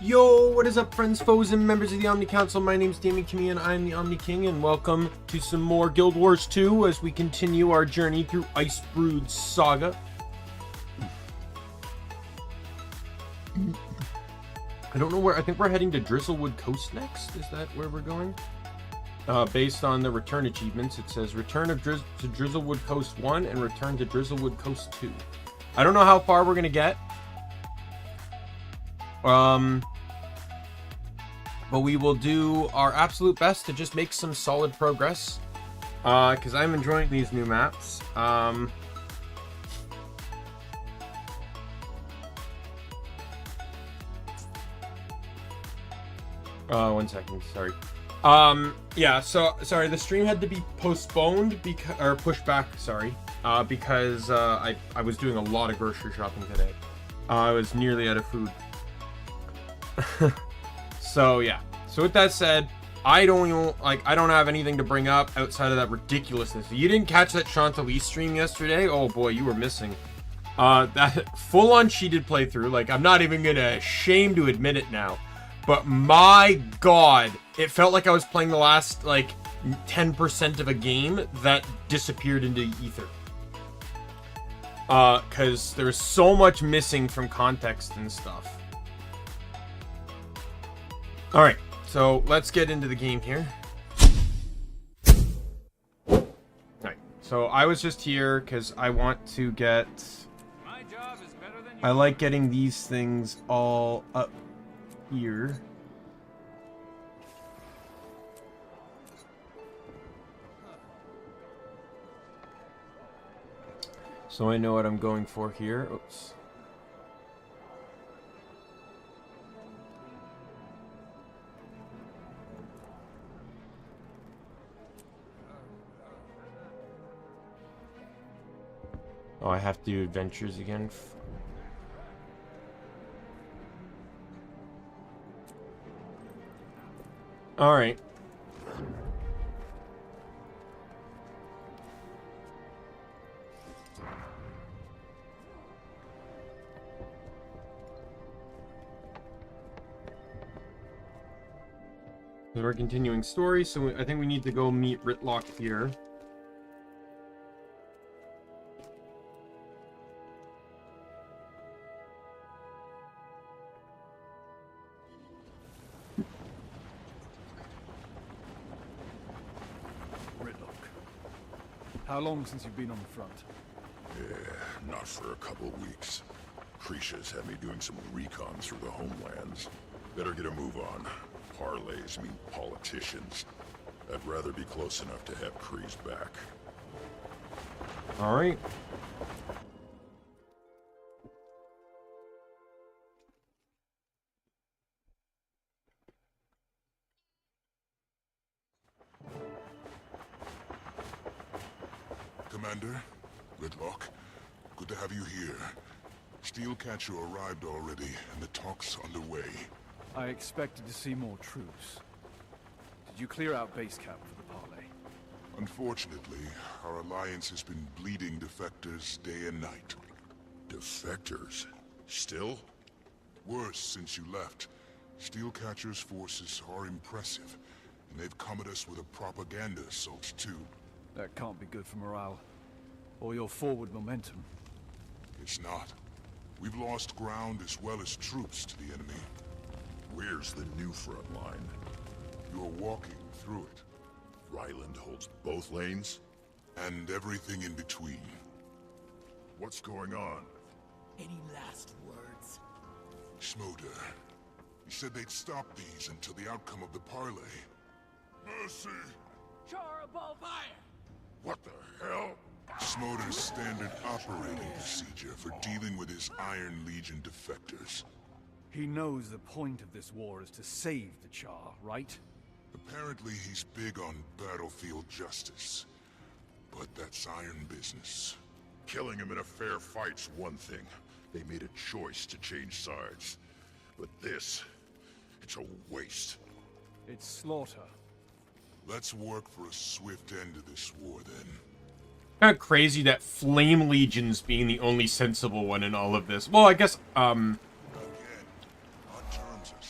Yo, what is up, friends, foes, and members of the Omni Council? My name's Daimien Kamiya and I'm the Omni King, and welcome to some more Guild Wars 2 as we continue our journey through Icebrood Saga. I don't know where. I think we're heading to Drizzlewood Coast next. Is that where we're going? Based on the return achievements, it says return to Drizzlewood Coast 1 and return to Drizzlewood Coast 2. I don't know how far we're going to get. But we will do our absolute best to just make some solid progress. Because I'm enjoying these new maps. One second, sorry. Yeah, so, sorry, the stream had to be postponed, or pushed back, sorry. Because, I was doing a lot of grocery shopping today. I was nearly out of food. So yeah. So with that said, I don't have anything to bring up outside of that ridiculousness. You didn't catch that Chantilly stream yesterday? Oh boy, you were missing. That full-on cheated playthrough. Like, I'm not even gonna shame to admit it now, but my god, it felt like I was playing the last like 10% of a game that disappeared into ether. Because there's so much missing from context and stuff. Alright, so let's get into the game here. Alright, so I was just here because I want to get... I like getting these things all up here. So I know what I'm going for here. Oops. Oh, I have to do adventures again. Alright. So we're continuing story, so I think we need to go meet Ritlock here. How long since you've been on the front? Yeah, not for a couple weeks. Krisha's had me doing some recon through the homelands. Better get a move on. Parlays mean politicians. I'd rather be close enough to have Kree's back. Alright. Commander, Ritlock, good to have you here. Steelcatcher arrived already, and the talk's underway. I expected to see more troops. Did you clear out base camp for the parley? Unfortunately, our alliance has been bleeding defectors day and night. Defectors? Still? Worse since you left. Steelcatcher's forces are impressive, and they've come at us with a propaganda assault too. That can't be good for morale. Or your forward momentum. It's not. We've lost ground as well as troops to the enemy. Where's the new front line? You're walking through it. Ryland holds both lanes? And everything in between. What's going on? Any last words? Schmoder. He said they'd stop these until the outcome of the parley. Mercy! Charr above fire! What the hell? Schmoder's standard operating procedure for dealing with his Iron Legion defectors. He knows the point of this war is to save the Charr, right? Apparently he's big on battlefield justice. But that's iron business. Killing him in a fair fight's one thing. They made a choice to change sides. But this, it's a waste. It's slaughter. Let's work for a swift end to this war, then. Kind of crazy that Flame Legion's being the only sensible one in all of this. Well, I guess, Again, our terms are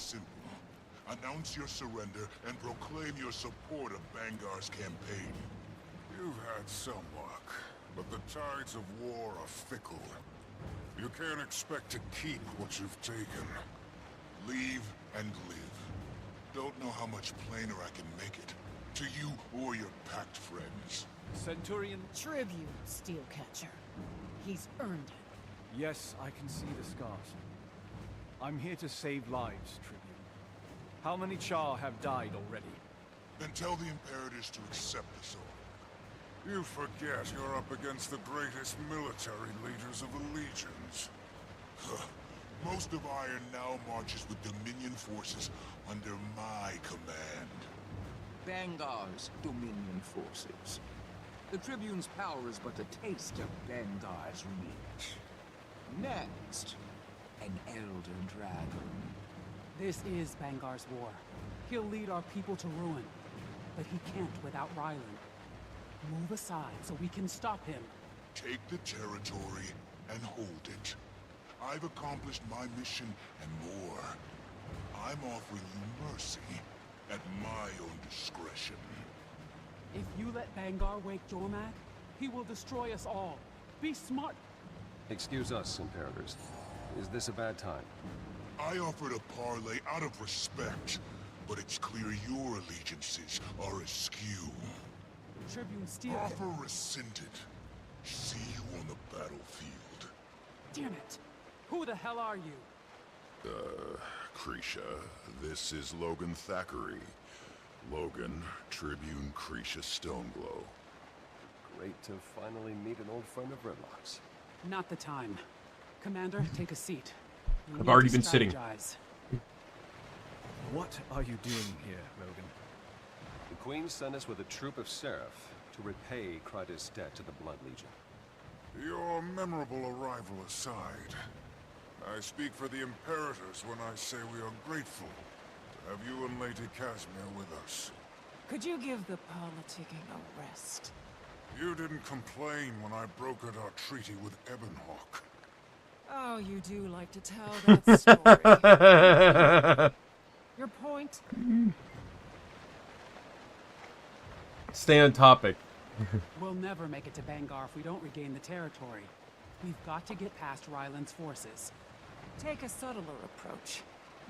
announce your surrender and proclaim your support of Bangar's campaign. You've had some luck, but the tides of war are fickle. You can't expect to keep what you've taken. Leave and live. Don't know how much plainer I can make it. To you or your packed friends. Centurion, Tribune, Steelcatcher. He's earned it. yes, I can see the scars. I'm here to save lives, Tribune. How many Charr have died already? Then tell the Imperators to accept this order. You forget you're up against the greatest military leaders of the legions. Most of Iron now marches with Dominion forces under my command. Bangar's Dominion forces. The Tribune's power is but a taste of Bangar's reach. Next, an Elder Dragon. This is Bangar's war. He'll lead our people to ruin. But he can't without Ryland. Move aside so we can stop him. Take the territory and hold it. I've accomplished my mission and more. I'm offering you mercy at my own discretion. If you let Bangar wake Jormag, he will destroy us all. Be smart. Excuse us, Imperators. Is this a bad time? I offered a parley out of respect, but it's clear your allegiances are askew. Tribune Steel. Offer rescinded. See you on the battlefield. Damn it. Who the hell are you? Krisha, this is Logan Thackeray. Logan, Tribune Krisha Stoneglow. Great to finally meet an old friend of Redlock's. Not the time. Commander, take a seat. We I've need already to been sitting. strategize. What are you doing here, Logan? The Queen sent us with a troop of Seraph to repay Kryta's debt to the Blood Legion. Your memorable arrival aside, I speak for the Imperators when I say we are grateful to have you and Lady Casimir with us. Could you give the politicking a rest? You didn't complain when I brokered our treaty with Ebonhawk. Oh, you do like to tell that story. Your point? Stay on topic. We'll never make it to Bangar if we don't regain the territory. We've got to get past Ryland's forces. Take a subtler approach.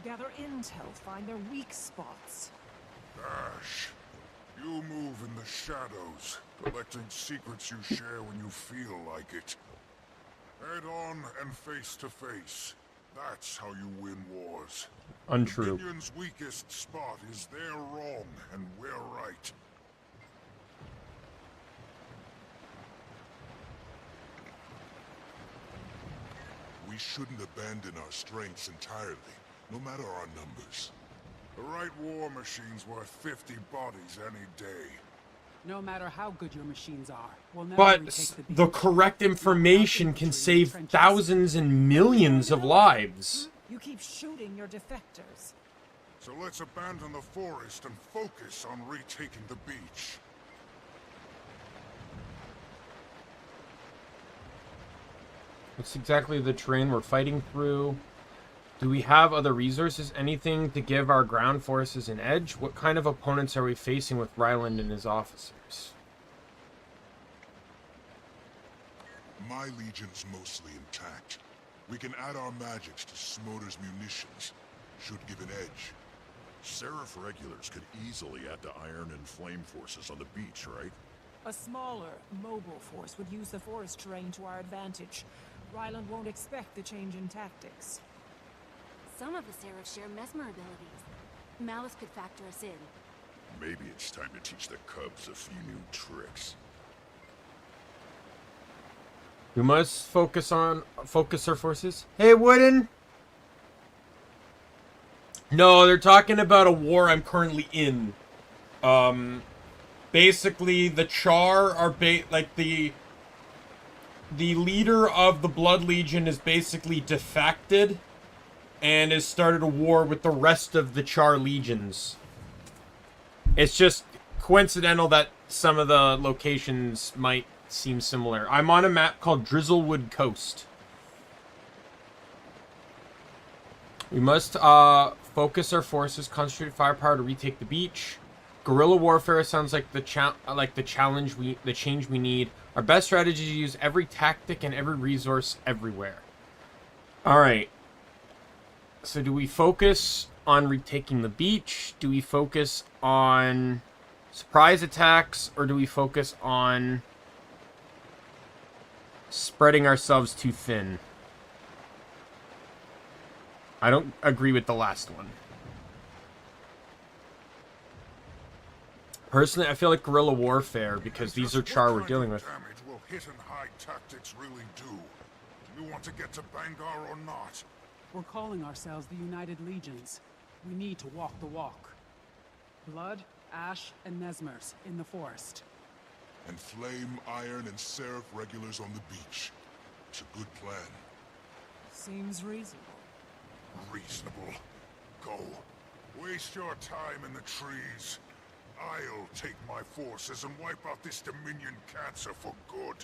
Gather intel, find their weak spots. Ash, you move in the shadows, collecting secrets you share when you feel like it. Head on and face to face. That's how you win wars. Untrue. Dominion's weakest spot is they're wrong and we're right. We shouldn't abandon our strengths entirely, no matter our numbers. The right war machine's worth 50 bodies any day. No matter how good your machines are, we'll never But retake the beach. the correct information can save thousands and millions of lives. You keep shooting your defectors. So let's abandon the forest and focus on retaking the beach. What's exactly the terrain we're fighting through? Do we have other resources? Anything to give our ground forces an edge? What kind of opponents are we facing with Ryland and his officers? My legion's mostly intact. We can add our magics to Smoder's munitions. Should give an edge. Seraph regulars could easily add to Iron and Flame forces on the beach, right? A smaller, mobile force would use the forest terrain to our advantage. Ryland won't expect the change in tactics. Some of the Seraph share mesmer abilities. Malice could factor us in. Maybe it's time to teach the Cubs a few new tricks. We must focus our forces. Hey, Wooden! No, they're talking about a war I'm currently in. Basically, the Charr are like the leader of the Blood Legion is basically defected and has started a war with the rest of the Charr legions. It's just coincidental that some of the locations might seem similar. I'm on a map called Drizzlewood Coast. We must Focus our forces, concentrate firepower to retake the beach. Guerrilla warfare sounds like the change we need. Our best strategy is to use every tactic and every resource everywhere. All right. So do we focus on retaking the beach? Do we focus on surprise attacks, or do we focus on spreading ourselves too thin? I don't agree with the last one. Personally, I feel like guerrilla warfare, because these are Charr we're dealing with. Damage will hit and hide tactics really do? You want to get to Bangar or not? We're calling ourselves the United Legions. We need to walk the walk. Blood, ash, and Nesmers in the forest. And flame, iron, and seraph regulars on the beach. It's a good plan. Seems reasonable. Reasonable. Go. Waste your time in the trees. I'll take my forces and wipe out this Dominion cancer for good.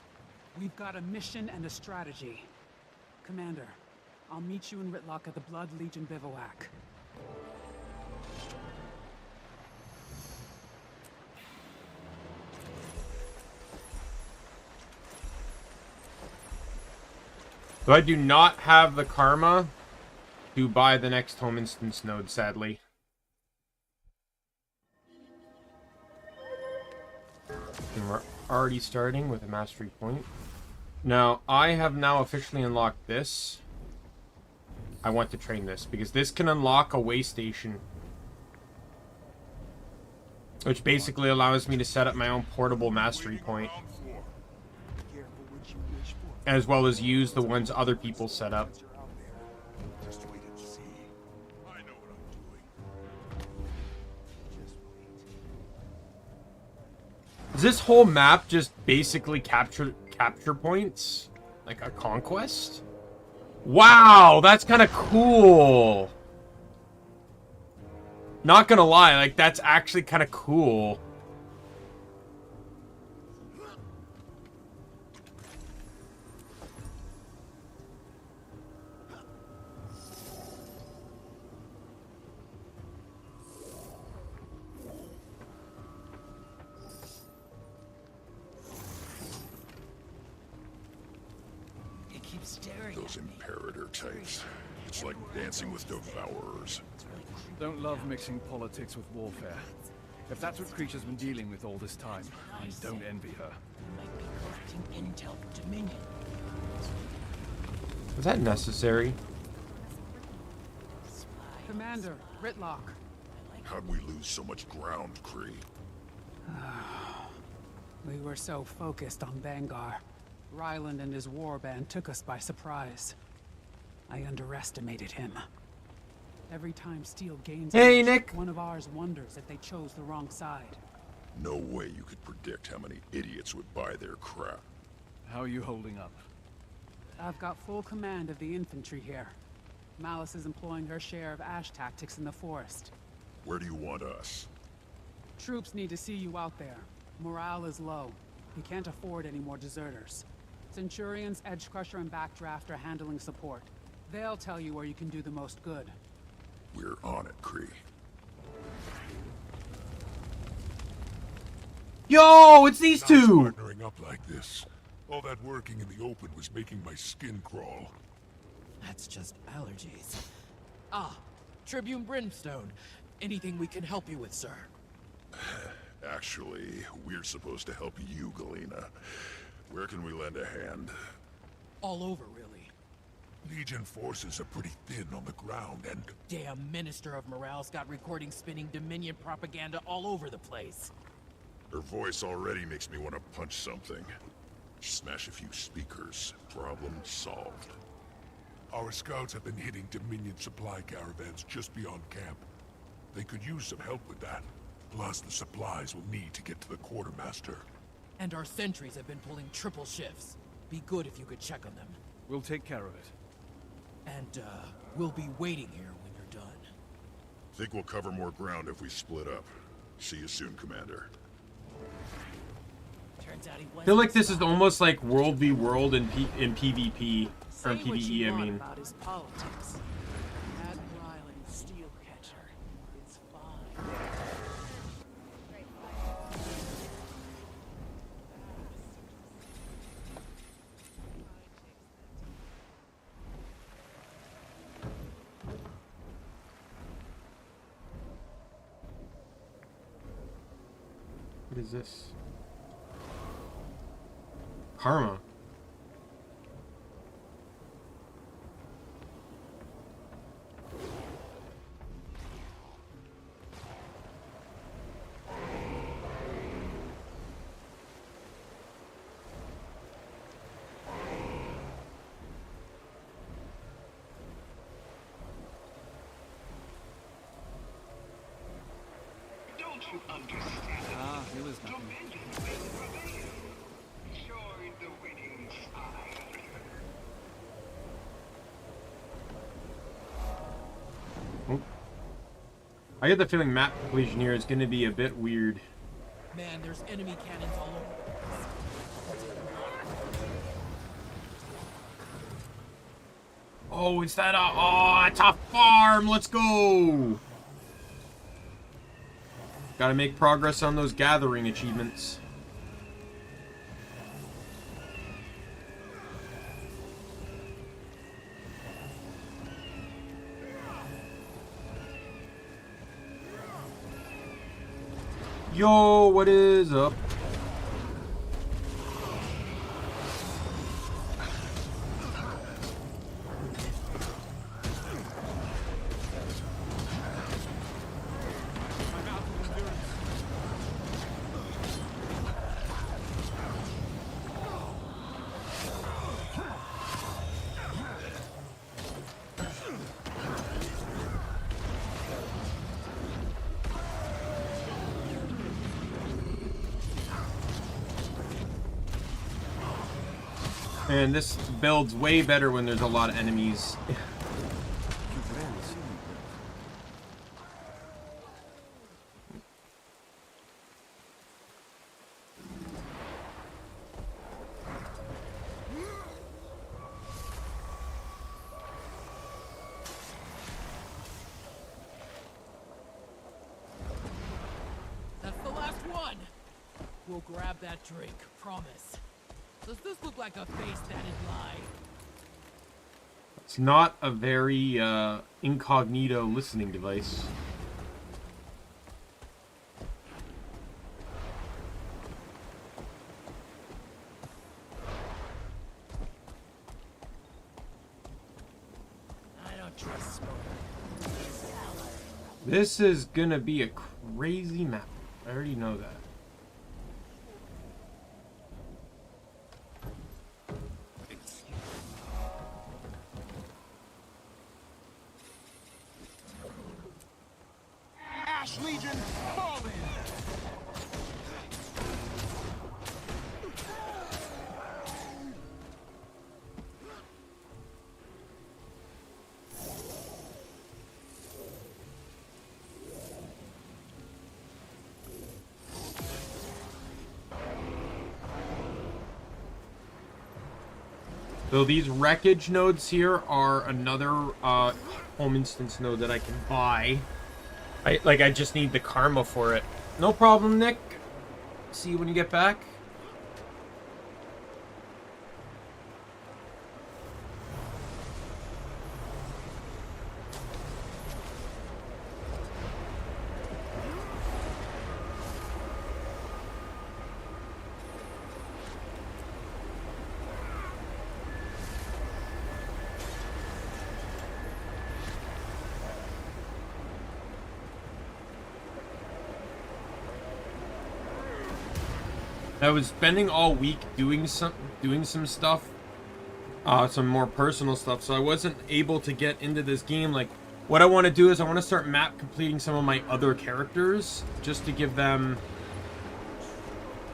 We've got a mission and a strategy. Commander, I'll meet you in Ritlock at the Blood Legion bivouac. So I do not have the karma to buy the next home instance node, sadly. And we're already starting with a mastery point. Now, I have now officially unlocked this. I want to train this, because this can unlock a way station. Which basically allows me to set up my own portable mastery point. As well as use the ones other people set up. Is this whole map just basically capture points? Like a conquest? Wow, that's kind of cool. Not gonna lie, like that's actually kind of cool. Those Imperator types. It's like dancing with devourers. Don't love mixing politics with warfare. If that's what Creature's been dealing with all this time, I don't envy her. Was that necessary? Commander, Ritlock. How'd we lose so much ground, Kree? We were so focused on Bangar. Ryland and his warband took us by surprise. I underestimated him. Every time Steel gains Hey, edge, Nick. one of ours wonders if they chose the wrong side. No way you could predict how many idiots would buy their crap. How are you holding up? I've got full command of the infantry here. Malice is employing her share of ash tactics in the forest. Where do you want us? Troops need to see you out there. Morale is low. We can't afford any more deserters. Centurions, Edgecrusher, and Backdraft are handling support. They'll tell you where you can do the most good. We're on it, Kree. Yo, it's these two! Partnering up like this. All that working in the open was making my skin crawl. That's just allergies. Ah, Tribune Brimstone. Anything we can help you with, sir? Actually, we're supposed to help you, Galena. Where can we lend a hand? All over, really. Legion forces are pretty thin on the ground, and... Damn Minister of Morale's got recordings spinning Dominion propaganda all over the place. Her voice already makes me want to punch something. Smash a few speakers. Problem solved. Our scouts have been hitting Dominion supply caravans just beyond camp. They could use some help with that. Plus the supplies we'll need to get to the quartermaster. And our sentries have been pulling triple shifts. Be good if you could check on them. We'll take care of it. And, we'll be waiting here when you're done. Think we'll cover more ground if we split up. See you soon, Commander. Turns out he I feel like this is almost like World v World in PvP. Or Say what PvE, you I want mean. about his politics. Admiral and Steelcatch What is this? Karma. Ah, it was nothing. Oh. I get the feeling map completion here is going to be a bit weird. Man, there's enemy cannons all over. Oh, is that a... Oh, it's a farm! Let's go! Gotta make progress on those gathering achievements. Yo, what is up? And this builds way better when there's a lot of enemies. That's the last one. We'll grab that drink, promise. Does this look like a face that'd lie? It's not a very incognito listening device. I don't trust smoke. This is gonna be a crazy map. I already know that. Legion, fall in! So these wreckage nodes here are another home instance node that I can buy. I just need the karma for it. No problem, Nick. See you when you get back. I was spending all week doing some stuff, some more personal stuff, so I wasn't able to get into this game. Like, what I want to do is I want to start map completing some of my other characters, just to give them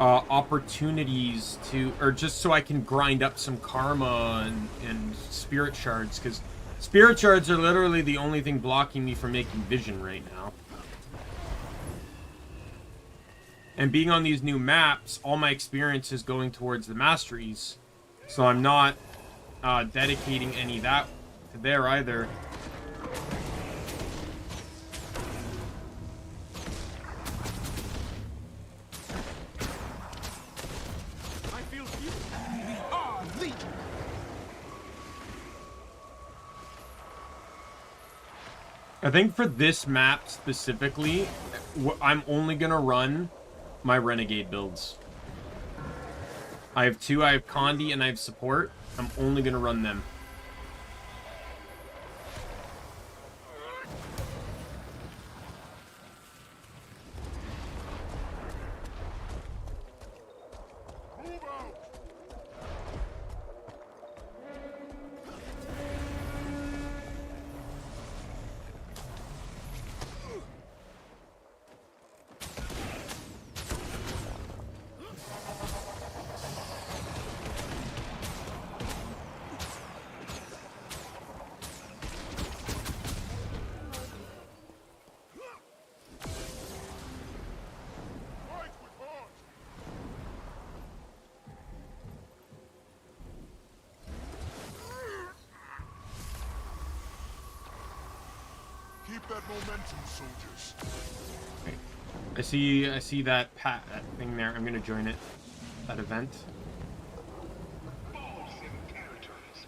opportunities to, or just so I can grind up some karma and spirit shards, because spirit shards are literally the only thing blocking me from making vision right now. And being on these new maps, all my experience is going towards the masteries. So I'm not dedicating any of that to there either. I feel you. We are Legion. I think for this map specifically, I'm only going to run my renegade builds. I have two. I have Condi and I have support. I'm only gonna run them. Keep that momentum, soldiers. I see that that thing there. I'm gonna join it. That event. False imperators,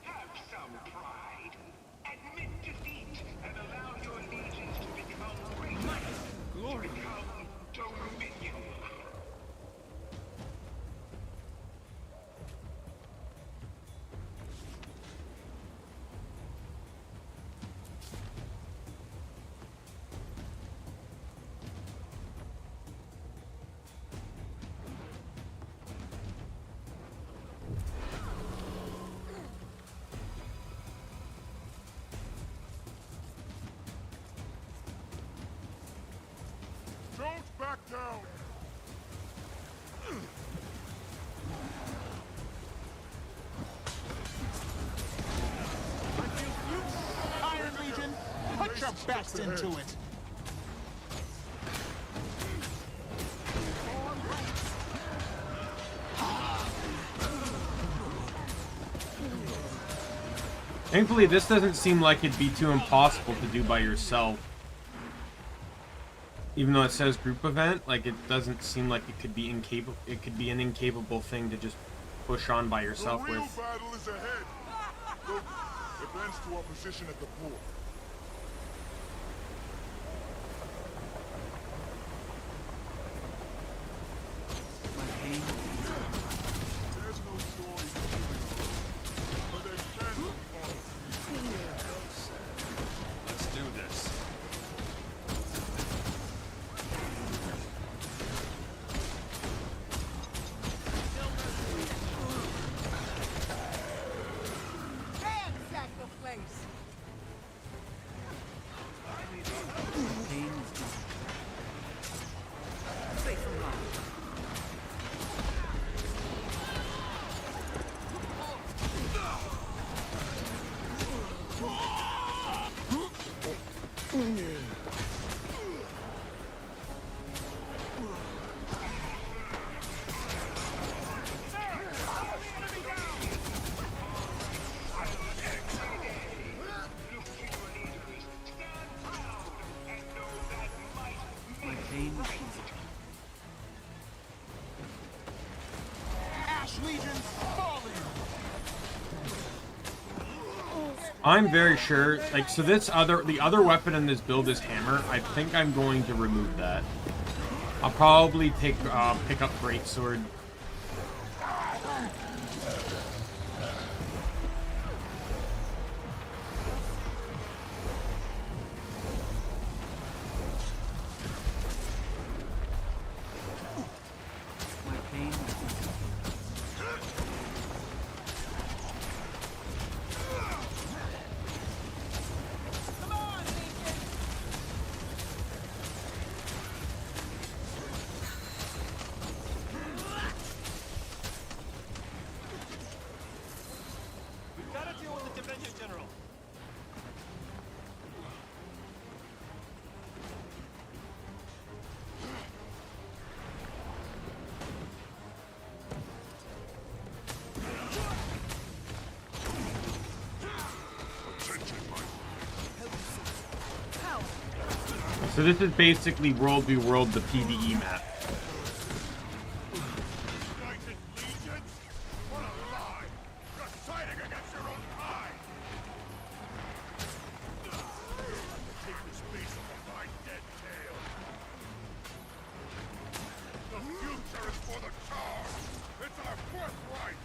have some pride. Admit defeat and allow your legions to become greater. Glory. To become Dominion. Don't back down! Iron Legion, put your best into it. Thankfully, this doesn't seem like it'd be too impossible to do by yourself. Even though it says group event, like it doesn't seem like it could be incapable. It could be an incapable thing to just push on by yourself The real with. battle is ahead. Look, advance to our position at the port. There's no story to tell, but there can be honor. Let's do this. Ransack the place! Safe from harm. Ash Legion's falling. I'm very sure, like, so the other weapon in this build is hammer. I think I'm going to remove that. I'll probably pick up greatsword. So this is basically World v World, the PvE map. United Legions? What a lie! You're fighting against your own kind! Take the space of a fine dead tail. future is for the Charr. It's our birthright.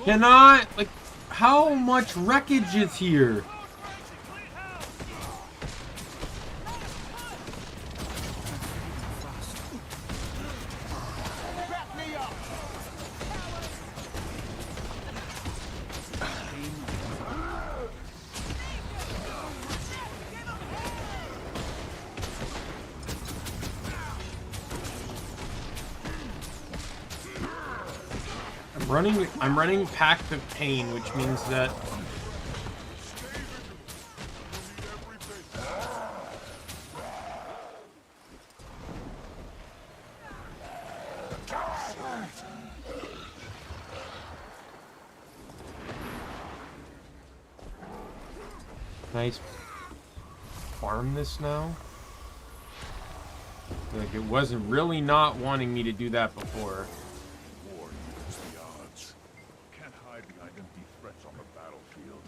Cannot, like, how much wreckage is here? I'm running Pact of Pain, which means that nice. Farm this now. Like, it wasn't really not wanting me to do that before. War equals the odds. Can't hide behind empty threats on the battlefield.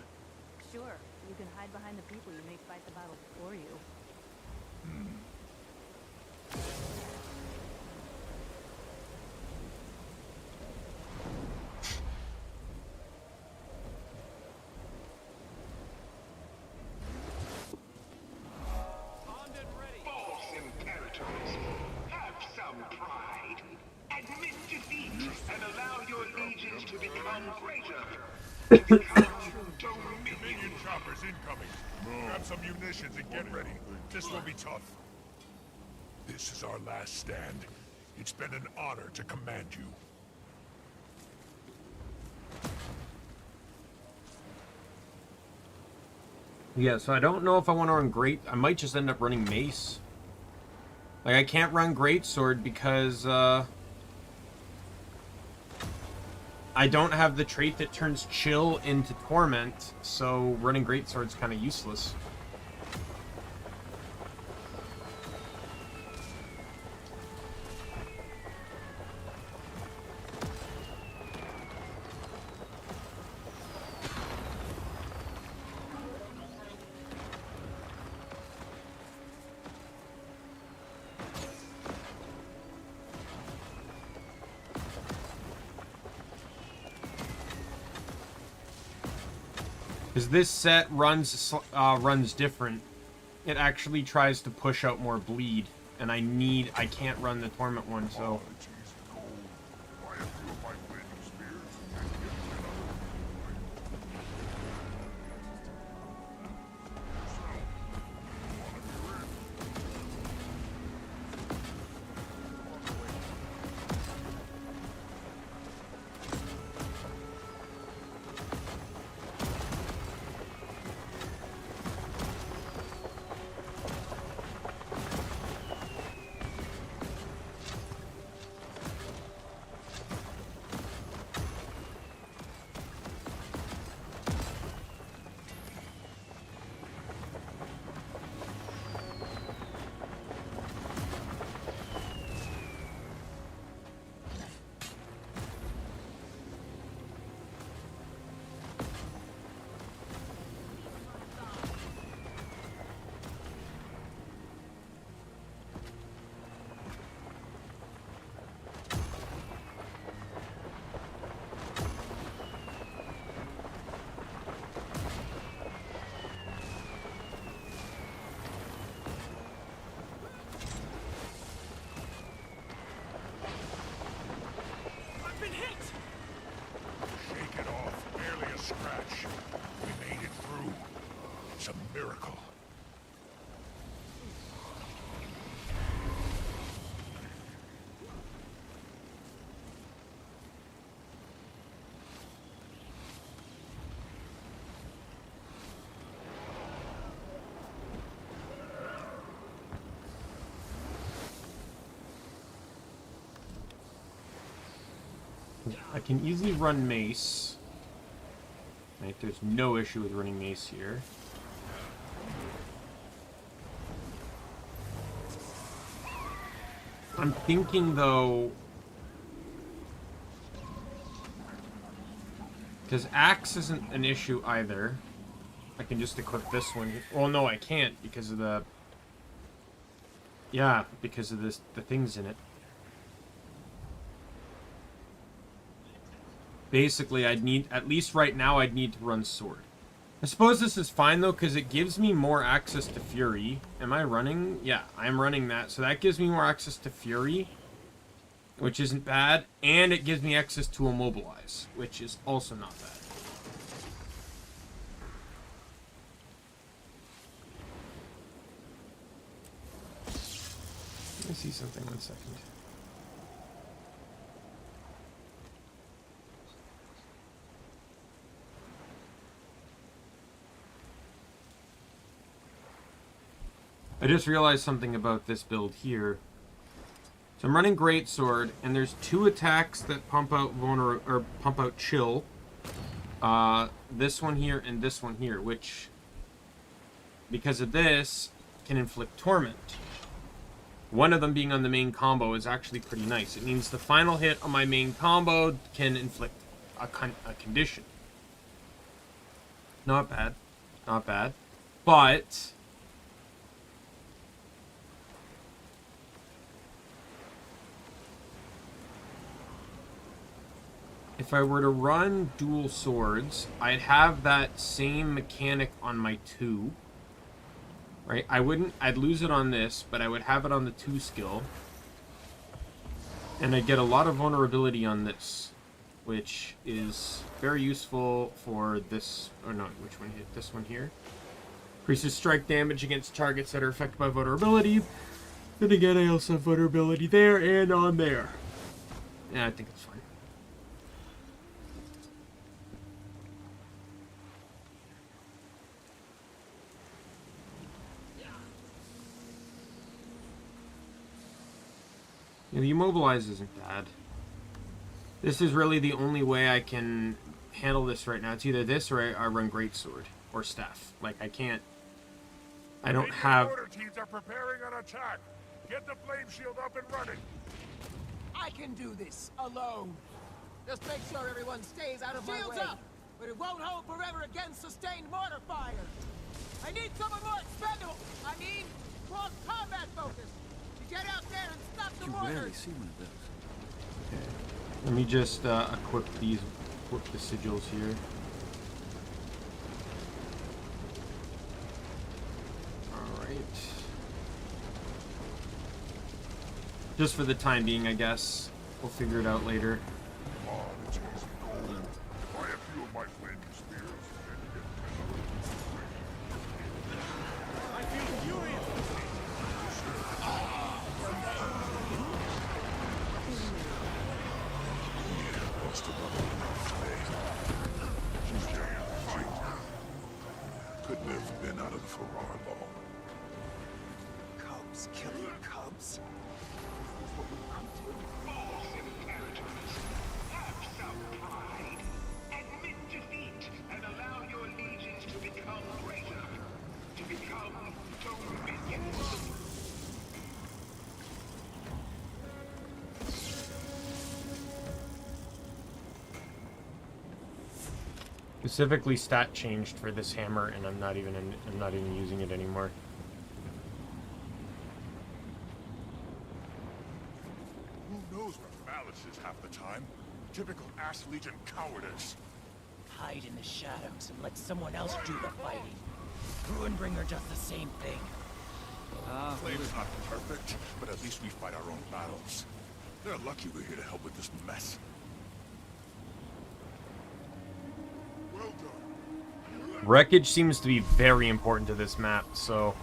Sure, you can hide behind the people you make fight the battle for you. False imperators. Have some pride. Admit defeat and allow your legions to become greater. To become Dominion. Dominion choppers incoming. Grab some munitions and get ready. This will be tough. This is our last stand. It's been an honor to command you. Yeah, so I don't know if I want to run Great. I might just end up running Mace. Like, I can't run Greatsword because, I don't have the trait that turns Chill into Torment, so running Greatsword's kind of useless. Because this set runs different. It actually tries to push out more bleed, and I can't run the Torment one, so... Shake it off. Barely a scratch. We made it through. It's a miracle. I can easily run Mace. Right, there's no issue with running Mace here. I'm thinking, though... Because Axe isn't an issue either. I can just equip this one. Well, no, I can't because of the... Yeah, because of this, the things in it. Basically, I'd need, at least right now, I'd need to run sword. I suppose this is fine, though, because it gives me more access to Fury. Am I running? Yeah, I'm running that. So that gives me more access to Fury, which isn't bad. And it gives me access to Immobilize, which is also not bad. Let me see something, 1 second. I just realized something about this build here. So I'm running Greatsword, and there's 2 attacks that pump out pump out Chill. This one here and this one here, which, because of this, can inflict Torment. One of them being on the main combo is actually pretty nice. It means the final hit on my main combo can inflict a condition. Not bad. Not bad. But if I were to run dual swords, I'd have that same mechanic on my 2. Right? I'd lose it on this, but I would have it on the 2 skill. And I'd get a lot of vulnerability on this, which is very useful for this, or no, which one hit? This one here. Increases strike damage against targets that are affected by vulnerability. Then again, I also have vulnerability there and on there. Yeah, I think it's fine. Yeah, the Immobilize isn't bad. This is really the only way I can handle this right now. It's either this or I run Greatsword or Staff. Like, I can't... I don't have... Order teams are preparing an attack. Get the flame shield up and running. I can do this alone. Just make sure everyone stays out of my way. Shields up! But it won't hold forever against sustained mortar fire. I need someone more expendable. I mean, more combat focused. Get out there and stop the mortars. You rarely see one of those. Okay. Let me just equip the sigils here. Alright. Just for the time being, I guess. We'll figure it out later. If I have few of my flaming spears, I feel furious. Couldn't have been out of the Ferrar long. Cubs killing cubs. False imperators. Have some pride. Admit defeat and allow your legions to become greater. To become dominions. Specifically stat changed for this hammer, and I'm not even using it anymore. who knows what malice is half the time? Typical Ass Legion cowardice. Hide in the shadows and let someone else do the fighting. Ruinbringer does the same thing. Flame's not perfect, but at least we fight our own battles. They're lucky we're here to help with this mess. Well done. Wreckage seems to be very important to this map, so...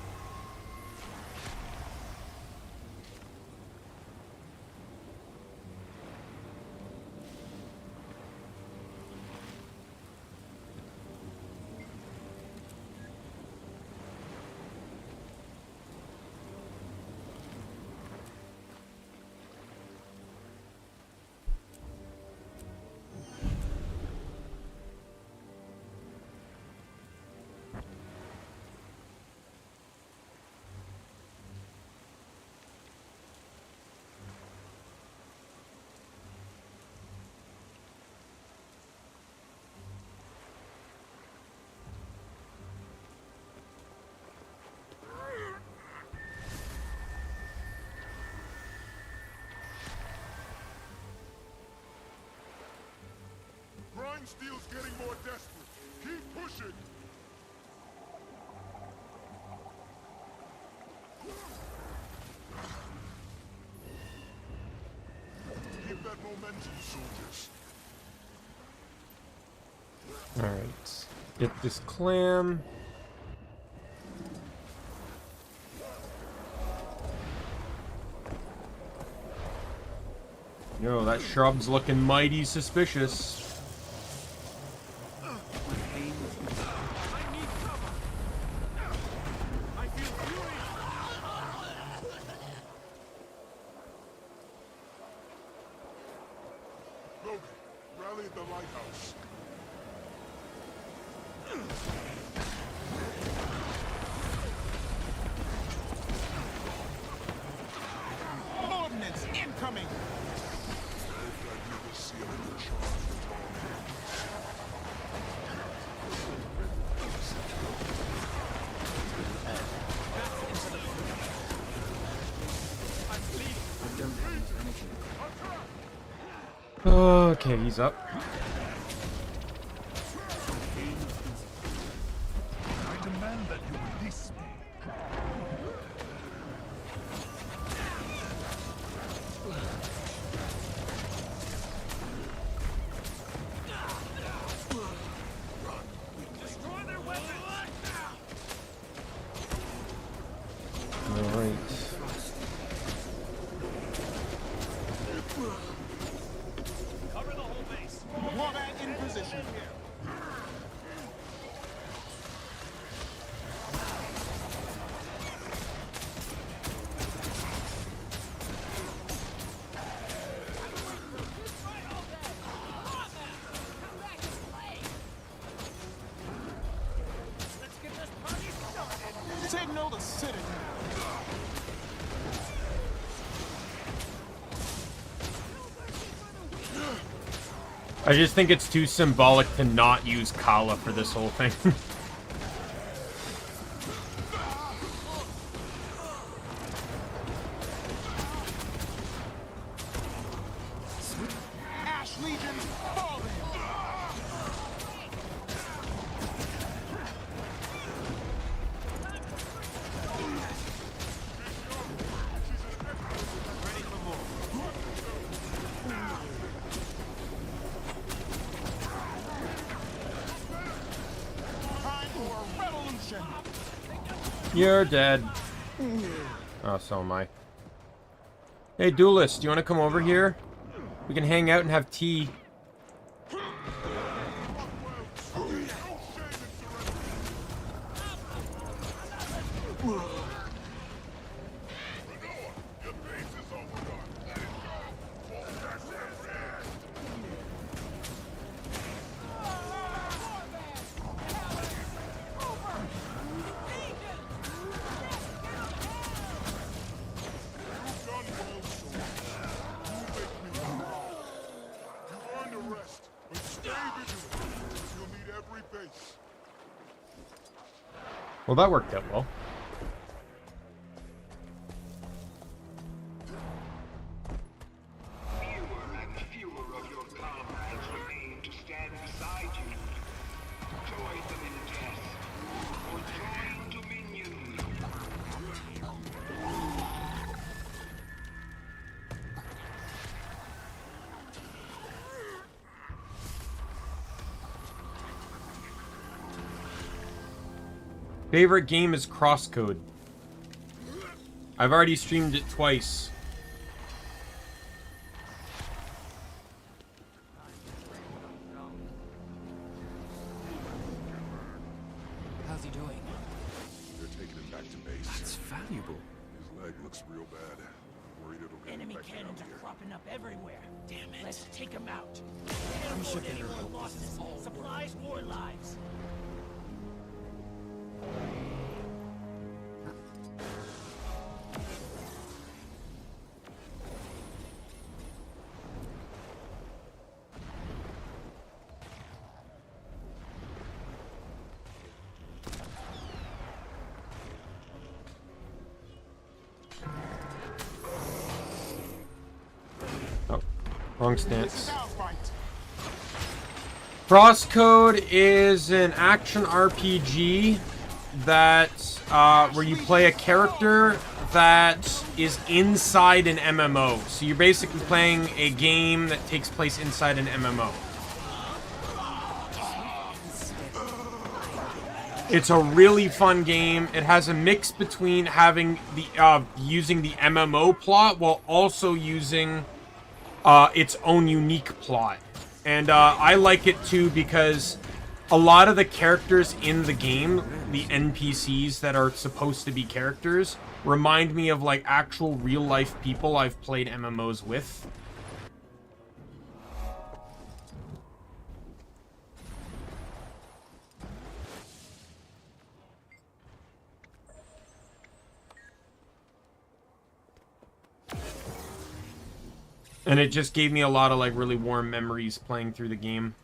Steel's getting more desperate. Keep pushing. Keep that momentum, soldiers. Alright. Get this clam. Yo, that shrub's looking mighty suspicious. Logan, rally at the lighthouse. Ordnance incoming! Okay, he's up. I demand that you release me. Destroy their weapons! Alright. Cover the whole base. Warband in position. Let's get this party started. Signal the citadel. I just think it's too symbolic to not use Kala for this whole thing. Ash Legions falling. Time for a revolution. You're dead. Oh, so am I. Hey, Duelist, do you want to come over here? We can hang out and have tea. Well, that worked out well. Fewer and fewer of your comrades remain to stand beside you. Join them in death, or join Dominion. Favorite game is Crosscode. I've already streamed it twice. How's he doing? They're taking him back to base. That's valuable. His leg looks real bad. Worried it'll get Enemy infected cannons out are here. cropping up everywhere. Damn it. Let's take them out. We should get her Anyone focus. losses, supplies, or lives. Oh, wrong stance. Fight. Crosscode is an action RPG that where you play a character that is inside an MMO. So you're basically playing a game that takes place inside an MMO. It's a really fun game. It has a mix between having the using the MMO plot while also using its own unique plot. And I like it too because a lot of the characters in the game, the NPCs that are supposed to be characters, remind me of like actual real life people I've played MMOs with. And it just gave me a lot of like really warm memories playing through the game.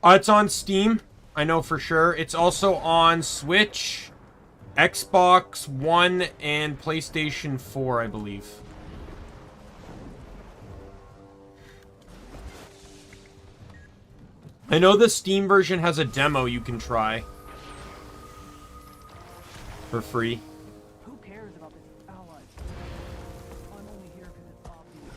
It's on Steam, I know for sure. It's also on Switch, Xbox One, and PlayStation 4, I believe. I know the Steam version has a demo you can try for free. Who cares about this allies? I'm only here because it's obvious.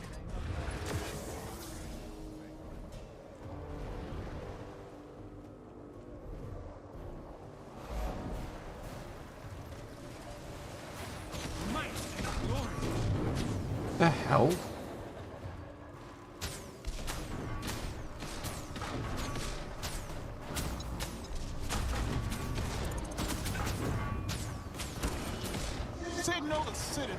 The hell? Signal the Citadel.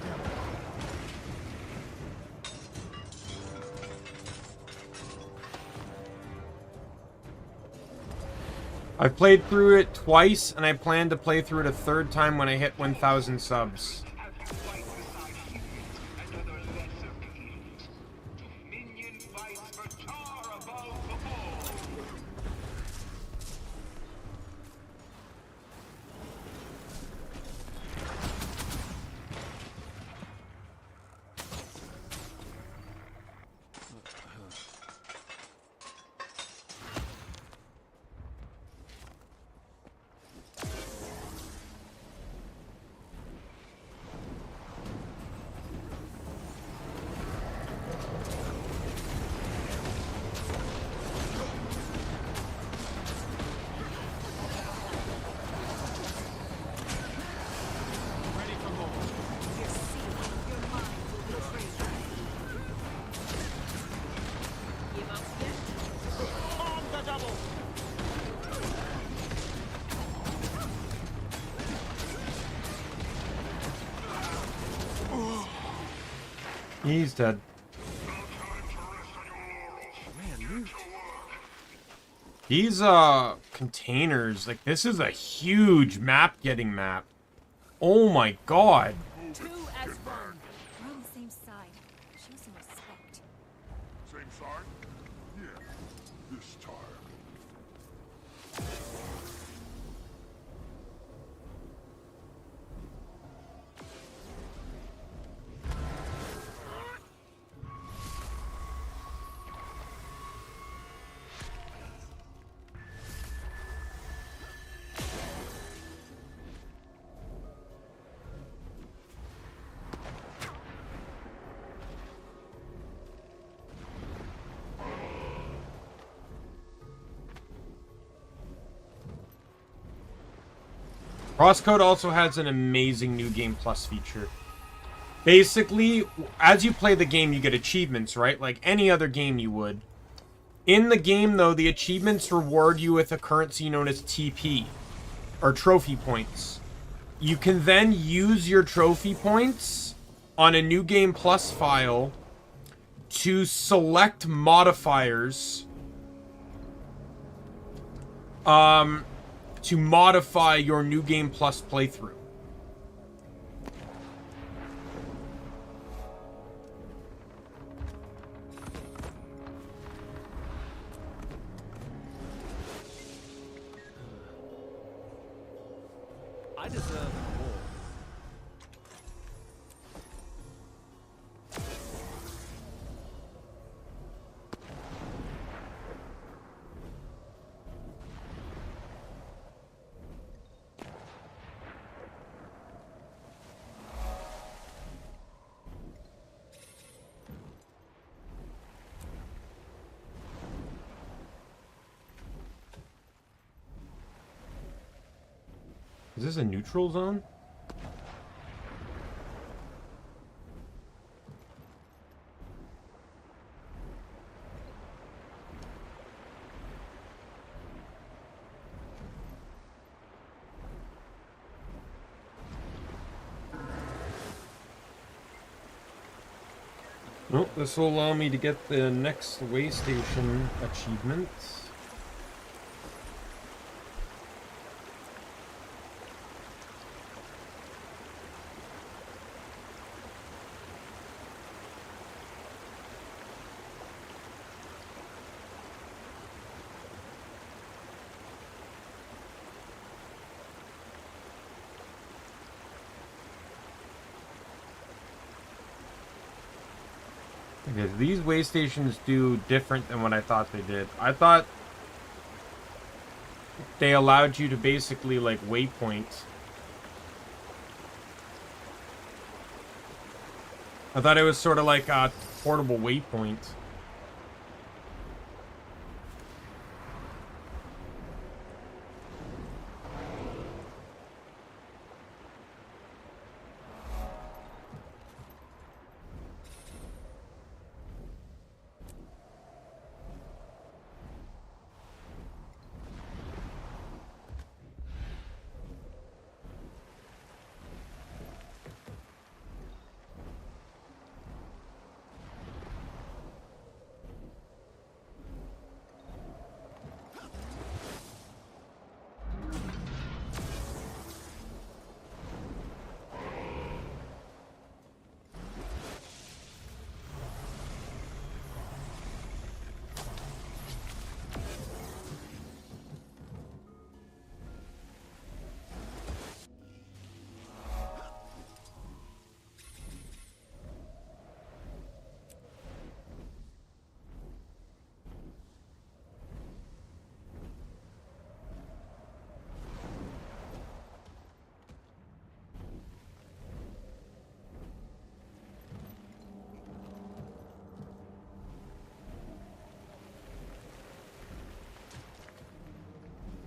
I've played through it twice, and I plan to play through it a third time when I hit 1,000 subs. He's dead. These containers, like this is a huge map-getting map. Oh my god. 2 as 1. We're on the same side. Show some respect. Same side? Yeah, this time. Crosscode also has an amazing New Game Plus feature. Basically, as you play the game, you get achievements, right? Like any other game you would. In the game, though, the achievements reward you with a currency known as TP, or trophy points. You can then use your trophy points on a New Game Plus file to select modifiers to modify your New Game Plus playthrough. I deserve more. Is this a neutral zone? Nope, this will allow me to get the next way station achievement. Okay, these way stations do different than what I thought they did. I thought they allowed you to basically like waypoint. I thought it was sort of like a portable waypoint.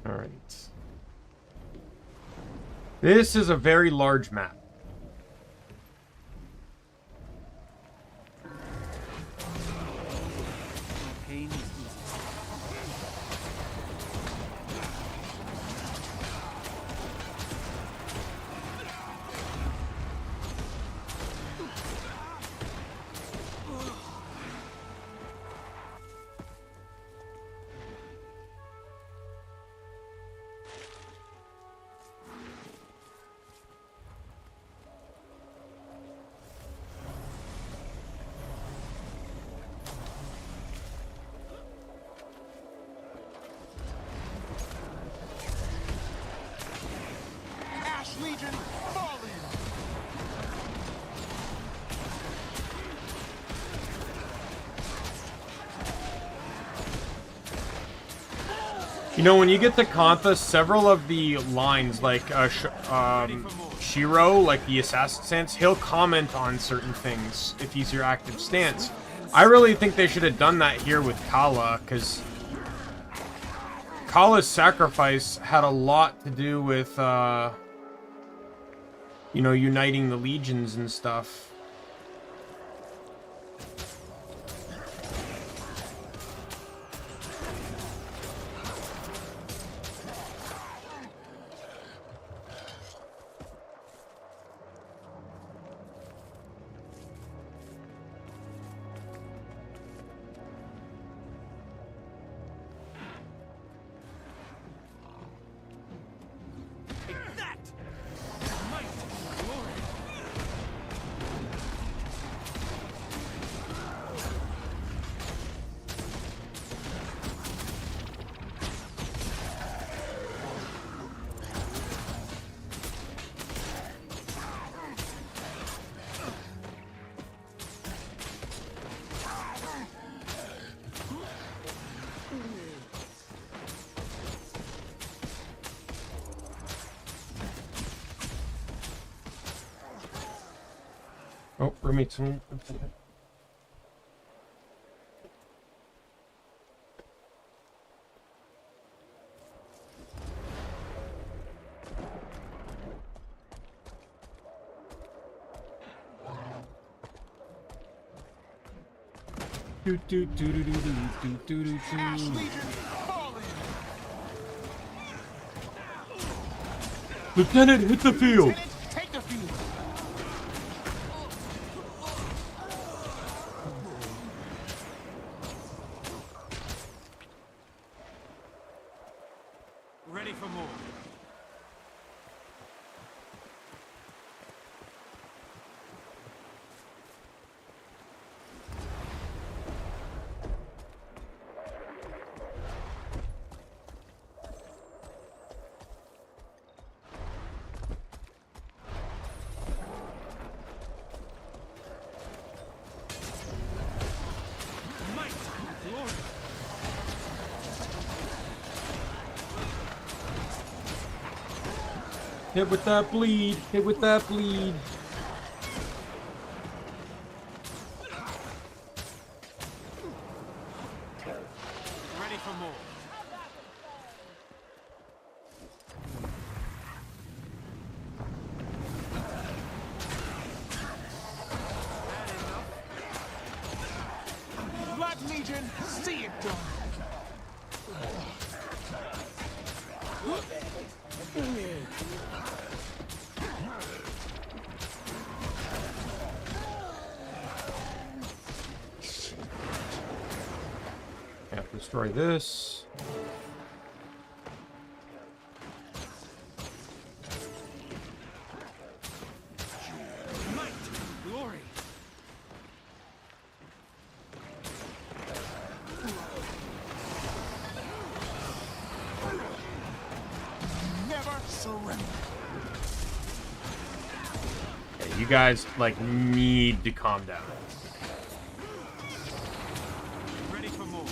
Alright. This is a very large map. Legion, fall in! You know, when you get to Kantha, several of the lines, like Shiro, like the assassin stance, he'll comment on certain things if he's your active stance. I really think they should have done that here with Kala, because Kala's sacrifice had a lot to do with, you know, uniting the legions and stuff. Oh, roommate's home. Ash Legion, fall in. Lieutenant, hit the field. Lieutenant, take the field. Ready for more. Might, glory. Hit with that bleed. Hit with that bleed. Ready for more. Blood Legion, see it done. Have to destroy this. Might, glory. Never surrender. Yeah, you guys like need to calm down. Ready for more.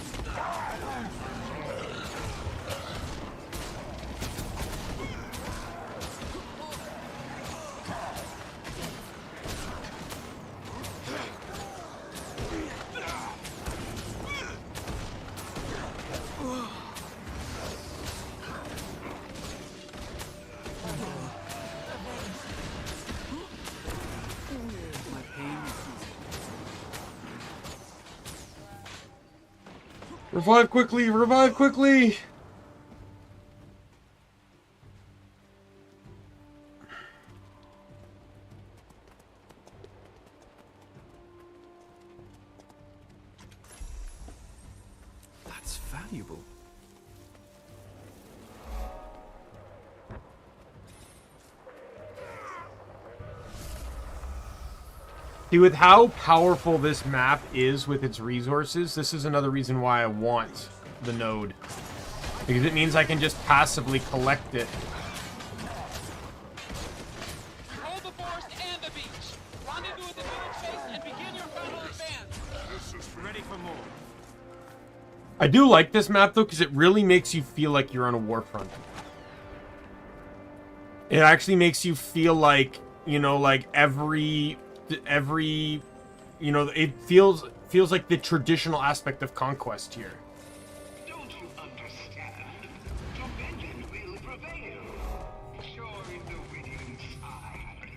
Revive quickly! Revive quickly! That's valuable. See, with how powerful this map is with its resources, this is another reason why I want the node. Because it means I can just passively collect it. Hold the forest and the beach. Rendezvous at the village base and begin your final advance. Ready for more. I do like this map, though, because it really makes you feel like you're on a war front. It actually makes you feel like, you know, like every you know, it feels like the traditional aspect of conquest here. Don't you understand? Dominion will prevail. Join the winning side.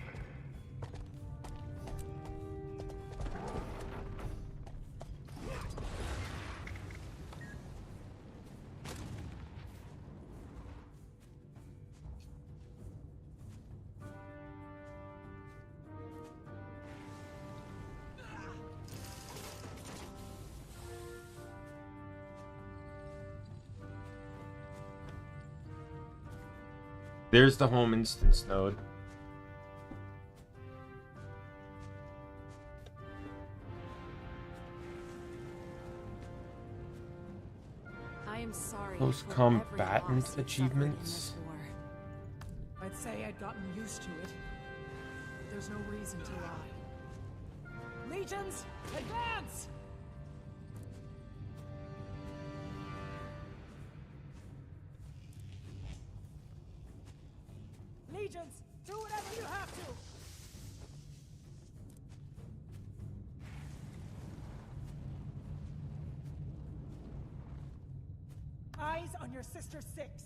There's the home instance node. I am sorry. Close for combatant every loss you've suffered in achievements. this war. I'd say I'd gotten used to it. There's no reason to lie. Legions, advance! Legions, do whatever you have to! Eyes on your sister six.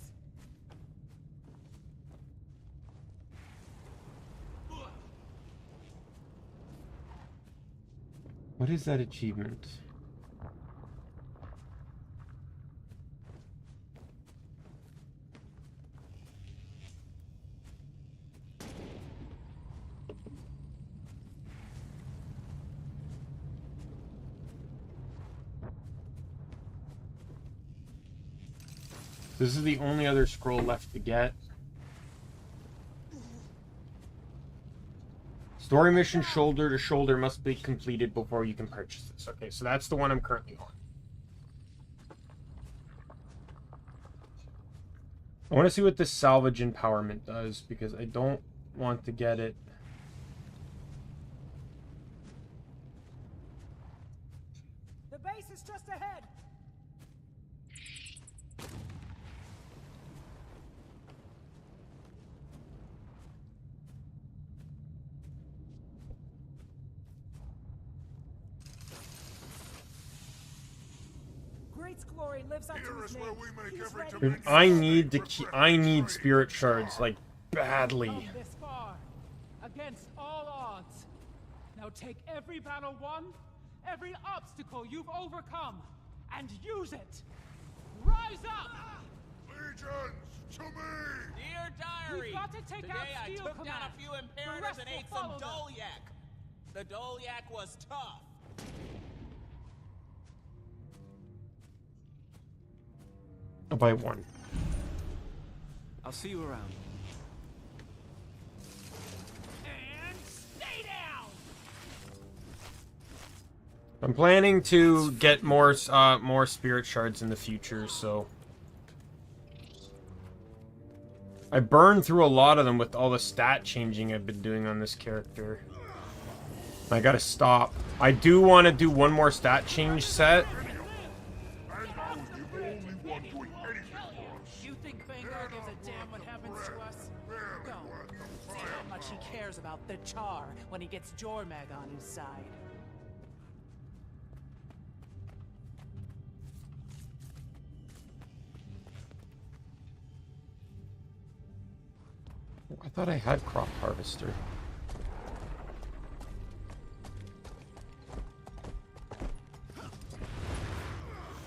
What is that achievement? This is the only other scroll left to get. Story mission shoulder to shoulder must be completed before you can purchase this. Okay, so that's the one I'm currently on. I want to see what this salvage empowerment does, because I don't want to get it. The base is just ahead. Great's glory lives up to his name. He's ready. Dude, I need to keep. I need spirit shards like badly. Come this far, against all odds. Now take every battle won, every obstacle you've overcome, and use it. Rise up! Legions, to me! Dear diary, We've got to take today out I Steel took down Command. a few The Imperators rest and will ate some follow them. Dolyak. The Dolyak was tough. By one. I'll see you around. And stay down! I'm planning to get more spirit shards in the future, so I burned through a lot of them with all the stat changing I've been doing on this character. I gotta stop. I do want to do one more stat change set. You think Vanguard gives a damn what happens to us? Go. See how much he cares about the Charr when he gets Jormag on his side. I thought I had crop harvester.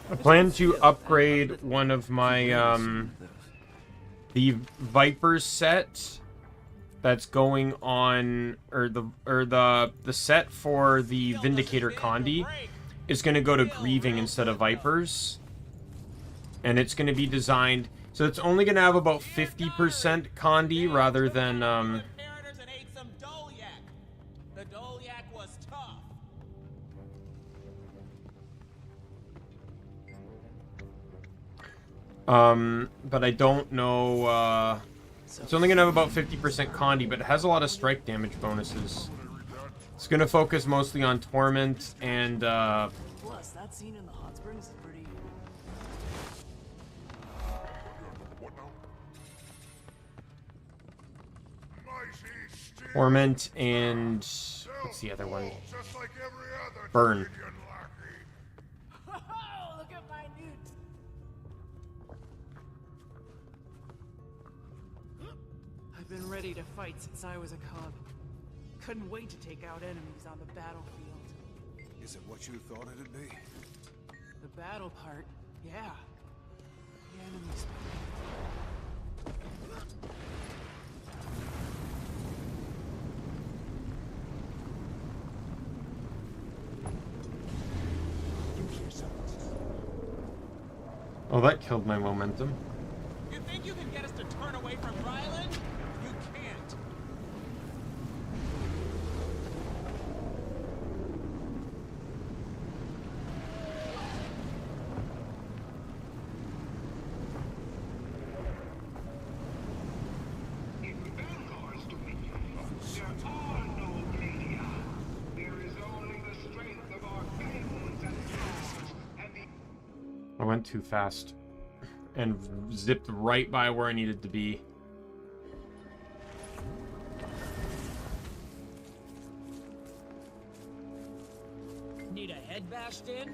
I plan to upgrade one of my the Vipers set that's going on, or the set for the Vindicator Condi is going to go to Grieving instead of Vipers, and it's going to be designed so it's only going to have about 50% Condi rather than Imperators and ate some Dolyak. The Dolyak was tough. but I don't know, it's only going to have about 50% Condi, but it has a lot of strike damage bonuses. It's going to focus mostly on Torment and, Plus, that scene in the hot springs is pretty... Torment and... what's the other one? Burn. Oh, look at my newt! I've been ready to fight since I was a cub. Couldn't wait to take out enemies on the battlefield. Is it what you thought it'd be? The battle part, yeah. The enemies. Oh, that killed my momentum. You think you can get us to turn away from Ryland? You can't. In Vanguard's dominion, there are no media. There is only the strength of our fangs and claws, and the I went too fast and zipped right by where I needed to be. Need a head bashed in?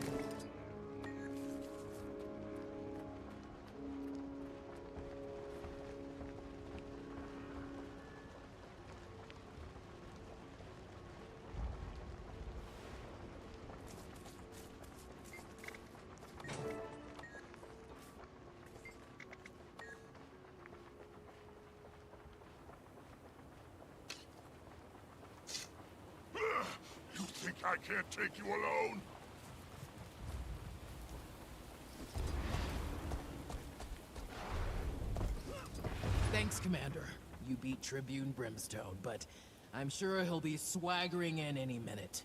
You think I can't take you alone? Commander. You beat Tribune Brimstone, but I'm sure he'll be swaggering in any minute.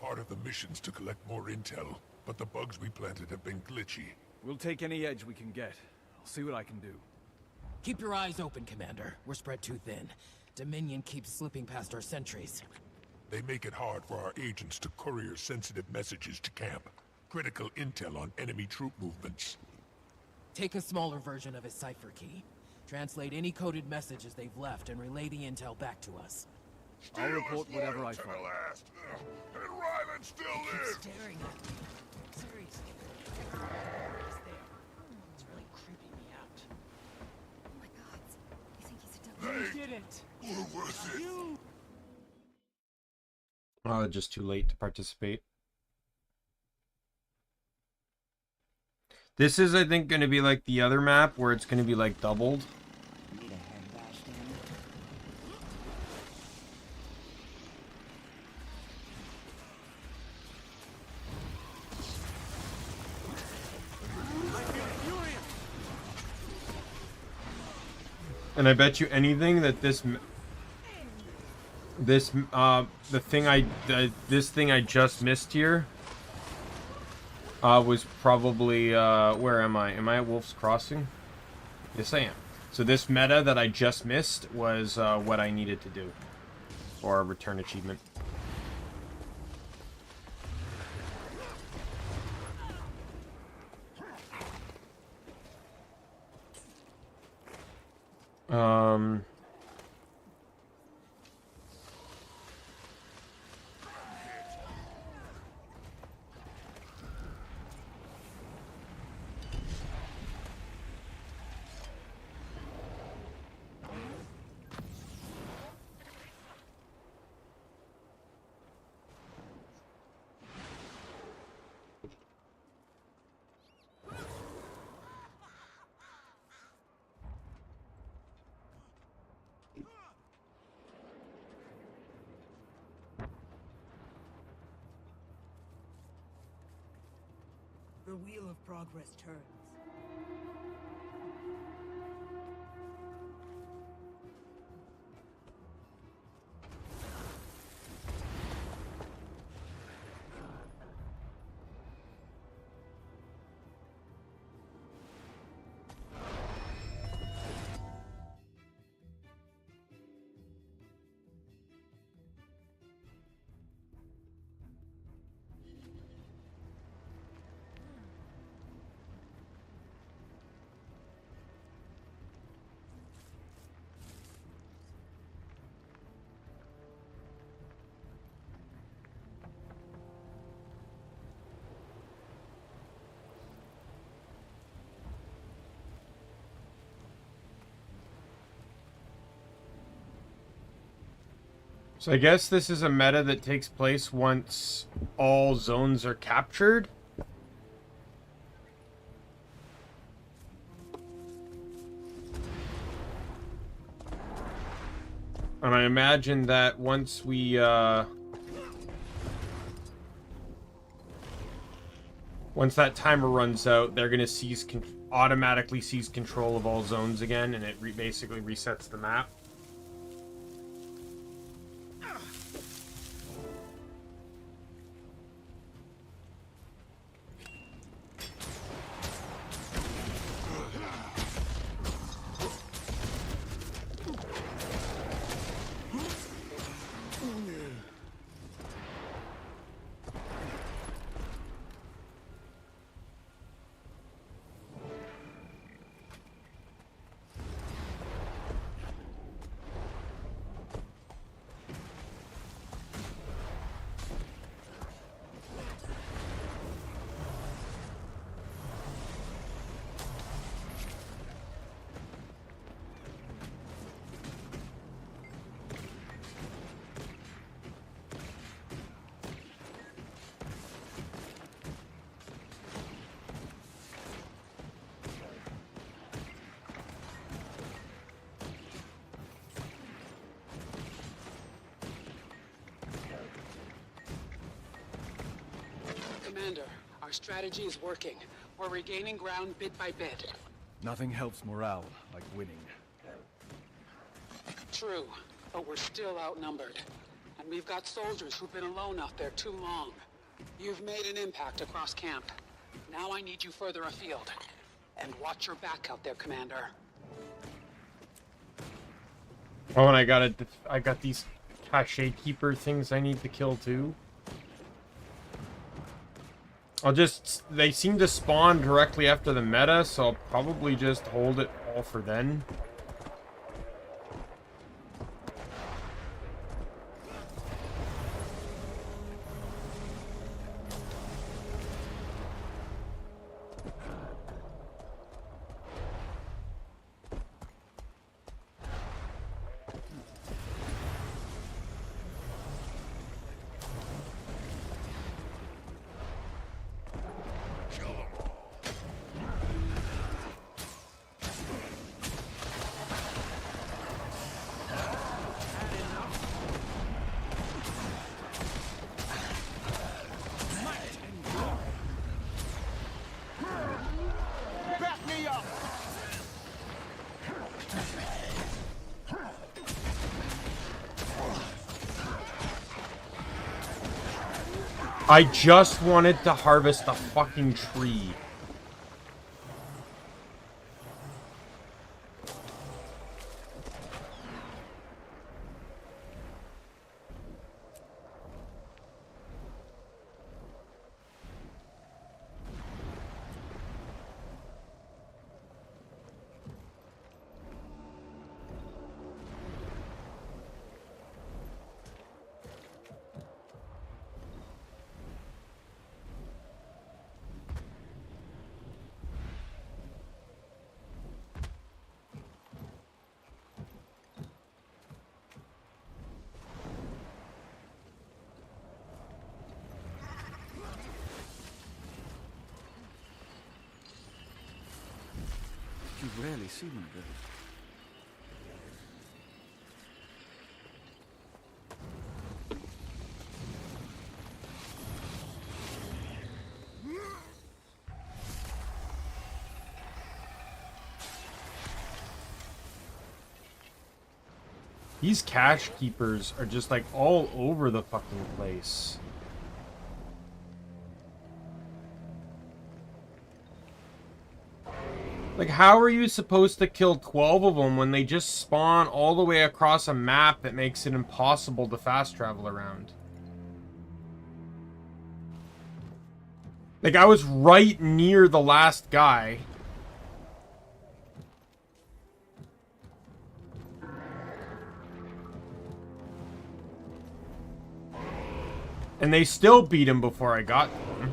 Part of the mission's to collect more intel, but the bugs we planted have been glitchy. We'll take any edge we can get. I'll see what I can do. Keep your eyes open, Commander. We're spread too thin. Dominion keeps slipping past our sentries. They make it hard for our agents to courier sensitive messages to camp. Critical intel on enemy troop movements. Take a smaller version of his cipher key. Translate any coded messages they've left and relay the intel back to us. I'll report whatever I find. And Ryland still lives! Staring at me. Seriously. He's there. It's really creeping me out. Oh my god. You think he's a double? Hey, You did it. we're worth it. You. Oh, just too late to participate. This is, I think, going to be like the other map where it's going to be like doubled. Need a hand bash, Danny? And I bet you anything that this thing I just missed here was probably where am I? Am I at Wolf's Crossing? Yes, I am. So this meta that I just missed was what I needed to do for a return achievement. The wheel of progress turns. So I guess this is a meta that takes place once all zones are captured. And I imagine that once we, once that timer runs out, they're gonna automatically seize control of all zones again, and it basically resets the map. Commander, our strategy is working. We're regaining ground bit by bit. Nothing helps morale like winning. true, but we're still outnumbered. And we've got soldiers who've been alone out there too long. You've made an impact across camp. Now I need you further afield. And watch your back out there, Commander. Oh, and I got these cache keeper things I need to kill too. They seem to spawn directly after the meta, so I'll probably just hold it all for then. I just wanted to harvest the fucking tree. You rarely see one of those. These cache keepers are just like all over the fucking place. Like, how are you supposed to kill 12 of them when they just spawn all the way across a map that makes it impossible to fast travel around? Like, I was right near the last guy. And they still beat him before I got to him.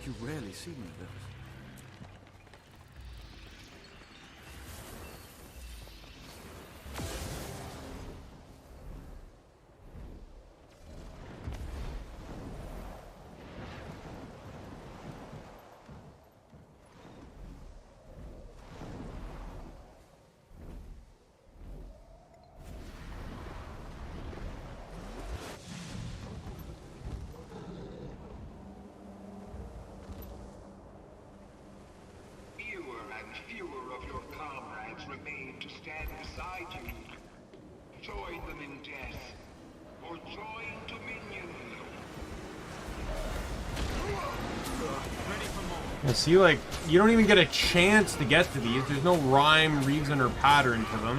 You rarely see one of those. Fewer of your comrades remain to stand beside you. Join them in death, or join Dominion. I see, like, you don't even get a chance to get to these. There's no rhyme, reason, or pattern to them.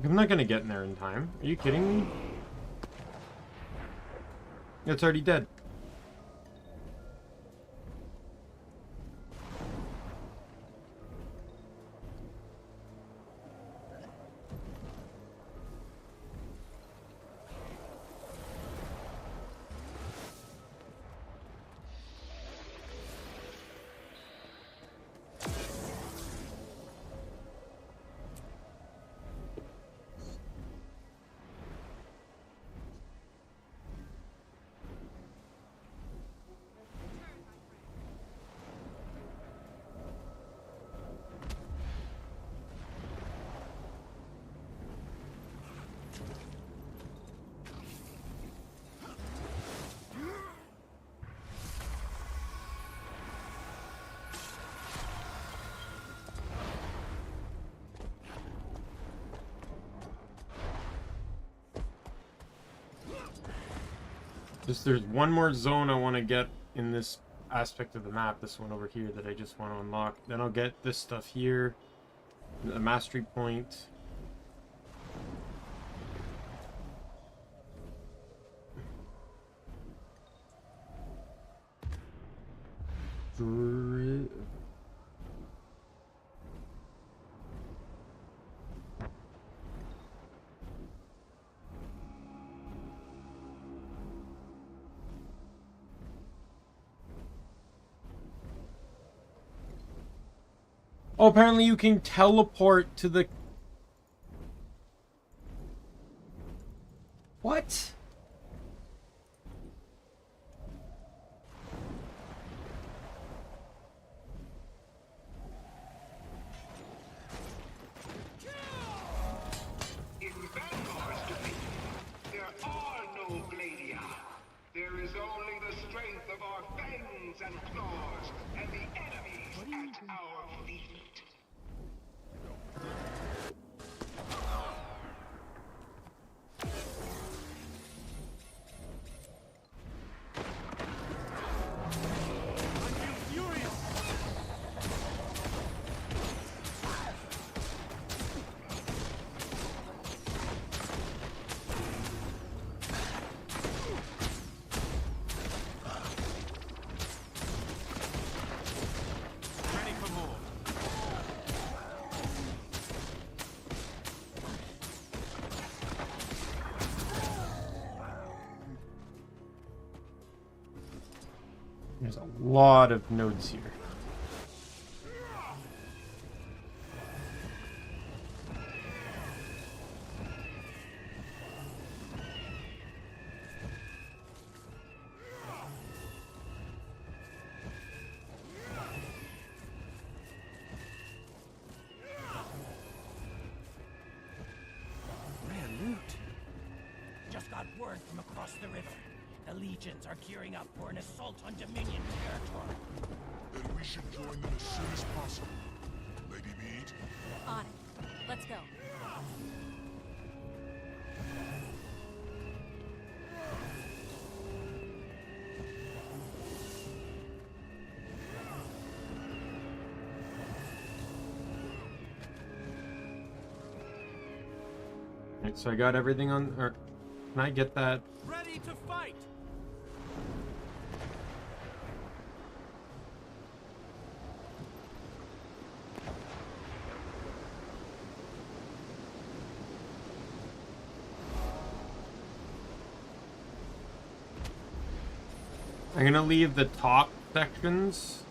I'm not gonna get in there in time. Are you kidding me? It's already dead. There's one more zone I want to get in this aspect of the map, this one over here that I just want to unlock. Then I'll get this stuff here, a mastery point. Oh, apparently you can teleport to the... What? In Vanguard's dominion, there are no Gladia. There is only the strength of our fangs and claws, and the enemies at our feet. There's a lot of nodes here. Rare loot. Just got word from across the river. The legions are gearing up for an assault on Dominion territory. Then we should join them as soon as possible. Lady Mead? On it. Let's go. Alright, so I got everything on... Or, can I get that? Ready to fight! I'm gonna leave the top sections.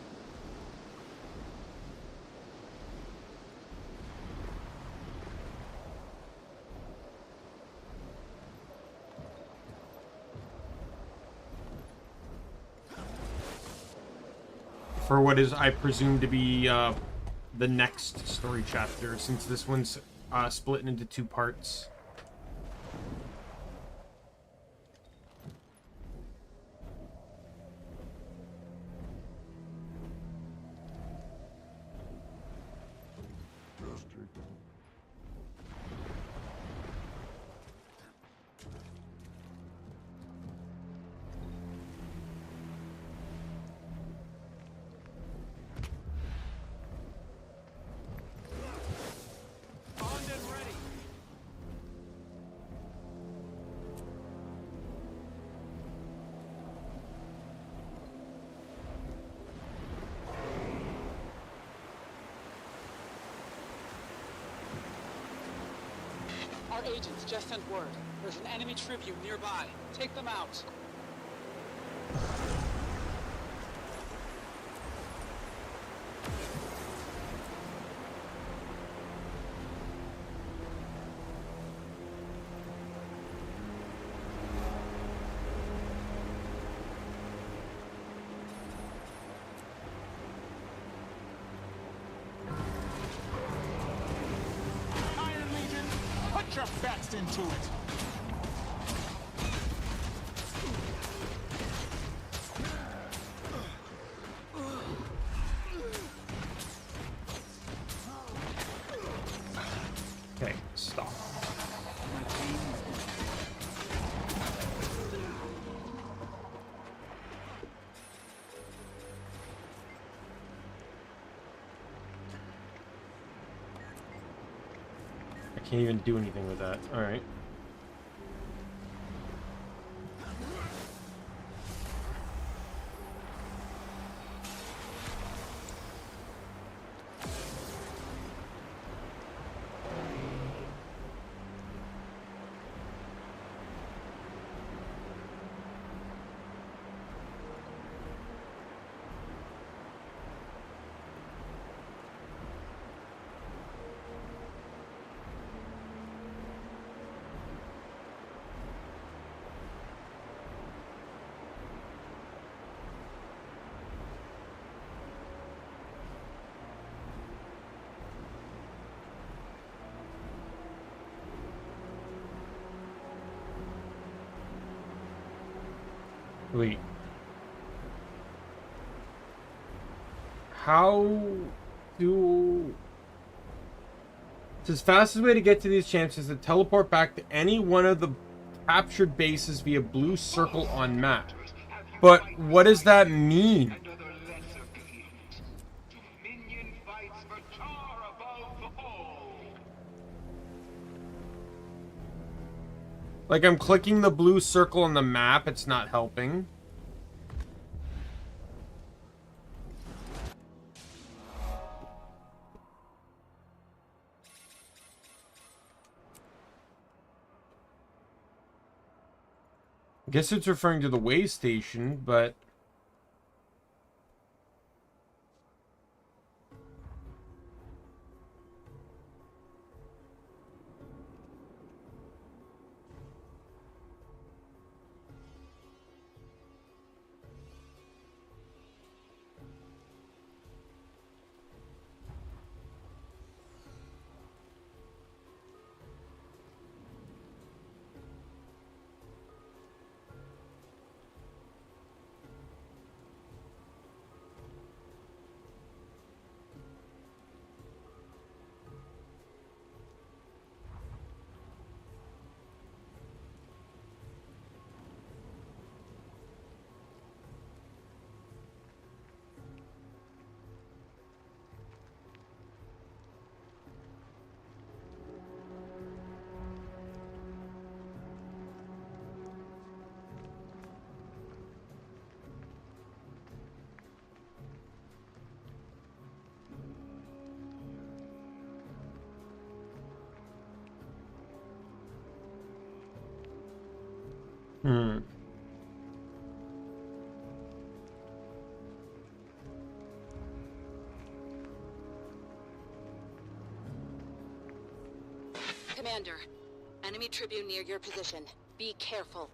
For what is, I presume, to be the next story chapter, since this one's split into two parts. agents just sent word. There's an enemy tribune nearby. Take them out. Iron Legion, put your best into it. Okay, stop. I can't even do anything with that. All right. Wait. How do... It says fastest way to get to these champs is to teleport back to any one of the captured bases via blue circle on map. But what does that mean? Dominion fights for Charr above all. Like, I'm clicking the blue circle on the map, it's not helping. I guess it's referring to the way station, but... Commander, enemy tribune near your position. Be careful.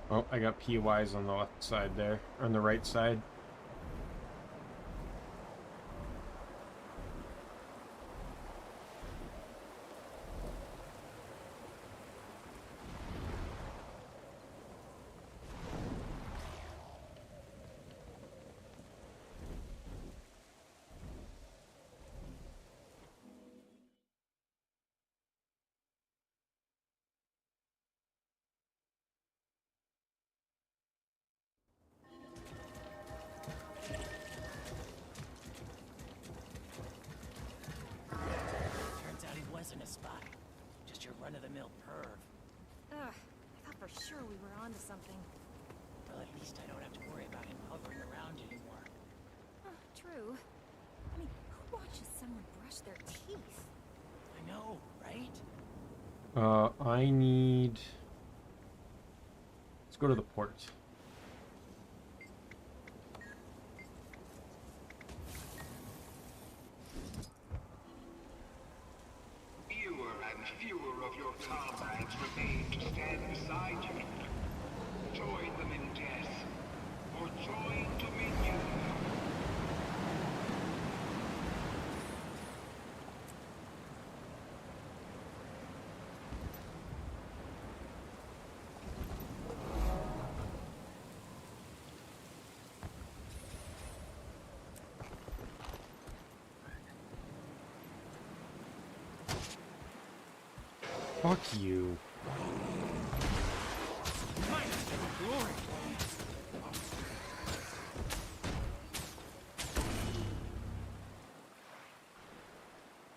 Oh, I got PYs on the left side there, on the right side. run-of-the-mill perv. Ugh, I thought for sure we were onto something. Well, at least I don't have to worry about him hovering around anymore. True. I mean, who watches someone brush their teeth? I know, right? I need... Let's go to the port. Fewer and fewer of your comrades remain to stand beside you. Join them in death, or join Dominion. Fuck you.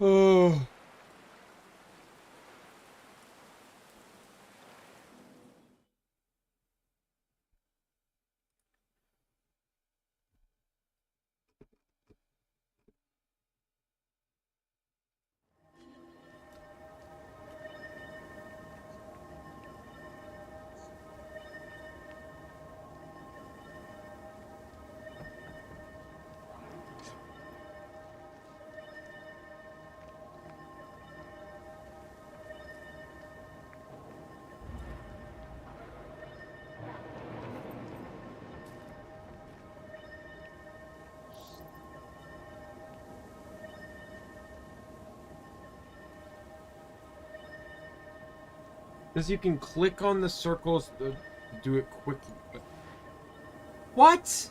Oh. Because you can click on the circles to do it quickly. What?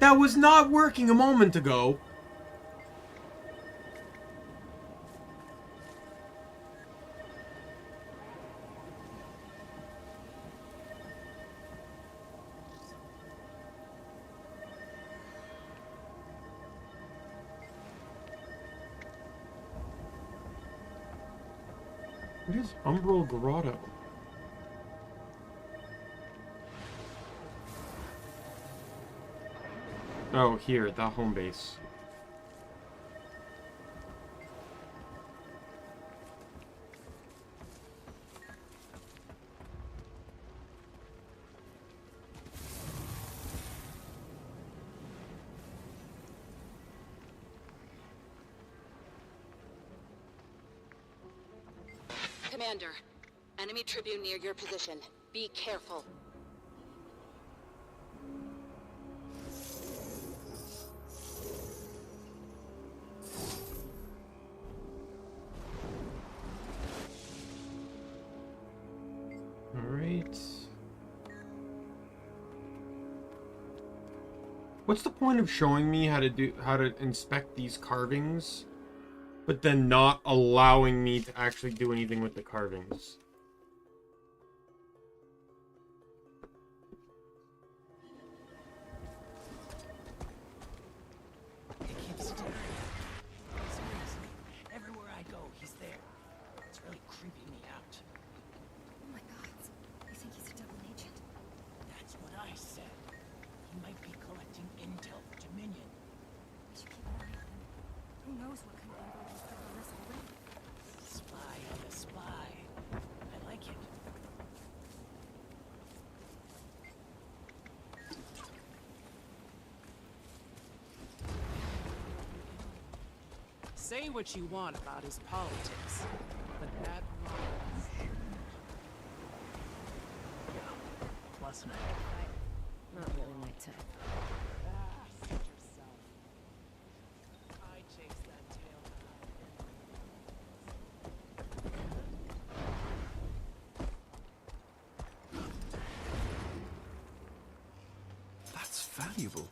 That was not working a moment ago. What is Umbral Grotto? Oh, here, the home base. Commander, enemy Tribune near your position. Be careful. Alright. What's the point of showing me how to inspect these carvings, but then not allowing me to actually do anything with the carvings? It keeps staring. Seriously, everywhere I go, he's there. It's really creeping me out. Oh my god. You think he's a double agent? That's what I said. He might be collecting intel for Dominion. We should keep an eye on him. Who knows what kind of info he's given us already? Spy on the spy. I like it. Say what you want about his politics, but that Plus an Not really my type. suit yourself. I chase that tail. That's valuable.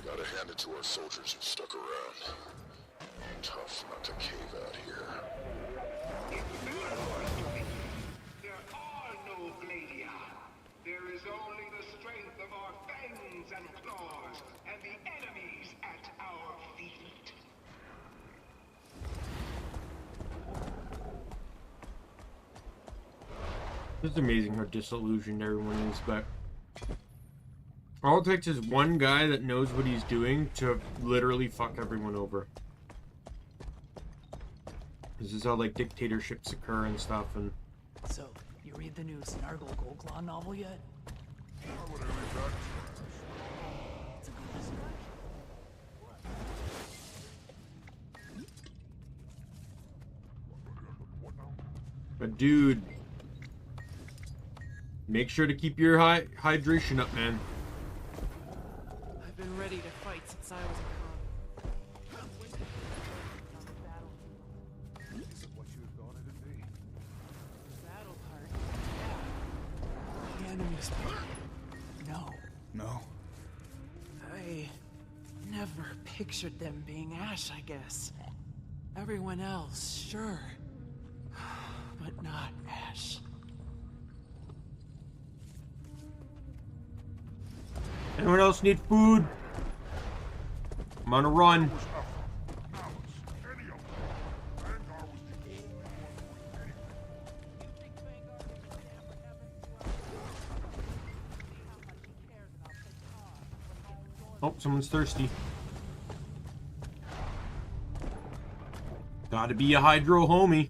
Gotta hand it to our soldiers who stuck around. Tough not to cave out here. It's better for us to be. There are no blading talons and claws, and the enemies at our feet. It's amazing how disillusioned everyone is, but all it takes is one guy that knows what he's doing to literally fuck everyone over. This is how, like, dictatorships occur and stuff, and... So, you read the new Snargle Goldclaw novel yet? I would read that. It's a good discussion. But dude, make sure to keep your hydration up, man. I've been ready to fight since I was a cub. Is it what you thought it'd be? Battle part, yeah. The enemy's part, no. No? I never pictured them being Ash, I guess. Everyone else, sure. But not Ash. Anyone else need food? I'm on a run. Oh, someone's thirsty. Gotta be a hydro homie.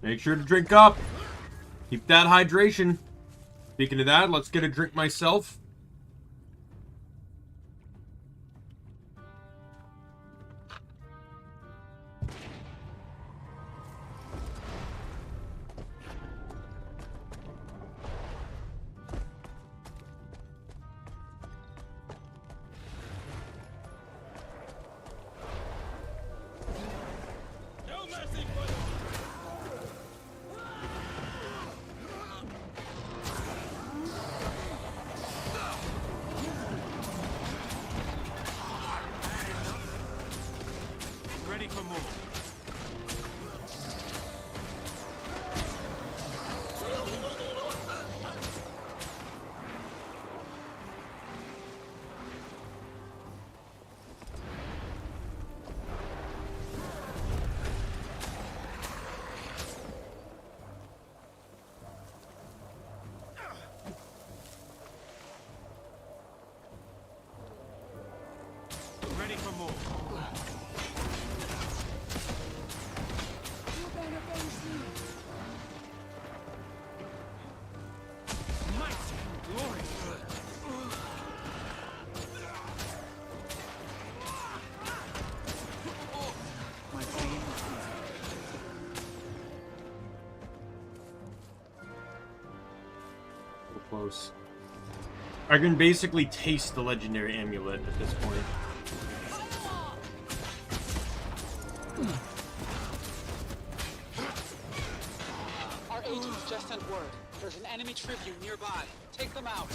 Make sure to drink up. Keep that hydration. Speaking of that, let's get a drink myself. Ready for more. Ready for more. Close. I can basically taste the legendary amulet at this point. Our agents just sent word. There's an enemy tribune nearby. Take them out.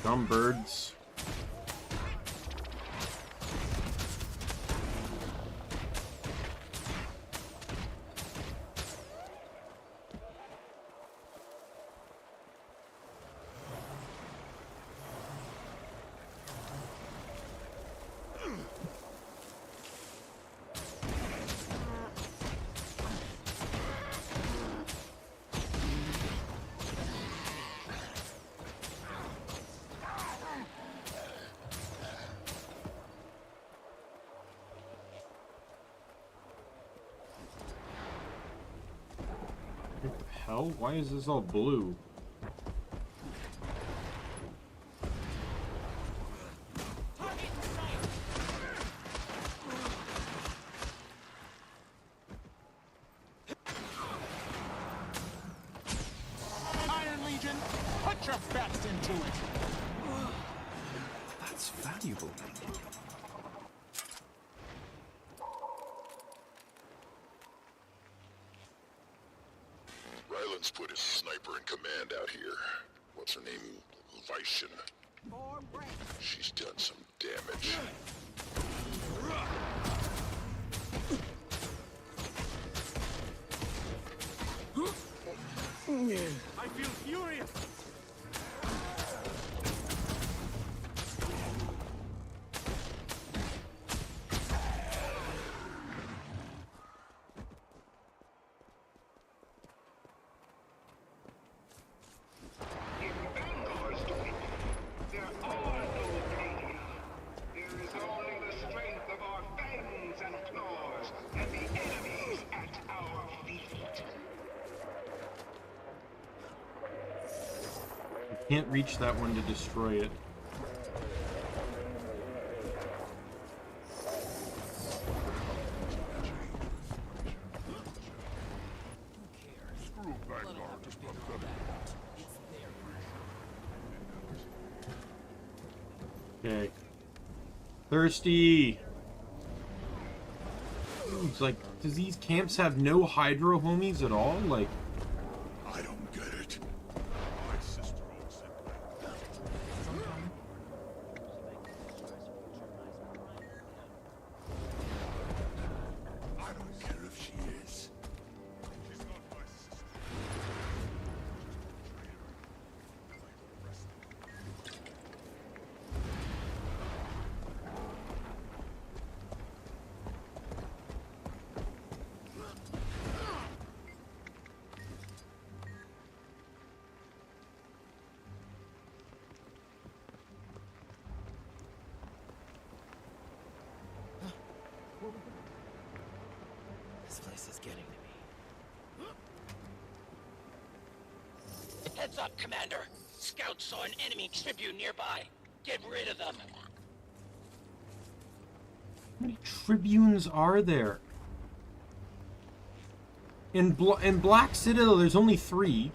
Dumb birds. What the hell? Why is this all blue? Iron Legion, put your best into it. That's valuable. Daimien's put his sniper in command out here. What's her name? Vishen. She's done some damage. I feel furious! Can't reach that one to destroy it. Okay. Thirsty. Ooh, it's like, does these camps have no hydro homies at all? Like, I don't get it. My sister will accept I don't care if she is. She's not my sister. This place is getting to me. Heads up, Commander. Scouts saw an enemy tribune nearby. Get rid of them. how many tribunes are there? In Black Citadel, there's only 3.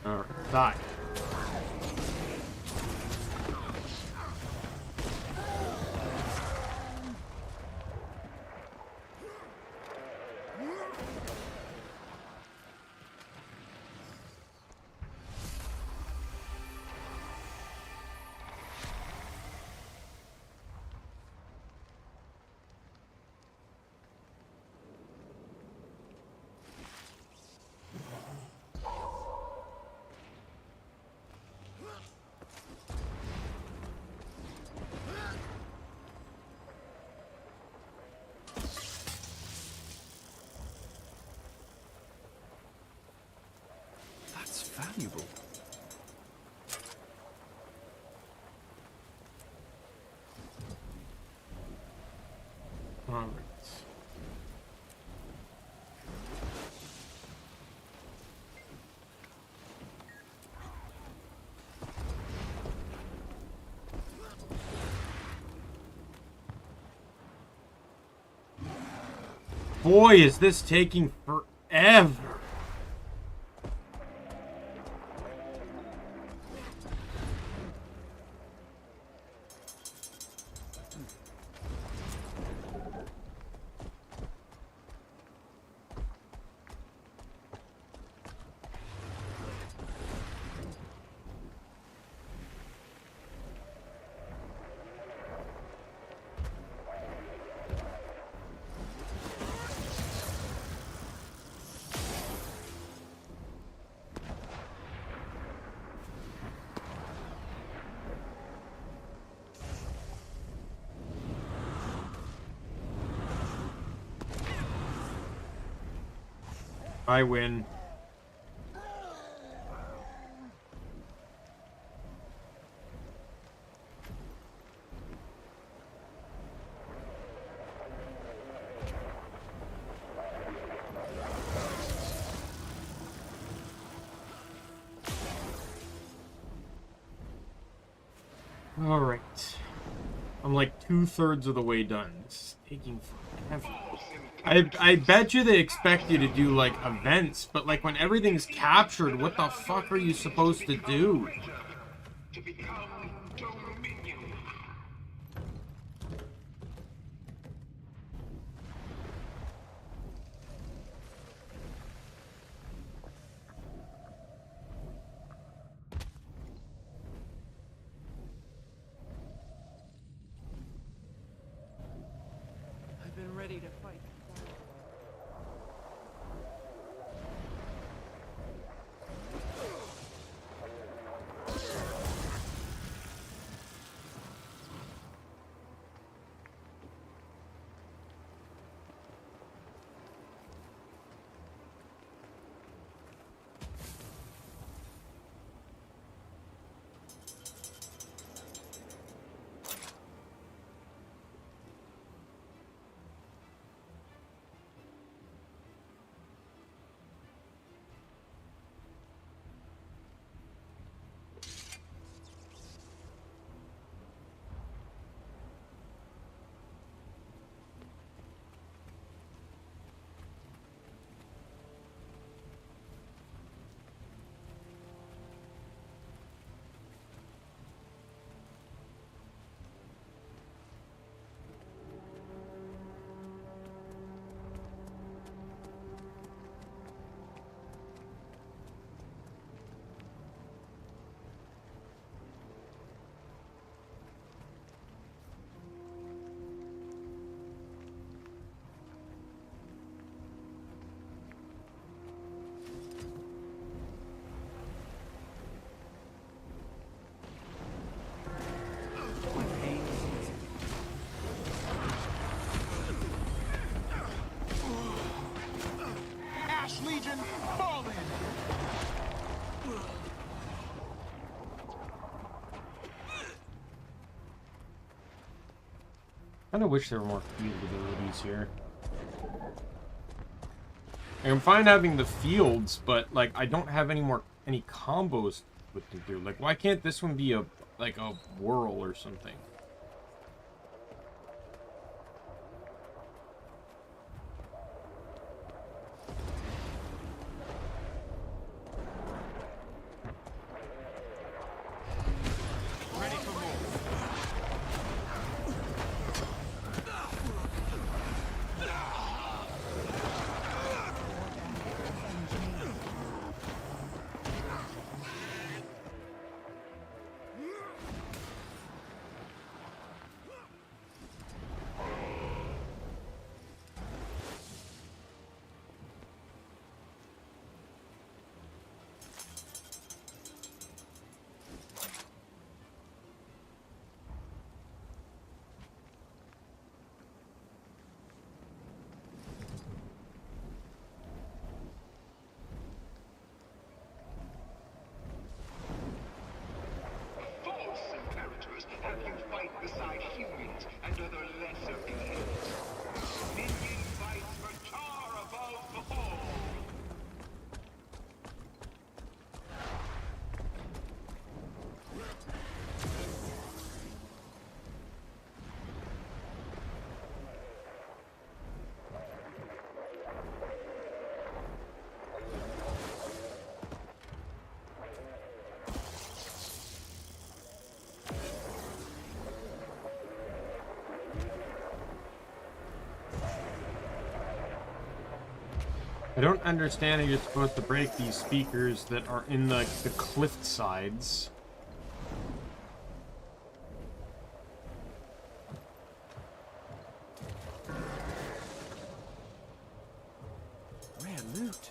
Alright, die. That's valuable. All right. Boy, is this taking forever. I win. All right. I'm like 2/3 of the way done. This is taking forever. I bet you they expect you to do like events, but like when everything's captured, what the fuck are you supposed to do? To become Dominion. I've been ready to fight. Legion, fall in! I kind of wish there were more field abilities here. Like, I'm fine having the fields, but like I don't have any combos with to do. Like, why can't this one be a whirl or something? False imperators have you fight beside humans and other lesser beings. Minion fights for Charr above all. I don't understand how you're supposed to break these speakers that are in the cliff sides. Rare loot.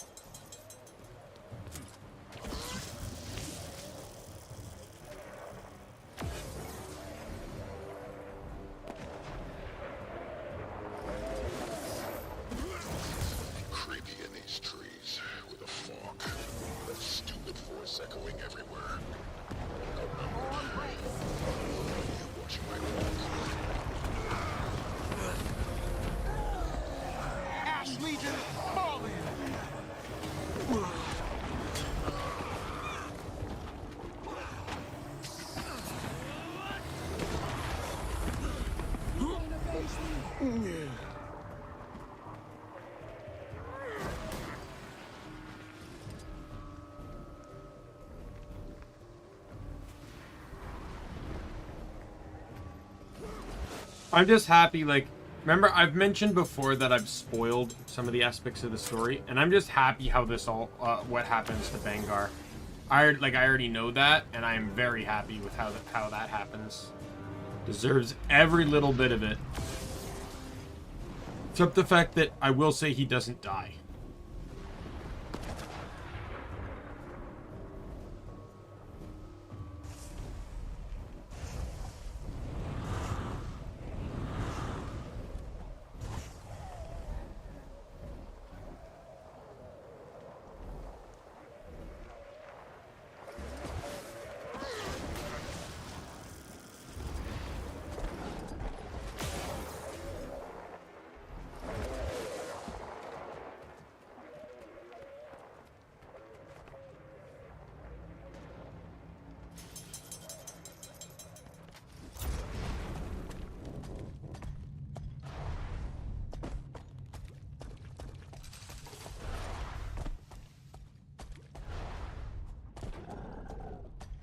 Creepy in these trees. Legion, fall in! I'm just happy, like, remember, I've mentioned before that I've spoiled some of the aspects of the story, and I'm just happy how this all, what happens to Bengar. I already know that, and I'm very happy with how that happens. Deserves every little bit of it. Except the fact that I will say he doesn't die.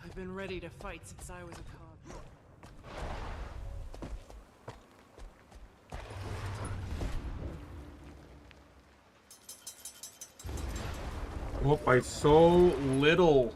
I've been ready to fight since I was a cub. Oh, by so little.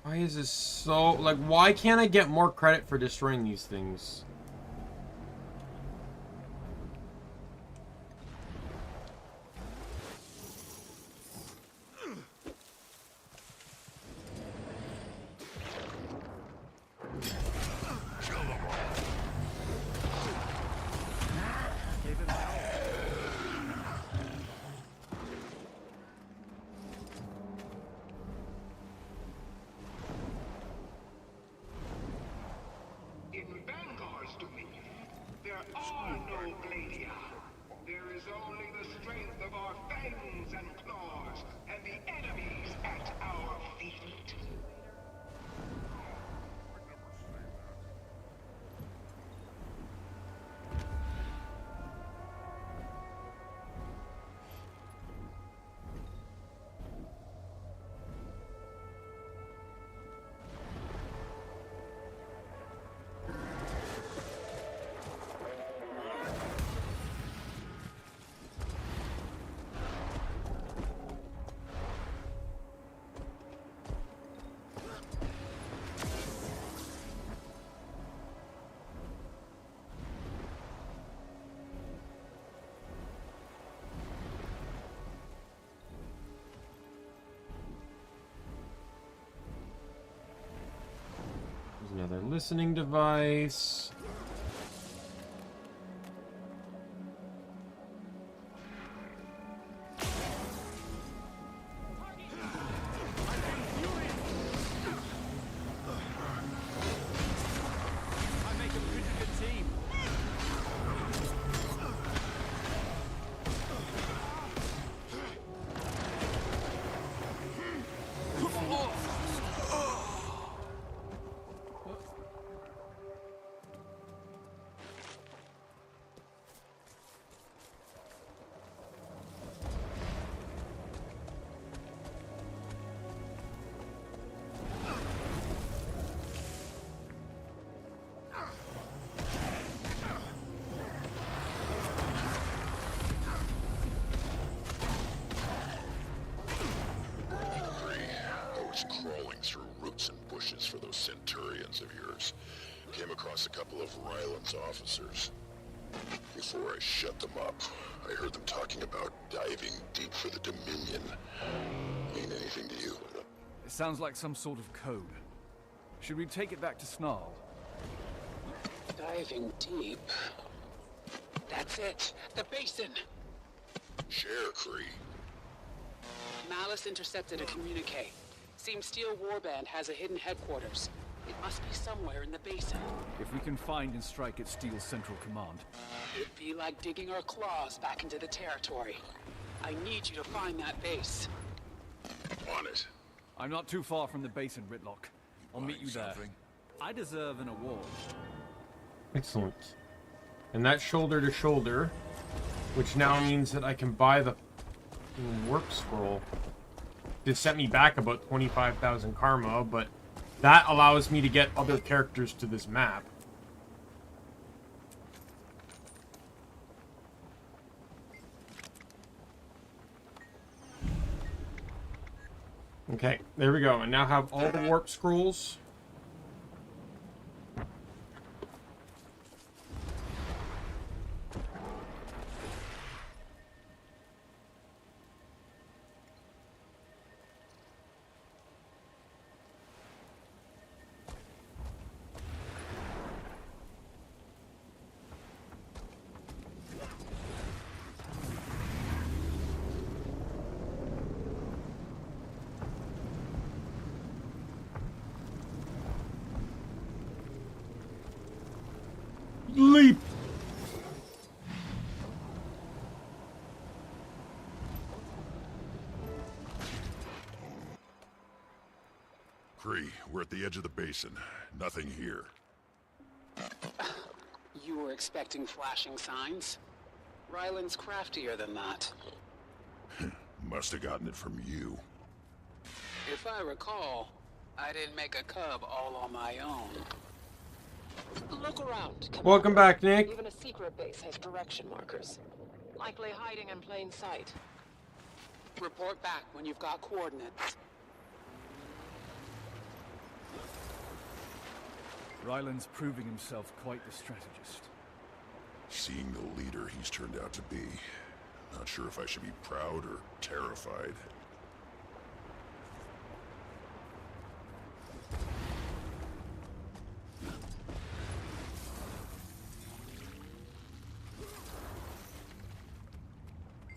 Why is this so... Like, why can't I get more credit for destroying these things? Another listening device. bushes for those centurions of yours. Came across a couple of Ryland's officers. Before I shut them up, I heard them talking about diving deep for the Dominion. Mean anything to you? It sounds like some sort of code. Should we take it back to Snarl? Diving deep. That's it. The basin. Share, Kree. Malice intercepted a communique. Seems Steel Warband has a hidden headquarters. It must be somewhere in the basin. If we can find and strike at Steel's Central Command. It'd be like digging our claws back into the territory. I need you to find that base. On it. I'm not too far from the basin, Ritlock. I'll meet you there. I deserve an award. Excellent. And that's shoulder to shoulder, which now means that I can buy the warp scroll. It sent me back about 25,000 karma, but that allows me to get other characters to this map. Okay, there we go. I now have all the warp scrolls. Leap! Kree, we're at the edge of the basin. Nothing here. You were expecting flashing signs? Ryland's craftier than that. Must have gotten it from you. If I recall, I didn't make a cub all on my own. Look around. Welcome back, Nick. Even a secret base has direction markers. Likely hiding in plain sight. Report back when you've got coordinates. Ryland's proving himself quite the strategist. Seeing the leader he's turned out to be. Not sure if I should be proud or terrified.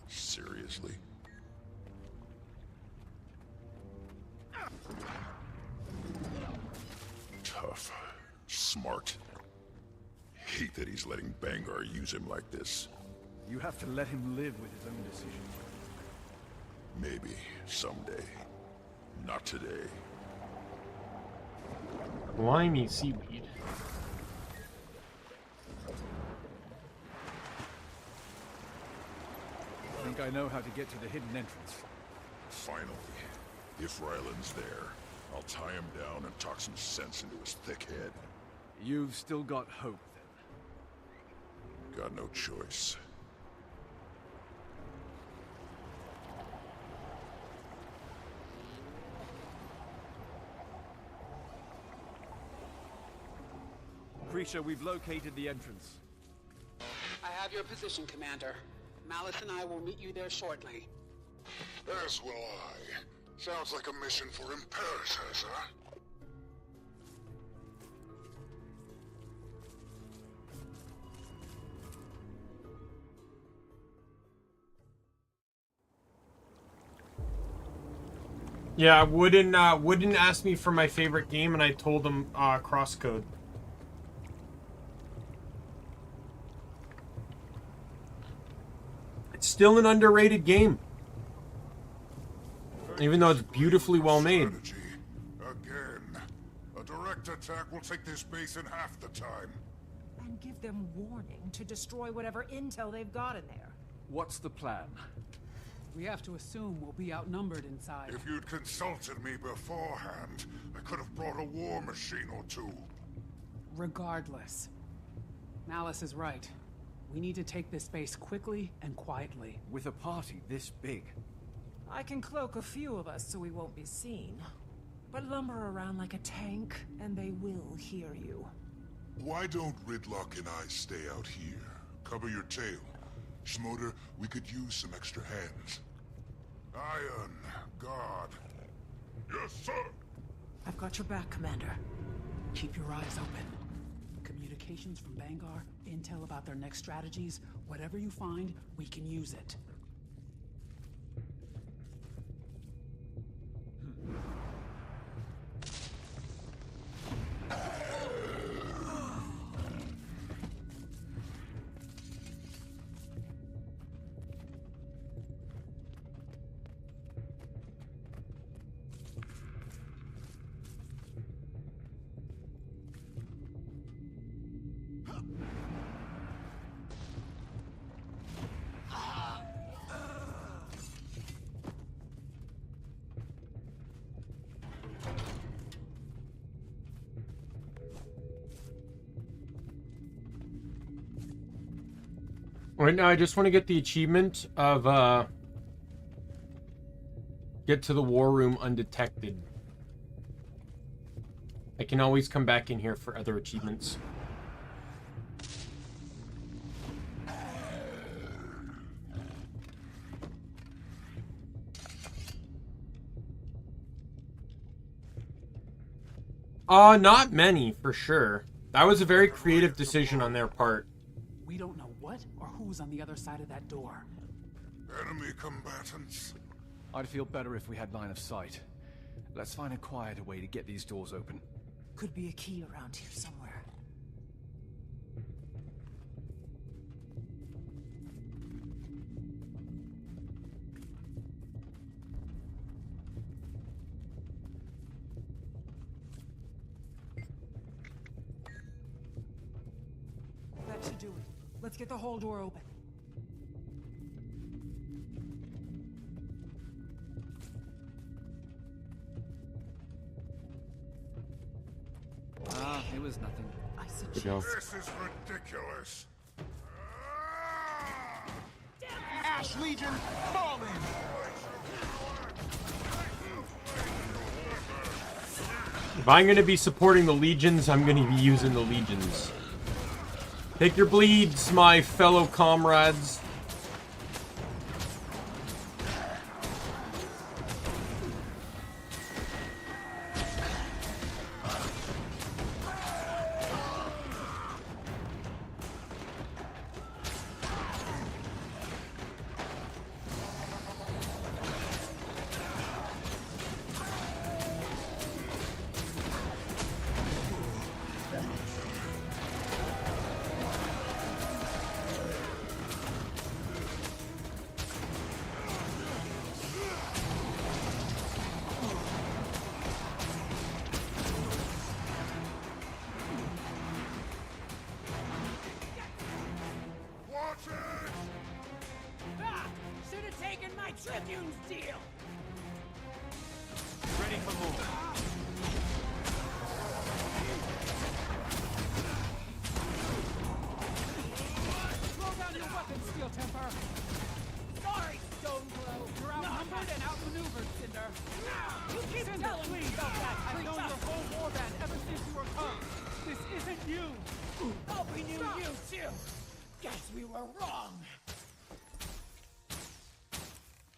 Seriously? Tough. Smart. Hate that he's letting Bangar use him like this. You have to let him live with his own decisions. Maybe someday. Not today. Slimy seaweed. I think I know how to get to the hidden entrance. Finally. If Ryland's there, I'll tie him down and talk some sense into his thick head. You've still got hope, then. Got no choice. Creature, we've located the entrance. I have your position, Commander. Malice and I will meet you there shortly. As will I. Sounds like a mission for Imperators, huh? Yeah, wouldn't ask me for my favorite game, and I told him Crosscode. It's still an underrated game, even though it's beautifully well made. Again. A direct attack will take this base in half the time. And give them warning to destroy whatever intel they've got in there. What's the plan? We have to assume we'll be outnumbered inside. If you'd consulted me beforehand, I could have brought a war machine or two. Regardless, Malice is right. We need to take this base quickly and quietly. With a party this big. I can cloak a few of us so we won't be seen. But lumber around like a tank, and they will hear you. Why don't Ridlock and I stay out here? Cover your tail. Schmoder, we could use some extra hands. Iron, guard. Yes, sir! I've got your back, Commander. Keep your eyes open. Communications from Bangar, intel about their next strategies. Whatever you find, we can use it. Right now, I just want to get the achievement of, get to the war room undetected. I can always come back in here for other achievements. Not many, for sure. That was a very creative decision on their part. We don't know what or who's on the other side of that door. Enemy combatants. I'd feel better if we had line of sight. Let's find a quieter way to get these doors open. Could be a key around here somewhere. That should do it. Let's get the whole door open. It was nothing. I Good job. This is ridiculous. Ash Legion, fall in! If I'm going to be supporting the legions, I'm going to be using the legions. Take your bleeds, my fellow comrades. Tribune's deal! Ready for more. Slow down your weapons, Steel Temper! Sorry, Stoneglow! You're outnumbered and outmaneuvered, Cinder! You keep Cinder, telling me please! about that! I've known your whole warband ever since you were come! This isn't you! Oh, we knew you too! Guess we were wrong!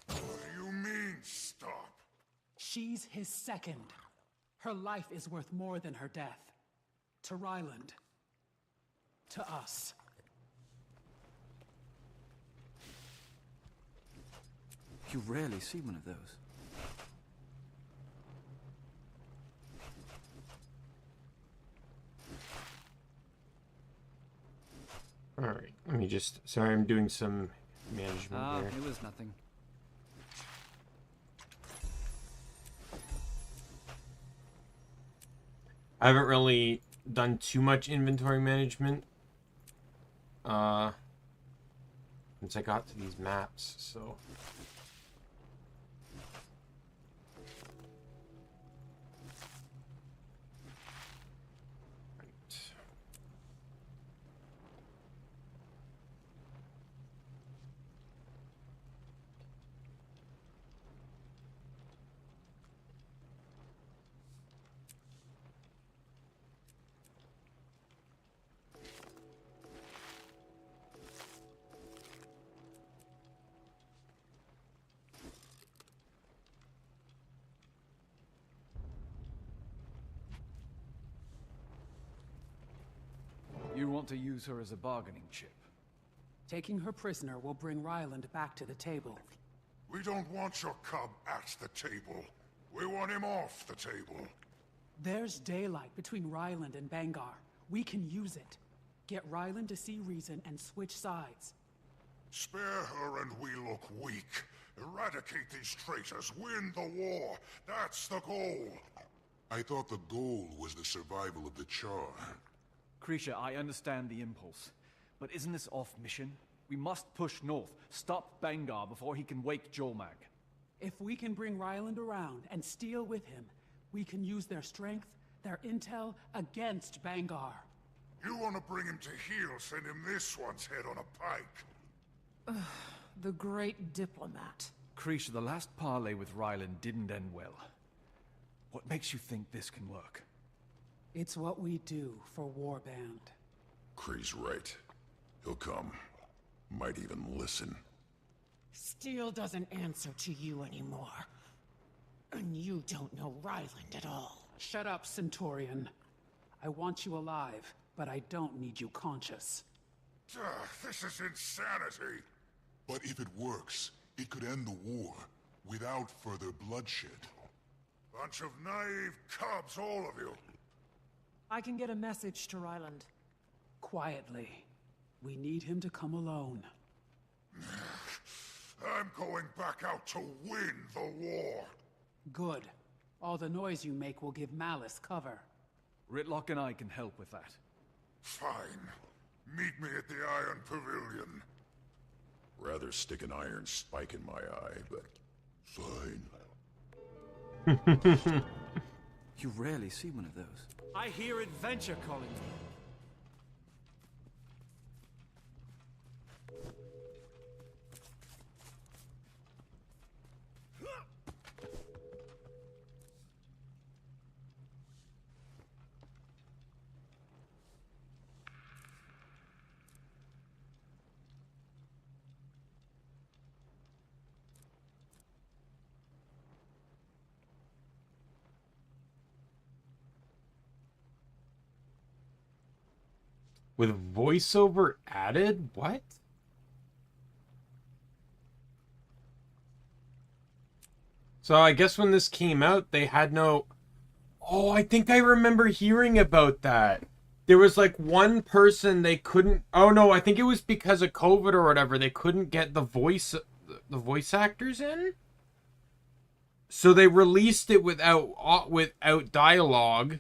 What do you mean, stop? She's his second. Her life is worth more than her death. To Ryland. To us. You rarely see one of those. Alright, let me just... Sorry, I'm doing some management here. It was nothing. I haven't really done too much inventory management since I got to these maps, so... want to use her as a bargaining chip? Taking her prisoner will bring Ryland back to the table. We don't want your cub at the table. We want him off the table. There's daylight between Ryland and Bangar. We can use it. Get Ryland to see reason and switch sides. Spare her and we look weak. Eradicate these traitors, win the war. That's the goal. I thought the goal was the survival of the Charr. Krisha, I understand the impulse. But isn't this off mission? We must push north, stop Bangar before he can wake Jolmag. If we can bring Ryland around and steal with him, we can use their strength, their intel, against Bangar. You want to bring him to heel, send him this one's head on a pike. The great diplomat. Krisha, the last parley with Ryland didn't end well. What makes you think this can work? It's what we do for Warband. Kree's right. He'll come. Might even listen. Steel doesn't answer to you anymore. And you don't know Ryland at all. Shut up, Centaurian. I want you alive, but I don't need you conscious. This is insanity. But if it works, it could end the war without further bloodshed. Bunch of naive cubs, all of you. I can get a message to Ryland. Quietly. We need him to come alone. I'm going back out to win the war. Good. All the noise you make will give Malice cover. Ritlock and I can help with that. Fine. Meet me at the Iron Pavilion. Rather stick an iron spike in my eye, but fine. You rarely see one of those. I hear adventure calling me. With voiceover added? What? So I guess when this came out, they had no... Oh, I think I remember hearing about that. There was like one person they couldn't... Oh no, I think it was because of COVID or whatever. They couldn't get the voice actors in. So they released it without dialogue.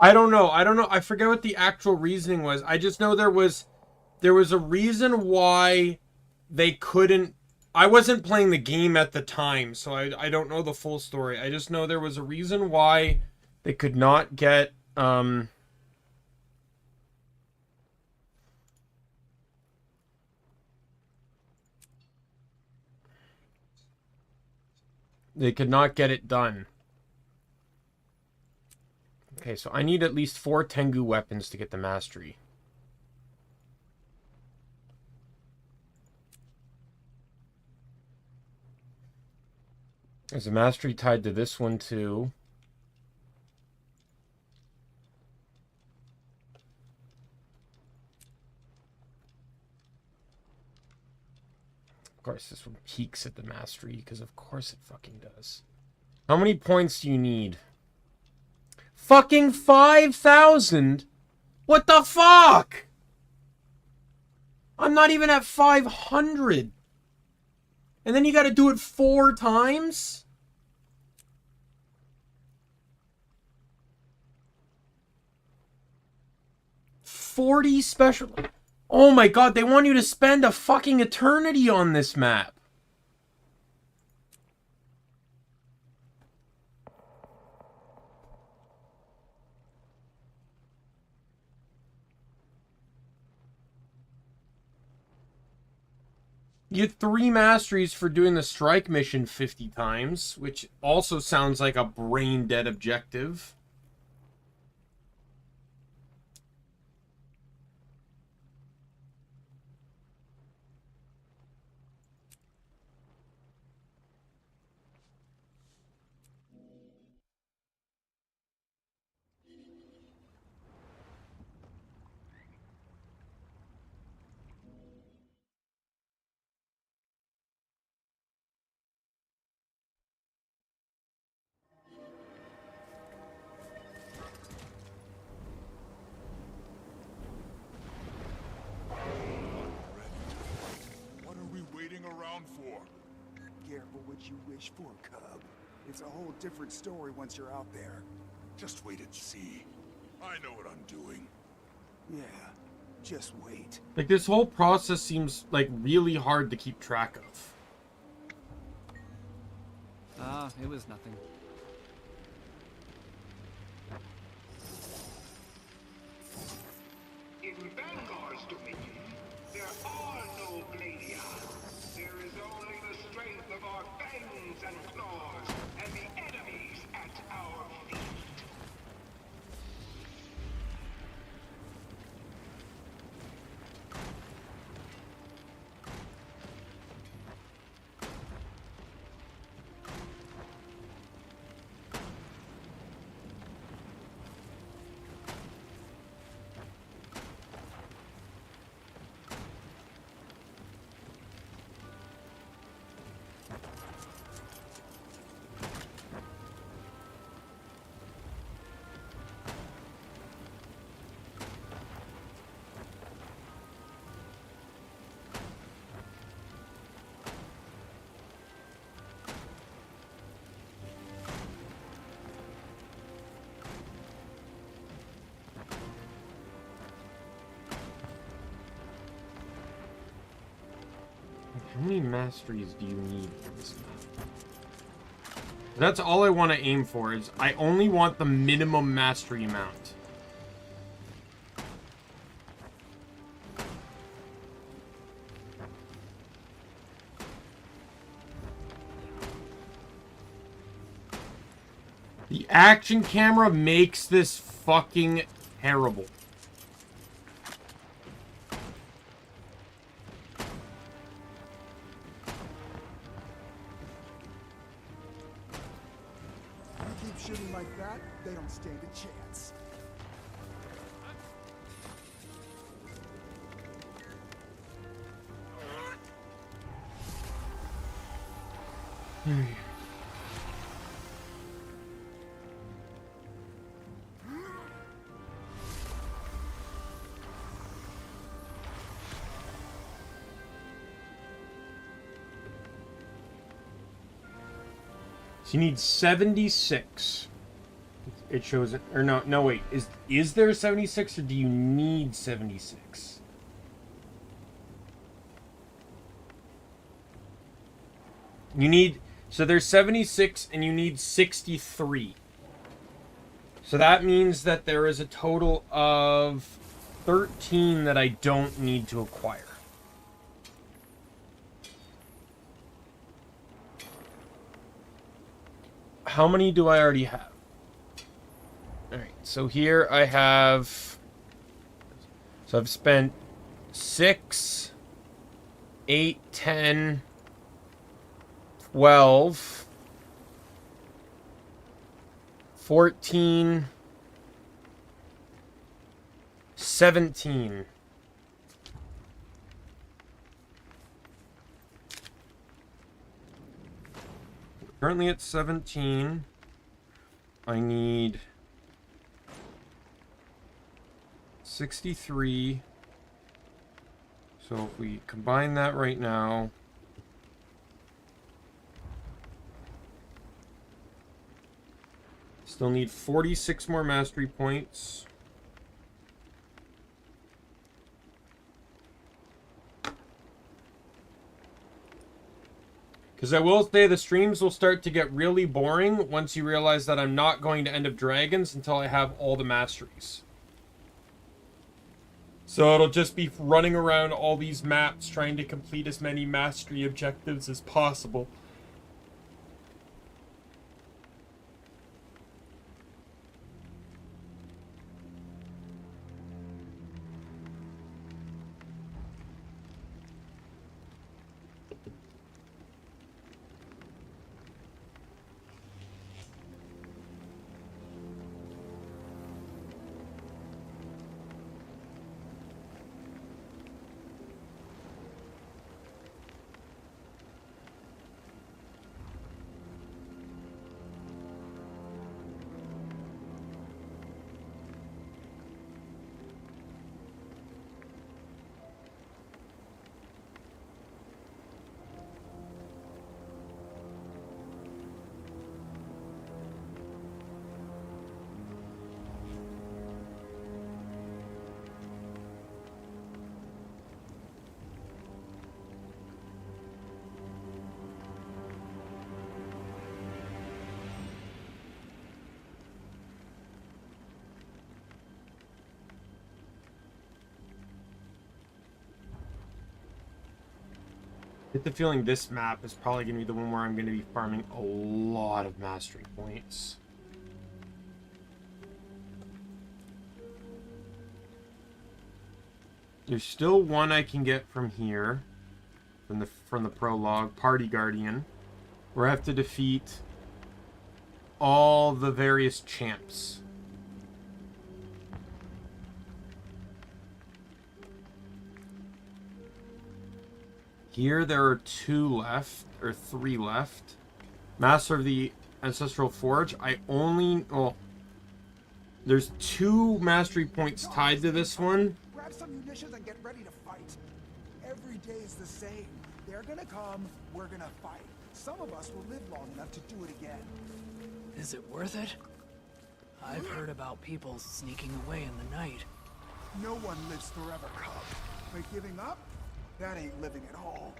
I don't know. I forget what the actual reasoning was. I just know there was a reason why they couldn't... I wasn't playing the game at the time, so I don't know the full story. I just know there was a reason why they could not get... They could not get it done. Okay, so I need at least 4 Tengu weapons to get the mastery. There's a mastery tied to this one too. Of course, this one peaks at the mastery, because of course it fucking does. How many points do you need? Fucking 5,000? What the fuck? I'm not even at 500. And then you gotta do it 4 times? $40 special... Oh my god, they want you to spend a fucking eternity on this map. You get 3 masteries for doing the strike mission 50 times, which also sounds like a brain-dead objective. What are we waiting around for? Careful what you wish for, Cub. It's a whole different story once you're out there. Just wait and see. I know what I'm doing. Yeah, just wait. Like, this whole process seems, like, really hard to keep track of. It was nothing. In Vanguard's dominion, there are no gladia. There is only the strength of our fangs and claws, and the enemies at our feet. How many masteries do you need for this map? That's all I want to aim for, is I only want the minimum mastery amount. The action camera makes this fucking terrible. You keep shooting like that, they don't stand a chance. So you need 76. It shows it, or no, wait. Is there 76, or do you need 76? You need, so there's 76, and you need 63. So that means that there is a total of 13 that I don't need to acquire. How many do I already have? Alright, so here I have... So I've spent 6, 8, 10, 12, 14, 17. Currently at 17. I need 63. So if we combine that right now, still need 46 more mastery points. Because I will say the streams will start to get really boring once you realize that I'm not going to End of Dragons until I have all the masteries. So it'll just be running around all these maps trying to complete as many mastery objectives as possible. I get the feeling this map is probably going to be the one where I'm going to be farming a lot of mastery points. There's still one I can get from here, from the prologue, Party Guardian, where I have to defeat all the various champs. Here there are 2 left, or 3 left. Master of the Ancestral Forge. Well, there's 2 mastery points tied to this one. Grab some munitions and get ready to fight. Every day is the same. They're gonna come, we're gonna fight. Some of us will live long enough to do it again. Is it worth it? I've heard about people sneaking away in the night. No one lives forever, Cub. But giving up? That ain't living at all.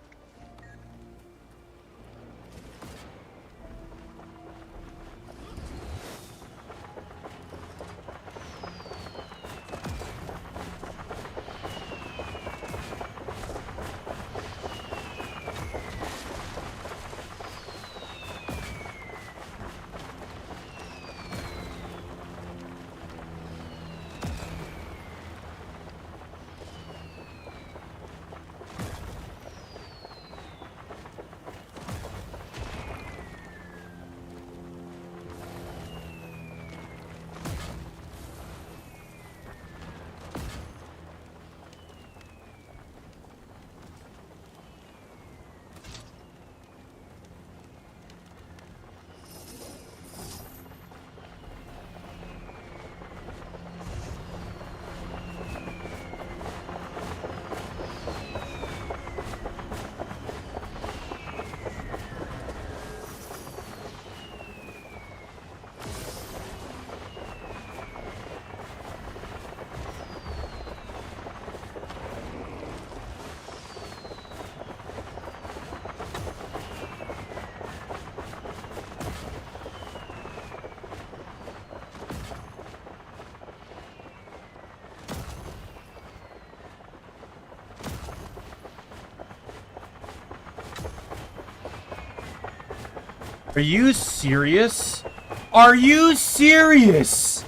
Are you serious? Are you serious?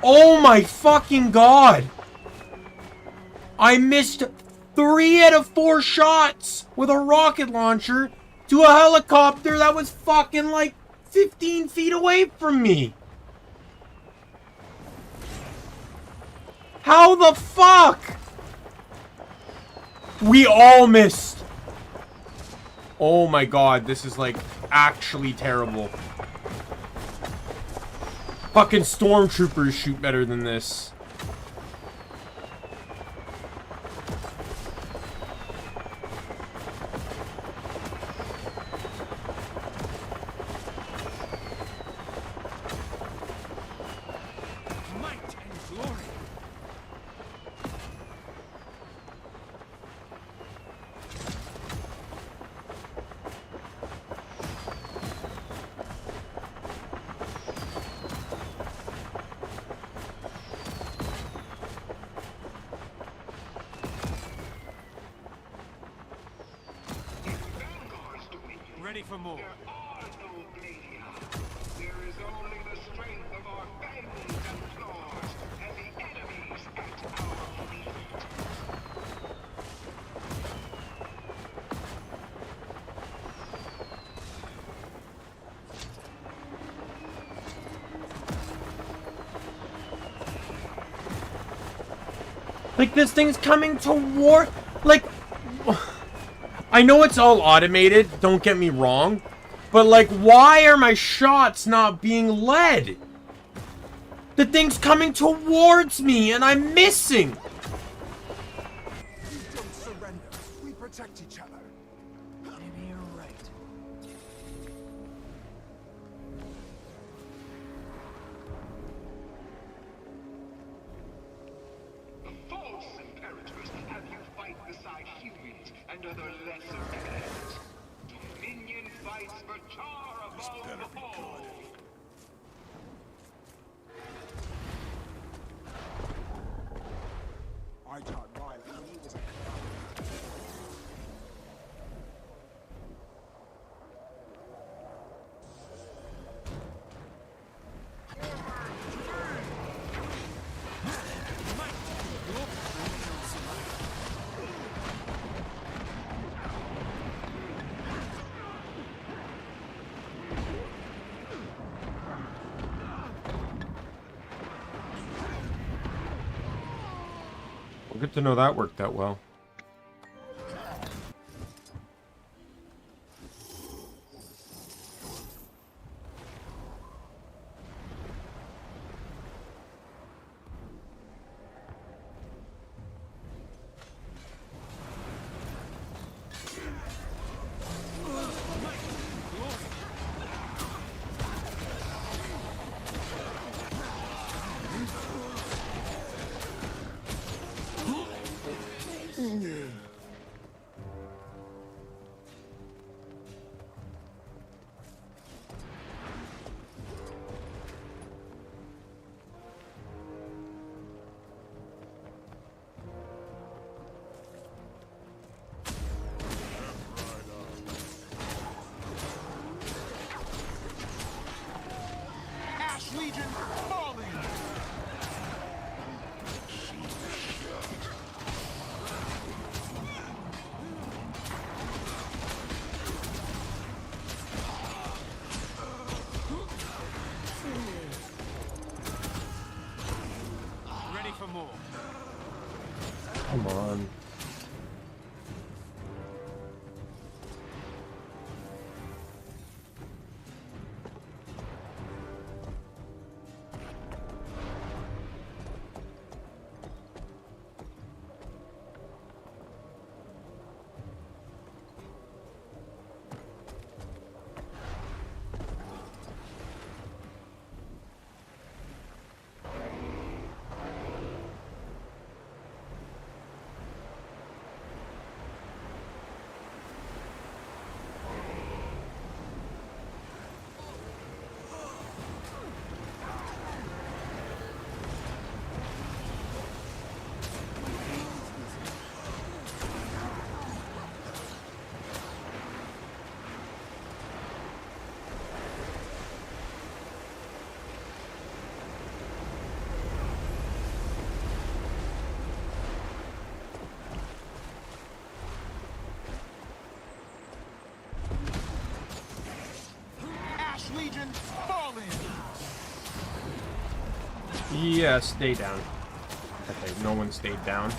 Oh my fucking god! I missed 3 out of 4 shots with a rocket launcher to a helicopter that was fucking like 15 feet away from me. How the fuck? We all missed. Oh my god, this is like actually terrible. Fucking stormtroopers shoot better than this. for more. There are no Gladia. There is only the strength of our fangs and claws, and the enemies at our feet. Like, this thing's coming to war. Like, I know it's all automated, don't get me wrong. But, like, why are my shots not being led? The thing's coming towards me and I'm missing. We don't surrender. We protect each other. Maybe you're right. The false imperators have you fight beside humans and other lesser beings. Dominion fights for Charr above all. I taught Ryland when he was a Well, good to know that worked out well. Legion falling! Ready for more. Come on. Legion falling! Yeah, stay down. Okay, no one stayed down.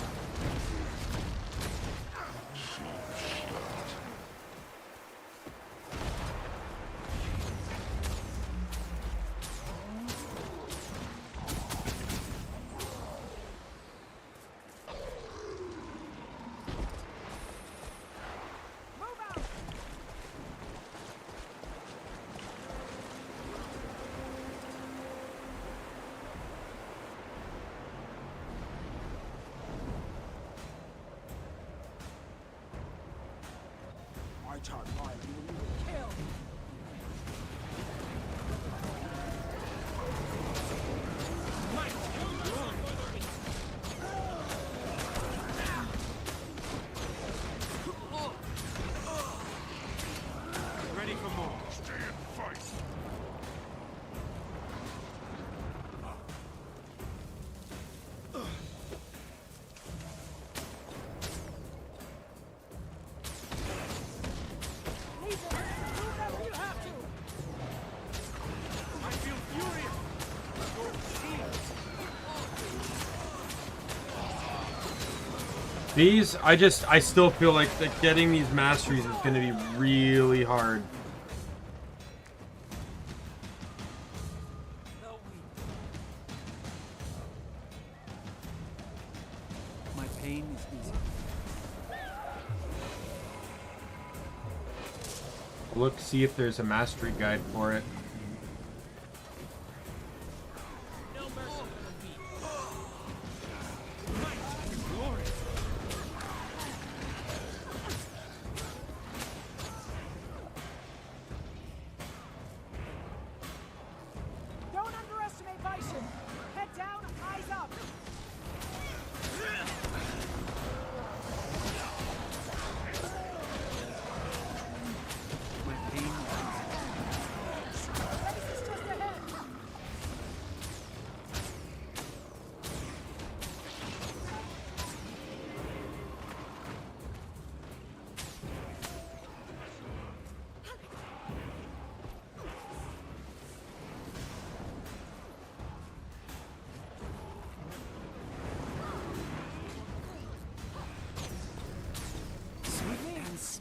I taught Ryland when we were killed. Ready for These, I still feel like that getting these masteries is going to be really hard. My pain is easy. Look, see if there's a mastery guide for it. Don't underestimate Bison. Head down, eyes up. My pain is Base is just ahead.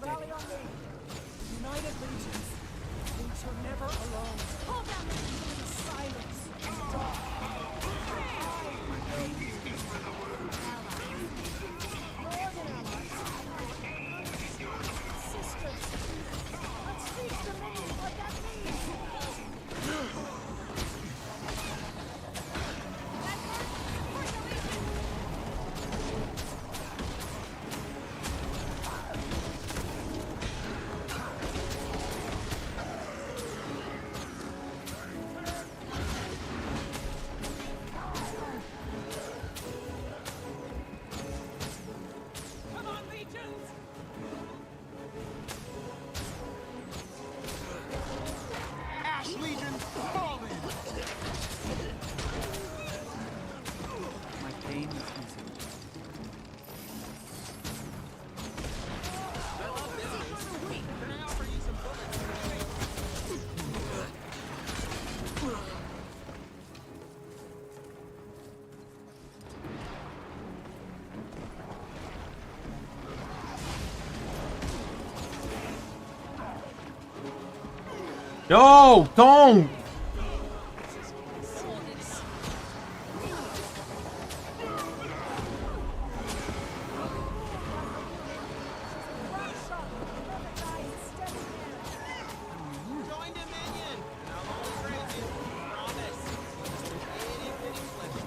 Rally on me. United Legions. Things are never alone. Pull down the silence. Sisters. Let's speak to me what that means. Ash Legion, fall in! My pain is easy. No, don't! Join Dominion. I'll always raise you. Promise. Itty bitty flippy.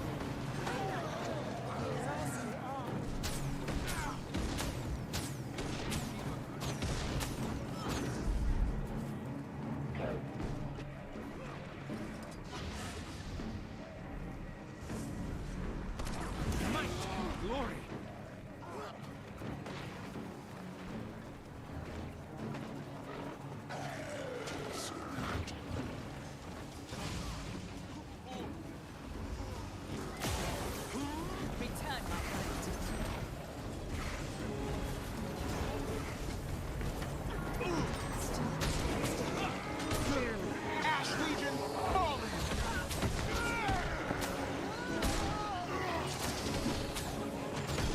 Glory! Ash Legion, fall in!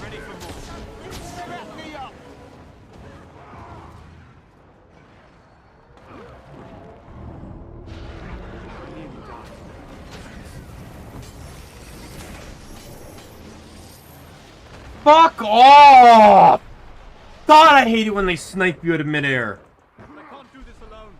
Ready for more. Set me up! Fuck off! God, I hate it when they snipe you out of midair. I can't do this alone.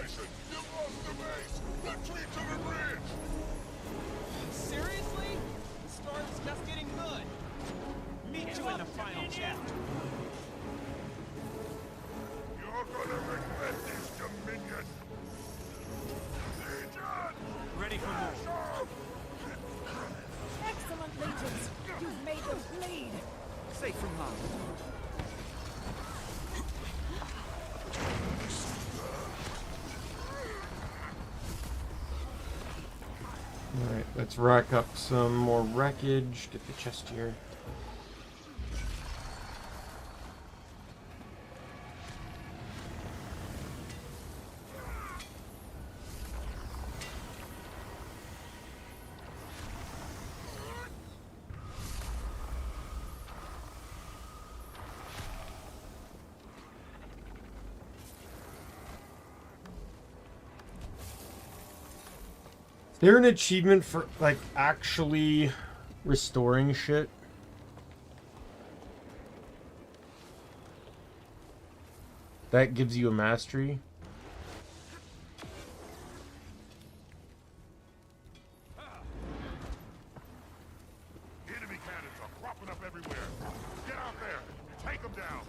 formation! You've lost the base! Retreat to the bridge! Seriously? The storm's just getting good. Meet you in the final chapter. You're gonna regret this, Dominion! Legion! Ready for more. Excellent, Legions. You've made them bleed. Safe from harm. Alright, let's rack up some more wreckage. Get the chest here. Is there an achievement for, like, actually restoring shit? That gives you a mastery? Enemy cannons are cropping up everywhere. Get out there! Take them down!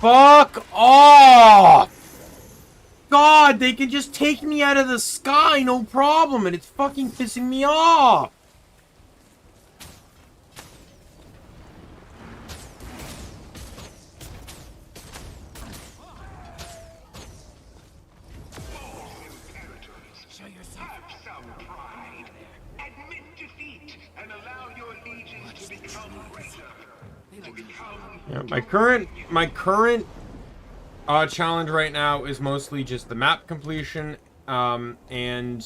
Fuck off! God, they can just take me out of the sky, no problem, and it's fucking pissing me off! Show yourself. Have some pride. Admit defeat and allow your legions to become greater. To become Yeah, my current challenge right now is mostly just the map completion and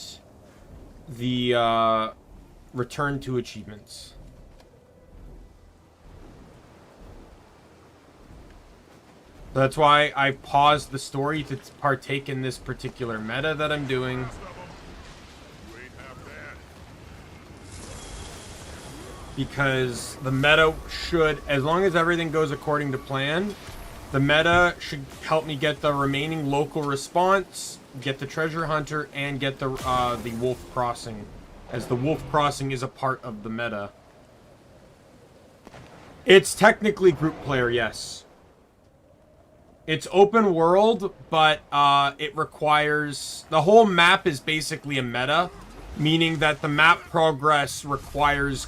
the return to achievements. That's why I paused the story to partake in this particular meta that I'm doing. Because the meta should, as long as everything goes according to plan, the meta should help me get the remaining local response, get the treasure hunter, and get the wolf crossing, as the wolf crossing is a part of the meta. It's technically group player, yes. It's open world, but it requires, the whole map is basically a meta, meaning that the map progress requires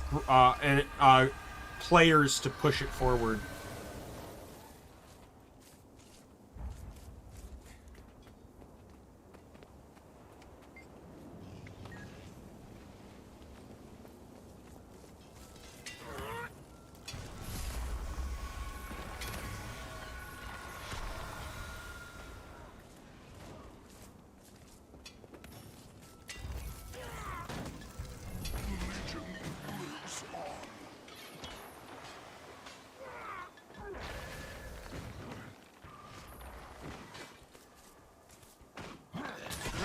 players to push it forward.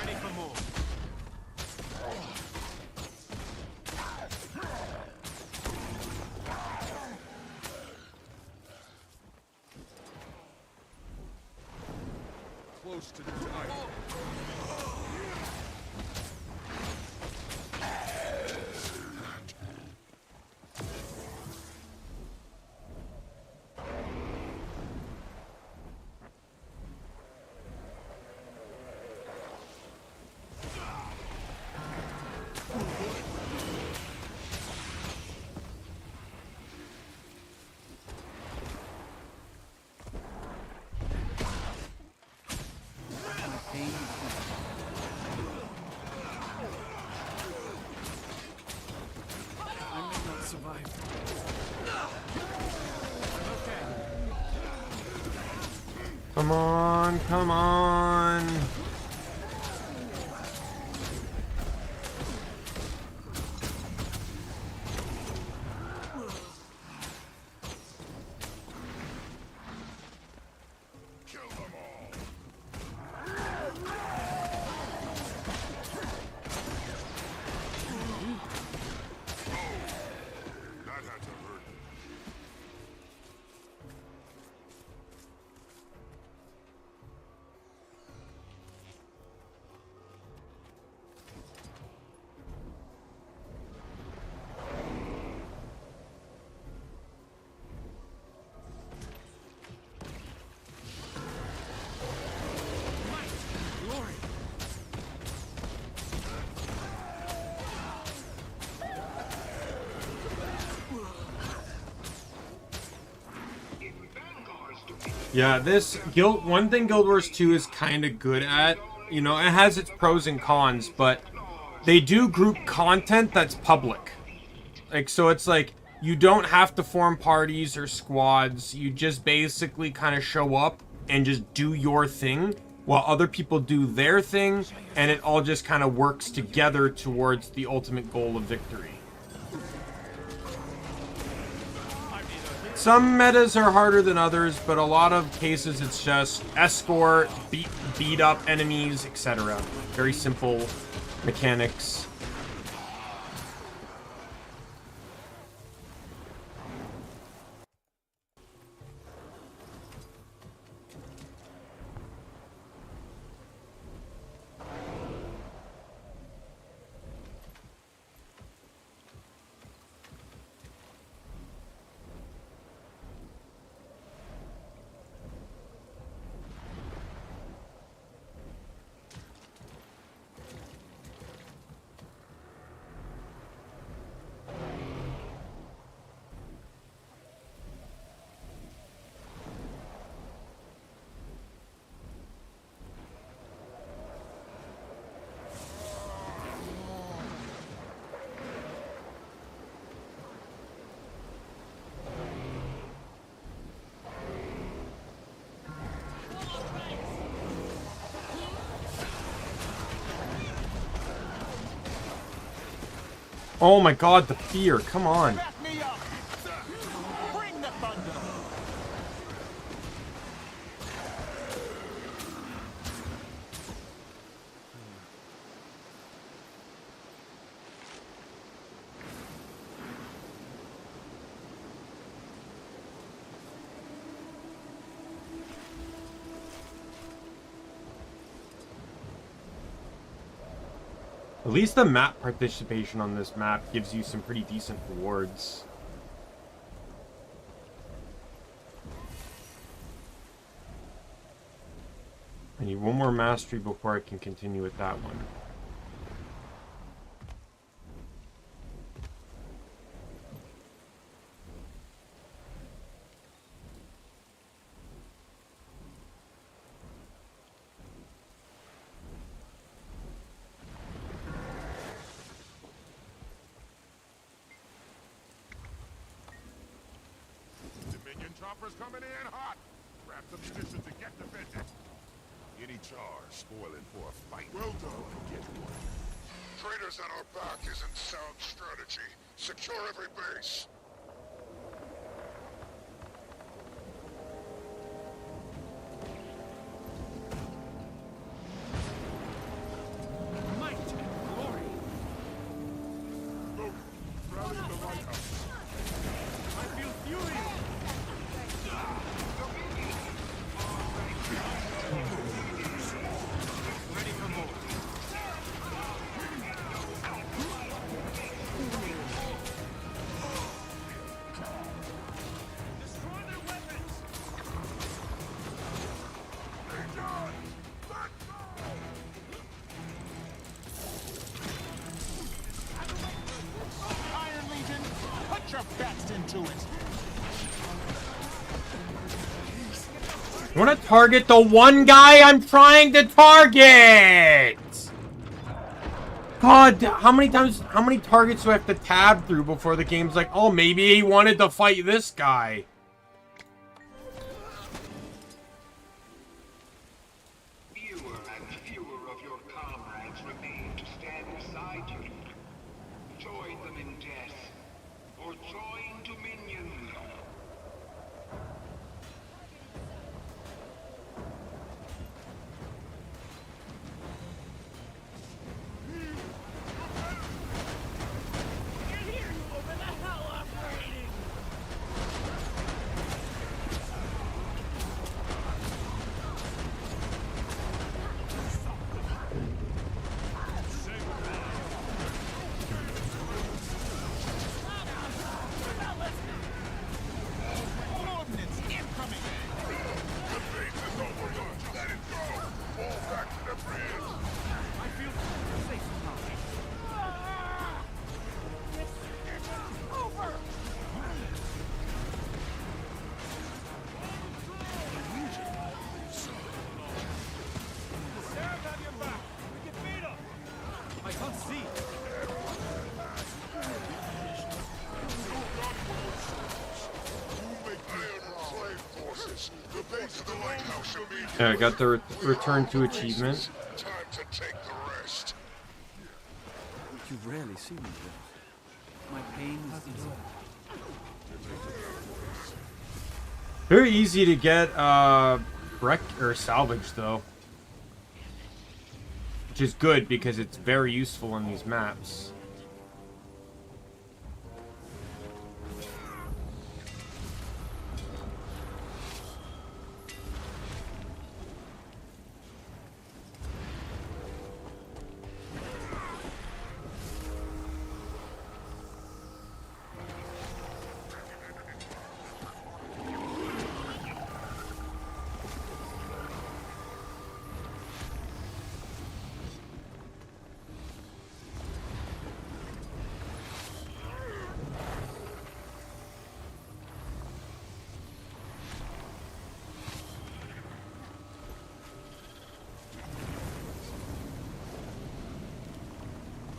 Ready for more. Close to dying. survive. Come on, come on. Yeah, this Guild, one thing Guild Wars 2 is kind of good at, you know, it has its pros and cons, but they do group content that's public. Like, so it's like, you don't have to form parties or squads, you just basically kind of show up and just do your thing, while other people do their thing, and it all just kind of works together towards the ultimate goal of victory. Some metas are harder than others, but a lot of cases it's just escort, beat up enemies, etc. Very simple mechanics. Oh my god, the fear, come on. At least the map participation on this map gives you some pretty decent rewards. I need one more mastery before I can continue with that one. Chopper's coming in hot. Grab some munitions and get defended. Any Charr spoiling for a fight. Well done. Get one. Traitors at our back isn't sound strategy. Secure every base. Might and glory. Look, rally in the lighthouse. I feel fury. Ready for more. Destroy their weapons. Iron Legion, put your best into it. I want to target the one guy I'm trying to target! God, how many targets do I have to tab through before the game's like, oh, maybe he wanted to fight this guy? Fewer and fewer of your comrades remain to stand beside you. Join them in death, or join Dominion. I got the return to achievement. Time to take the rest. You rarely see me though. My pain is easy. Very easy to get wreck or salvage though, which is good because it's very useful in these maps.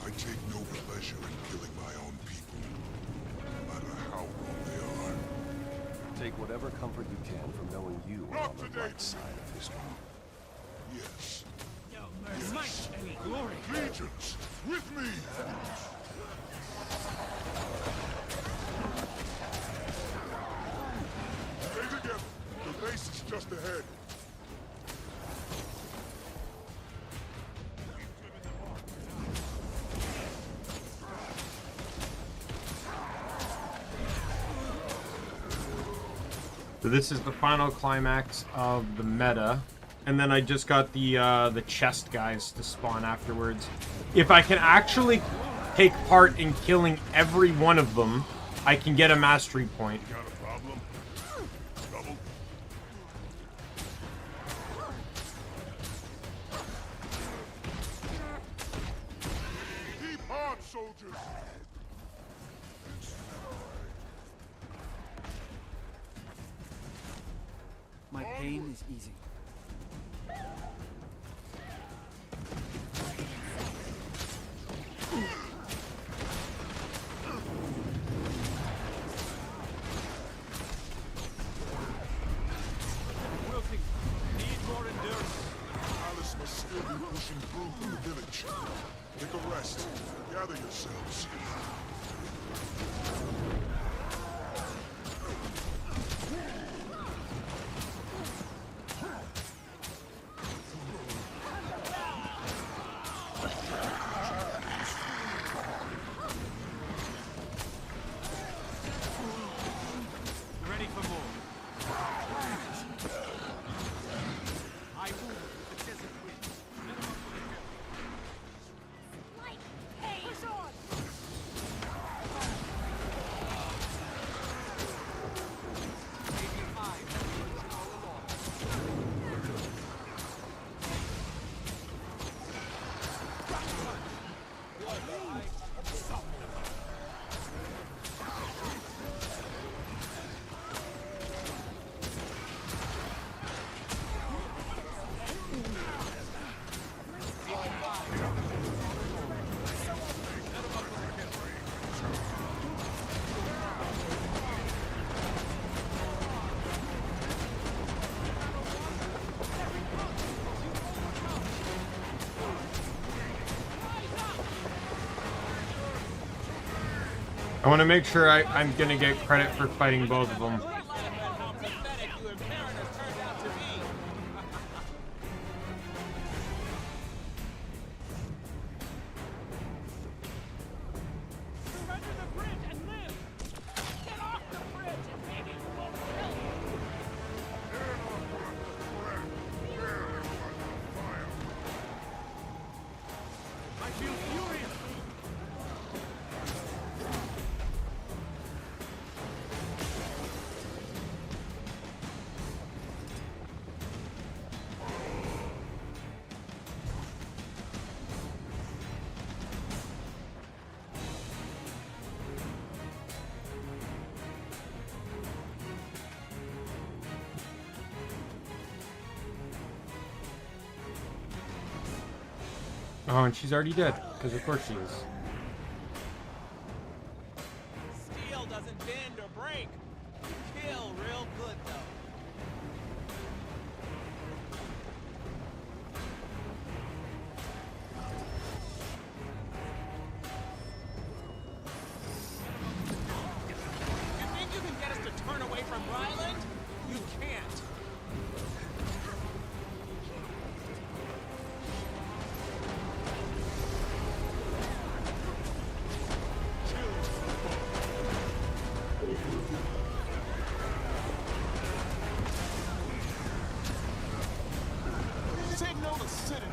I take no pleasure in killing my own people, no matter how wrong they are. Take whatever comfort you can from knowing you are on the right side of history. Yes. No mercy. Any glory. Legions, with me! Stay together. The base is just ahead. So this is the final climax of the meta, and then I just got the chest guys to spawn afterwards. If I can actually take part in killing every one of them, I can get a mastery point. Got a problem? Trouble? Keep on, soldiers! My pain is easy. Wilting, need more endurance. Alice must still be pushing through from the village. Take a rest. Gather yourselves. Ready for more. I will with the desert wind. Minimum for the I want to make sure I'm going to get credit for fighting both of them. Oh, and she's already dead, because of course she is. Steel doesn't bend or break. Kill real good, though. You think you can get us to turn away from Ryland? You can't. Signal the citadel.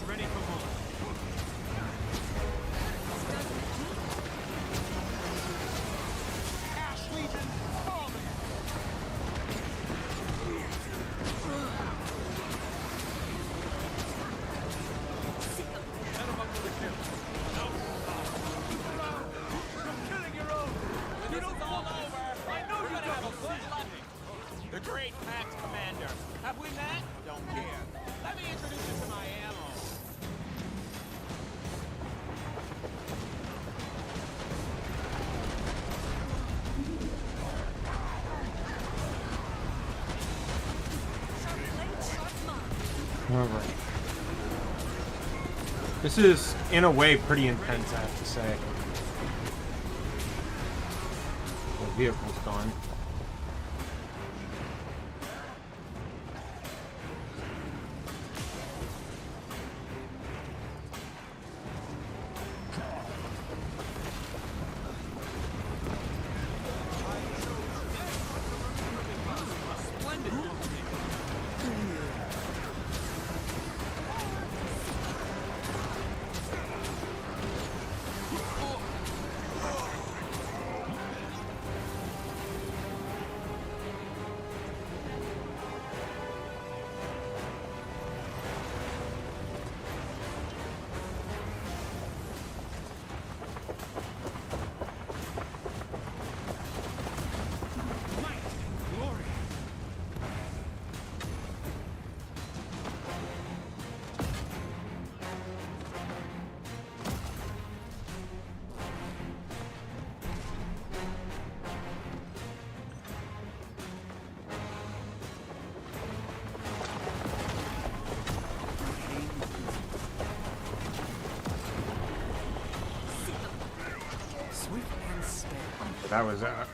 Ready for more. Ash Legion, fall me. Set him up for the kill. No. You're killing your own. When this is all over, I know you're gonna have a good life. The Great Pact Commander. Have we met? Don't care. Let me introduce you to my ammo. Alright. This is, in a way, pretty intense, I have to say. The vehicle's gone.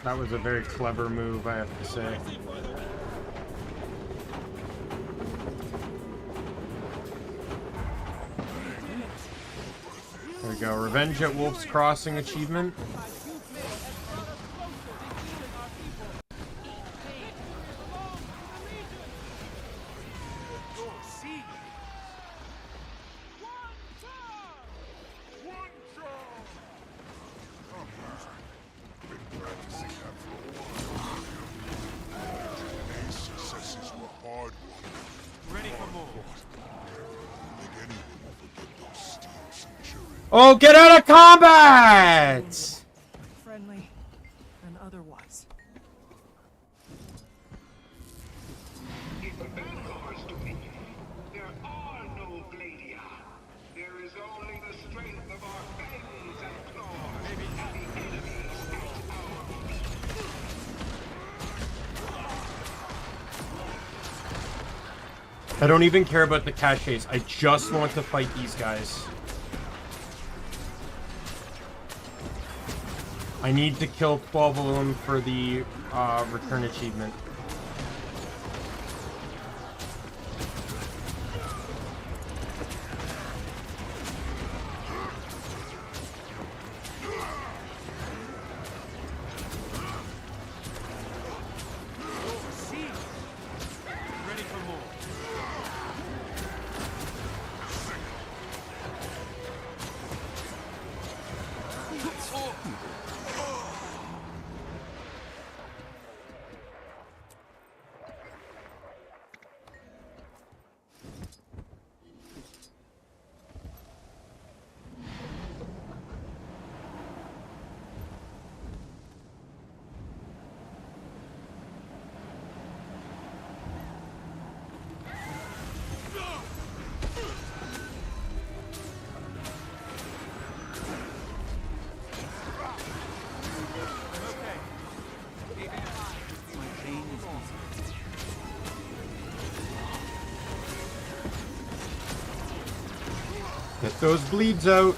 That was a very clever move, I have to say. There we go. Revenge at Wolf's Crossing achievement. Oh, get out of combat! Friendly and otherwise. If the Vanguard's don't even care about the caches. I just want to fight these guys. I need to kill 12 of them for the return achievement. Get those bleeds out.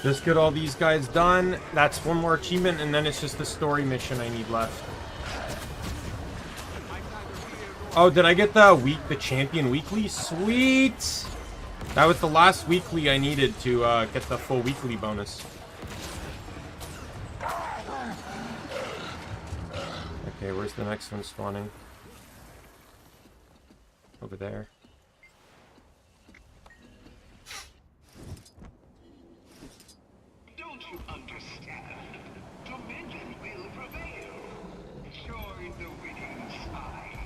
Just get all these guys done. That's one more achievement, and then it's just the story mission I need left. Oh, did I get the champion weekly? Sweet! That was the last weekly I needed to get the full weekly bonus. Okay, where's the next one spawning? Over there. Don't you understand? Dominion will prevail. Join the winning side.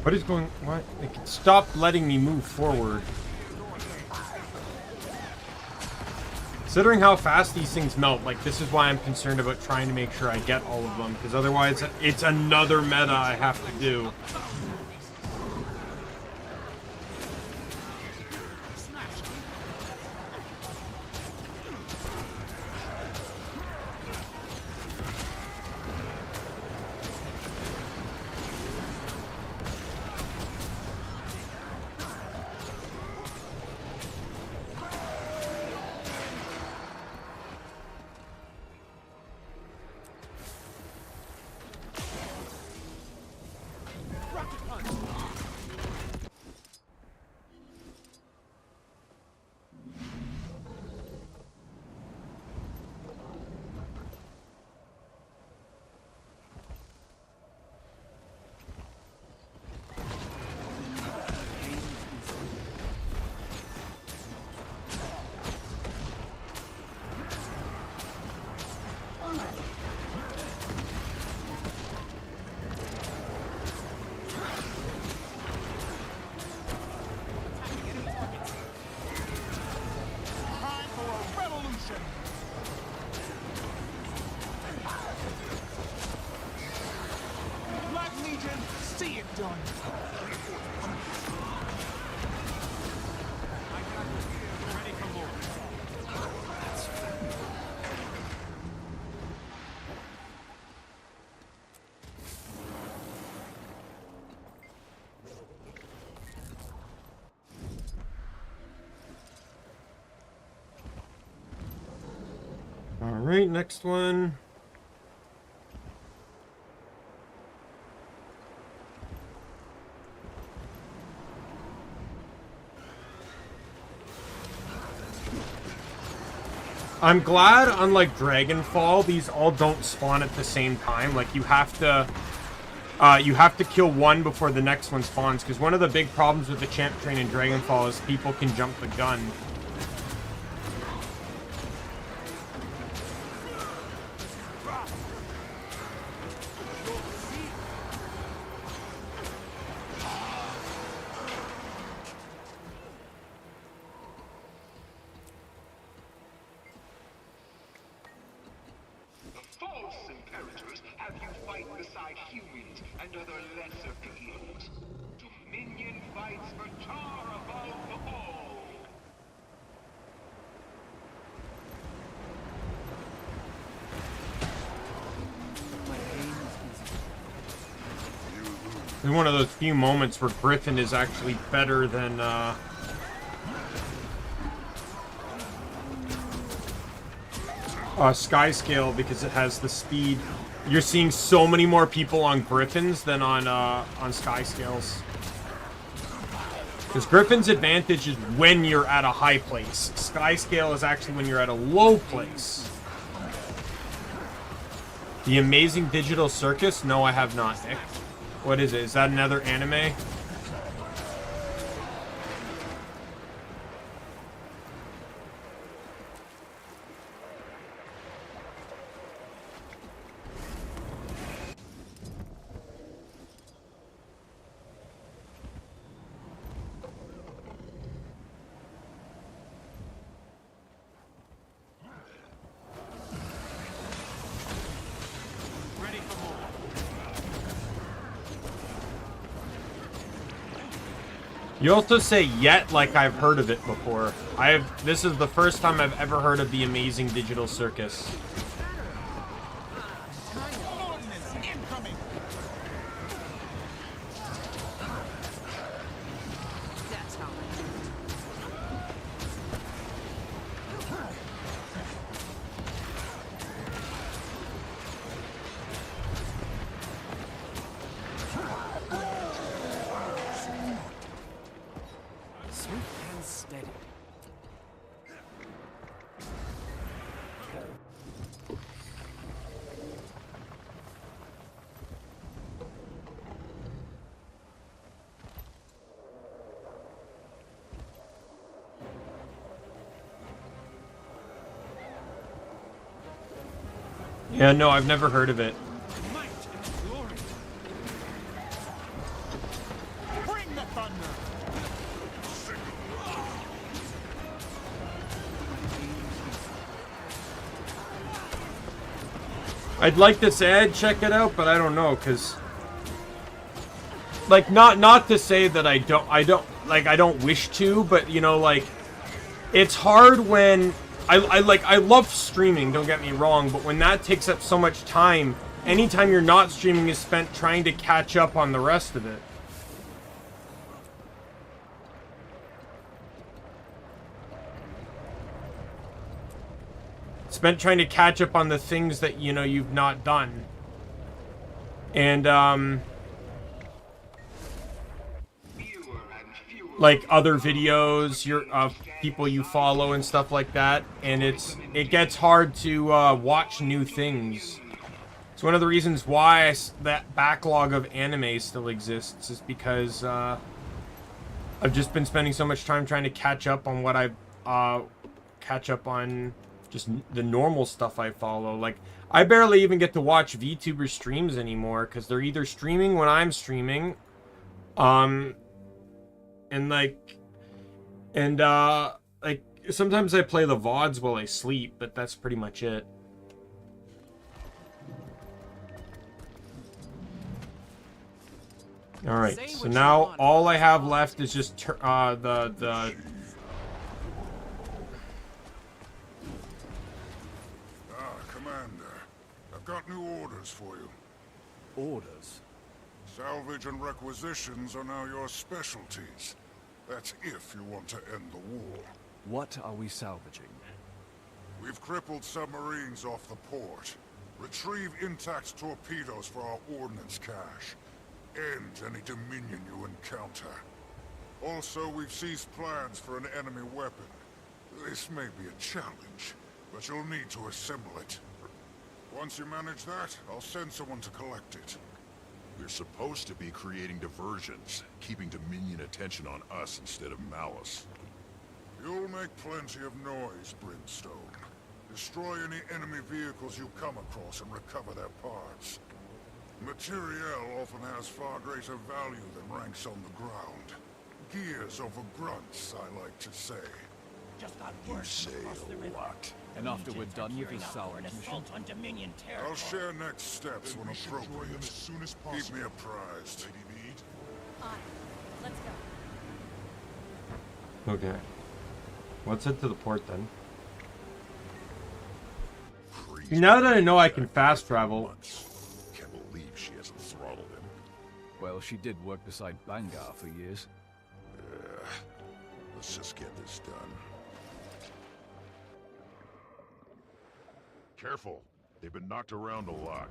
What is going... What? It stopped letting me move forward. Considering how fast these things melt, like, this is why I'm concerned about trying to make sure I get all of them, because otherwise it's another meta I have to do. done. Ready for more. All right, next one. I'm glad, unlike Dragonfall, these all don't spawn at the same time. Like, you have to kill one before the next one spawns, because one of the big problems with the champ train in Dragonfall is people can jump the gun. False imperators have you fight beside humans and other lesser beings. Dominion fights for Charr above all. It's one of those few moments where Griffin is actually better than Skyscale, because it has the speed. You're seeing so many more people on Griffins than on Skyscales. Because Griffin's advantage is when you're at a high place. Skyscale is actually when you're at a low place. The Amazing Digital Circus? No, I have not, Nick. What is it? Is that another anime? You also say yet like I've heard of it before. This is the first time I've ever heard of the Amazing Digital Circus. Yeah, no, I've never heard of it. Bring the thunder. I'd like to say I'd check it out, but I don't know, because like not to say that I don't wish to, but you know, like, it's hard when I love streaming, don't get me wrong, but when that takes up so much time, anytime you're not streaming is spent trying to catch up on the rest of it. Spent trying to catch up on the things that, you know, you've not done. And, like other videos of people you follow and stuff like that, and it gets hard to watch new things. It's one of the reasons why that backlog of anime still exists, is because I've just been spending so much time trying to catch up on what catch up on just the normal stuff I follow. Like, I barely even get to watch VTuber streams anymore, because they're either streaming when I'm streaming, and like sometimes I play the VODs while I sleep, but that's pretty much it. All right, so now all I have left is just the. Commander, I've got new orders for you. Orders? Salvage and requisitions are now your specialties. That's if you want to end the war. What are we salvaging? We've crippled submarines off the port. Retrieve intact torpedoes for our ordnance cache. End any Dominion you encounter. Also, we've seized plans for an enemy weapon. This may be a challenge, but you'll need to assemble it. Once you manage that, I'll send someone to collect it. We're supposed to be creating diversions, keeping Dominion attention on us instead of Malice. You'll make plenty of noise, Brimstone. Destroy any enemy vehicles you come across and recover their parts. Materiel often has far greater value than ranks on the ground. Gears over grunts, I like to say. Just got You say a lot. And after we're done with this salvage mission, assault on Dominion territory. I'll share next steps when appropriate. Keep me apprised. On. Let's go. Okay. Let's head to the port then. Now that I know I can fast travel. Can't believe she hasn't throttled him. well, she did work beside Bangar for years. Let's just get this done. Careful. They've been knocked around a lot.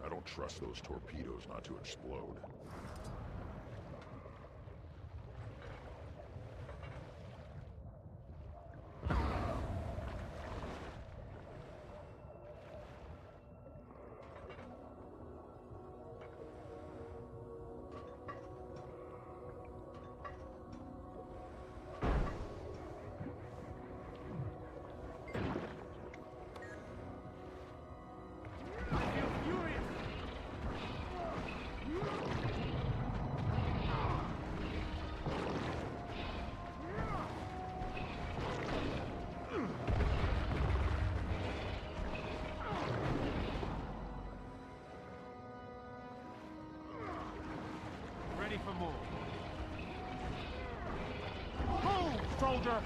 I don't trust those torpedoes not to explode. Ready for more. Move, soldier!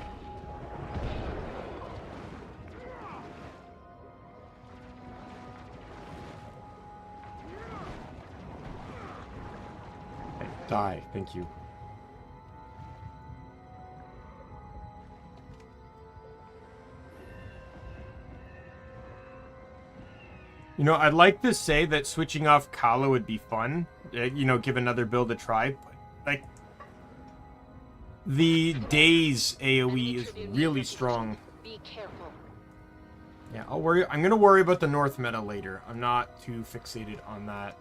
Die, thank you. You know, I'd like to say that switching off Kala would be fun. You know, give another build a try. But, like, the Daze AoE is really strong. Be careful. Yeah, I'm gonna worry about the North meta later. I'm not too fixated on that.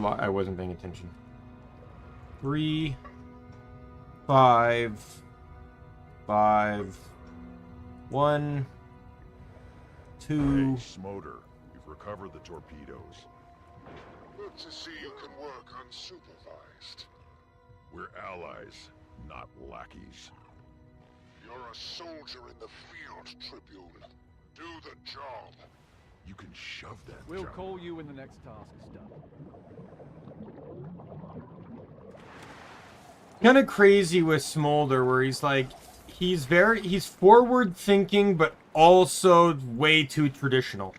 I wasn't paying attention. 3, 5, 1, 2. Hey, Smoter, you've recovered the torpedoes. Good to see you can work unsupervised. We're allies, not lackeys. You're a soldier in the field, Tribune. Do the job. You can shove that. We'll junk. call you when the next task is done. Kind of crazy with Smolder, where he's like, he's forward thinking, but also way too traditional.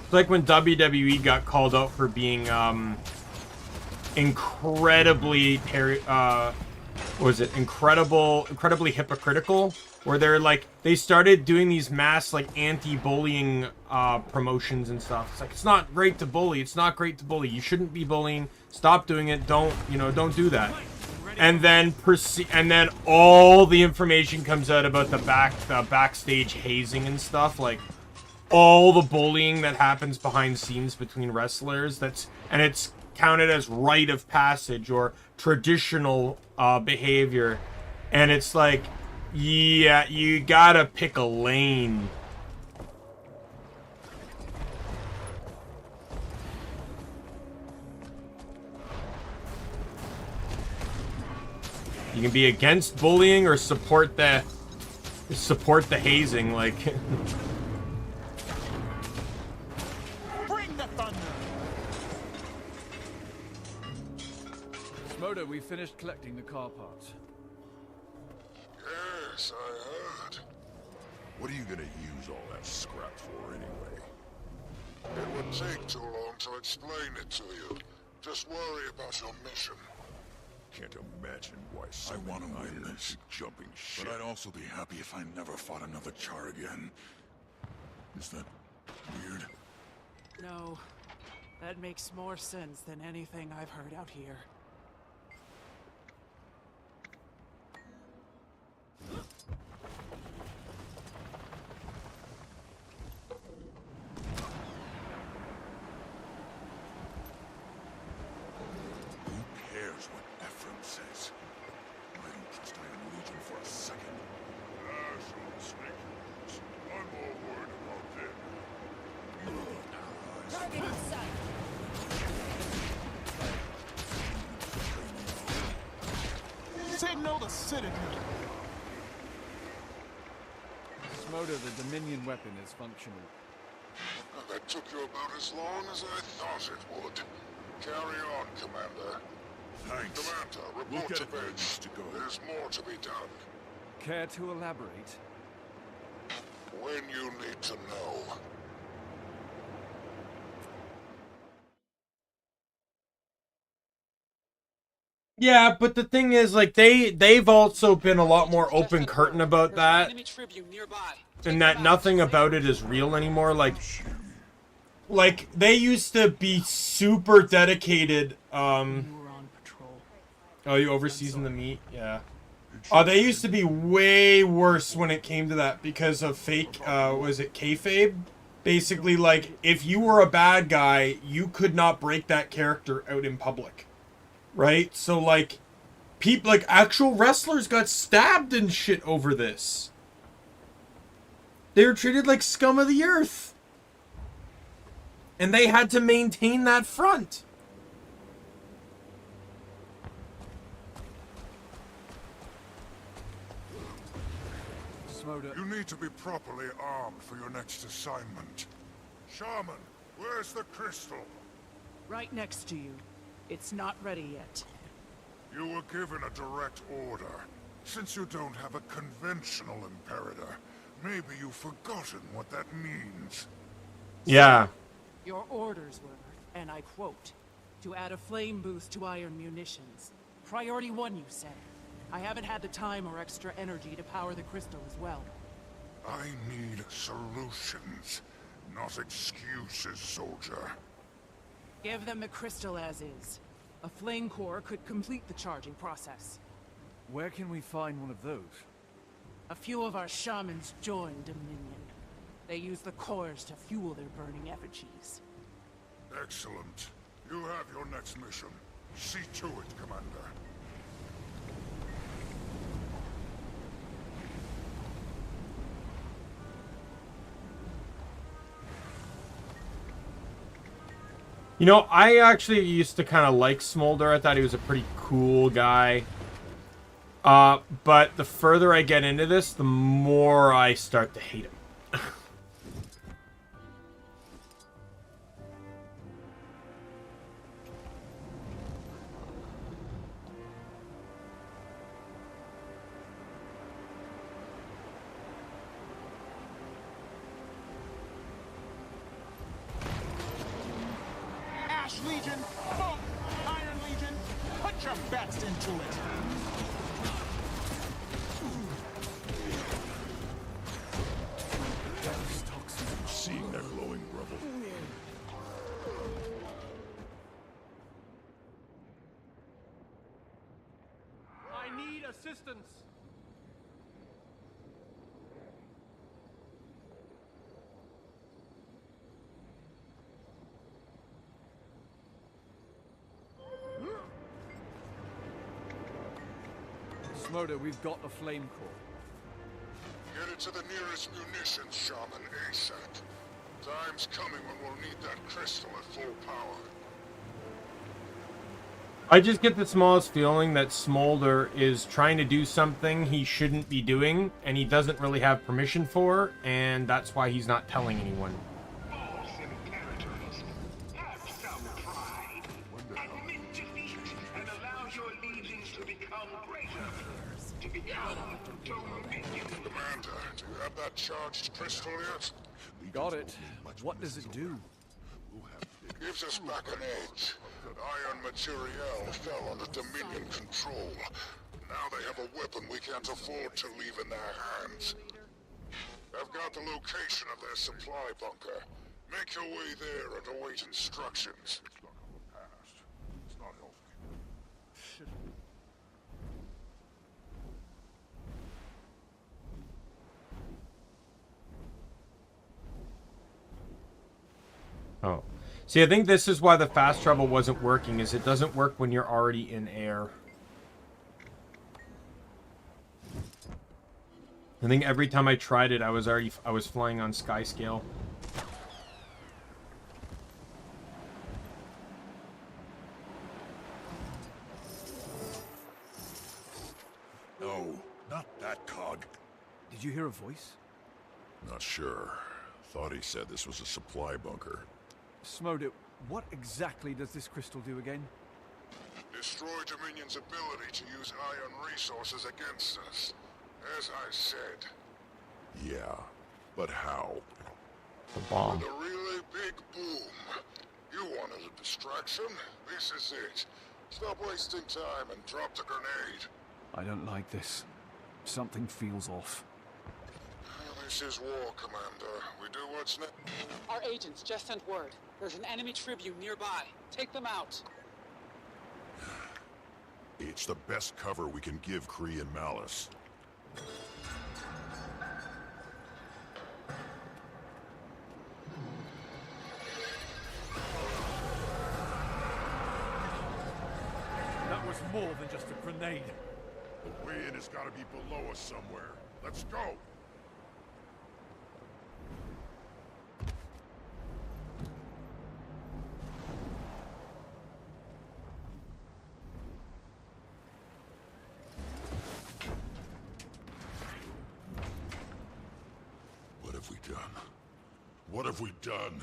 It's like when WWE got called out for being incredibly incredibly hypocritical, where they're like, they started doing these mass like anti-bullying promotions and stuff. It's like, it's not great to bully, it's not great to bully, you shouldn't be bullying, stop doing it, don't do that. And then all the information comes out about the backstage hazing and stuff. Like, all the bullying that happens behind scenes between wrestlers. And it's counted as rite of passage or traditional behavior. And it's like, yeah, you gotta pick a lane. You can be against bullying or support the hazing, like. Bring the thunder. Smoda, we finished collecting the car parts. Yes, I heard. What are you gonna use all that scrap for anyway? It would take too long to explain it to you. Just worry about your mission. Can't imagine why so I want to many win islands this, keep jumping ship. but I'd also be happy if I never fought another Charr again. Is that weird? No. That makes more sense than anything I've heard out here. Who cares what Ephraim says? I don't trust Iron Legion for a second. Snake. I'm more worried about them. You are allies. Target in sight. Signal the Citadel. Smoda, the Dominion weapon is functional. That took you about as long as I thought it would. Carry on, Commander. Thanks. Commander, We'll report get to it where it base. needs to go. There's more to be done. Care to elaborate? When you need to know. Yeah, but the thing is, like, they've also been a lot more open curtain about that. Enemy tribune nearby. And that nothing about it is real anymore. Like they used to be super dedicated. Oh, you overseasoned the meat? Yeah. They used to be way worse when it came to that because of fake, was it kayfabe? Basically, like, if you were a bad guy, you could not break that character out in public. Right? So, like, people, like, actual wrestlers got stabbed and shit over this. They were treated like scum of the earth. And they had to maintain that front. You need to be properly armed for your next assignment. Shaman, where's the crystal? Right next to you. It's not ready yet. You were given a direct order. Since you don't have a conventional Imperator, maybe you've forgotten what that means. Yeah. Your orders were, and I quote, to add a flame boost to iron munitions. Priority 1, you said. I haven't had the time or extra energy to power the crystal as well. I need solutions, not excuses, soldier. Give them the crystal as is. A flame core could complete the charging process. Where can we find one of those? A few of our shamans joined Dominion. They use the cores to fuel their burning effigies. Excellent. You have your next mission. See to it, Commander. You know, I actually used to kind of like Smolder. I thought he was a pretty cool guy. But the further I get into this, the more I start to hate him. Ash Legion, both Iron Legion, put your bets into it. Seeing that glowing rubble. I need assistance. Smoda, we've got a flame core. Get it to the nearest munitions shaman ASAP. Time's coming when we'll need that crystal at full power. I just get the smallest feeling that Smolder is trying to do something he shouldn't be doing, and he doesn't really have permission for, and that's why he's not telling anyone. False imperators. Have some pride. Admit defeat and allow your legions to become greater. To become dominion. Commander, do you have that charged crystal yet? Got it. What does it do? It gives us back an edge. That iron material fell under Dominion control. Now they have a weapon we can't afford to leave in their hands. I've got the location of their supply bunker. Make your way there and await instructions. It's not healthy. Oh. See, I think this is why the fast travel wasn't working, is it doesn't work when you're already in air. I think every time I tried it, I was flying on sky scale. No, not that cog. Did you hear a voice? Not sure. Thought he said this was a supply bunker. Smoda, what exactly does this crystal do again? Destroy Dominion's ability to use iron resources against us. As I said. Yeah, but how? The bomb. With a really big boom. You wanted a distraction? This is it. Stop wasting time and drop the grenade. I don't like this. Something feels off. This is war, Commander. We do what's next. Our agents just sent word. There's an enemy tribune nearby. Take them out. It's the best cover we can give Kree and Malice. That was more than just a grenade. The way in has got to be below us somewhere. Let's go! What have we done? What have we done?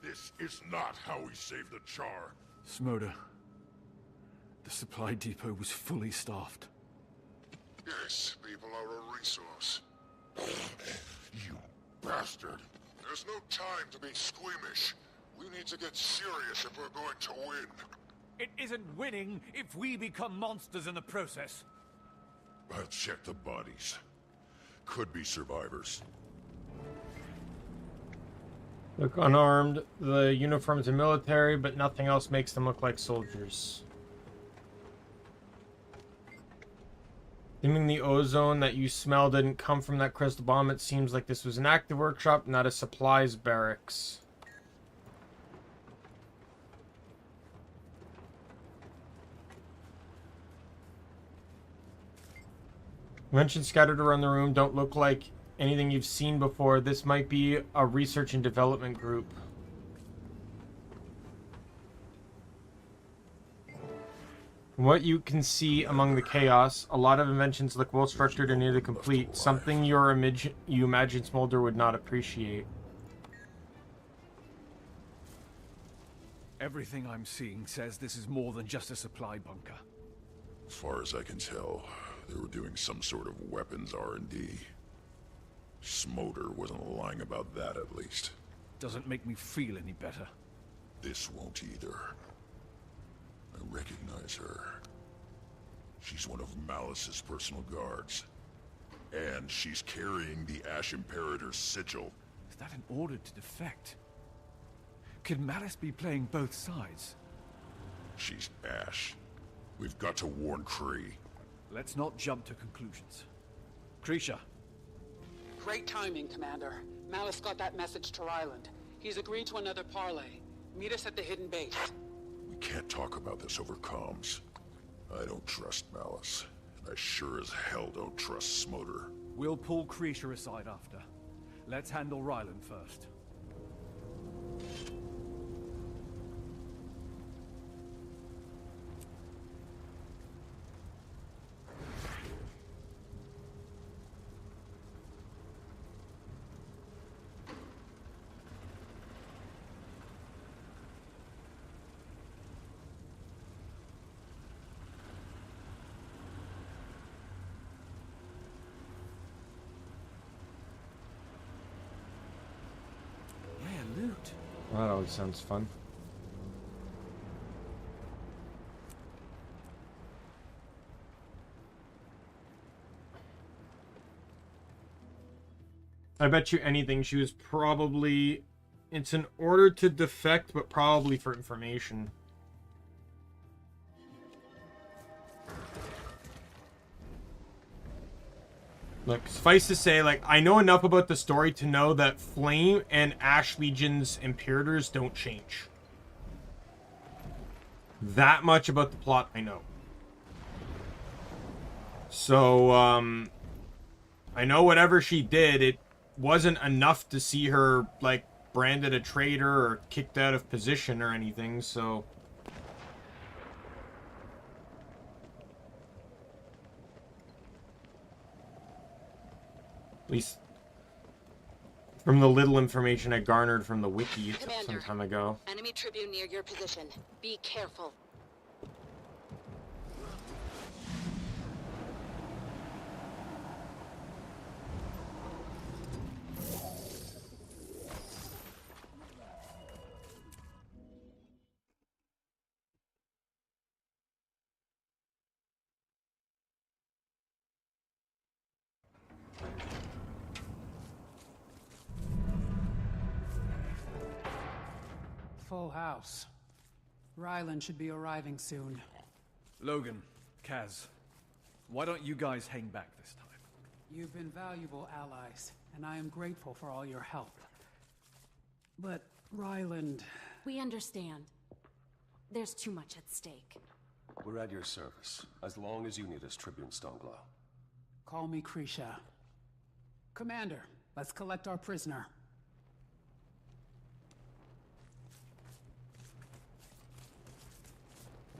This is not how we save the Charr. Smoda, the supply depot was fully staffed. Yes, people are a resource. You bastard! There's no time to be squeamish. We need to get serious if we're going to win. It isn't winning if we become monsters in the process. I'll check the bodies. Could be survivors. Look unarmed. The uniforms are military, but nothing else makes them look like soldiers. Assuming the ozone that you smell didn't come from that crystal bomb, it seems like this was an active workshop, not a supplies barracks. Mentions scattered around the room don't look like anything you've seen before. This might be a research and development group. From what you can see among the chaos, a lot of inventions look well structured and nearly complete. Something you imagine Smolder would not appreciate. Everything I'm seeing says this is more than just a supply bunker. As far as I can tell, they were doing some sort of weapons R&D. Smolder wasn't lying about that, at least. Doesn't make me feel any better. This won't either. I recognize her. She's one of Malice's personal guards. And she's carrying the Imperator's sigil. Is that an order to defect? Could Malice be playing both sides? She's Ash. We've got to warn Kree. Let's not jump to conclusions. Krisha. Great timing, Commander. Malice got that message to Ryland. He's agreed to another parley. Meet us at the hidden base. We can't talk about this over comms. I don't trust Malice, and I sure as hell don't trust Smoter. We'll pull Kreischer aside after. Let's handle Ryland first. Well, that always sounds fun. I bet you anything she was probably... It's an order to defect, but probably for information. Look, suffice to say, like, I know enough about the story to know that Flame and Ash Legion's Imperators don't change. That much about the plot I know. So, I know whatever she did, it wasn't enough to see her, like, branded a traitor or kicked out of position or anything, so... At least from the little information I garnered from the wiki some time ago. Enemy Tribune near your position. Be careful. Full house. Ryland should be arriving soon. Logan, Kaz, why don't you guys hang back this time? You've been valuable allies, and I am grateful for all your help. But Ryland... We understand. There's too much at stake. We're at your service, as long as you need us, Tribune Stoneglow. Call me Kreischer. Commander, let's collect our prisoner.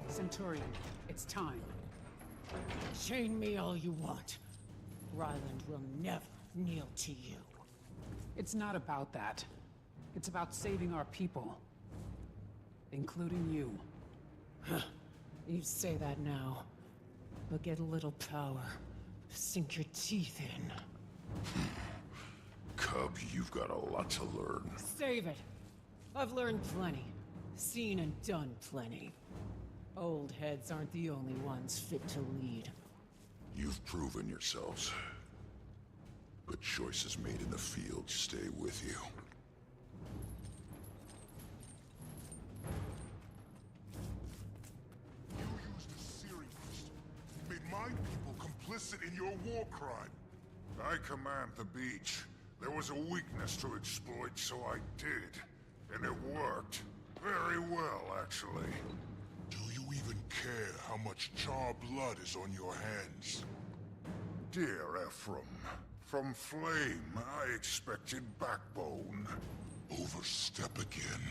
Centurion, it's time. Chain me all you want. Ryland will never kneel to you. It's not about that. It's about saving our people. Including you. You say that now. But get a little power. Sink your teeth in. Cub, you've got a lot to learn. Save it. I've learned plenty. Seen and done plenty. Old heads aren't the only ones fit to lead. You've proven yourselves. But choices made in the field stay with you. You used a Syrians. Made my people complicit in your war crime. I command the beach. There was a weakness to exploit, so I did. And it worked. Very well, actually. Do you even care how much Charr blood is on your hands? Dear Ephraim, from Flame, I expected backbone. Overstep again,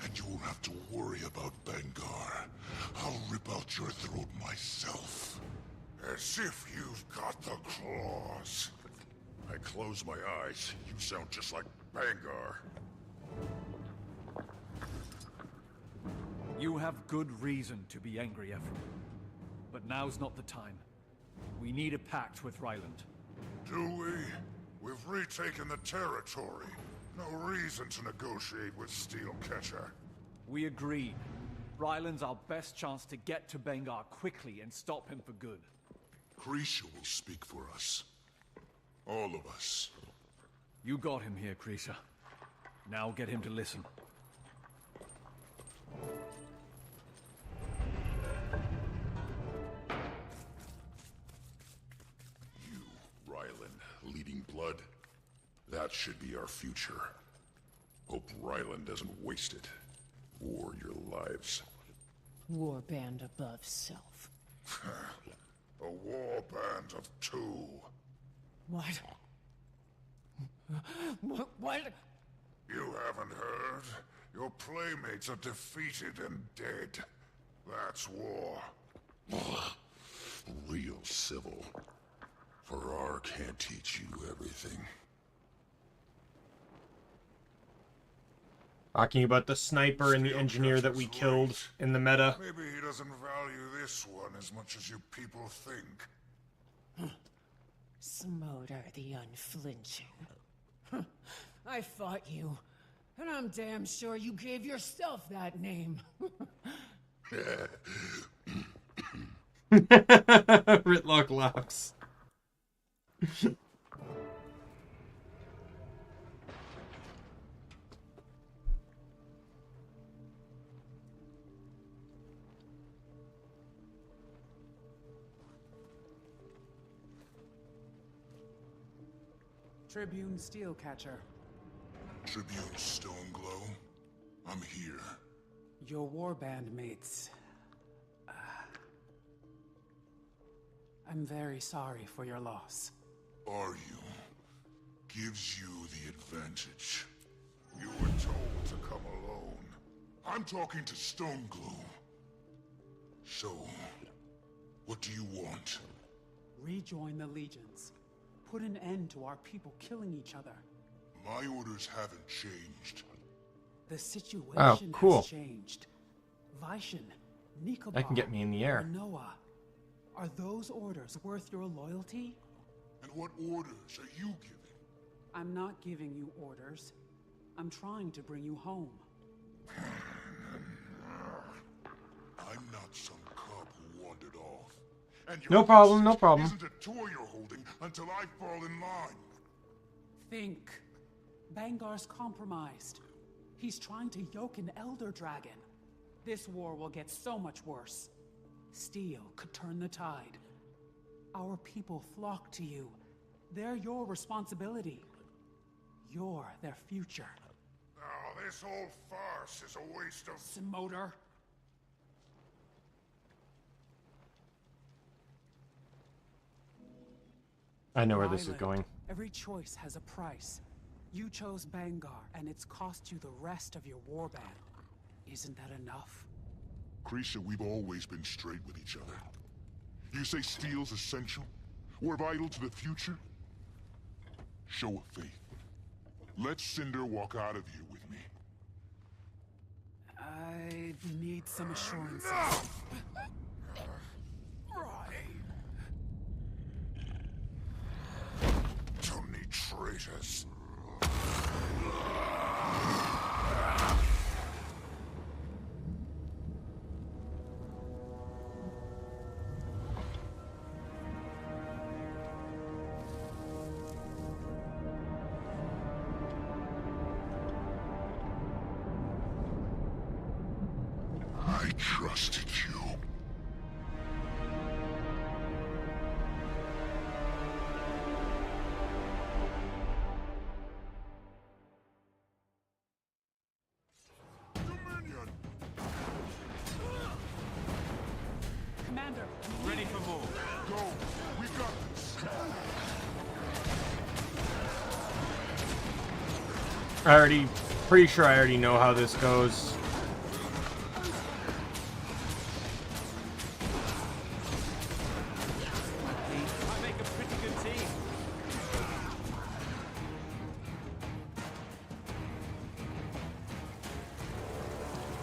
and you will have to worry about Bengar. I'll rip out your throat myself. As if you've got the claws. I close my eyes. You sound just like Bengar. You have good reason to be angry, Ephraim. But now's not the time. We need a pact with Ryland. Do we? We've retaken the territory. No reason to negotiate with Steelcatcher. We agreed. Ryland's our best chance to get to Bengar quickly and stop him for good. Kreischer will speak for us. All of us. You got him here, Kreischer. Now get him to listen. Ryland, leading blood. That should be our future. Hope Ryland doesn't waste it. Or your lives. Warband above self. A war band of 2. What? What? You haven't heard? Your playmates are defeated and dead. That's war. Real civil. Farrar can't teach you everything. Talking about the sniper and the engineer that we killed in the meta. Maybe he doesn't value this one as much as you people think. Smolder the Unflinching. I fought you, and I'm damn sure you gave yourself that name. Ritlock laughs. Tribune Steelcatcher. Tribune Stoneglow, I'm here. Your warband mates. I'm very sorry for your loss. Are you? Gives you the advantage. You were told to come alone. I'm talking to Stoneglow. So, what do you want? Rejoin the legions. Put an end to our people killing each other. My orders haven't changed. The situation cool. has changed. Vishen, Nikobar, That can get me in the air. Noah. Are those orders worth your loyalty? And what orders are you giving? I'm not giving you orders. I'm trying to bring you home. I'm not some cub who wandered off. And your No problem, no message problem. Isn't a tour you're holding until I fall in line. Think. Bangar's compromised. He's trying to yoke an Elder Dragon. This war will get so much worse. Steel could turn the tide. Our people flock to you. They're your responsibility. You're their future. Now, this whole farce is a waste of... Smolder. I know where this is Ryland, going. Every choice has a price. You chose Bangar, and it's cost you the rest of your warband. Isn't that enough? Krisha, we've always been straight with each other. You say steel's essential? We're vital to the future? Show of faith. Let Cinder walk out of here with me. I need some assurances. Don't need traitors. I trusted you. Commander, Ready for more. Go! We got this! Pretty sure I already know how this goes. I make a pretty good team.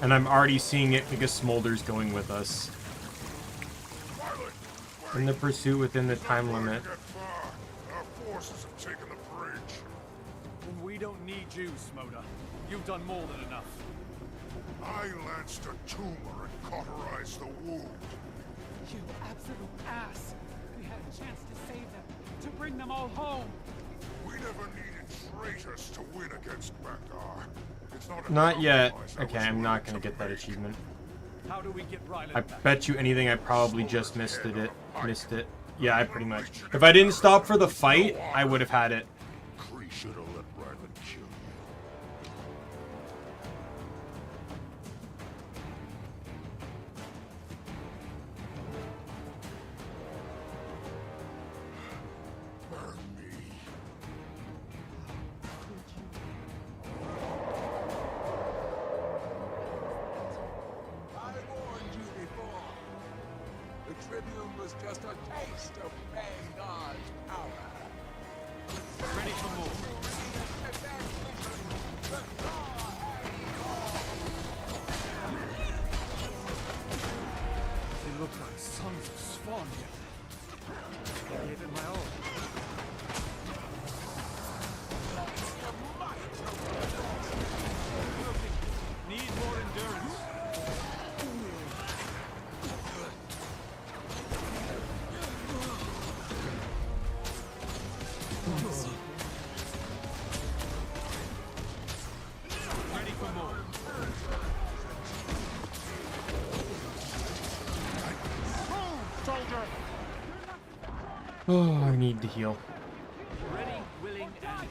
And I'm already seeing it because Smolder's going with us. In the pursuit within the time limit. Our forces have taken the bridge. And we don't need you, Smolder. You've done more than enough. I lanced a tumor and cauterized the wound. you absolute ass! We had a chance to save them, to bring them all home. We never needed traitors to win against Bangar. It's not a Not yet. compromise I Okay, was I'm willing not gonna to get that make. achievement. How do we get Ryland I back? bet you anything I probably just missed it. Yeah, I pretty much. If I didn't stop for the fight, I would have had it. Kree should have let Ryland kill you. Tribune was just a taste of Vanguard's power. Ready for more. They look like sons of Spawn here. I gave it my all. Need more endurance. Ready for more. Soldier! Oh, I need to heal. Ready, willing, and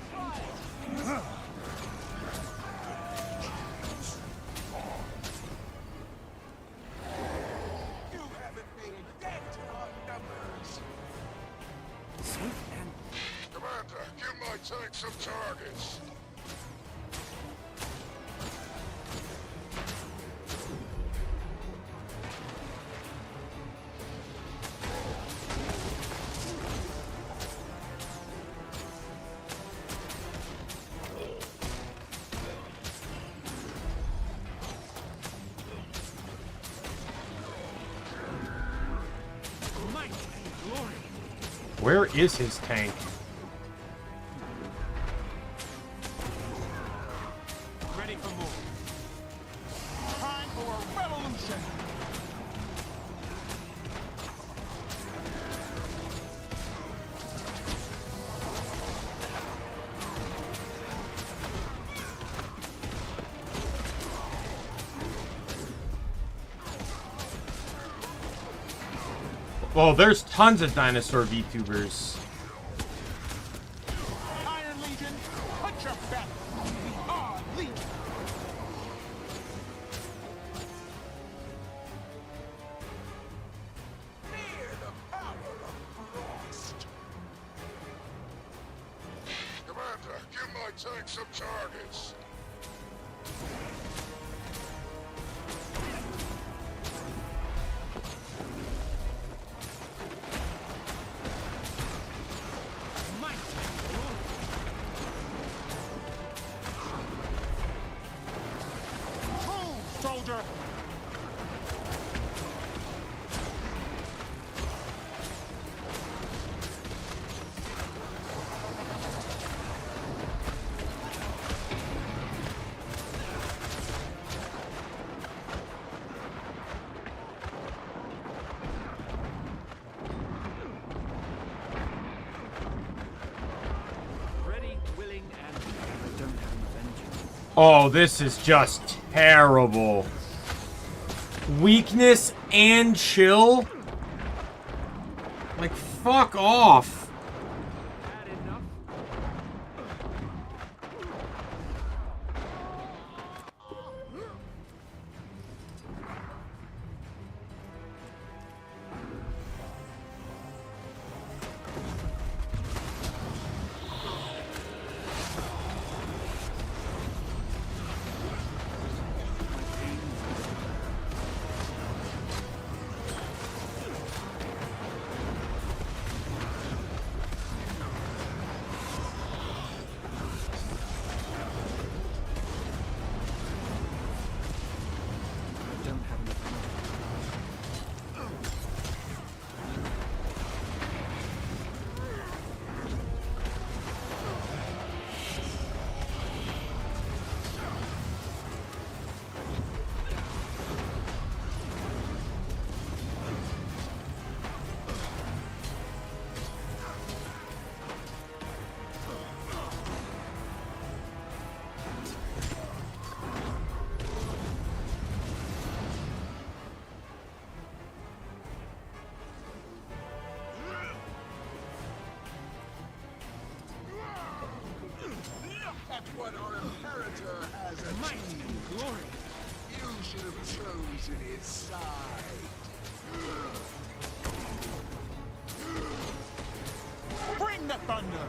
You haven't made a dent in our numbers. sweet and Commander, give my tank some targets. might and glory. Where is his tank? Ready for more. Time for a revolution! Oh, there's tons of dinosaur VTubers. Iron Legion, put your bet! We are Legion! Fear the power of frost. Commander, give my tank some targets. Might and glory. Move, soldier! Ready, willing, and I don't have enough energy. Oh, this is just terrible. Weakness and chill? Like, fuck off. Had enough. I don't have enough energy. That's what our Imperator has achieved. Might and glory. You should have chosen his side. Bring the thunder!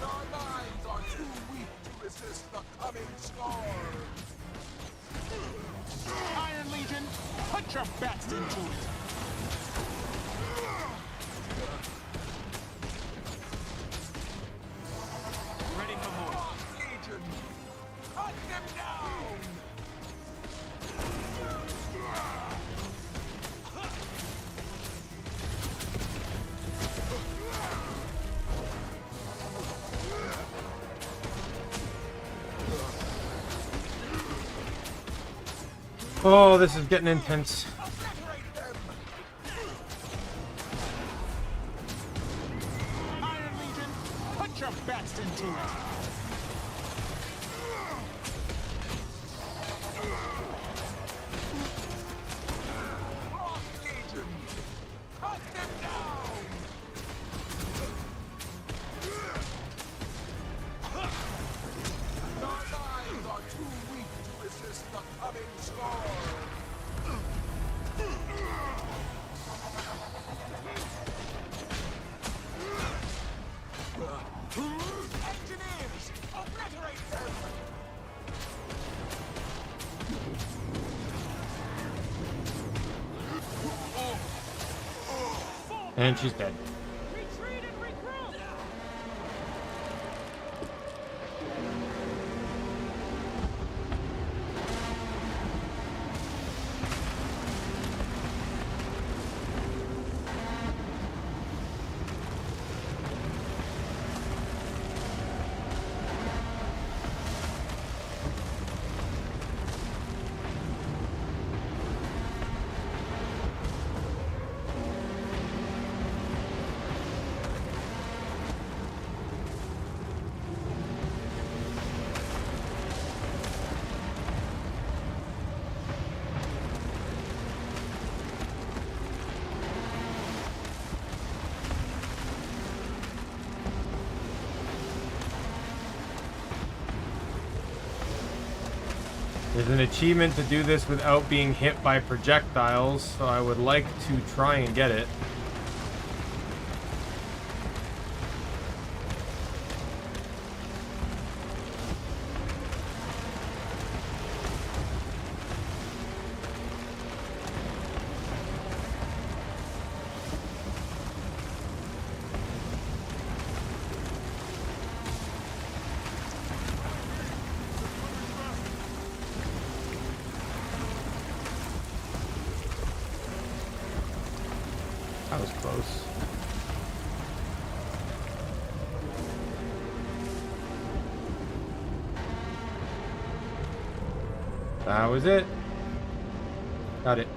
Our minds are too weak to resist the coming storm. Iron Legion, put your bets into it! Oh, this is getting intense. Iron Legion, put your best into it. And she's dead. There's an achievement to do this without being hit by projectiles, so I would like to try and get it. That was close. That was it. Got it.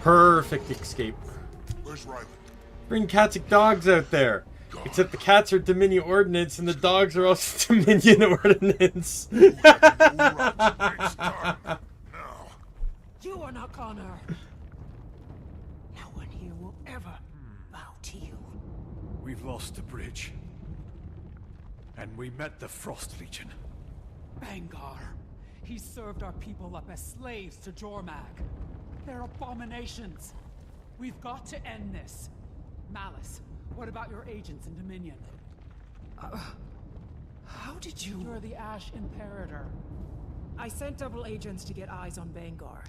Perfect escape. Where's Riley? Bring cats and dogs out there. Except the cats are Dominion ordnance and the dogs are also Dominion ordnance. You are not Connor. No one here will ever bow to you. We've lost the bridge. And we met the Frost Legion. Bangar. He served our people up as slaves to Jormag. They're abominations. We've got to end this. Malice, what about your agents in Dominion? How did you... You're the Ash Imperator. I sent double agents to get eyes on Bangar.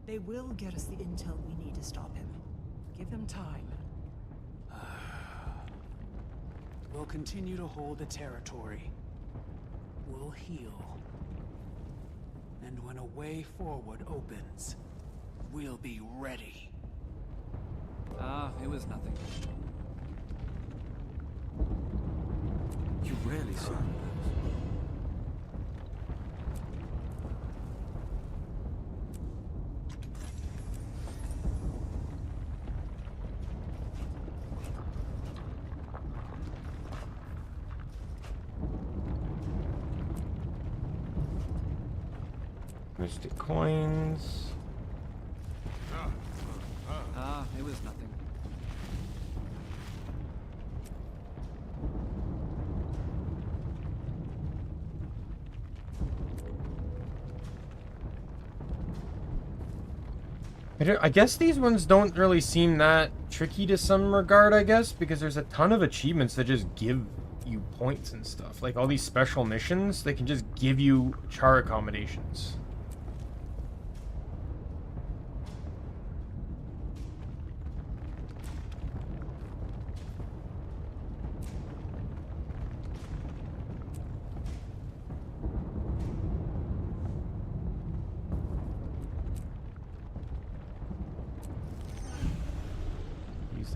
They will get us the intel we need to stop him. Give them time. We'll continue to hold the territory. We'll heal. And when a way forward opens, we'll be ready. It was nothing. You rarely see one of Mystic coins. It was nothing. I guess these ones don't really seem that tricky to some regard, I guess, because there's a ton of achievements that just give you points and stuff. Like all these special missions, they can just give you Charr accommodations.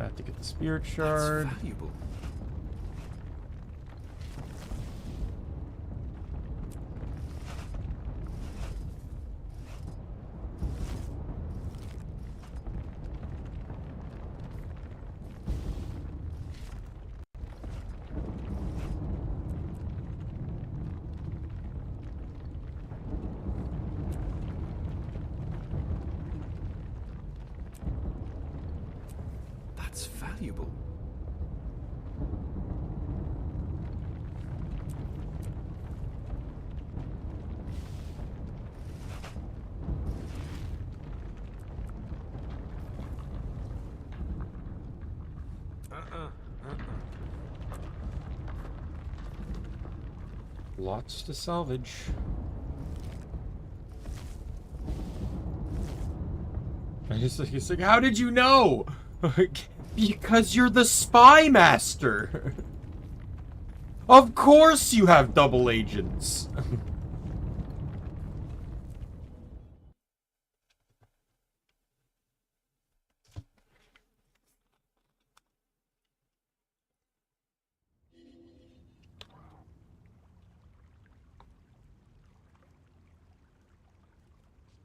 I have to get the spirit shard. That's valuable. That's valuable. Lots to salvage. He's like, how did you know? Because you're the spy master. Of course you have double agents.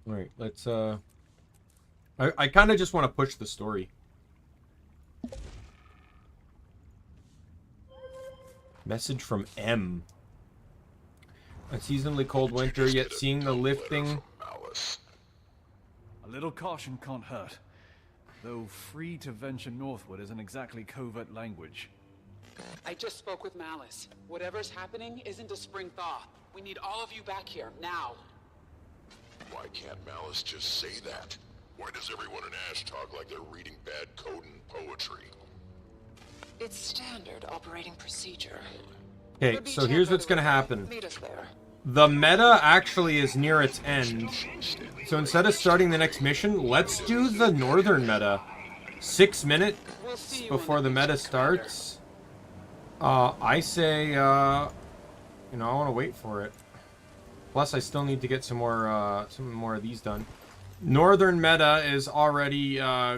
Alright, let's I kind of just want to push the story. Message from M. Unseasonably cold winter, yet seeing the lifting. A little caution can't hurt. Though free to venture northward isn't exactly covert language. I just spoke with Malice. Whatever's happening isn't a spring thaw. We need all of you back here, now. Why can't Malice just say that? Why does everyone in Ash talk like they're reading bad code and poetry? It's standard operating procedure. Okay, so here's what's gonna happen. Meet us there. The meta actually is near its end. So instead of starting the next mission, let's do the northern meta. 6 minutes before the meta starts. I say, you know, I want to wait for it. Plus, I still need to get some more of these done. Northern meta is already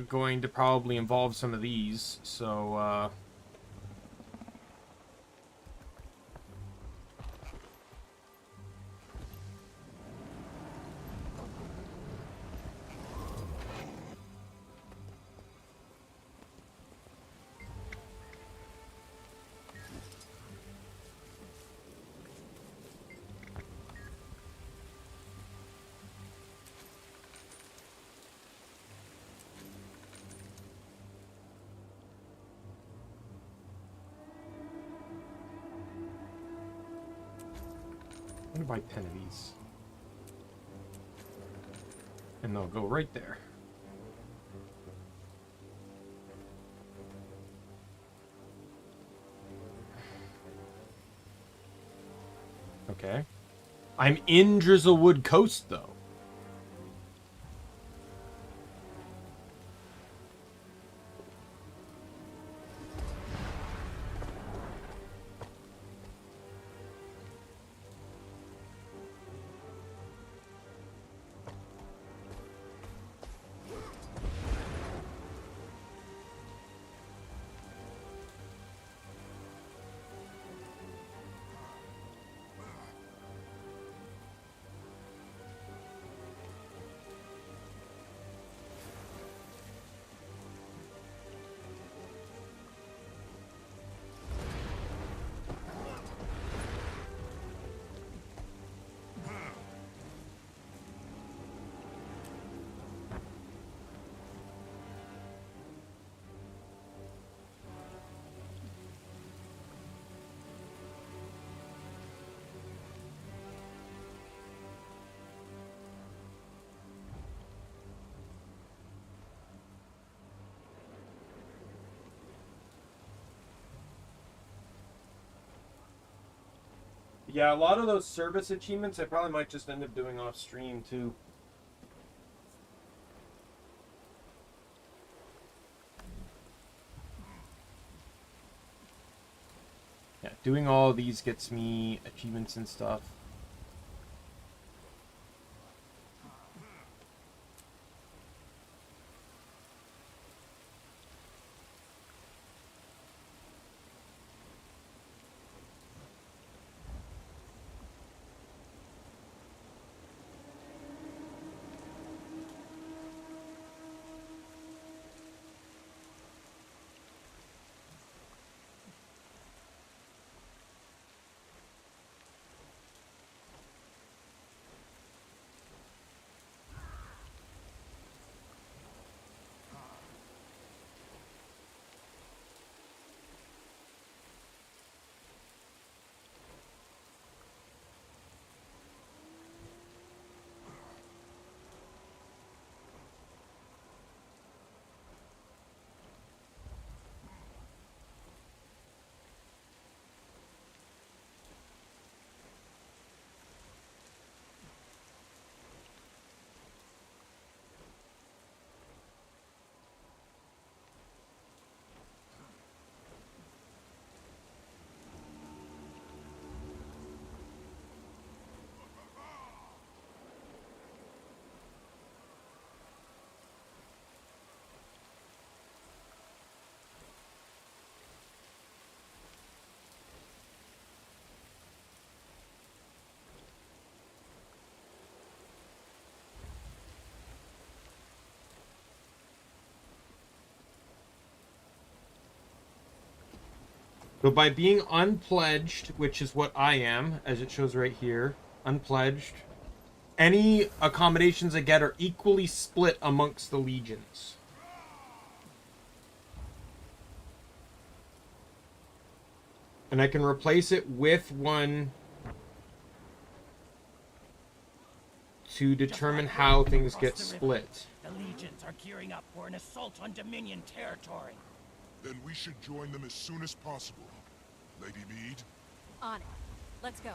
going to probably involve some of these, so I'm gonna buy 10 of these. And they'll go right there. Okay. I'm in Drizzlewood Coast, though. Yeah, a lot of those service achievements I probably might just end up doing off stream too. Yeah, doing all of these gets me achievements and stuff. So by being unpledged, which is what I am, as it shows right here, unpledged, any accommodations I get are equally split amongst the legions. And I can replace it with one to determine how things get split. The legions are gearing up for an assault on Dominion territory. Then we should join them as soon as possible. Lady Mead? On it. Let's go.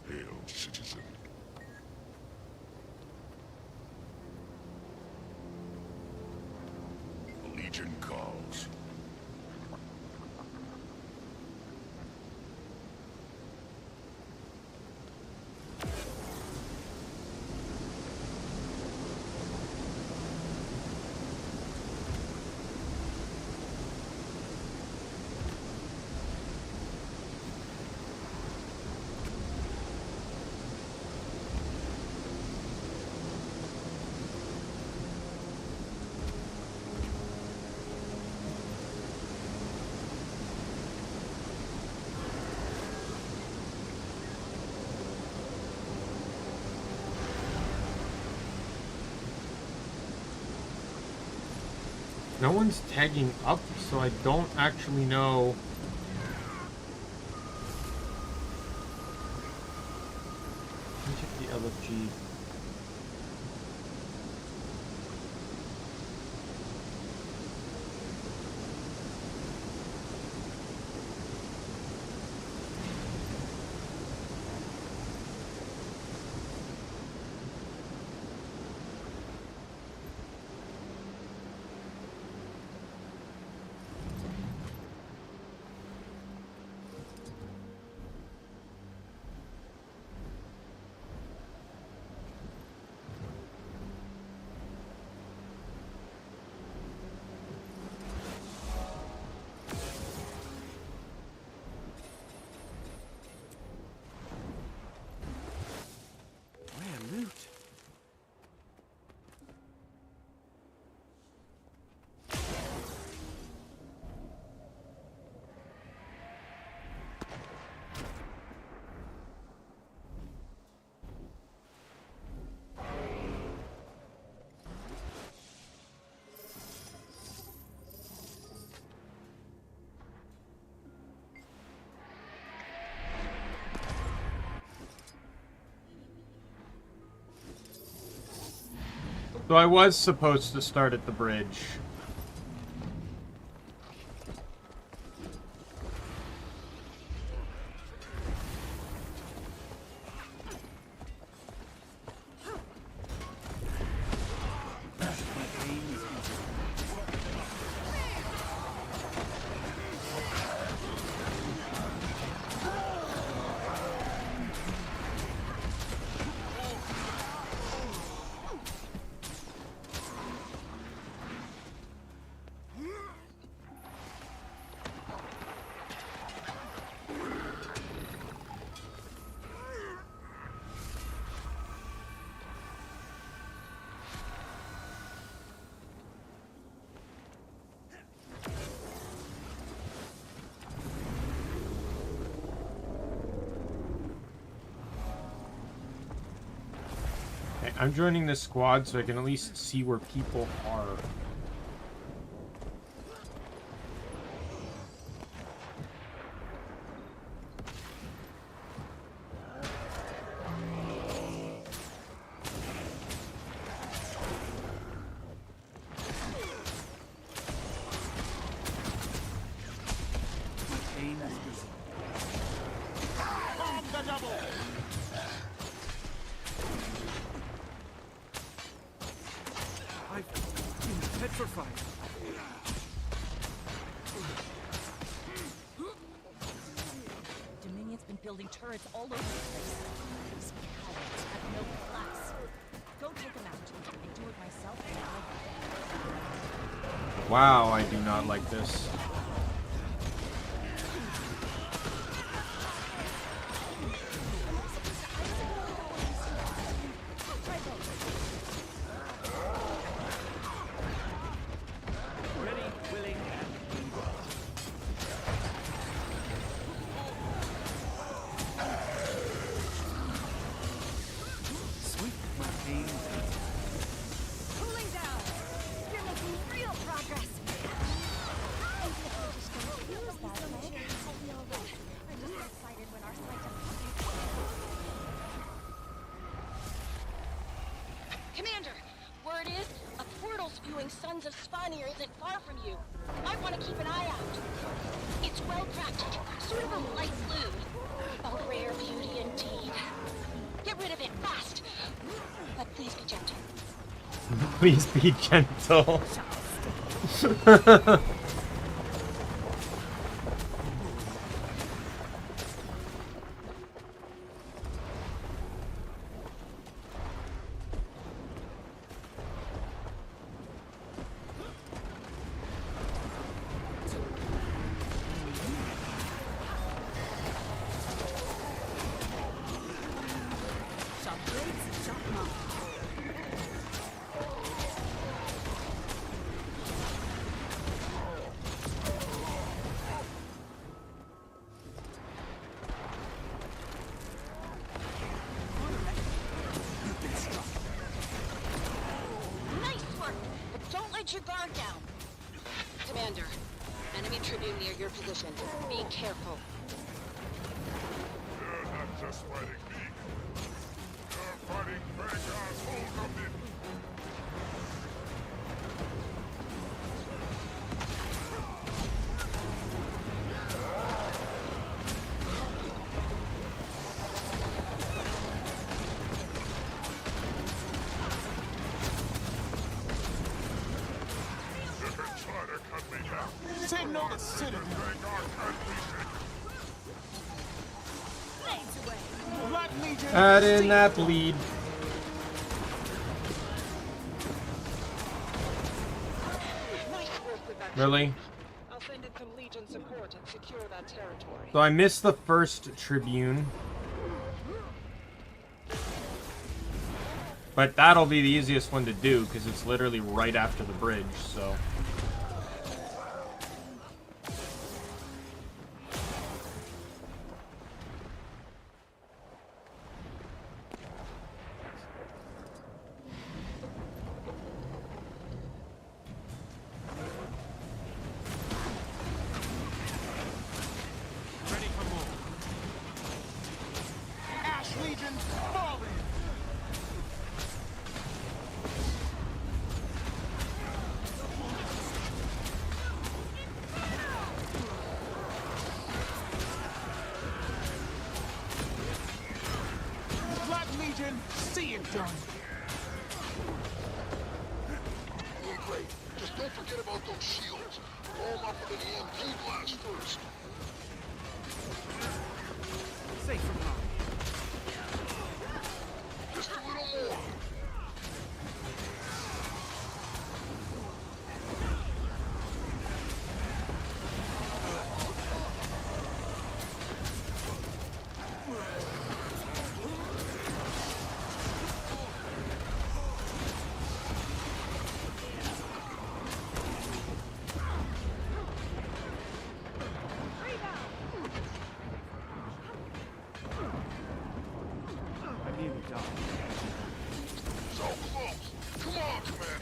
Hail, citizen. The Legion calls. No one's tagging up, so I don't actually know. Let me check the LFG. So I was supposed to start at the bridge. I'm joining this squad so I can at least see where people are. Head for fire. Dominion's been building turrets all over the place. These cowards have no class. Go take them out. I do it myself. Wow, I do not like this. Commander, word is a portal spewing Sons of Svanir isn't far from you. Might want to keep an eye out. It's well crafted, sort of a light blue. A rare beauty indeed. Get rid of it fast, but please be gentle. Please be gentle. Your guard down. Commander, enemy tribune near your position. Be careful. You're not just fighting me. You're fighting Vanguard's whole dominion. Say no to Citadel. Add in that bleed. Really? I'll send in some Legion support and secure that territory. So I missed the first Tribune. But that'll be the easiest one to do because it's literally right after the bridge, so. See it done. Doing great. Just don't forget about those shields. Blow them up with an EMP blast first. Safe from harm. Just a little more. So close. Come on, Commander.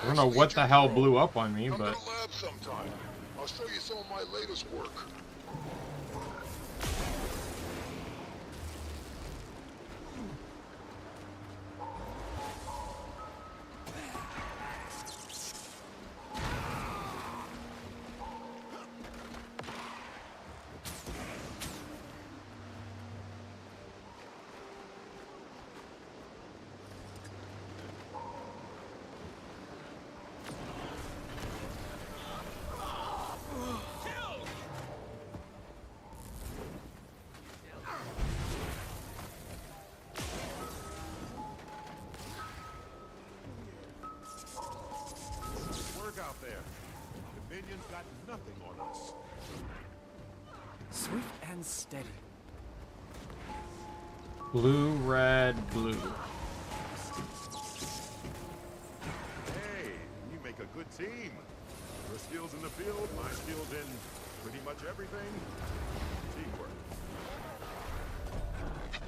I don't know what the hell blew up on me, but. Sometime. I'll show you some of my latest work. Dominion's got nothing on us. Swift and steady. Blue, red, blue. Hey, you make a good team. Your skills in the field, my skills in pretty much everything. Teamwork.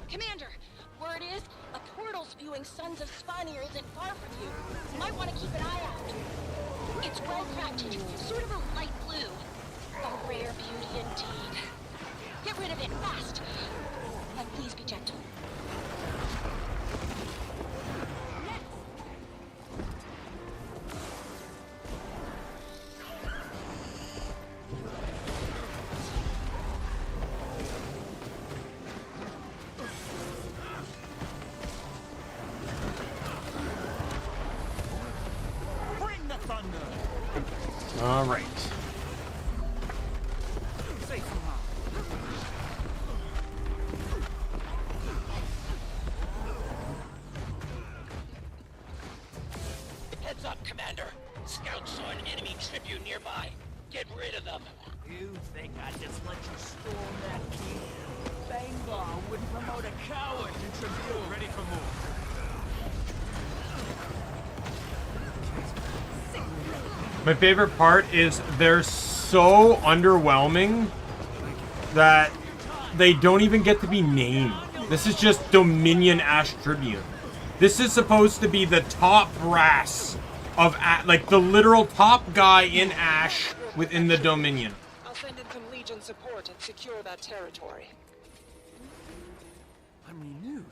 Commander, word is, a portal spewing Sons of Svanir isn't far from you. You might want to keep an eye out. It's well crafted, sort of a light blue. A rare beauty indeed. Get rid of it, fast! And please be gentle. Bring the thunder! All right. Safe somehow. Heads up, Commander. Scouts saw an enemy tribune nearby. Get rid of them. You think I'd just let you storm that key? Bangar wouldn't promote a coward to tribune. Ready for more. My favorite part is they're so underwhelming that they don't even get to be named. This is just Dominion Ash Tribune. This is supposed to be the top brass of like the literal top guy in Ash within the Dominion. I'll send in some Legion support and secure that territory. I'm renewed.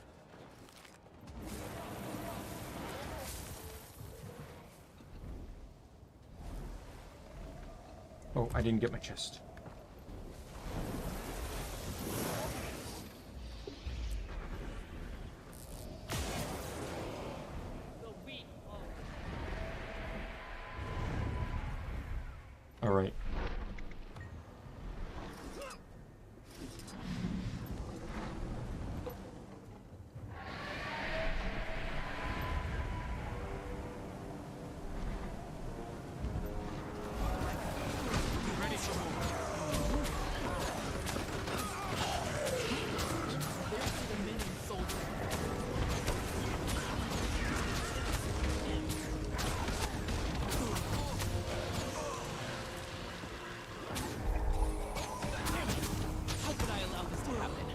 Oh, I didn't get my chest. All right. How could I allow this to happen?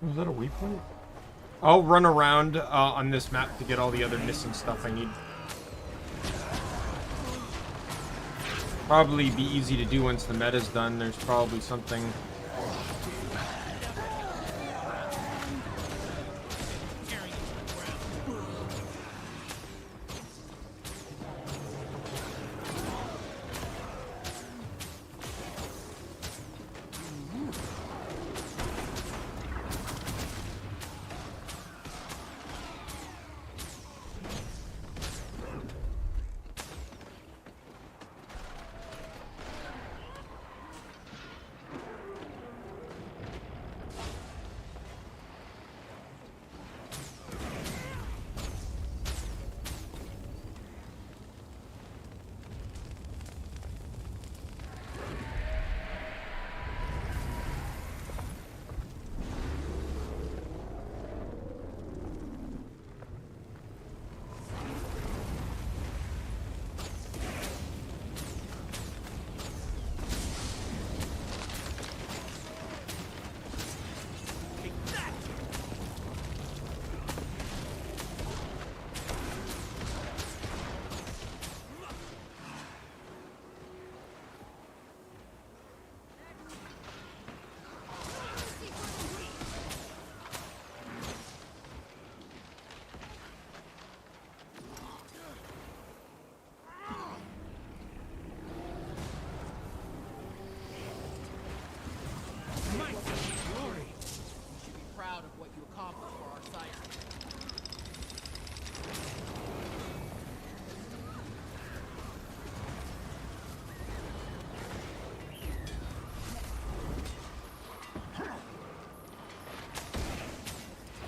Was that a waypoint? I'll run around on this map to get all the other missing stuff I need. Probably be easy to do once the meta's done. There's probably something.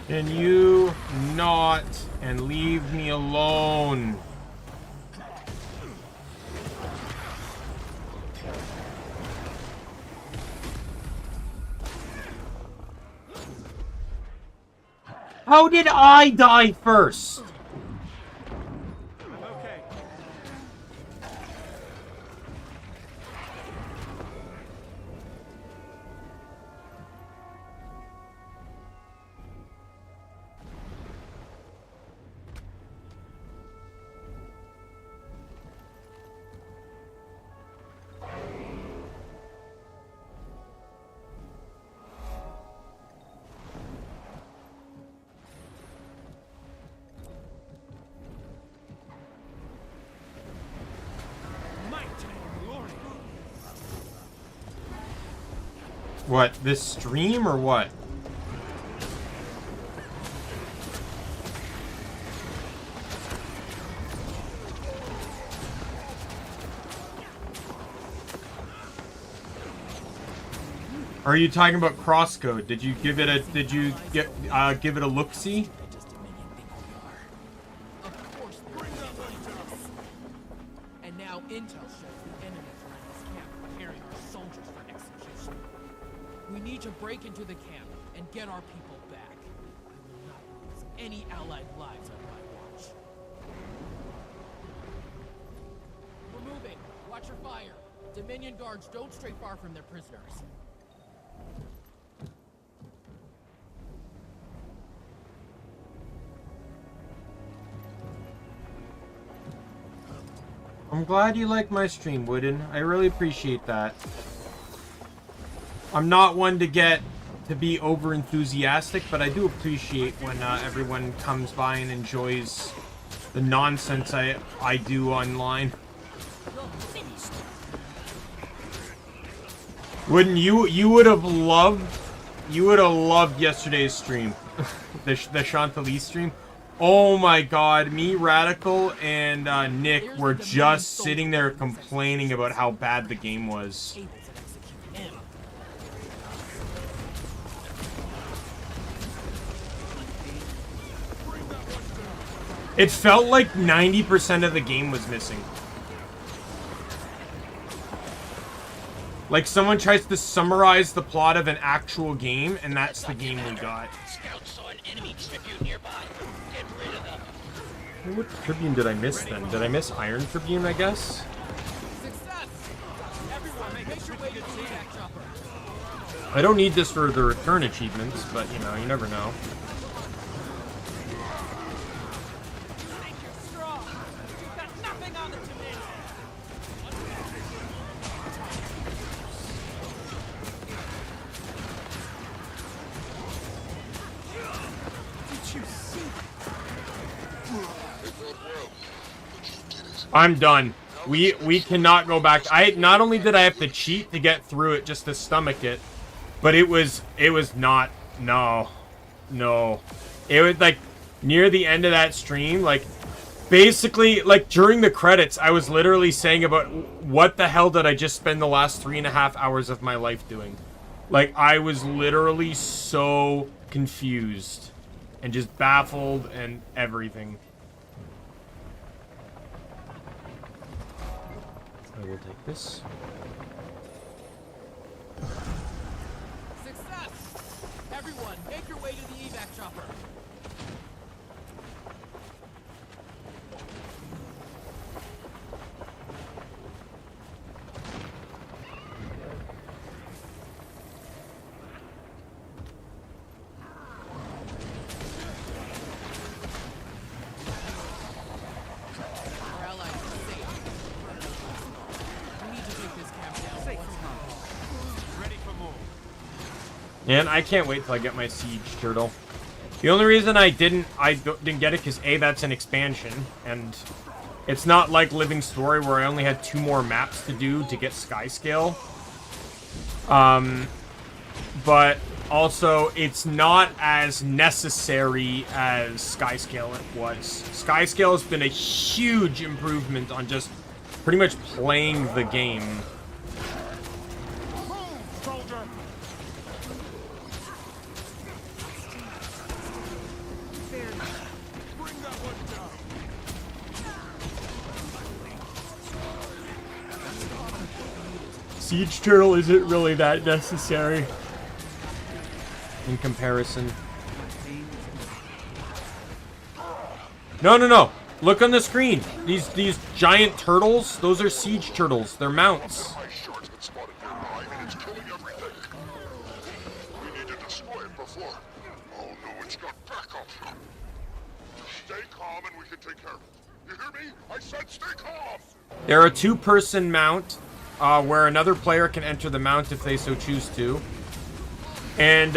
Can you not and leave me alone? How did I die first? What, this stream or what? Are you talking about crosscode? Did you give it a give it a look-see? And now intel shows the enemy's around this camp preparing our soldiers for execution. We need to break into the camp and get our people back. I will not lose any allied lives on my watch. We're moving. Watch your fire. Dominion guards don't stray far from their prisoners. I'm glad you like my stream, Wooden. I really appreciate that. I'm not one to be over enthusiastic, but I do appreciate when everyone comes by and enjoys the nonsense I do online. Wouldn't you would have loved yesterday's stream, the Chantilly stream. Oh my god, me, Radical, and Nick were just sitting there complaining about how bad the game was. It felt like 90% of the game was missing. Like someone tries to summarize the plot of an actual game, and that's the game we got. Scouts saw an enemy tribune nearby. Get rid of them. What Tribune did I miss then? Did I miss Iron Tribune, I guess? I don't need this for the return achievements, but you know, you never know. I'm done. We cannot go back. Not only did I have to cheat to get through it just to stomach it, but it was not, no. It was like near the end of that stream, like basically like during the credits, I was literally saying about what the hell did I just spend the last 3.5 hours of my life doing? Like I was literally so confused and just baffled and everything. I will take this. Success! Everyone, make your way to the evac chopper. Our allies are safe. We need to take this camp down once more. Ready for more. And I can't wait till I get my siege turtle. The only reason I didn't get it because A, that's an expansion, and it's not like Living Story where I only had 2 more maps to do to get Skyscale. But also it's not as necessary as Skyscale was. Skyscale has been a huge improvement on just pretty much playing the game. siege turtle isn't really that necessary in comparison. No, no, no. Look on the screen. These giant turtles, those are siege turtles. They're mounts. Oh no, it's got backup. Stay calm and we can take care of it. You hear me? I said stay calm! They're a two-person mount, where another player can enter the mount if they so choose to. And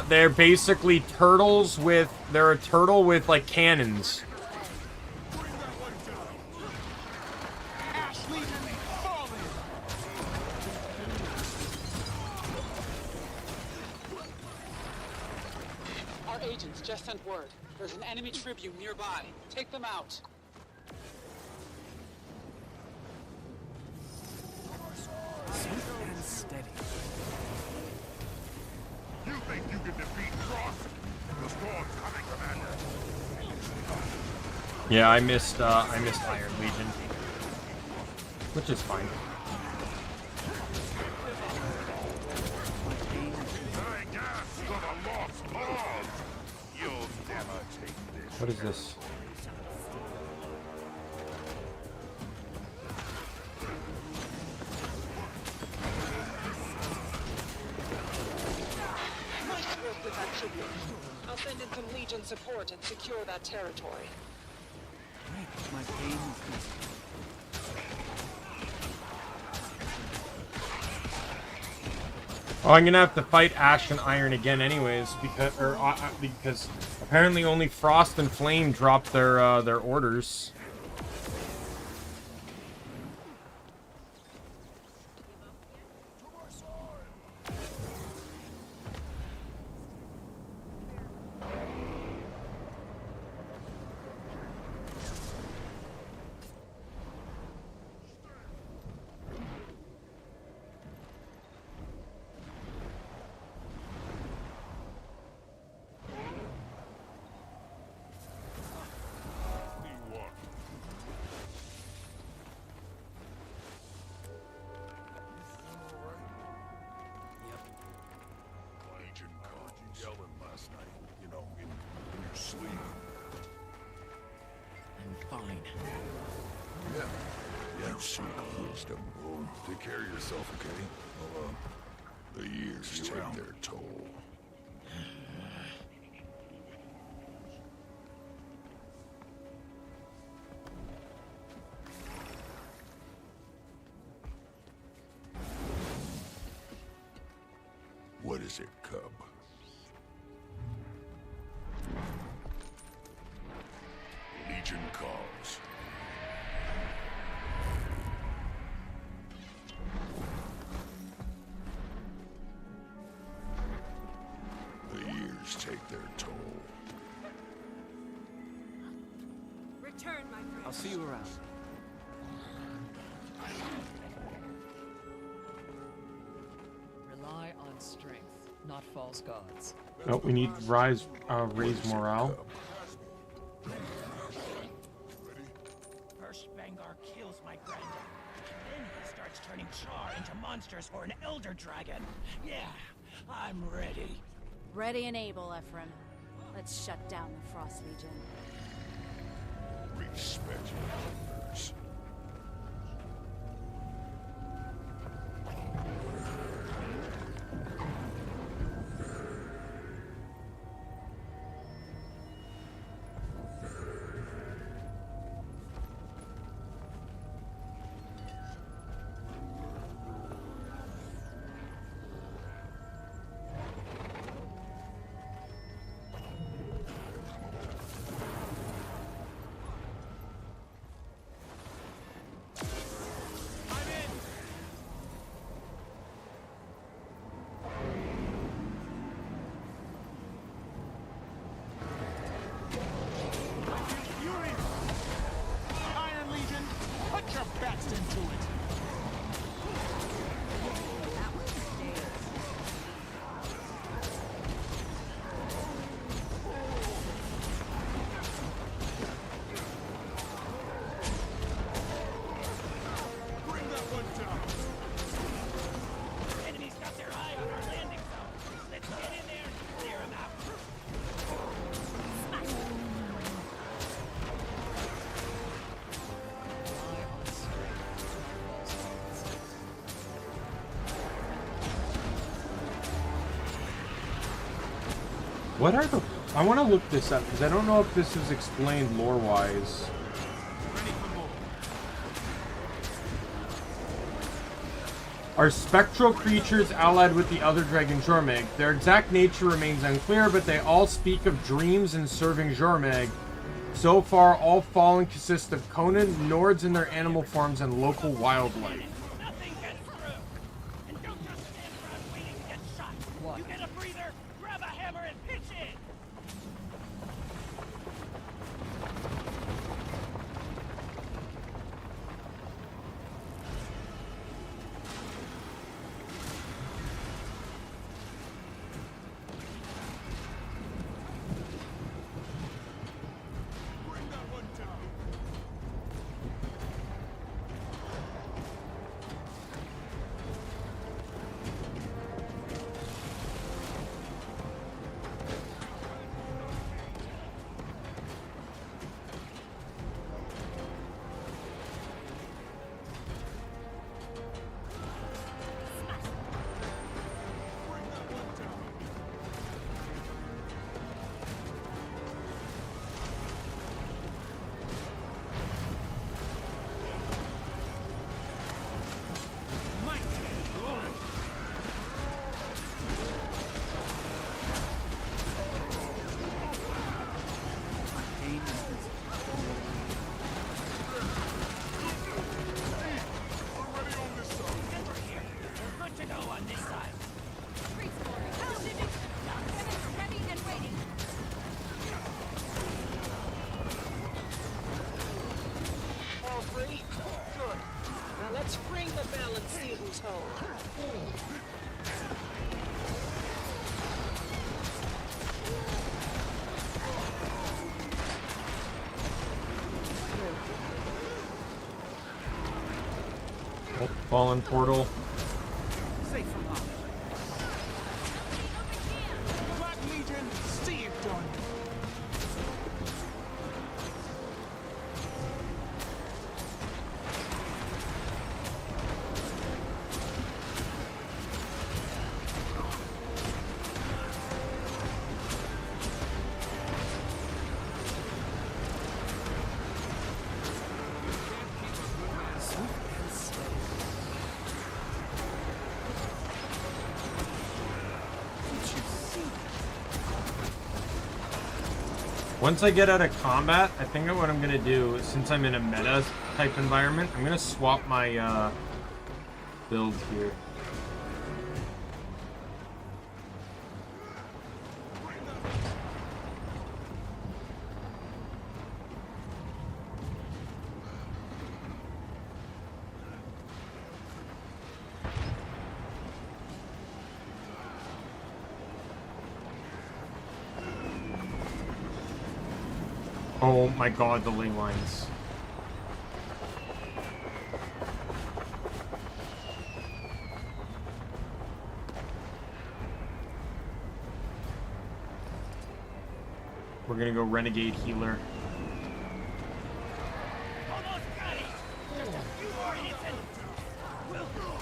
they're basically turtles with... They're a turtle with, like, cannons. Our agents just sent word. There's an enemy tribune nearby. Take them out. Sweet and steady. You think you can defeat Frost? The storm's coming, Commander. Yeah, I missed Iron Legion. Which is fine. What is this? Nice work with that tribute. I'll send in some Legion support and secure that territory. My pain is Oh, I'm gonna have to fight Ash and Iron again, anyways, because apparently only Frost and Flame dropped their orders. Take care of yourself, okay? Well, the years take their toll. What is it, Cub? Legion calls. Take their toll. Return, my friend. I'll see you around. Rely on strength, not false gods. Oh, we need raise morale. First Vanguard kills my granddad. Then he starts turning Charr into monsters for an Elder Dragon. Yeah, I'm ready. Ready and able, Ephraim. Let's shut down the Frost Legion. Respect your elders. What are the... I want to look this up, because I don't know if this is explained lore-wise. Are spectral creatures allied with the other dragon Jormeg? Their exact nature remains unclear, but they all speak of dreams and serving Jormeg. So far, all fallen consist of Conan, Nords in their animal forms, and local wildlife. Nothing gets through. And don't just stand around waiting to get shot. What? You get a breather, grab a hammer and pitch it. Fallen portal. Safe from harm. Black Legion, see it done. Once I get out of combat, I think what I'm gonna do, since I'm in a meta type environment, I'm gonna swap my build here. Oh my god, the ley lines. We're gonna go Renegade Healer. Almost got it. Just a few more hits and we'll go.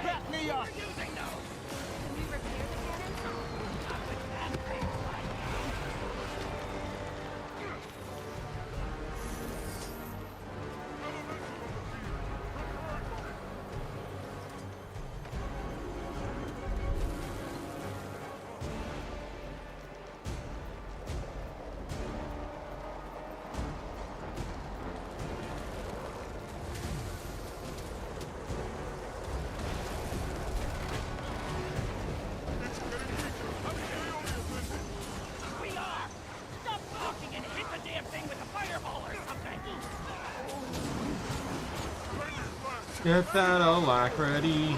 Back me up. We're using those. Can we repair the cannons? Not with that thing like Get that alacrity.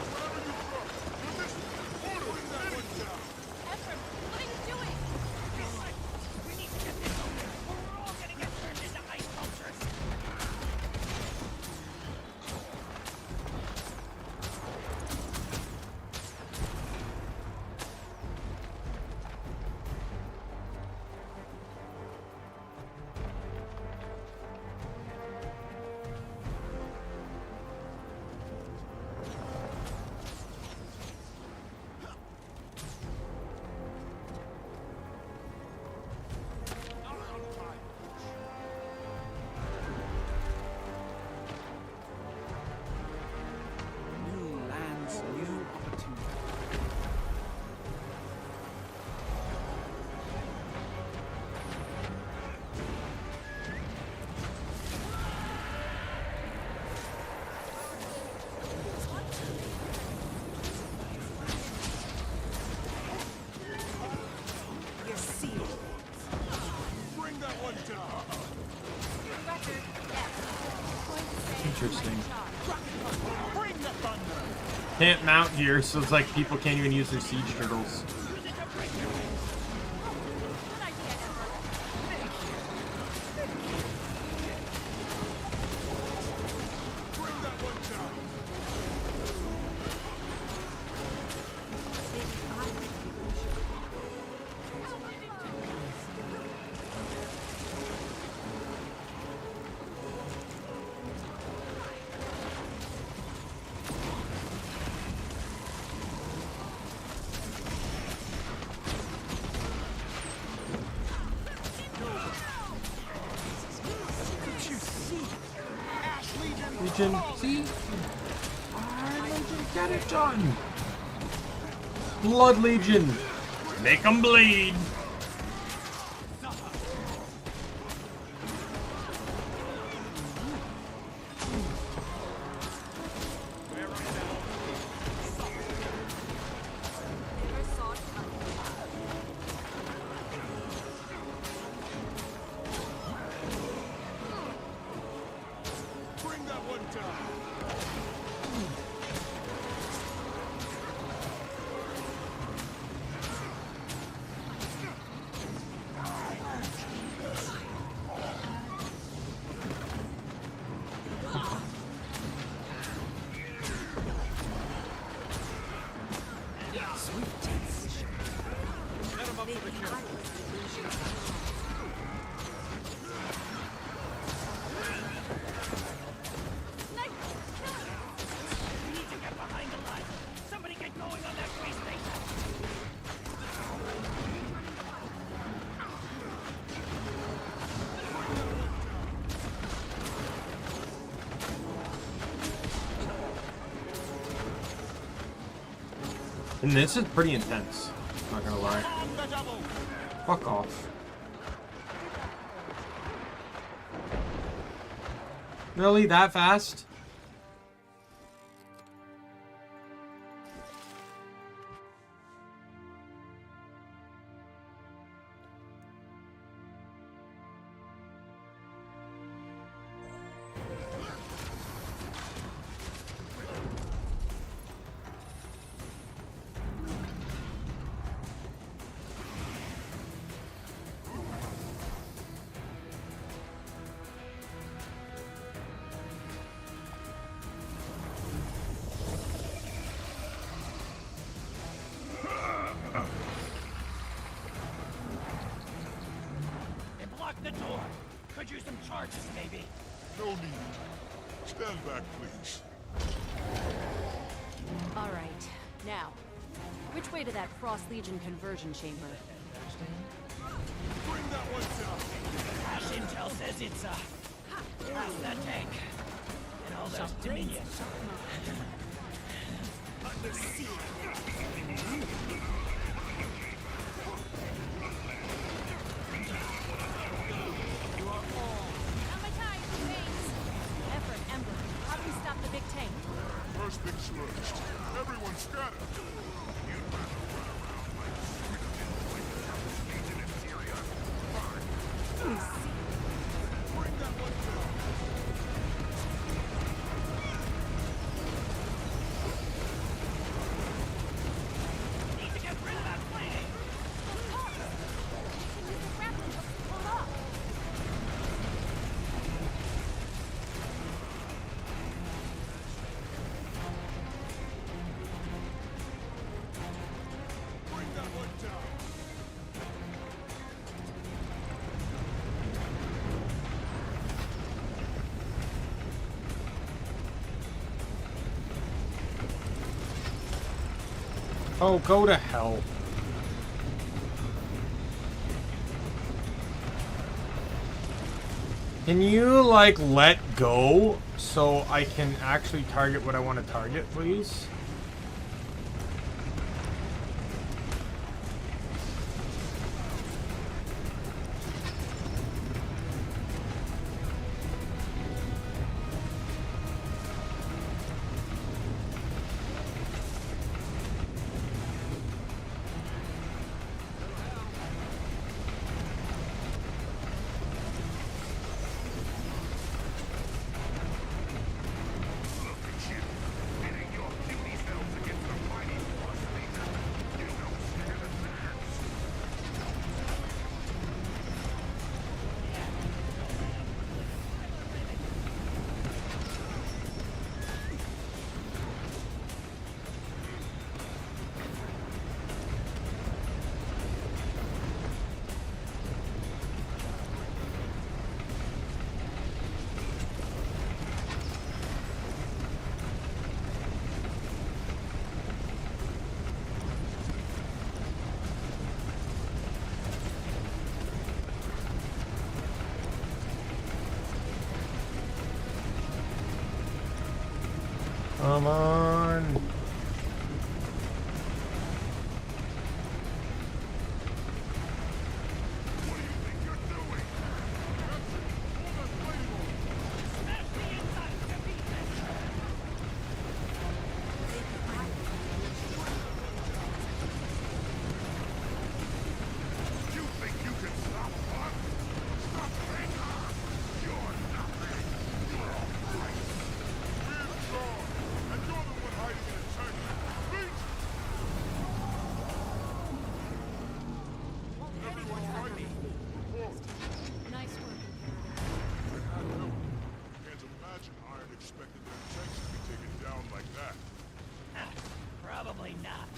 Interesting. Can't mount here, so it's like people can't even use their siege turtles. Legion, see? Alright, Legion, get it done! Blood Legion! Make them bleed! And this is pretty intense, not gonna lie. Fuck off. Really? That fast? The door. Could use some charges, maybe. No need. Stand back, please. All right. Now, which way to that Frost Legion conversion chamber? Bring that one down. Ash Intel says it's past that tank. And all those Dominion. First things first. Everyone scatter. Bring that one down. Need to get rid of that plane. Oh, go to hell. Can you, like, let go so I can actually target what I want to target, please? Come on. Nice work. Can't imagine Iron expected their tanks to be taken down like that. Probably not.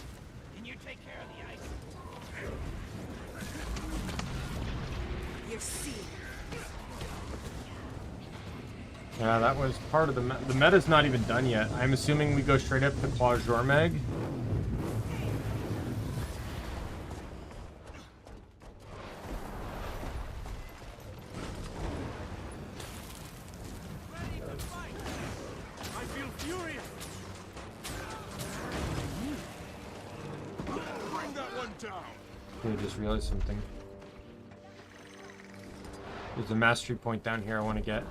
Can you take care of the ice? You see. Yeah, that was part of the the meta's not even done yet. I'm assuming we go straight up to Claw Jormag. I feel furious. Bring that one down. I just realized something. There's a mastery point down here I want to get.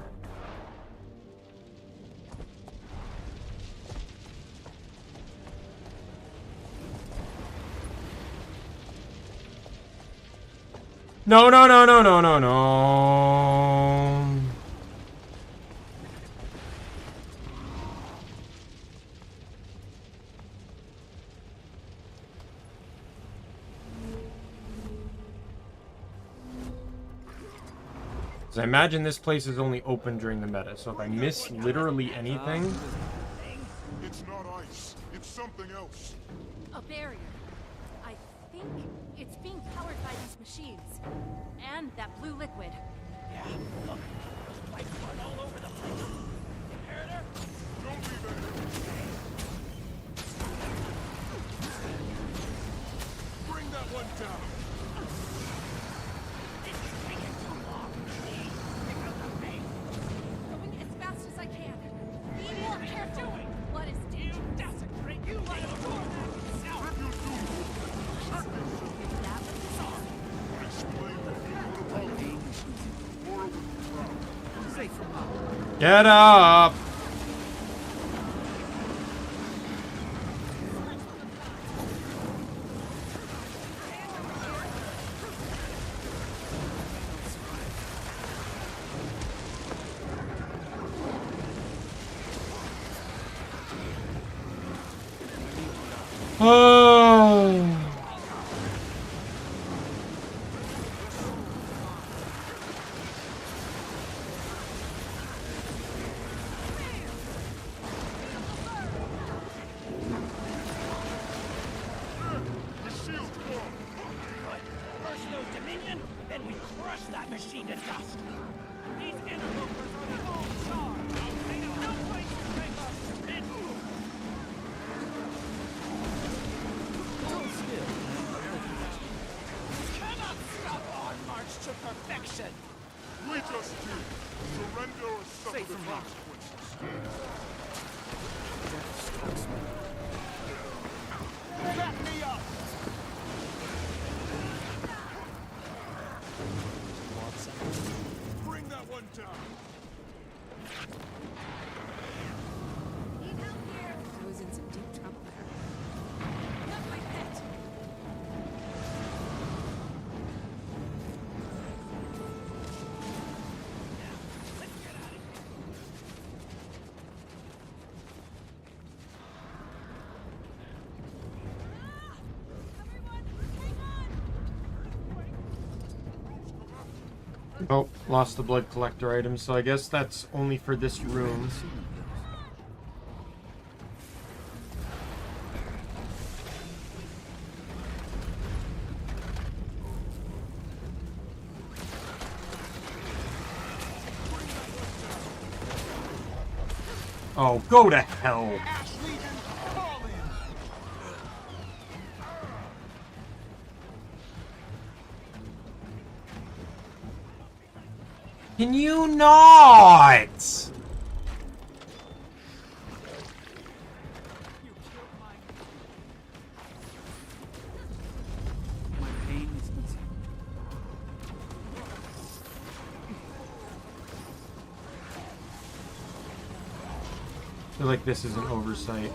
No, no, no, no, no, no, no. So I imagine this place is only open during the meta, so if I miss literally anything... It's not ice. It's something else. A barrier. I think it's being powered by these machines. And that blue liquid. Yeah, look. Those pipes run all over the place. Imperator? Don't leave it. Bring that one down. This is taking too long. Please, pick up the pace. Going as fast as I can. Be more careful. What is danger? You desecrate. You let him do yourself. If you do, check yourself. That was the song. Explain the people about the or with the crowd. Safe from harm. Get up! Oh. The shield's gone. Good. First those Dominion, then we crush that machine to dust. These interlopers are the old Charr. They have no place to break us. And cannot stop our march to perfection. We just do. Surrender or suffer the consequences. Back me up. Bring that one down. Need help here. I was in some deep trouble there. Not my pet. Let's get out of here. Oh, lost the blood collector item, so I guess that's only for this room. Oh, go to hell. Can you not? feel like this is an oversight.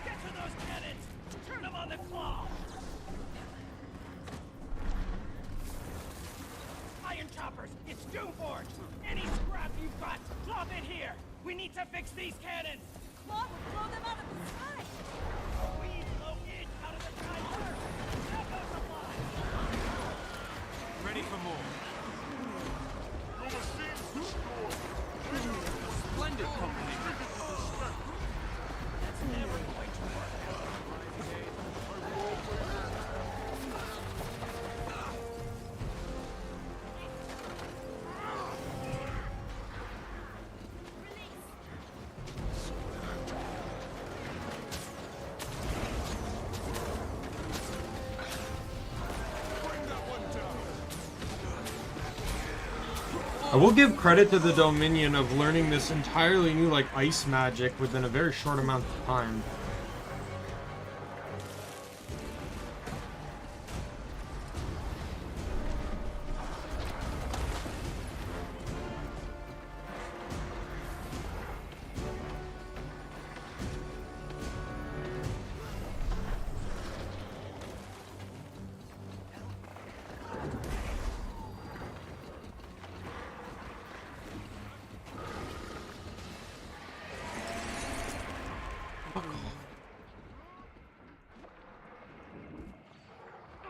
Get to those cannons! Turn them on the claw! Iron choppers! It's Doomforge! Any scrap you've got, drop it here! We need to fix these cannons! Claw will blow them out of the sky! We blow it out of the sky first! Echo supply! Ready for more. Splendid company! That's never going to work out. I will give credit to the Dominion of learning this entirely new, like, ice magic within a very short amount of time.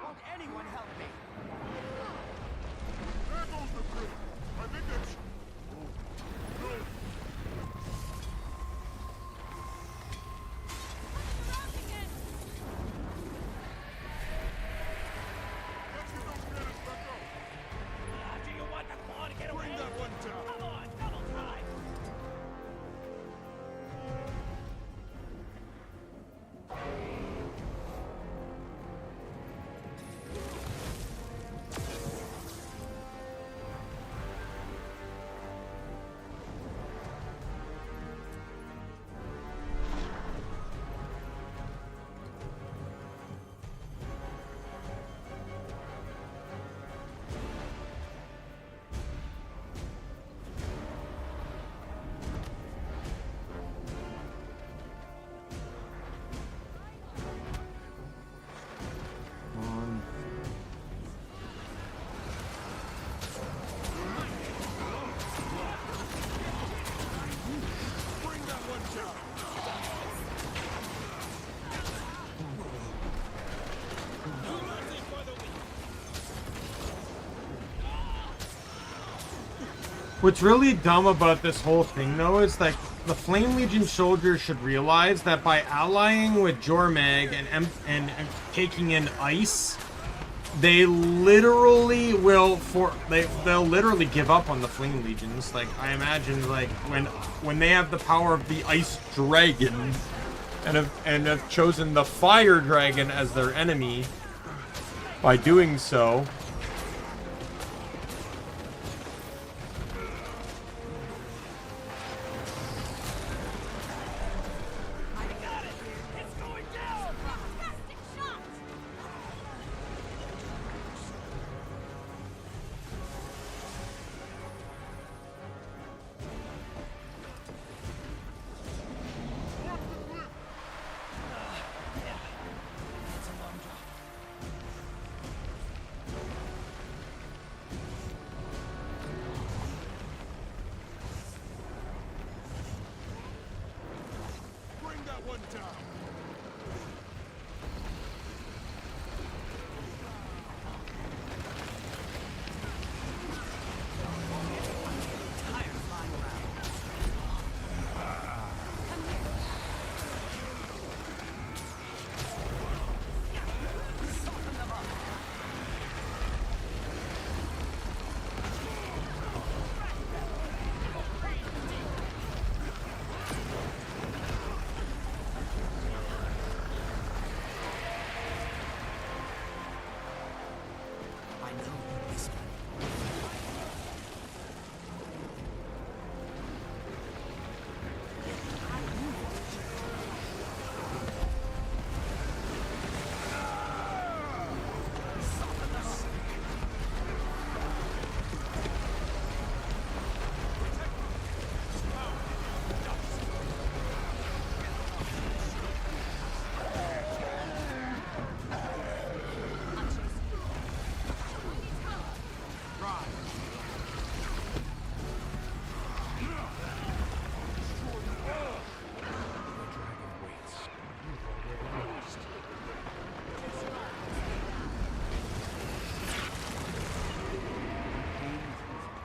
Won't anyone help me? There goes the grid. I think that's... No. Let's get those cannons back up. Do you want the claw to get away? Bring that one down. Come on, double time! Come on. Bring that one down. What's really dumb about this whole thing, though, is that the Flame Legion soldiers should realize that by allying with Jormag and taking in ice, they literally will they'll literally give up on the Flame Legions. Like, I imagine, like, when they have the power of the Ice Dragon and have chosen the Fire Dragon as their enemy, by doing so, Bring that one down.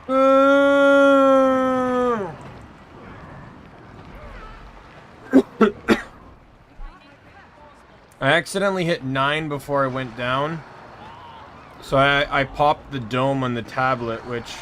I accidentally hit 9 before I went down. So I popped the dome on the tablet, which...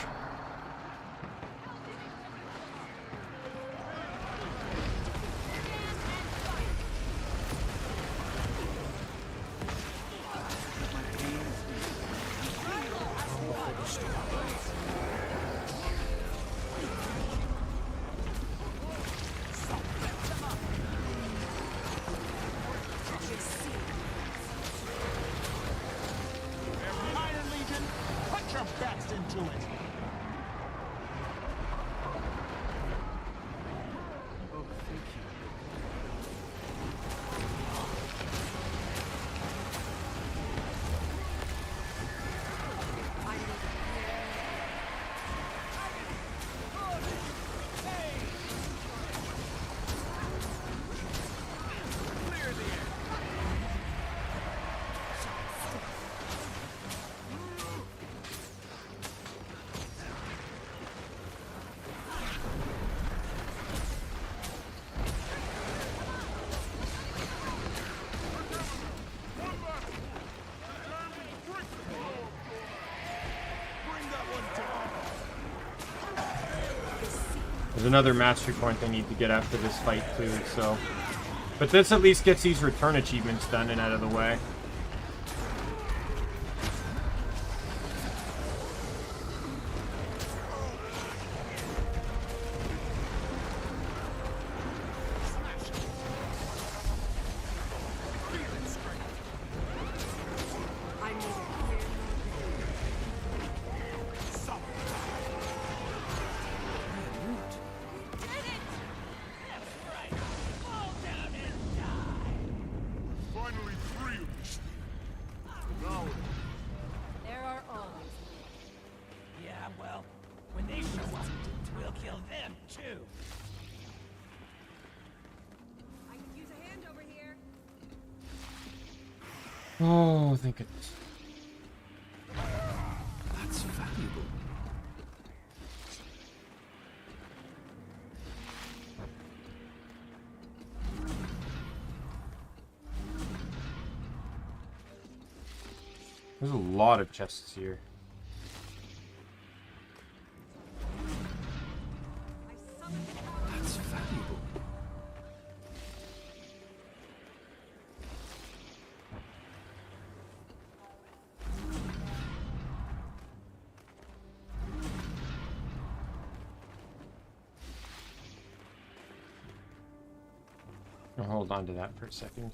There's another mastery point I need to get after this fight too, so... But this at least gets these return achievements done and out of the way. Oh, thank goodness. That's valuable. There's a lot of chests here. That's valuable. I'll hold on to that for a second.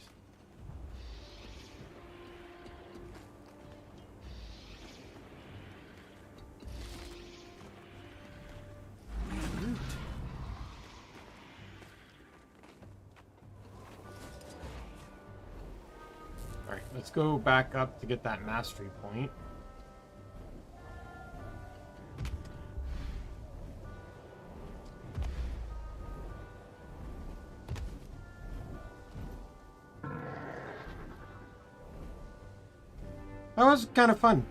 Alright, let's go back up to get that mastery point. That was kind of fun.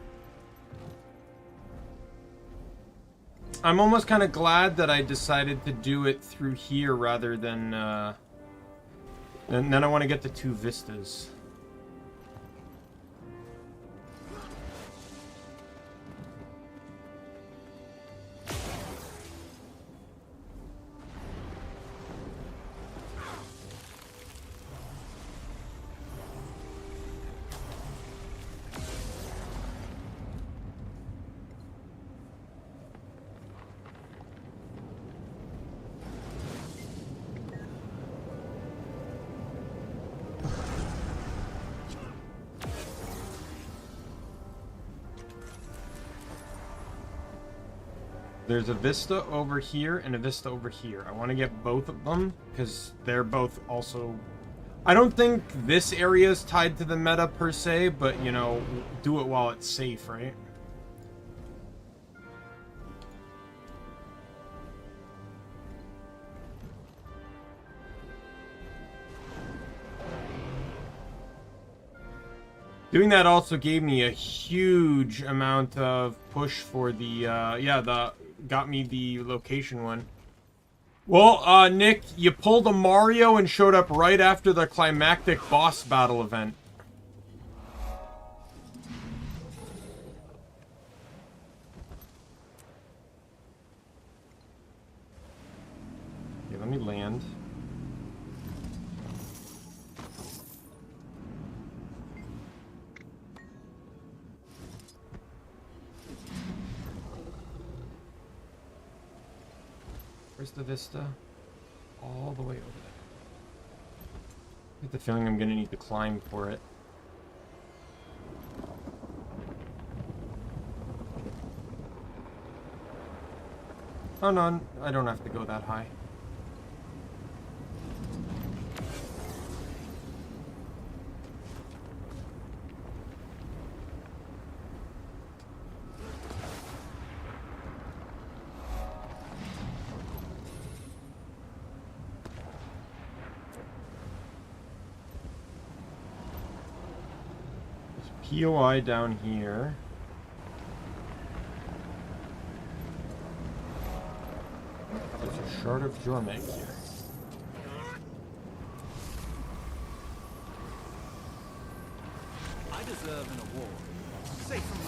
I'm almost kind of glad that I decided to do it through here rather than, and then I want to get the 2 vistas. There's a vista over here and a vista over here. I want to get both of them because they're both also... I don't think this area is tied to the meta per se, but, you know, do it while it's safe, right? Doing that also gave me a huge amount of push for the, got me the location one. Well, Nick, you pulled a Mario and showed up right after the climactic boss battle event. Okay, let me land. Where's the vista? All the way over there. I get the feeling I'm gonna need to climb for it. Oh no, I don't have to go that high. POI down here. There's a shard of Jormeg here. I deserve an award. Say from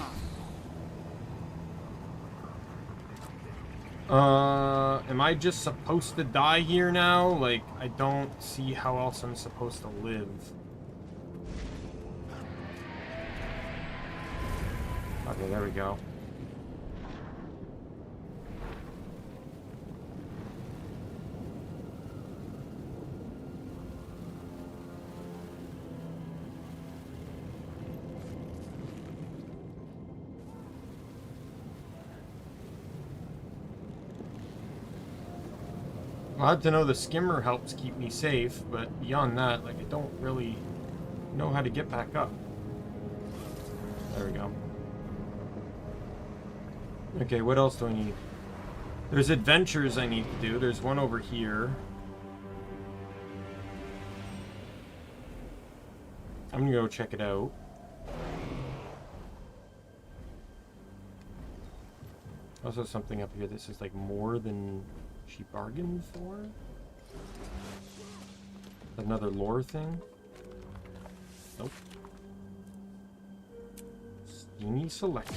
mine. Am I just supposed to die here now? Like, I don't see how else I'm supposed to live. Okay, there we go. Glad to know the skimmer helps keep me safe, but beyond that, like, I don't really know how to get back up. There we go. Okay, what else do I need? There's adventures I need to do. There's one over here. I'm gonna go check it out. Also something up here. This is like more than she bargained for. Another lore thing. Nope. Steamy selection.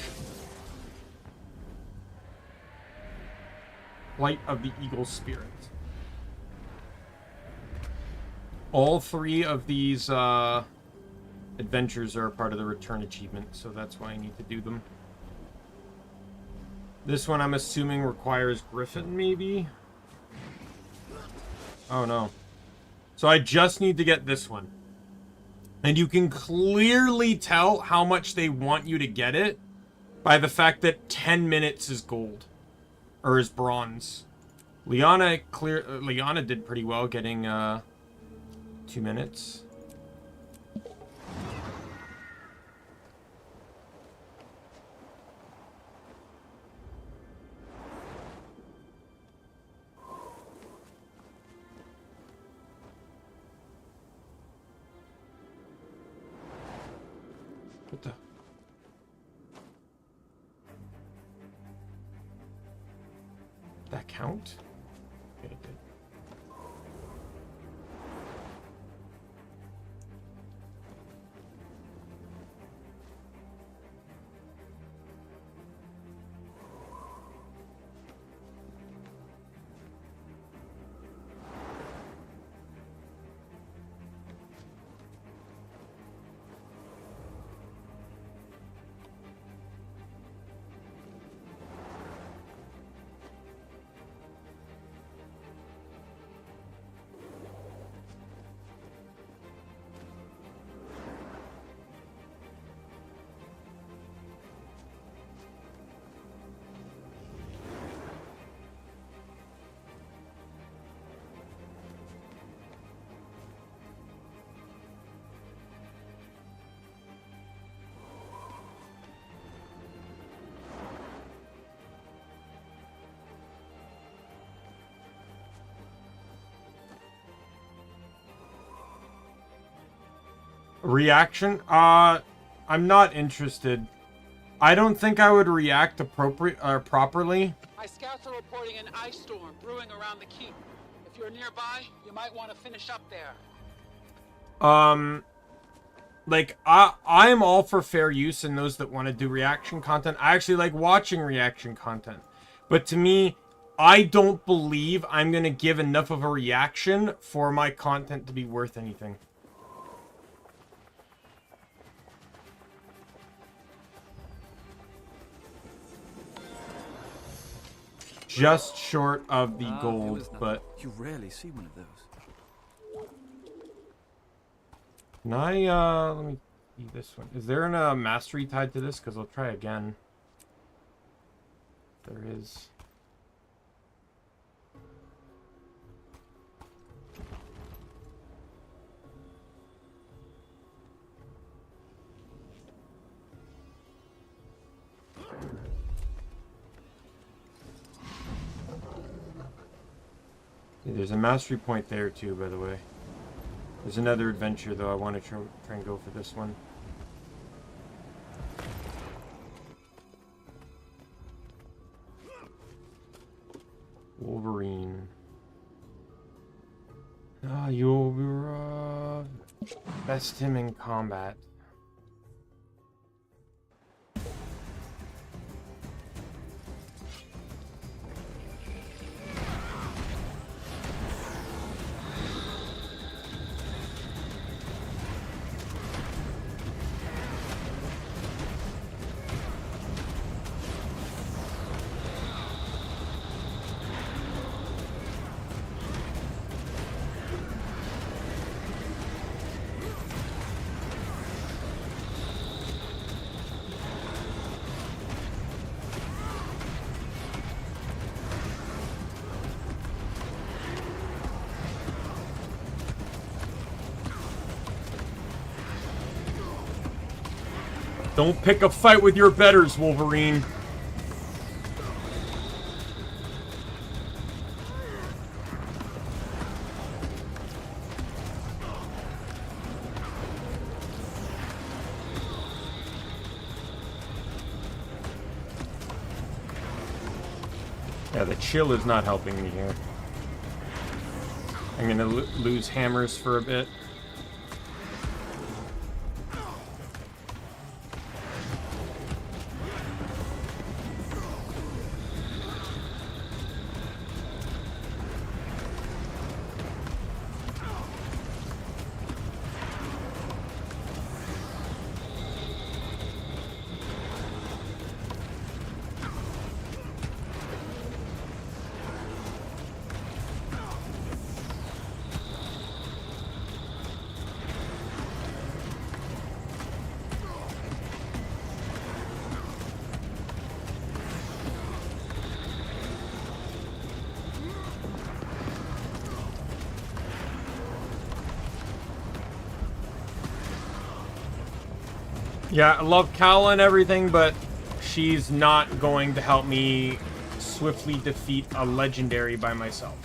Light of the Eagle Spirit. All three of these adventures are a part of the return achievement, so that's why I need to do them. This one I'm assuming requires Griffin, maybe? Oh no. So I just need to get this one. And you can clearly tell how much they want you to get it by the fact that 10 minutes is gold. Or is bronze. Liana did pretty well getting 2 minutes. What the? That count? Okay, good. Reaction? I I'm not interested. I don't think I would react properly. My scouts are reporting an ice storm brewing around the keep. If you're nearby, you might want to finish up there. Like, I'm all for fair use in those that want to do reaction content. I actually like watching reaction content. But to me, I don't believe I'm going to give enough of a reaction for my content to be worth anything. Just short of the gold, but... You rarely see one of those. Can I, let me see this one. Is there a mastery tied to this? Because I'll try again. There is. There's a mastery point there too, by the way. There's another adventure though. I want to try and go for this one. Wolverine. Ah, you'll be best him in combat. Don't pick a fight with your betters, Wolverine. Yeah, the chill is not helping me here. I'm gonna lose hammers for a bit. Yeah, I love Kala and everything, but she's not going to help me swiftly defeat a legendary by myself.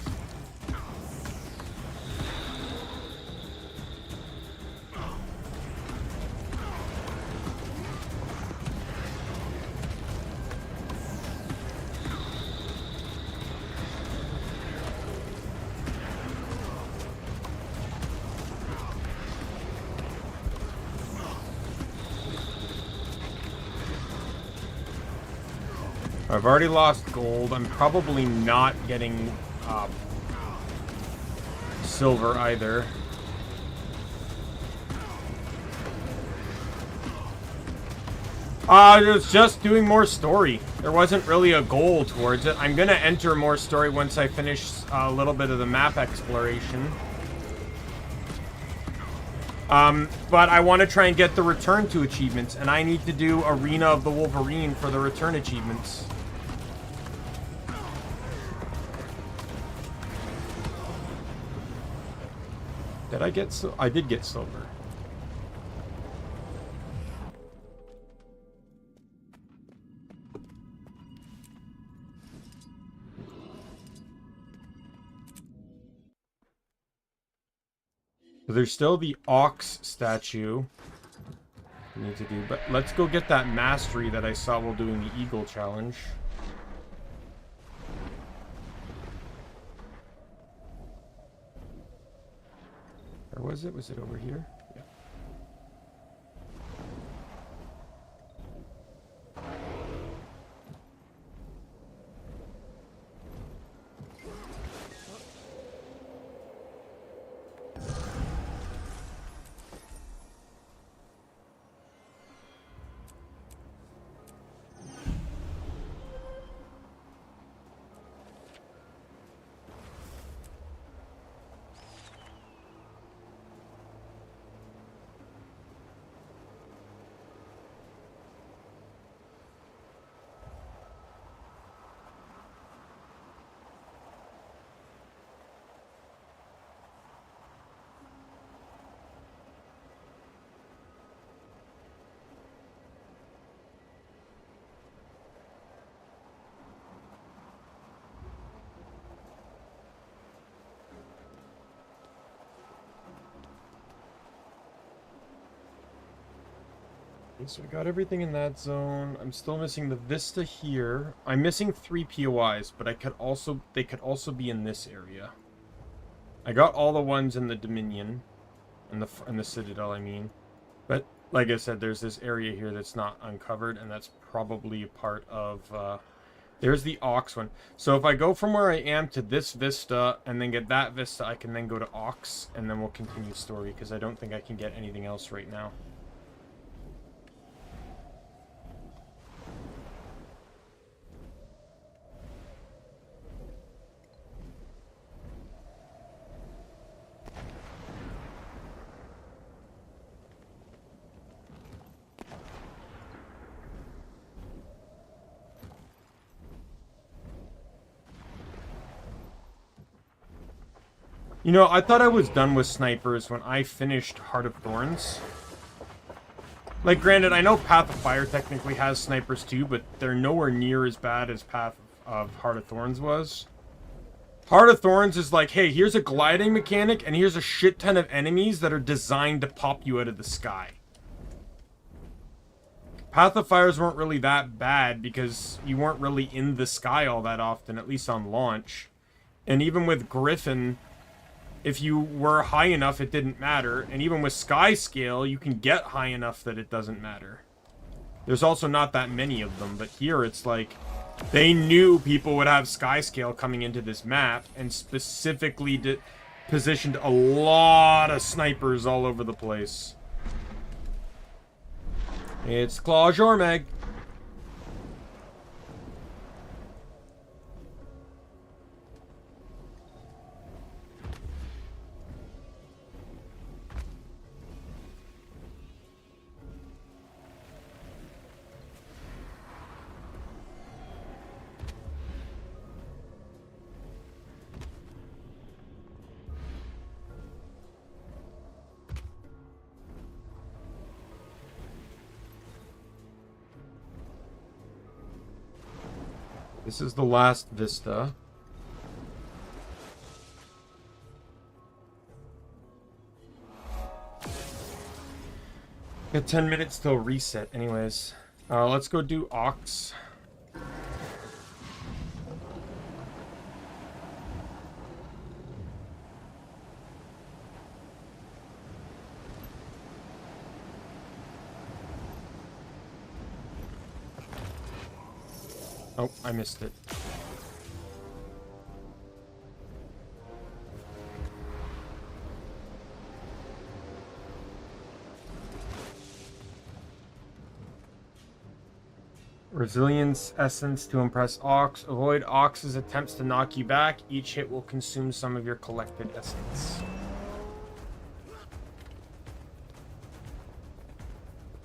I've already lost gold. I'm probably not getting silver either. It was just doing more story. There wasn't really a goal towards it. I'm gonna enter more story once I finish a little bit of the map exploration. But I want to try and get the return to achievements, and I need to do Arena of the Wolverine for the return achievements. Did I get I did get silver. There's still the Ox statue. need to do. But let's go get that mastery that I saw while doing the Eagle challenge. Where was it? Was it over here? Yeah. So I got everything in that zone. I'm still missing the Vista here. I'm missing 3 POIs, but they could also be in this area. I got all the ones in the Dominion, in the Citadel, I mean. But like I said, there's this area here that's not uncovered, and that's probably a part of. There's the Ox one. So if I go from where I am to this Vista and then get that Vista, I can then go to Ox, and then we'll continue story because I don't think I can get anything else right now. You know, I thought I was done with snipers when I finished Heart of Thorns. Like, granted, I know Path of Fire technically has snipers too, but they're nowhere near as bad as Path of Heart of Thorns was. Heart of Thorns is like, hey, here's a gliding mechanic, and here's a shit ton of enemies that are designed to pop you out of the sky. Path of Fires weren't really that bad because you weren't really in the sky all that often, at least on launch. And even with Griffin, if you were high enough, it didn't matter. And even with Sky Scale, you can get high enough that it doesn't matter. There's also not that many of them, but here it's like, they knew people would have Sky Scale coming into this map, and specifically positioned a lot of snipers all over the place. It's Claw Jormag. This is the last Vista. Got 10 minutes till reset anyways. Let's go do Ox. Oh, I missed it. Resilience essence to impress Ox. Avoid Ox's attempts to knock you back. Each hit will consume some of your collected essence.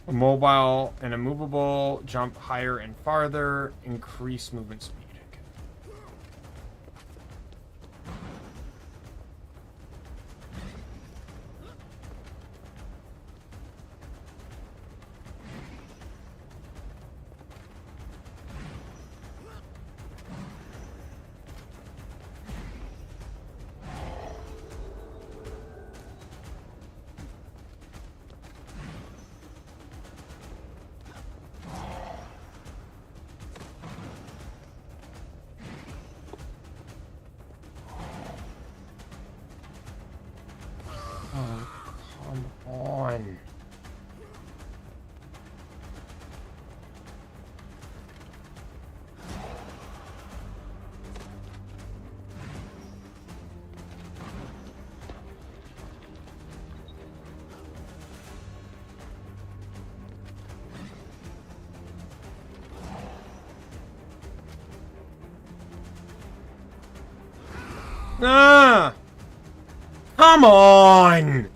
A mobile and a movable, jump higher and farther, increase movement speed. Ah! Come on!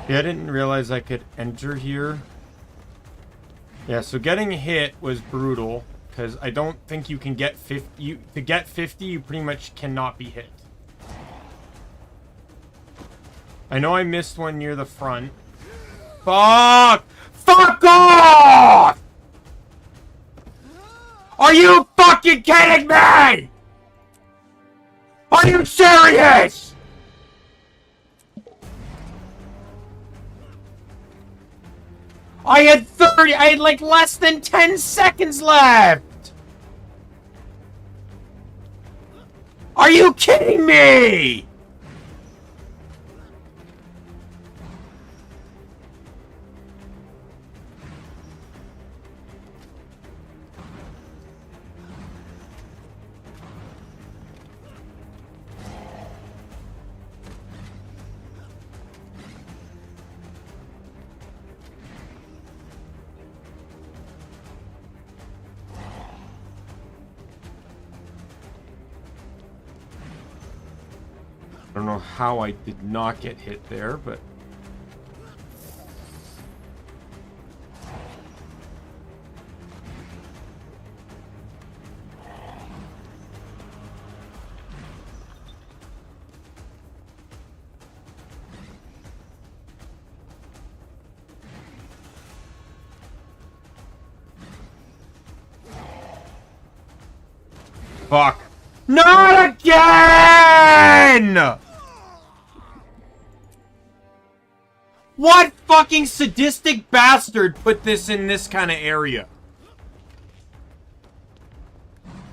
Yeah, I didn't realize I could enter here. Yeah, so getting hit was brutal, because I don't think you can get 50. To get 50, you pretty much cannot be hit. I know I missed one near the front. Fuck! Fuck off! Are you fucking kidding me? Are you serious? I had like less than 10 seconds left! Are you kidding me? I don't know how I did not get hit there, but... Fuck. Not again! What fucking sadistic bastard put this in this kind of area?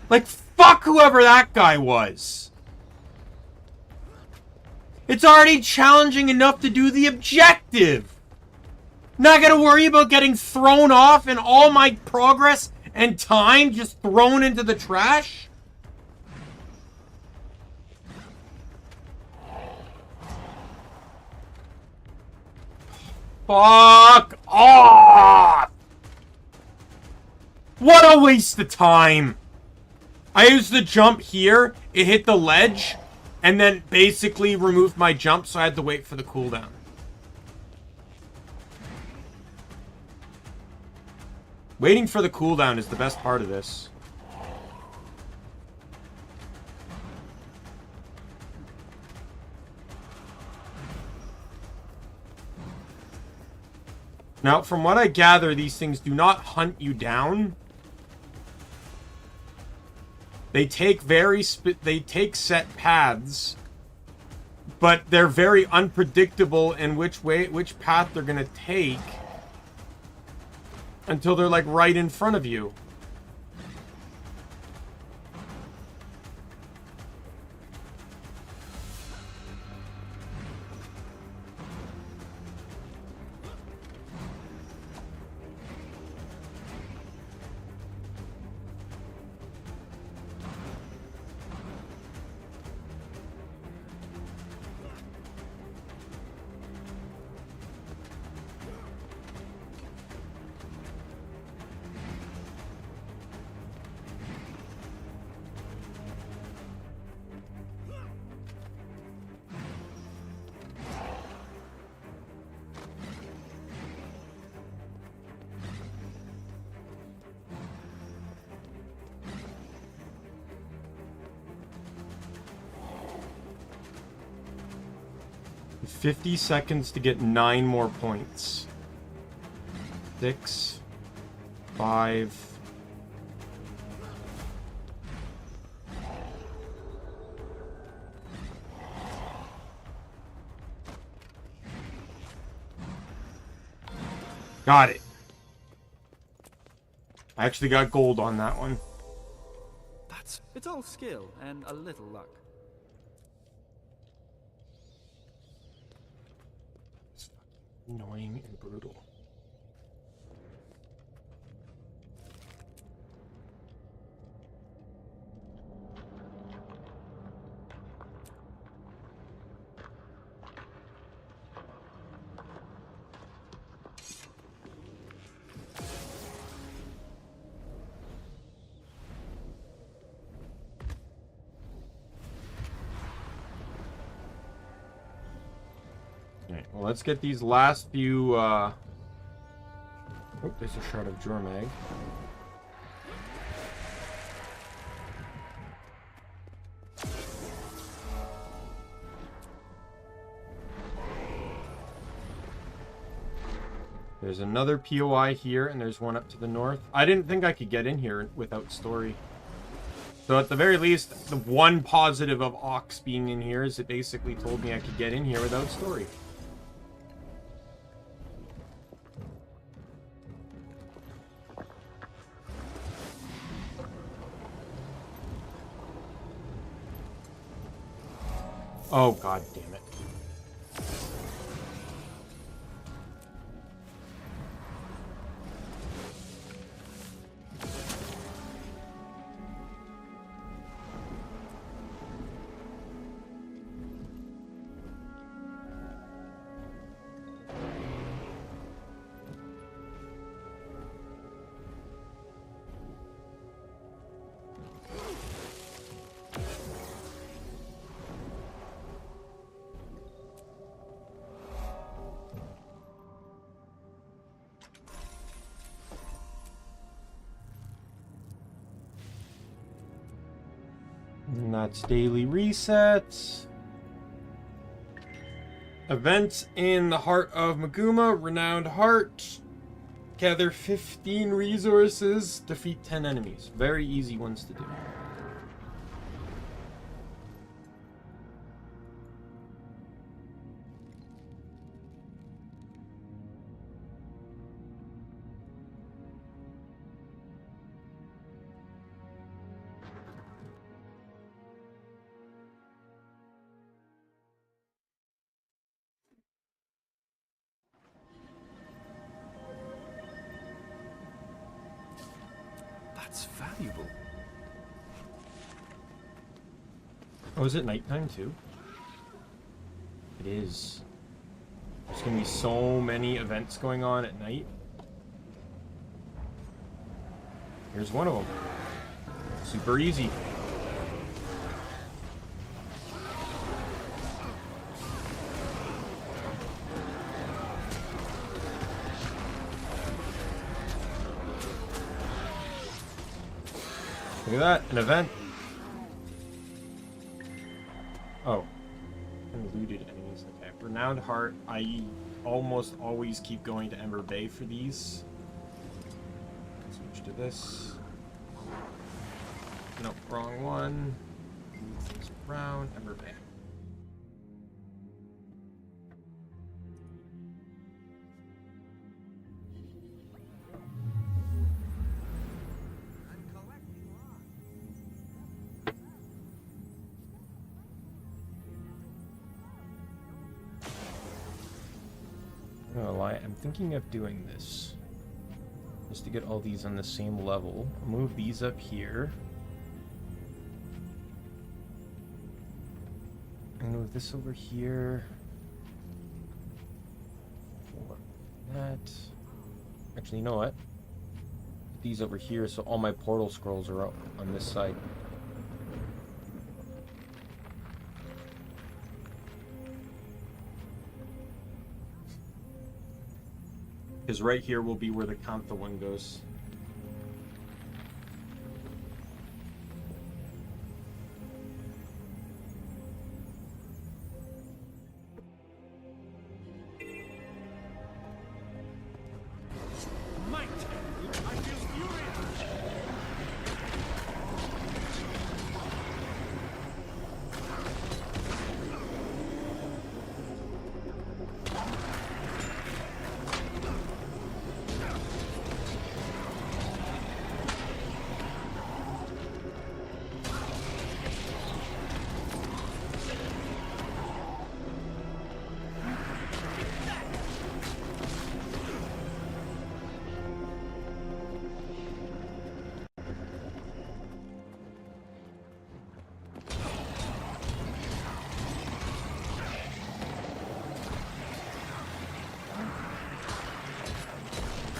Like, fuck whoever that guy was. It's already challenging enough to do the objective. Not gonna worry about getting thrown off and all my progress and time just thrown into the trash? Fuck off! What a waste of time! I used the jump here, it hit the ledge, and then basically removed my jump, so I had to wait for the cooldown. Waiting for the cooldown is the best part of this. Now, from what I gather, these things do not hunt you down. They take set paths, but they're very unpredictable in which path they're gonna take until they're like right in front of you. 50 seconds to get 9 more points. 6, 5. Got it. I actually got gold on that one. It's all skill and a little luck. It's annoying and brutal. Alright, well, let's get these last few, Oh, there's a shard of Jormag. There's another POI here, and there's one up to the north. I didn't think I could get in here without story. So at the very least, the one positive of Ox being in here is it basically told me I could get in here without story. Oh, god damn it. And that's daily resets. Events in the heart of Maguma. Renowned Heart. Gather 15 resources. Defeat 10 enemies. Very easy ones to do. That's valuable. Oh, is it nighttime too? It is. There's gonna be so many events going on at night. Here's one of them. Super easy. Look at that, an event. Oh. And looted enemies. Okay. Renowned Heart. I almost always keep going to Ember Bay for these. Switch to this. Nope, wrong one. Move things around. Ember Bay. I'm thinking of doing this just to get all these on the same level. I'll move these up here. And move this over here. That. Actually, you know what? Put these over here so all my portal scrolls are up on this side. Because right here will be where the Kantha one goes.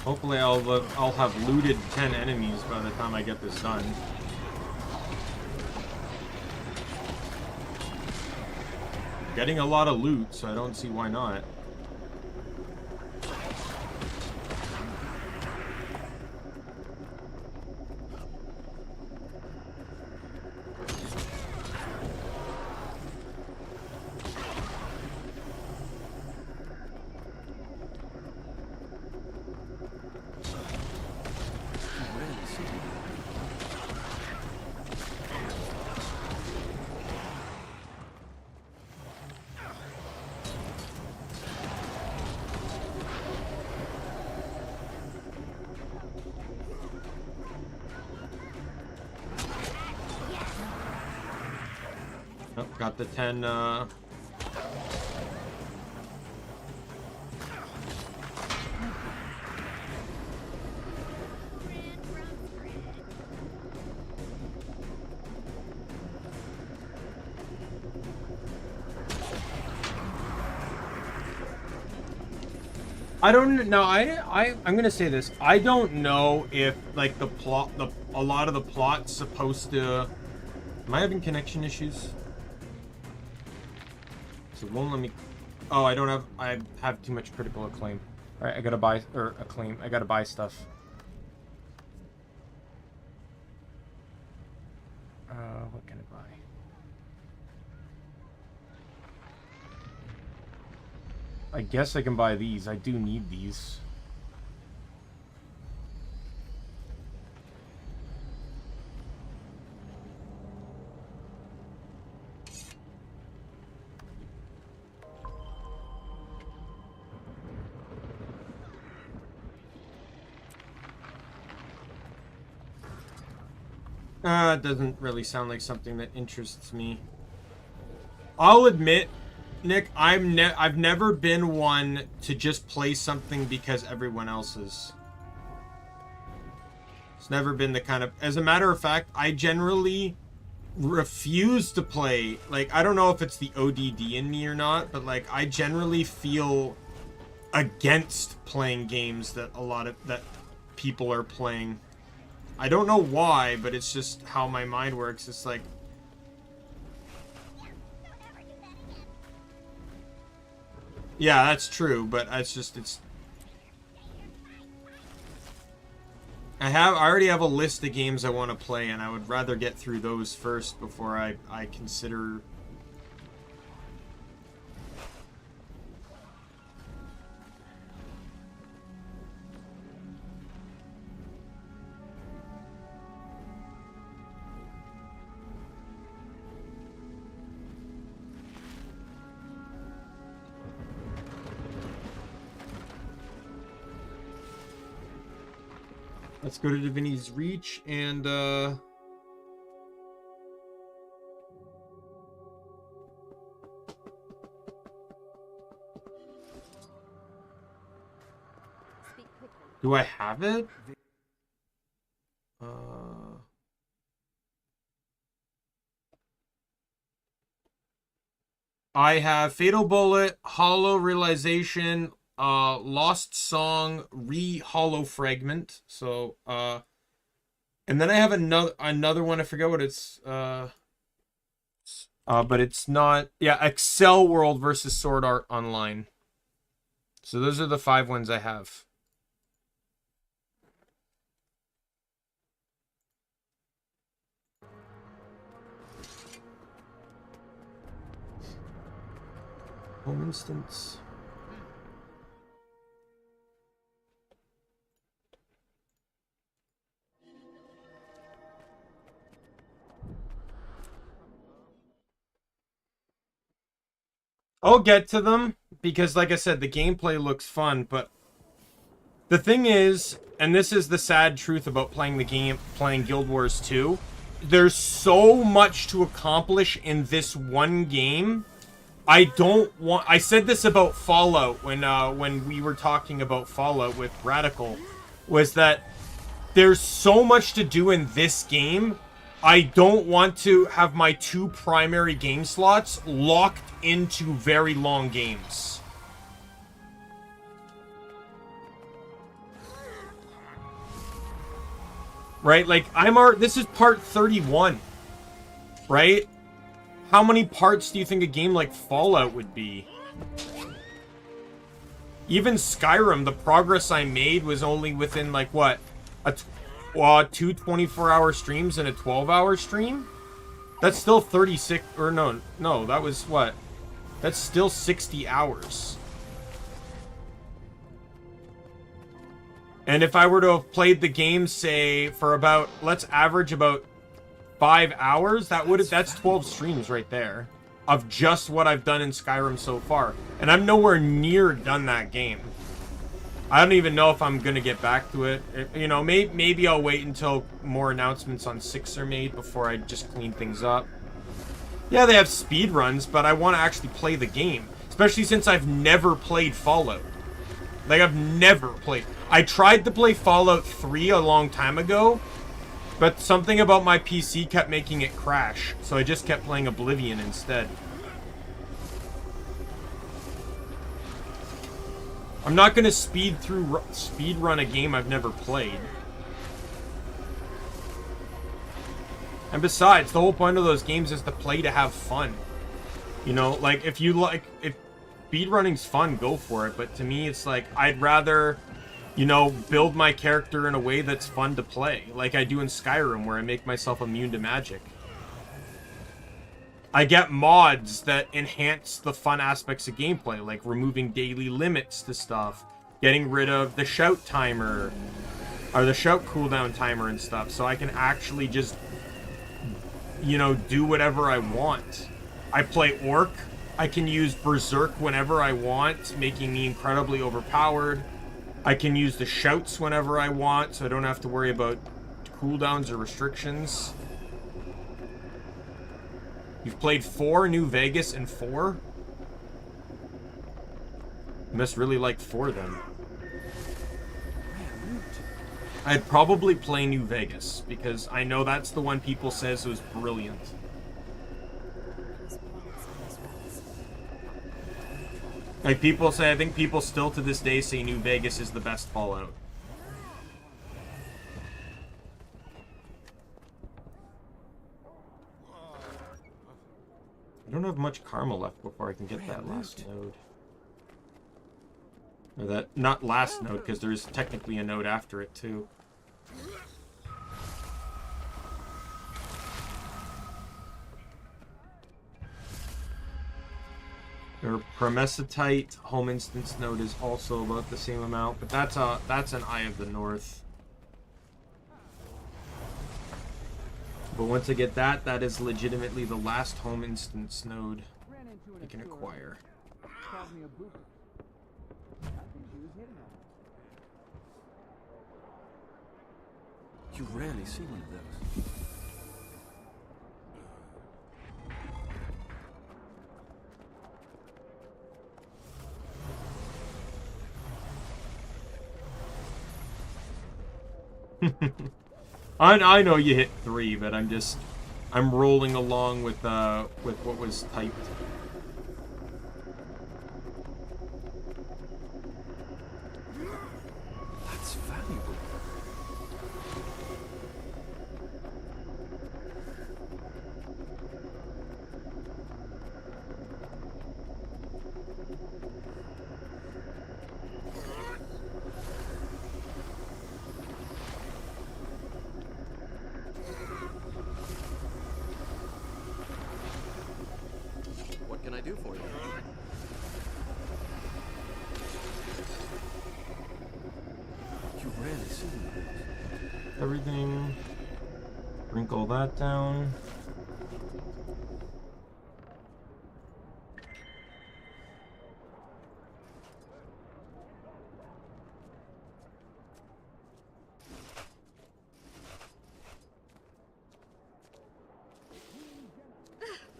Hopefully I'll have looted 10 enemies by the time I get this done. Getting a lot of loot, so I don't see why not. Oh, got the 10, I don't know. I'm gonna say this. I don't know if like the plot, a lot of the plot's supposed to. Am I having connection issues? So it won't let me. Oh, I don't have. I have too much critical acclaim. All right, I gotta buy or acclaim. I gotta buy stuff. What can I buy? I guess I can buy these. I do need these. It doesn't really sound like something that interests me. I'll admit, Nick, I've never been one to just play something because everyone else is. It's never been the kind of... As a matter of fact, I generally refuse to play... Like, I don't know if it's the ODD in me or not, but, like, I generally feel against playing games that that people are playing. I don't know why, but it's just how my mind works. It's like... Yeah, that's true, but it's just, I already have a list of games I want to play, and I would rather get through those first before I consider... Let's go to Divinity's Reach and do I have it? I have Fatal Bullet, Hollow Realization, Lost Song, Hollow Fragment. So and then I have another one. I forget what it's but it's not. Yeah, Excel World versus Sword Art Online. So those are the 5 ones I have. Home instance. I'll get to them because, like I said, the gameplay looks fun, but the thing is, and this is the sad truth about playing Guild Wars 2, there's so much to accomplish in this one game. I said this about Fallout when we were talking about Fallout with Radical, was that there's so much to do in this game. I don't want to have my 2 primary game slots locked into very long games. right? Like, this is part 31, right? How many parts do you think a game like Fallout would be? Even Skyrim, the progress I made was only within, like, what? Two 24-hour streams and a 12-hour stream? That's still 36, or no, that was what? That's still 60 hours. And if I were to have played the game, say, for about, let's average about 5 hours, that's 12 streams right there of just what I've done in Skyrim so far. And I'm nowhere near done that game. I don't even know if I'm gonna get back to it. You know, maybe I'll wait until more announcements on 6 are made before I just clean things up. Yeah, they have speed runs, but I want to actually play the game. Especially since I've never played Fallout. Like, I've never played. I tried to play Fallout 3 a long time ago, but something about my PC kept making it crash, so I just kept playing Oblivion instead. I'm not gonna speed run a game I've never played. And besides, the whole point of those games is to play to have fun. You know, like, if speedrunning's fun, go for it. But to me, it's like, I'd rather, you know, build my character in a way that's fun to play. Like I do in Skyrim, where I make myself immune to magic. I get mods that enhance the fun aspects of gameplay, like removing daily limits to stuff, getting rid of the shout timer, or the shout cooldown timer and stuff, so I can actually just, you know, do whatever I want. I play Orc. I can use Berserk whenever I want, making me incredibly overpowered. I can use the shouts whenever I want, so I don't have to worry about cooldowns or restrictions. You've played 4 New Vegas and 4? You must really like 4 then. I'd probably play New Vegas, because I know that's the one people says was brilliant. Like, people say, I think people still to this day say New Vegas is the best Fallout. I don't have much karma left before I can get that last node. Or that, not last node, because there's technically a node after it, too. Their Promesitite home instance node is also about the same amount, but that's an Eye of the North. But once I get that, that is legitimately the last home instance node I can acquire. You rarely see one of those. I know you hit 3, but I'm rolling along with what was typed. That's valuable. What can I do for you? You rarely see one of those. Everything. Wrinkle that down.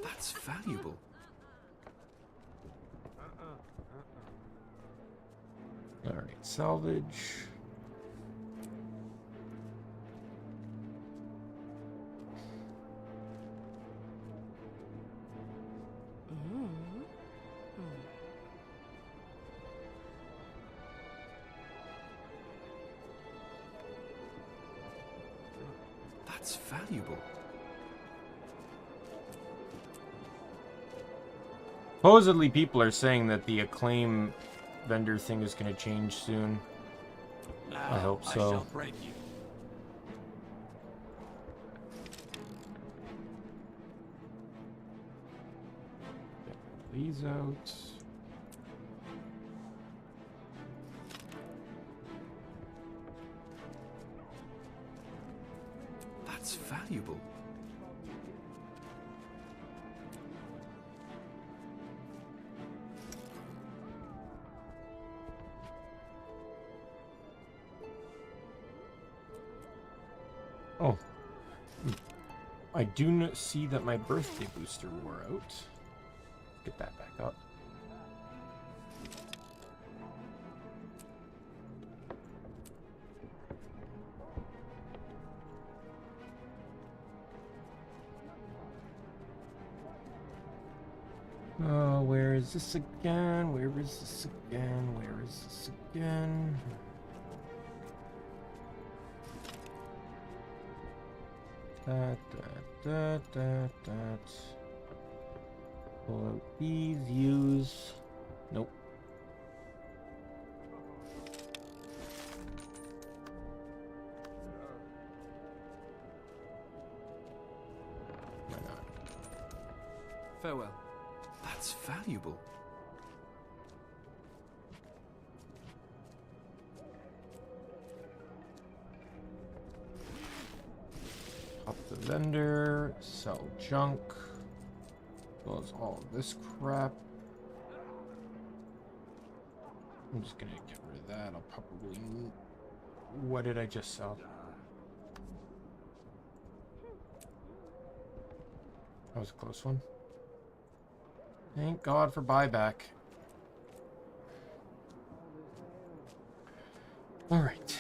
That's valuable. Alright, salvage. That's valuable. Supposedly, people are saying that the acclaim vendor thing is going to change soon. I hope so. I shall break you. Get these out. That's valuable. Oh. I do see that my birthday booster wore out. Get that back up. Oh, where is this again? Where is this again? Where is this again? Pull out these, use. Nope. Why not? Farewell. That's valuable. Pop the vendor, sell junk, as well as all of this crap. I'm just gonna get rid of that. I'll probably... What did I just sell? That was a close one. Thank God for buyback. All right.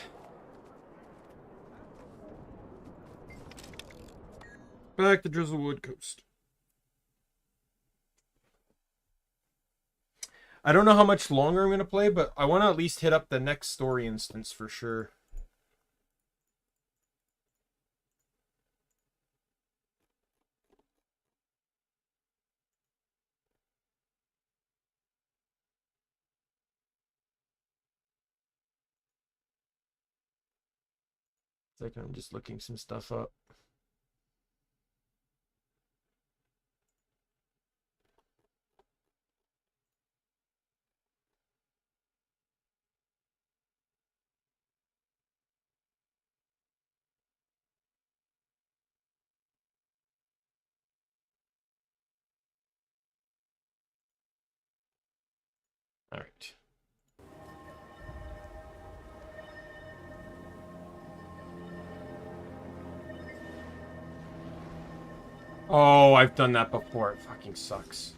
Back to Drizzlewood Coast. I don't know how much longer I'm going to play, but I want to at least hit up the next story instance for sure. It's like I'm just looking some stuff up. All right. Oh, I've done that before. It fucking sucks.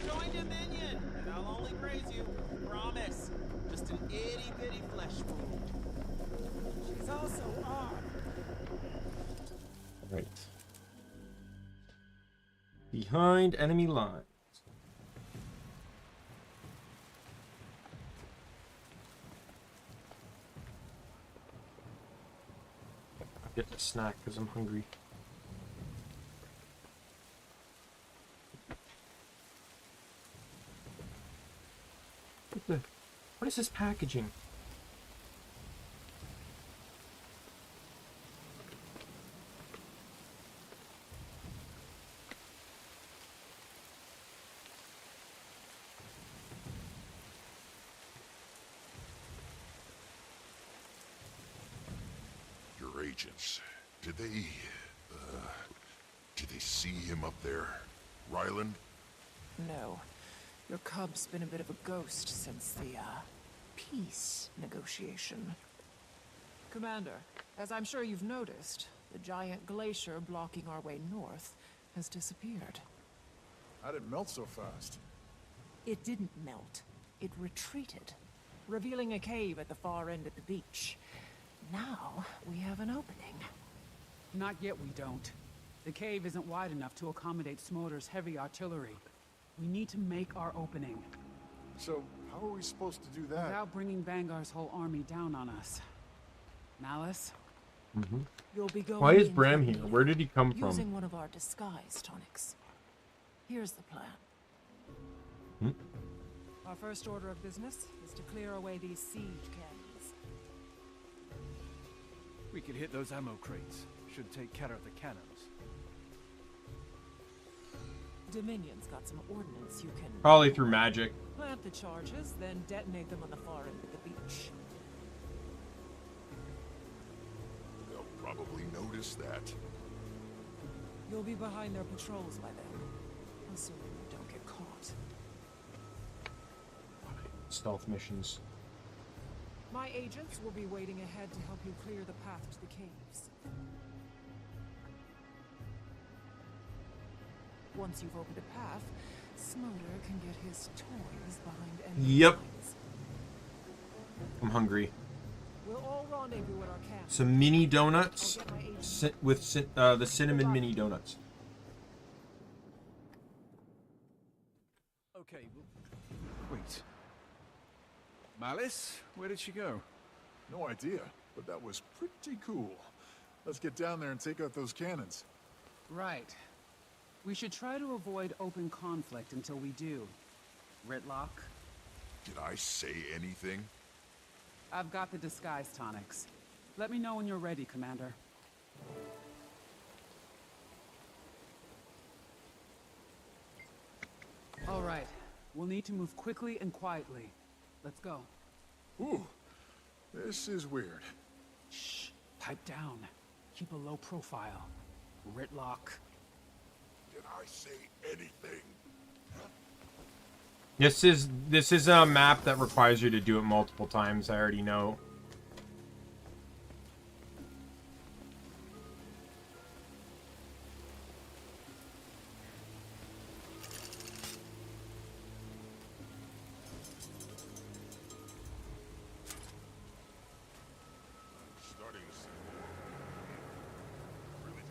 Join Dominion, and I'll only praise you. Promise. Just an itty bitty flesh wound. She's also armed. Right. Behind enemy lines. I'm getting a snack because I'm hungry. What is this packaging? Legions. Did they see him up there? Ryland? No. Your cub's been a bit of a ghost since the, peace negotiation. Commander, as I'm sure you've noticed, the giant glacier blocking our way north has disappeared. How'd it melt so fast? It didn't melt. It retreated, revealing a cave at the far end of the beach. Now, we have an opening. Not yet, we don't. The cave isn't wide enough to accommodate Smolder's heavy artillery. We need to make our opening. So, how are we supposed to do that? Without bringing Vanguard's whole army down on us. Malice? You'll be going Why is in Bram here? company, Where did he come from? using one of our disguise tonics. Here's the plan. Our first order of business is to clear away these siege cannons. We could hit those ammo crates. Should take care of the cannons. Dominion's got some ordnance you can... Probably through magic. Plant the charges, then detonate them on the far end of the beach. They'll probably notice that. You'll be behind their patrols by then, assuming you don't get caught. Stealth missions. My agents will be waiting ahead to help you clear the path to the caves. Once you've opened a path, Smolder can get his toys behind enemy Yep. lines. I'm hungry. We'll all rendezvous at our camp. Some mini donuts with the cinnamon mini donuts. Okay, wait. Malice? Where did she go? No idea, but that was pretty cool. Let's get down there and take out those cannons. Right. We should try to avoid open conflict until we do. Ritlock? Did I say anything? I've got the disguise tonics. Let me know when you're ready, Commander. All right. We'll need to move quickly and quietly. Let's go. Ooh, this is weird. Shh. Pipe down. Keep a low profile. Ritlock. Did I say anything? This is a map that requires you to do it multiple times. I already know.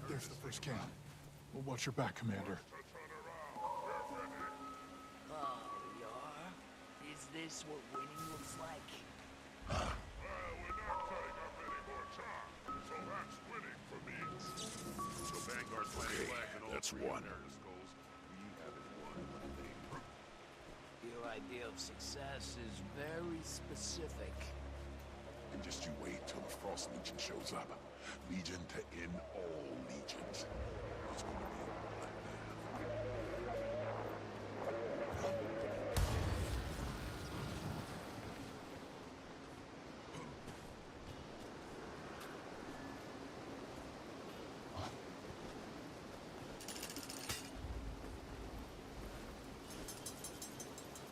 There's the first cannon. We'll watch your back, Commander. Is this what winning looks like? Well, we're not cutting up any more time, so that's winning for me. So Vanguard's planting flag and all that's one. We haven't won. Your idea of success is very specific. And just you wait till the Frost Legion shows up. Legion to end all legions. It's going to be a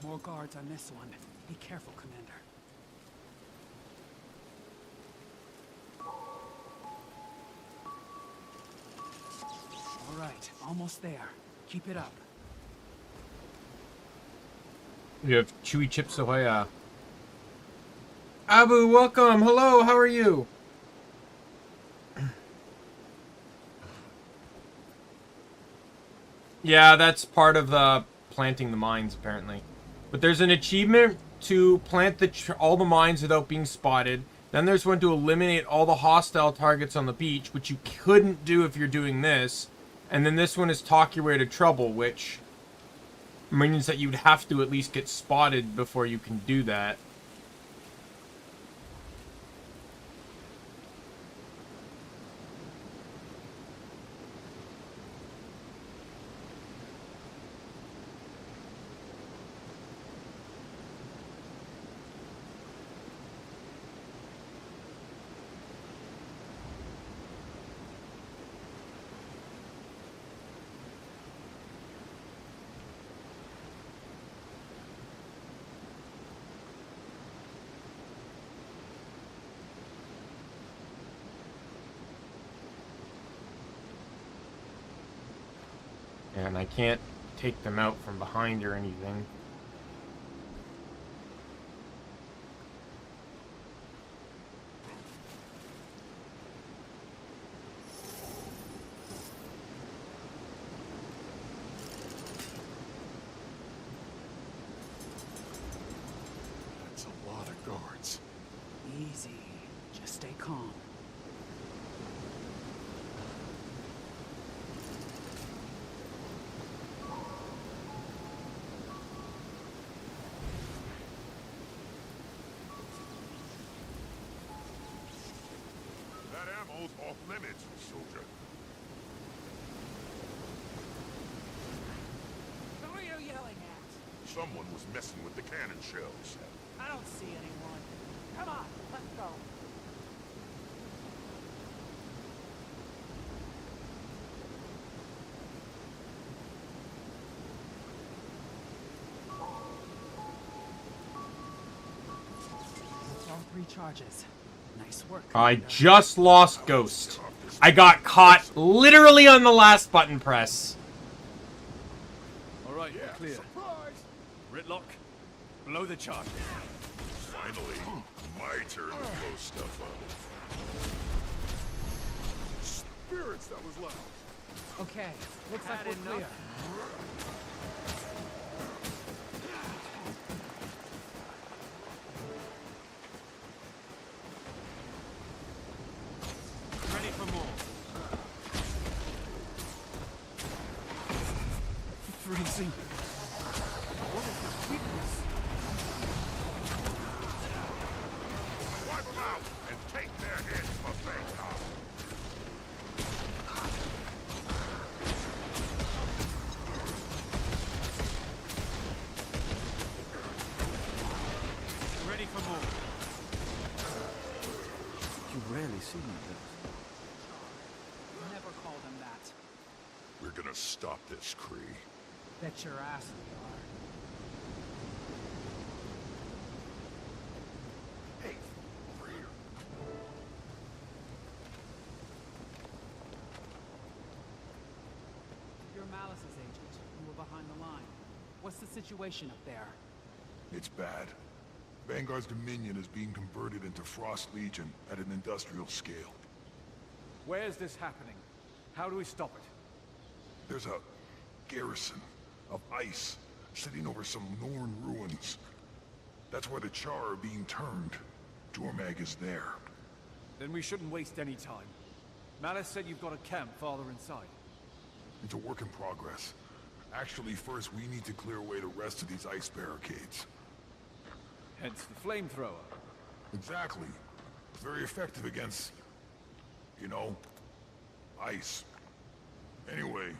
More guards on this one. Be careful, Commander. All right, almost there. Keep it up. You have chewy chips ahoy. Abu, welcome. Hello, how are you? Yeah, that's part of the planting the mines, apparently. But there's an achievement to plant all the mines without being spotted. Then there's one to eliminate all the hostile targets on the beach, which you couldn't do if you're doing this. And then this one is talk your way to trouble, which means that you'd have to at least get spotted before you can do that. And I can't take them out from behind or anything. That's a lot of guards. Easy. Just stay calm. That ammo's off limits, soldier. Who are you yelling at? Someone was messing with the cannon shells. I don't see anyone. Come on, let's go. All 3 charges. Nice work. I just lost Ghost. I got caught literally on the last button press. All right, we're clear. Ritlock, blow the charges. Finally, my turn to blow stuff up. Spirits, that was loud. Okay, looks like we're clear. Ready for more. Freezing. What is this weakness? Wipe them out and take their heads for Vanguard. Ready for more. You rarely see me this. Never call them that. We're gonna stop this, Kree. Bet your ass we are. Hey, over here. You're Malice's agent. You were behind the line. What's the situation up there? It's bad. Vanguard's Dominion is being converted into Frost Legion at an industrial scale. Where's this happening? How do we stop it? There's a garrison of ice sitting over some Norn ruins. That's where the Charr are being turned. Dormag is there. Then we shouldn't waste any time. Malice said you've got a camp farther inside. It's a work in progress. Actually, first we need to clear away the rest of these ice barricades. Hence the flamethrower. Exactly. Very effective against, you know, ice. Anyway,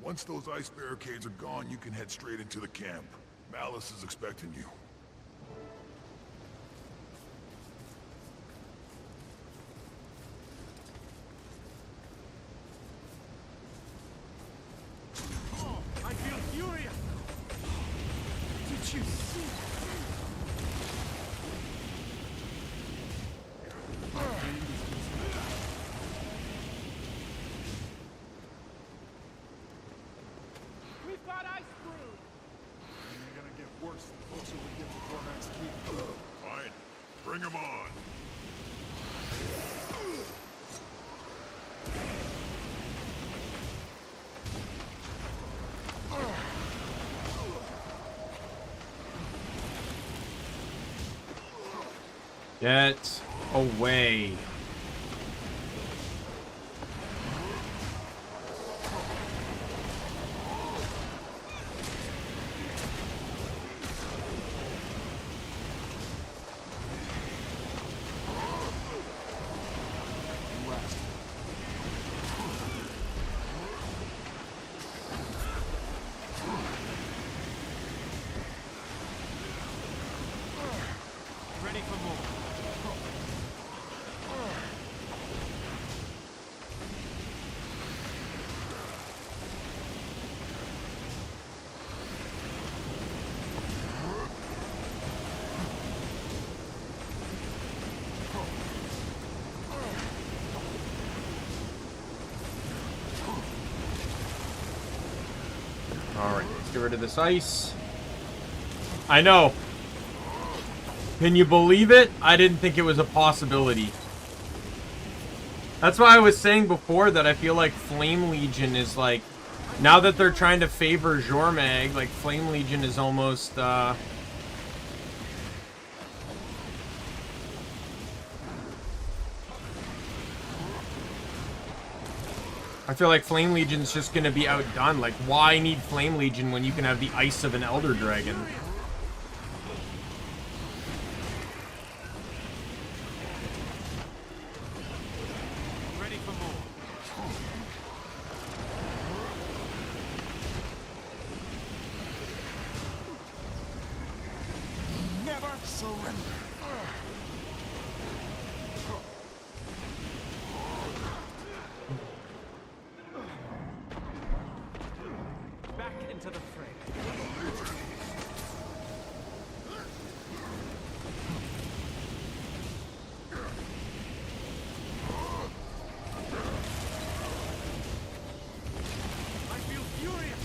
once those ice barricades are gone, you can head straight into the camp. Malice is expecting you. Oh, I feel furious! Did you see? We've got ice brew! You're gonna get worse the closer we get to Dormag's keep. Fine. Bring him on. Get away. Ready for more. Let's get rid of this ice. I know. Can you believe it? I didn't think it was a possibility. That's why I was saying before that I feel like Flame Legion is like, now that they're trying to favor Jormag, like Flame Legion is almost I feel like Flame Legion's just gonna be outdone. Like, why need Flame Legion when you can have the ice of an Elder Dragon? Ready for more. Never surrender. Back into the fray. I feel furious.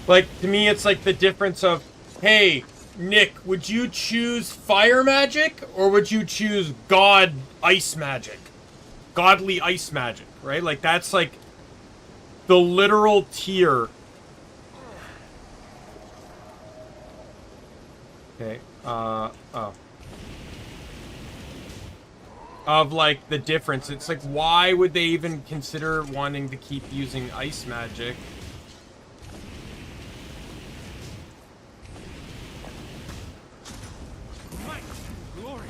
Like, to me, it's like the difference of, hey, Nick, would you choose fire magic or would you choose god ice magic? Godly ice magic, right? Like, that's like the literal tier. Okay, oh. Of, like, the difference. It's like, why would they even consider wanting to keep using ice magic? Glory.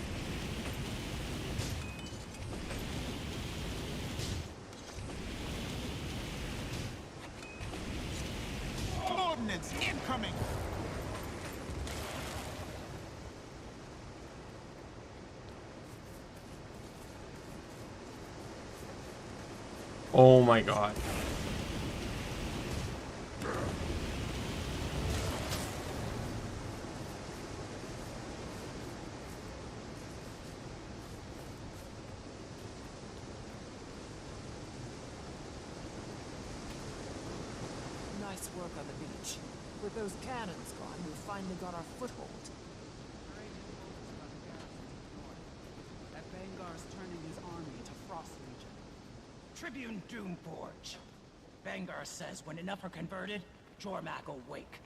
Ordnance incoming. Oh my god. Nice work on the beach. With those cannons gone, we've finally got our foothold. That Bangar's turning his army to Frost Legion. Tribune Doomforge. Bangar says when enough are converted, Jormag will wake.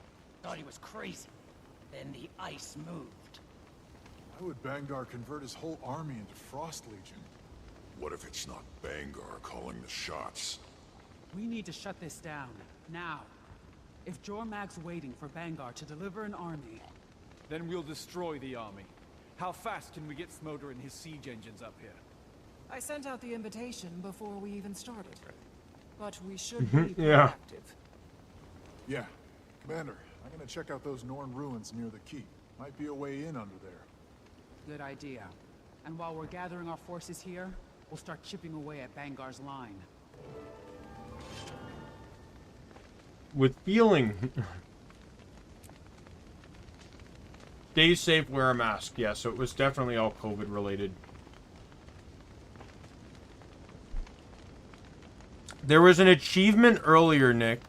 Thought he was crazy. Then the ice moved. Why would Bangar convert his whole army into Frost Legion? What if it's not Bangar calling the shots? We need to shut this down, now. If Jormag's waiting for Bangar to deliver an army... Then we'll destroy the army. How fast can we get Smoder and his siege engines up here? I sent out the invitation before we even started. But we should be Yeah. proactive. Yeah. Commander, I'm gonna check out those Norn ruins near the keep. Might be a way in under there. Good idea. And while we're gathering our forces here, we'll start chipping away at Bangar's line. With feeling. Stay safe, wear a mask. Yeah, so it was definitely all COVID related. There was an achievement earlier, Nick.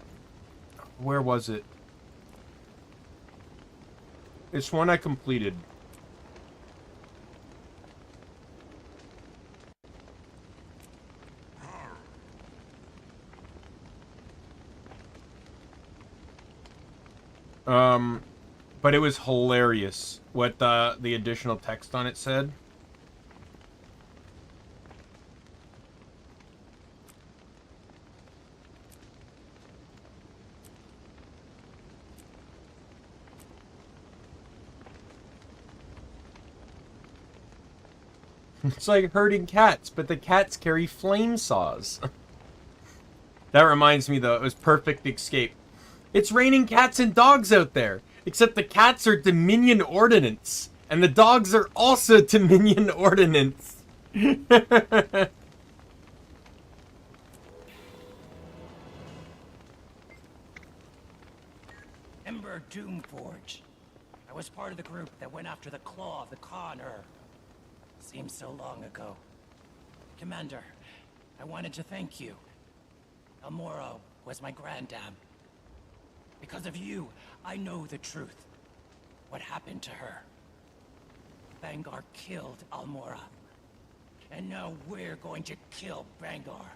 Where was it? It's one I completed. But it was hilarious what the additional text on it said. It's like herding cats, but the cats carry flame saws. That reminds me, though, it was Perfect Escape. It's raining cats and dogs out there, except the cats are Dominion Ordnance, and the dogs are also Dominion Ordnance. Ember Doomforge. I was part of the group that went after the claw of the Khan Seems so long ago. Commander, I wanted to thank you. Almora was my granddam. Because of you, I know the truth. What happened to her? Bangar killed Almora. And now we're going to kill Bangar.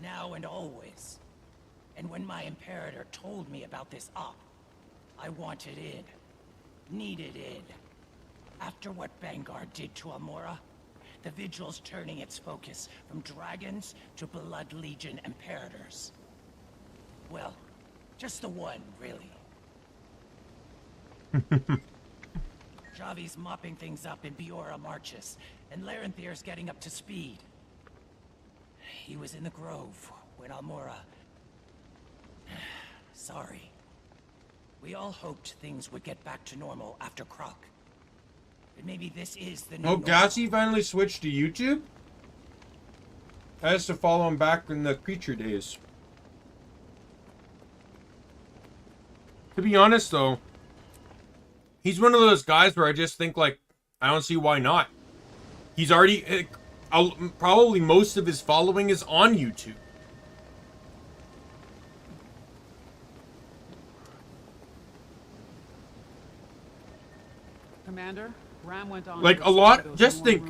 Now and always. And when my Imperator told me about this op, I wanted in. Needed in. After what Bangar did to Almora, the Vigil's turning its focus from dragons to Blood Legion Imperators. Well, just the one, really. Javi's mopping things up in Biora Marches, and Larenthir's getting up to speed. He was in the Grove when Almora... Sorry. We all hoped things would get back to normal after Croc. But maybe this is the new Oh, Gassy finally switched to YouTube? I used to follow him back in the Creature days. To be honest, though, he's one of those guys where I just think, like, I don't see why not. He's already... probably most of his following is on YouTube. Commander, Ram went on Like, a lot... Just think,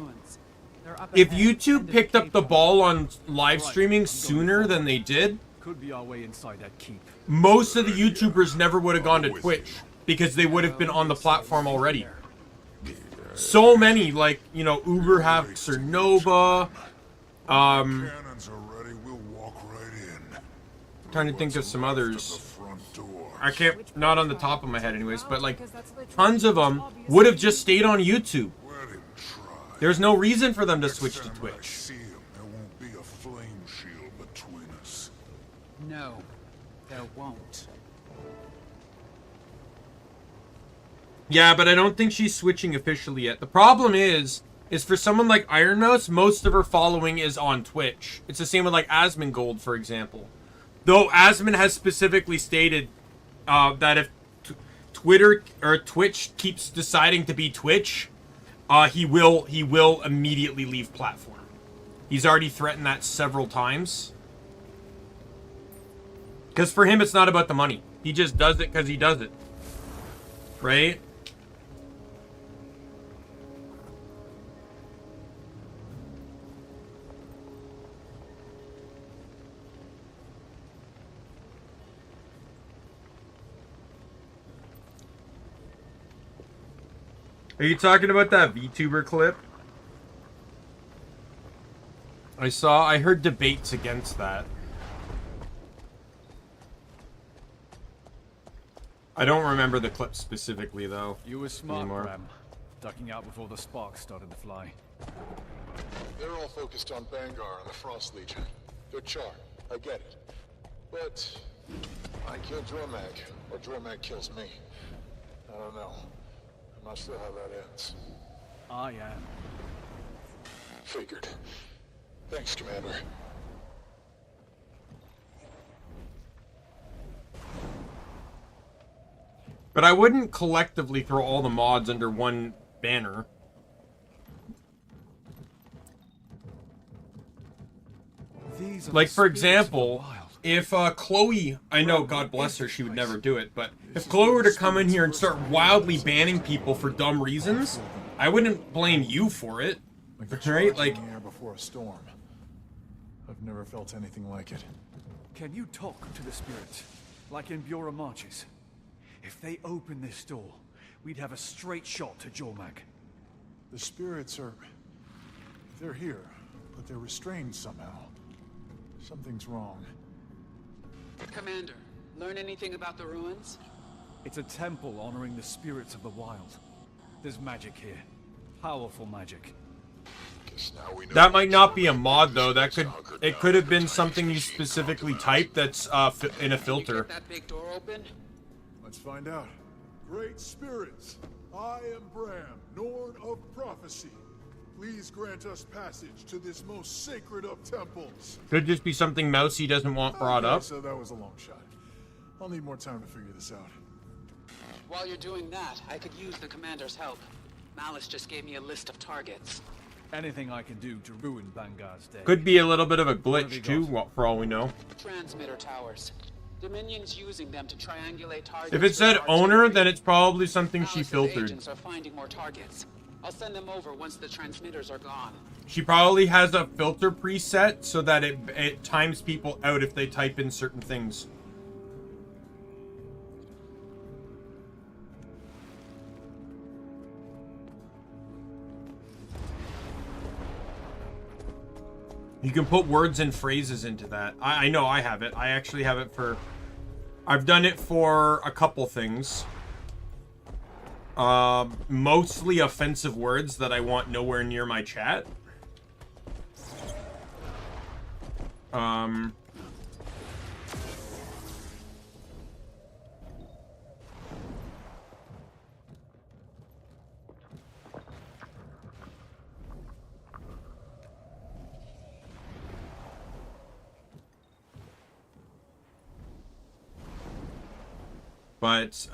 if YouTube picked up the ball on live streaming sooner than they did, Could be our way inside that keep. most of the YouTubers never would have gone to Twitch, because they would have been on the platform already. So many, like, you know, Uber Hacks or Nova. Cannons are ready. We'll walk right in. Trying to think of some others. I can't, not on the top of my head anyways, but like, tons of them would have just stayed on YouTube. There's no reason for them to switch to Twitch. There won't be a flame shield between us. No, there won't. Yeah, but I don't think she's switching officially yet. The problem is for someone like Iron Mouse, most of her following is on Twitch. It's the same with like Asmongold, for example. Though Asmon has specifically stated that if Twitter or Twitch keeps deciding to be Twitch, he will immediately leave platform. He's already threatened that several times. Because for him, it's not about the money. He just does it because he does it. Right? Are you talking about that VTuber clip? I heard debates against that. I don't remember the clip specifically, though. You were smart, anymore. Ram. Ducking out before the sparks started to fly. They're all focused on Bangar and the Frost Legion. They're Charr. I get it. But I kill Jormag, or Jormag kills me. I don't know. I'm not sure how that ends. I am. Figured. Thanks, Commander. But I wouldn't collectively throw all the mods under one banner. Like, for example, if Chloe, I know, God bless her, she would never do it, but if Chloe were to come in here and start wildly banning people for dumb reasons, I wouldn't blame you for it. Right? Like, air before a storm. I've never felt anything like it. Can you talk to the spirits? Like in Biora Marches? If they open this door, we'd have a straight shot to Jormag. The spirits are... they're here, but they're restrained somehow. Something's wrong. Commander, learn anything about the ruins? It's a temple honoring the spirits of the wild. There's magic here. Powerful magic. that might not be a mod, though. It could have been something you specifically typed that's in a filter. Get that big door open? Let's find out. Great spirits, I am Bram, Norn of Prophecy. Please grant us passage to this most sacred of temples. Could just be something Mousy doesn't want brought up. So that was a long shot. I'll need more time to figure this out. While you're doing that, I could use the commander's help. Malice just gave me a list of targets. Anything I can do to ruin Vanguard's day. Could be a little bit of a glitch too, for all we know. Transmitter towers. Dominion's using them to triangulate targets. If it said owner, then it's probably something she filtered. Agents are finding more targets. I'll send them over once the transmitters are gone. She probably has a filter preset so that it times people out if they type in certain things. You can put words and phrases into that. I know I have it. I actually have it for... I've done it for a couple things. Mostly offensive words that I want nowhere near my chat. But,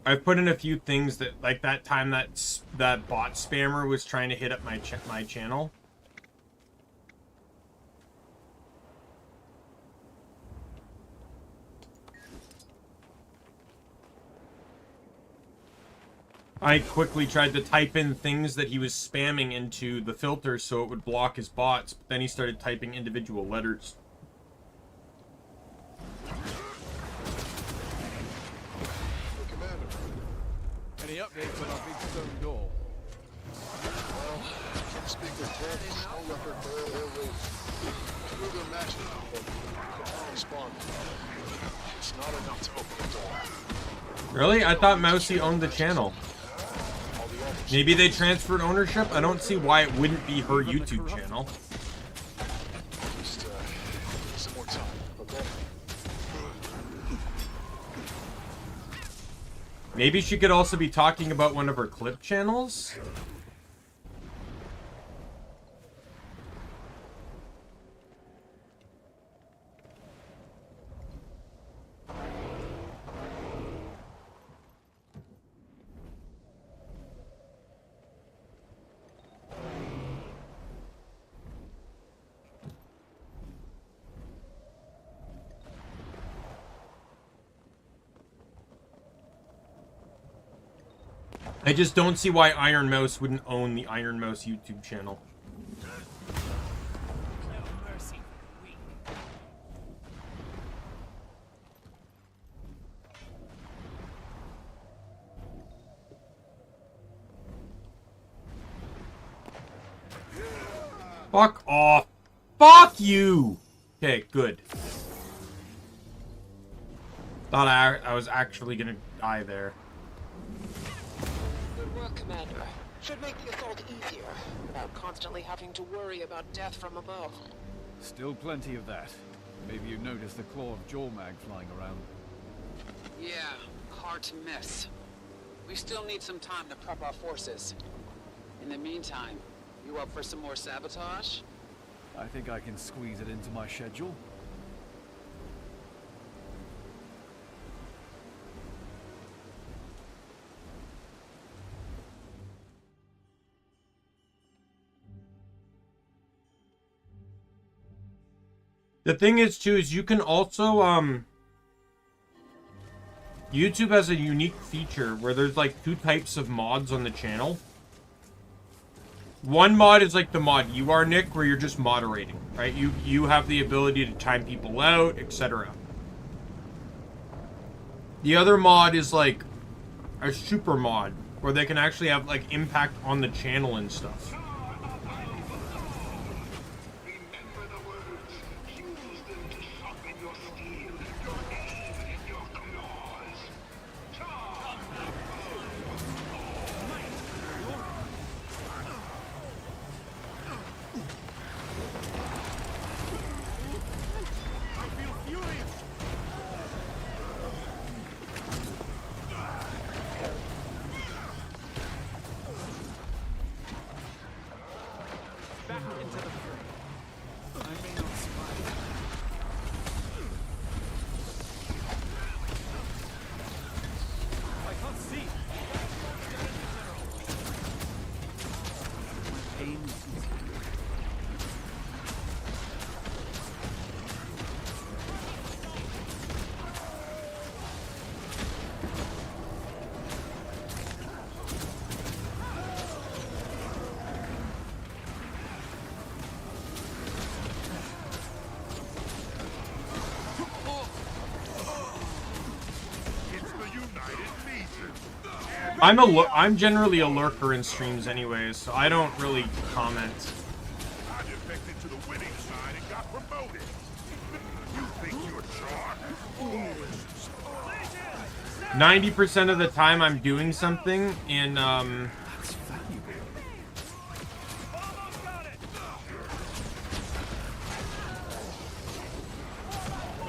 I've put in a few things that, like that time that bot spammer was trying to hit up my channel. I quickly tried to type in things that he was spamming into the filter so it would block his bots, but then he started typing individual letters. Any updates on our big stone door? Well, can't speak with Ted. No record for airways. Two of them matching, but can't respond. It's not enough to open the door. Really? I thought Mousy owned the channel. Maybe they transferred ownership? I don't see why it wouldn't be her YouTube channel. Just, some more time, okay? Maybe she could also be talking about one of her clip channels? I just don't see why Iron Mouse wouldn't own the Iron Mouse YouTube channel. Fuck off. Fuck you! Okay, good. Thought I was actually gonna die there. Good work, Commander. Should make the assault easier, without constantly having to worry about death from above. Still plenty of that. Maybe you noticed the claw of Jormag flying around. Yeah, hard to miss. We still need some time to prep our forces. In the meantime, you up for some more sabotage? I think I can squeeze it into my schedule. The thing is, too, is you can also, YouTube has a unique feature where there's, like, two types of mods on the channel. One mod is like the mod you are, Nick, where you're just moderating, right? You have the ability to time people out, etc. The other mod is, like, a super mod, where they can actually have, like, impact on the channel and stuff. I'm generally a lurker in streams anyways, so I don't really comment. I defected to the winning side and got promoted. You think you're Charr? 90% of the time I'm doing something in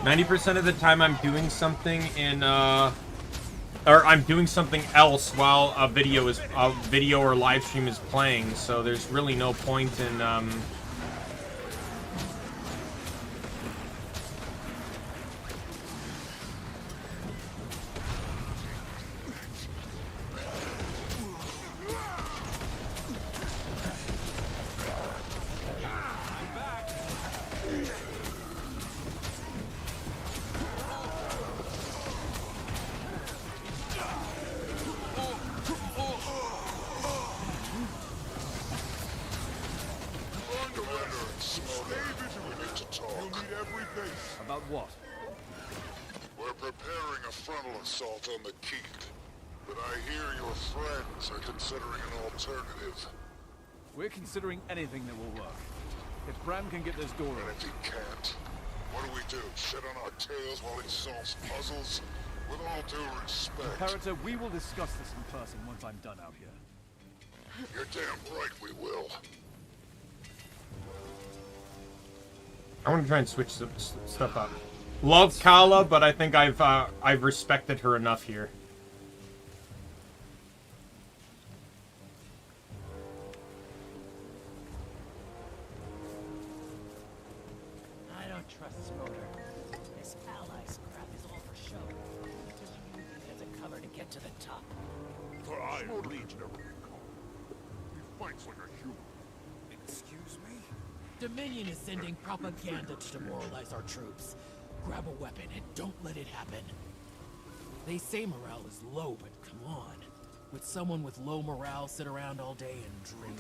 90% of the time I'm doing something in or I'm doing something else while a video or live stream is playing, so there's really no point in About what? We're preparing a frontal assault on the keep, but I hear your friends are considering an alternative. We're considering anything that will work. If Bram can get this door open. And if he can't, what do? Sit on our tails while he solves puzzles? With all due respect. Imperator, we will discuss this in person once I'm done out here. You're damn right we will. I want to try and switch some stuff up. Love Kala, but I think I've respected her enough here. I don't trust Smoder. This allies crap is all for show. Just using it as a cover to get to the top. For Iron Legion of Recon. He fights like a human. Excuse me? Dominion is sending propaganda to demoralize our troops. Grab a weapon and don't let it happen. They say morale is low, but come on. Would someone with low morale sit around all day and drink?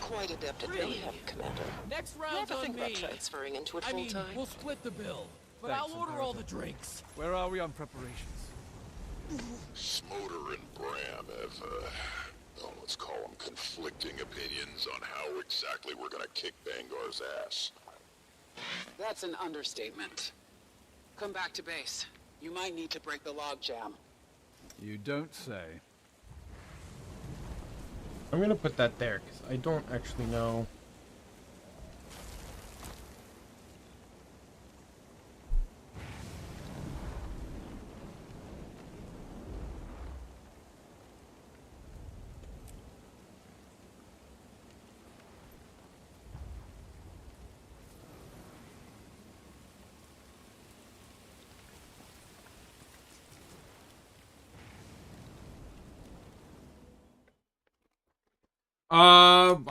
Quite adept at mayhem, Commander. Next You round's ever on think me. about transferring into it I mean, full-time? we'll split the bill, but Thanks, I'll order all the Imperator. drinks. Where are we on preparations? Smoder and Bram have, let's call them conflicting opinions on how exactly we're gonna kick Bangar's ass. That's an understatement. Come back to base. You might need to break the logjam. You don't say. I'm gonna put that there because I don't actually know.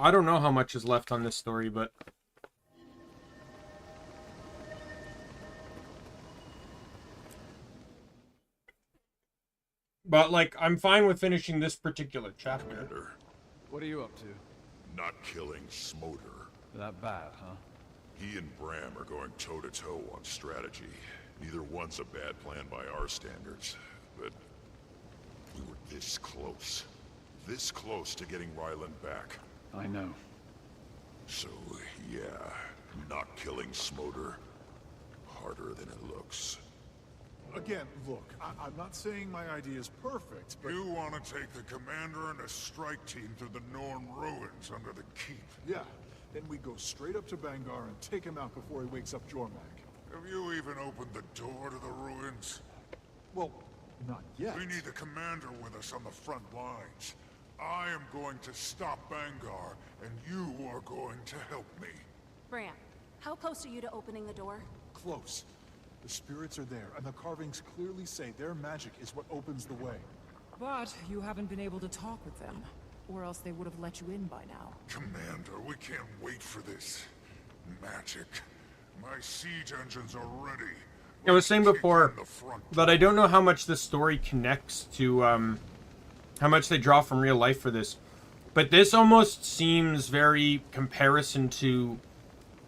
I don't know how much is left on this story, but like I'm fine with finishing this particular chapter. Commander, What are you up to? not killing Smoder. That bad, huh? He and Bram are going toe-to-toe on strategy. Neither one's a bad plan by our standards, but we were this close. This close to getting Ryland back. I know. So, yeah, not killing Smoder. harder than it looks. Again, look, I'm not saying my idea is perfect, but... You want to take the commander and a strike team to the Norn ruins under the keep? Yeah. Then we go straight up to Bangar and take him out before he wakes up Jormak. Have you even opened the door to the ruins? Well, not yet. We need the commander with us on the front lines. I am going to stop Bangar, and you are going to help me. Bram, how close are you to opening the door? Close. The spirits are there, and the carvings clearly say their magic is what opens the way. But you haven't been able to talk with them, or else they would have let you in by now. Commander, we can't wait for this magic. My siege engines are ready. I was saying before that I don't know how much the story connects to how much they draw from real life for this, but this almost seems very comparison to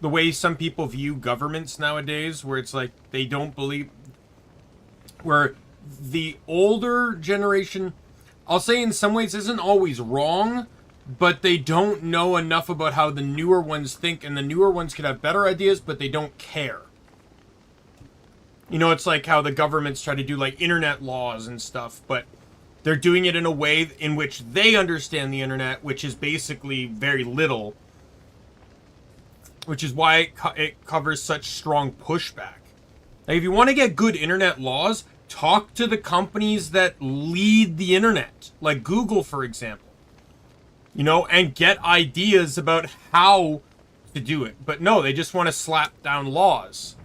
the way some people view governments nowadays, where it's like they don't believe, where the older generation, I'll say in some ways isn't always wrong, but they don't know enough about how the newer ones think, and the newer ones could have better ideas, but they don't care. You know, it's like how the governments try to do like internet laws and stuff, but they're doing it in a way in which they understand the internet, which is basically very little, which is why it covers such strong pushback. Like, if you want to get good internet laws, talk to the companies that lead the internet, like Google, for example. You know, and get ideas about how to do it. But no, they just want to slap down laws.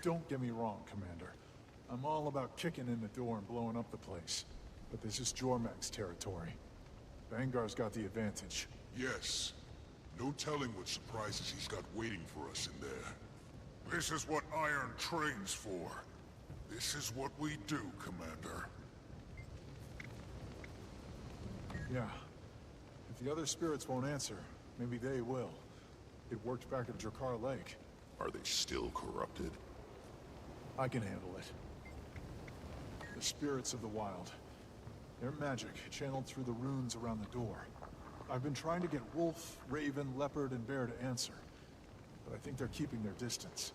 Don't get me wrong, Commander. I'm all about kicking in the door and blowing up the place. But this is Jormak's territory. Bangar's got the advantage. Yes. No telling what surprises he's got waiting for us in there. This is what Iron trains for. This is what we do, Commander. Yeah. If the other spirits won't answer, maybe they will. It worked back at Drakar Lake. Are they still corrupted? I can handle it. The spirits of the wild. Their magic channeled through the runes around the door. I've been trying to get Wolf, Raven, Leopard, and Bear to answer. But I think they're keeping their distance.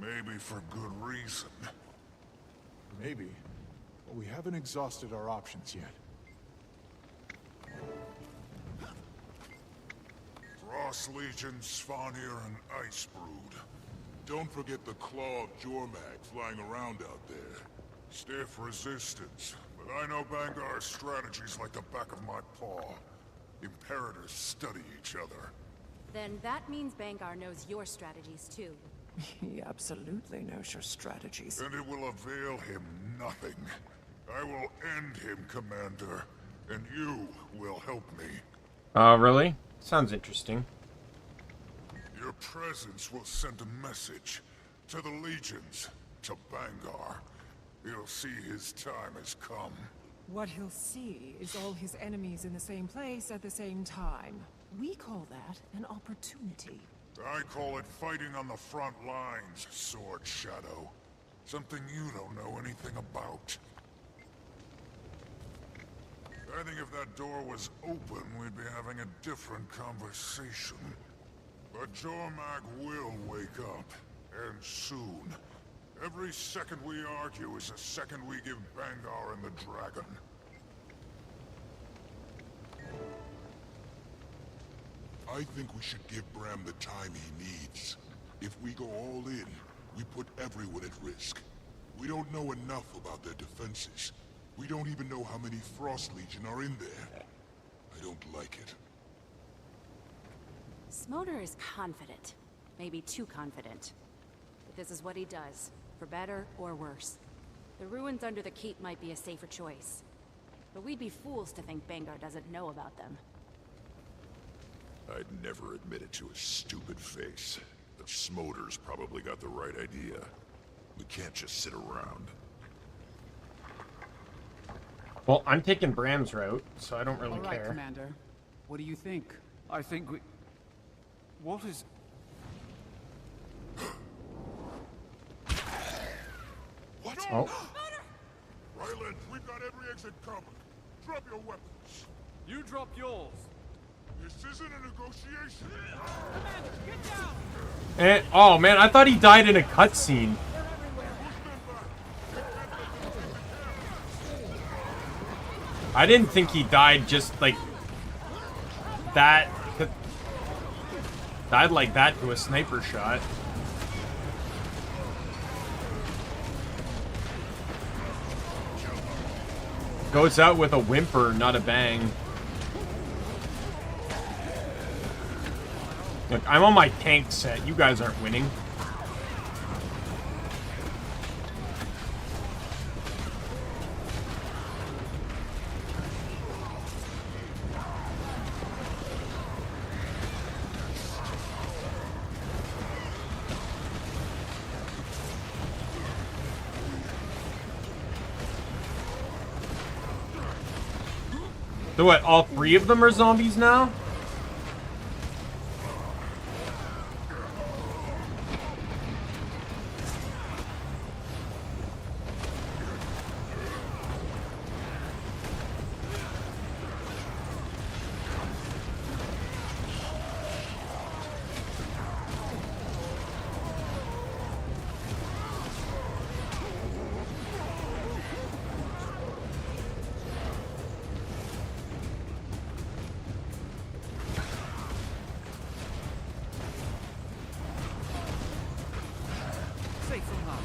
Maybe for good reason. Maybe. But we haven't exhausted our options yet. Frost Legion, Svanir, and Ice Brood. Don't forget the clawed Jormak flying around out there. Stiff resistance, but I know Bangar's strategies like the back of my paw. Imperators study each other. Then that means Bangar knows your strategies too. He absolutely knows your strategies. And it will avail him nothing. I will end him, Commander, and you will help me. Really? Sounds interesting. Your presence will send a message to the legions, to Bangar. He'll see his time has come. What he'll see is all his enemies in the same place at the same time. We call that an opportunity. I call it fighting on the front lines, Sword Shadow. Something you don't know anything about. I think if that door was open, we'd be having a different conversation. But Jormak will wake up, and soon. Every second we argue is a second we give Bangar and the dragon. I think we should give Bram the time he needs. If we go all in, we put everyone at risk. We don't know enough about their defenses. We don't even know how many Frost Legion are in there. I don't like it. Smoder is confident. Maybe too confident. But this is what he does, for better or worse. The ruins under the keep might be a safer choice. But we'd be fools to think Bangar doesn't know about them. I'd never admit it to his stupid face. But Smoder's probably got the right idea. We can't just sit around. Well, I'm taking Bram's route, so I don't really All right, care. Commander. What do you think? I think we... What is... What? Oh. Ryland, we've got every exit covered. Drop your weapons. You drop yours. This isn't a negotiation. And, oh man, I thought he died in a cutscene. I didn't think he died just like that. Died like that to a sniper shot. Goes out with a whimper, not a bang. Look, I'm on my tank set. You guys aren't winning. So what, all three of them are zombies now? Safe from harm.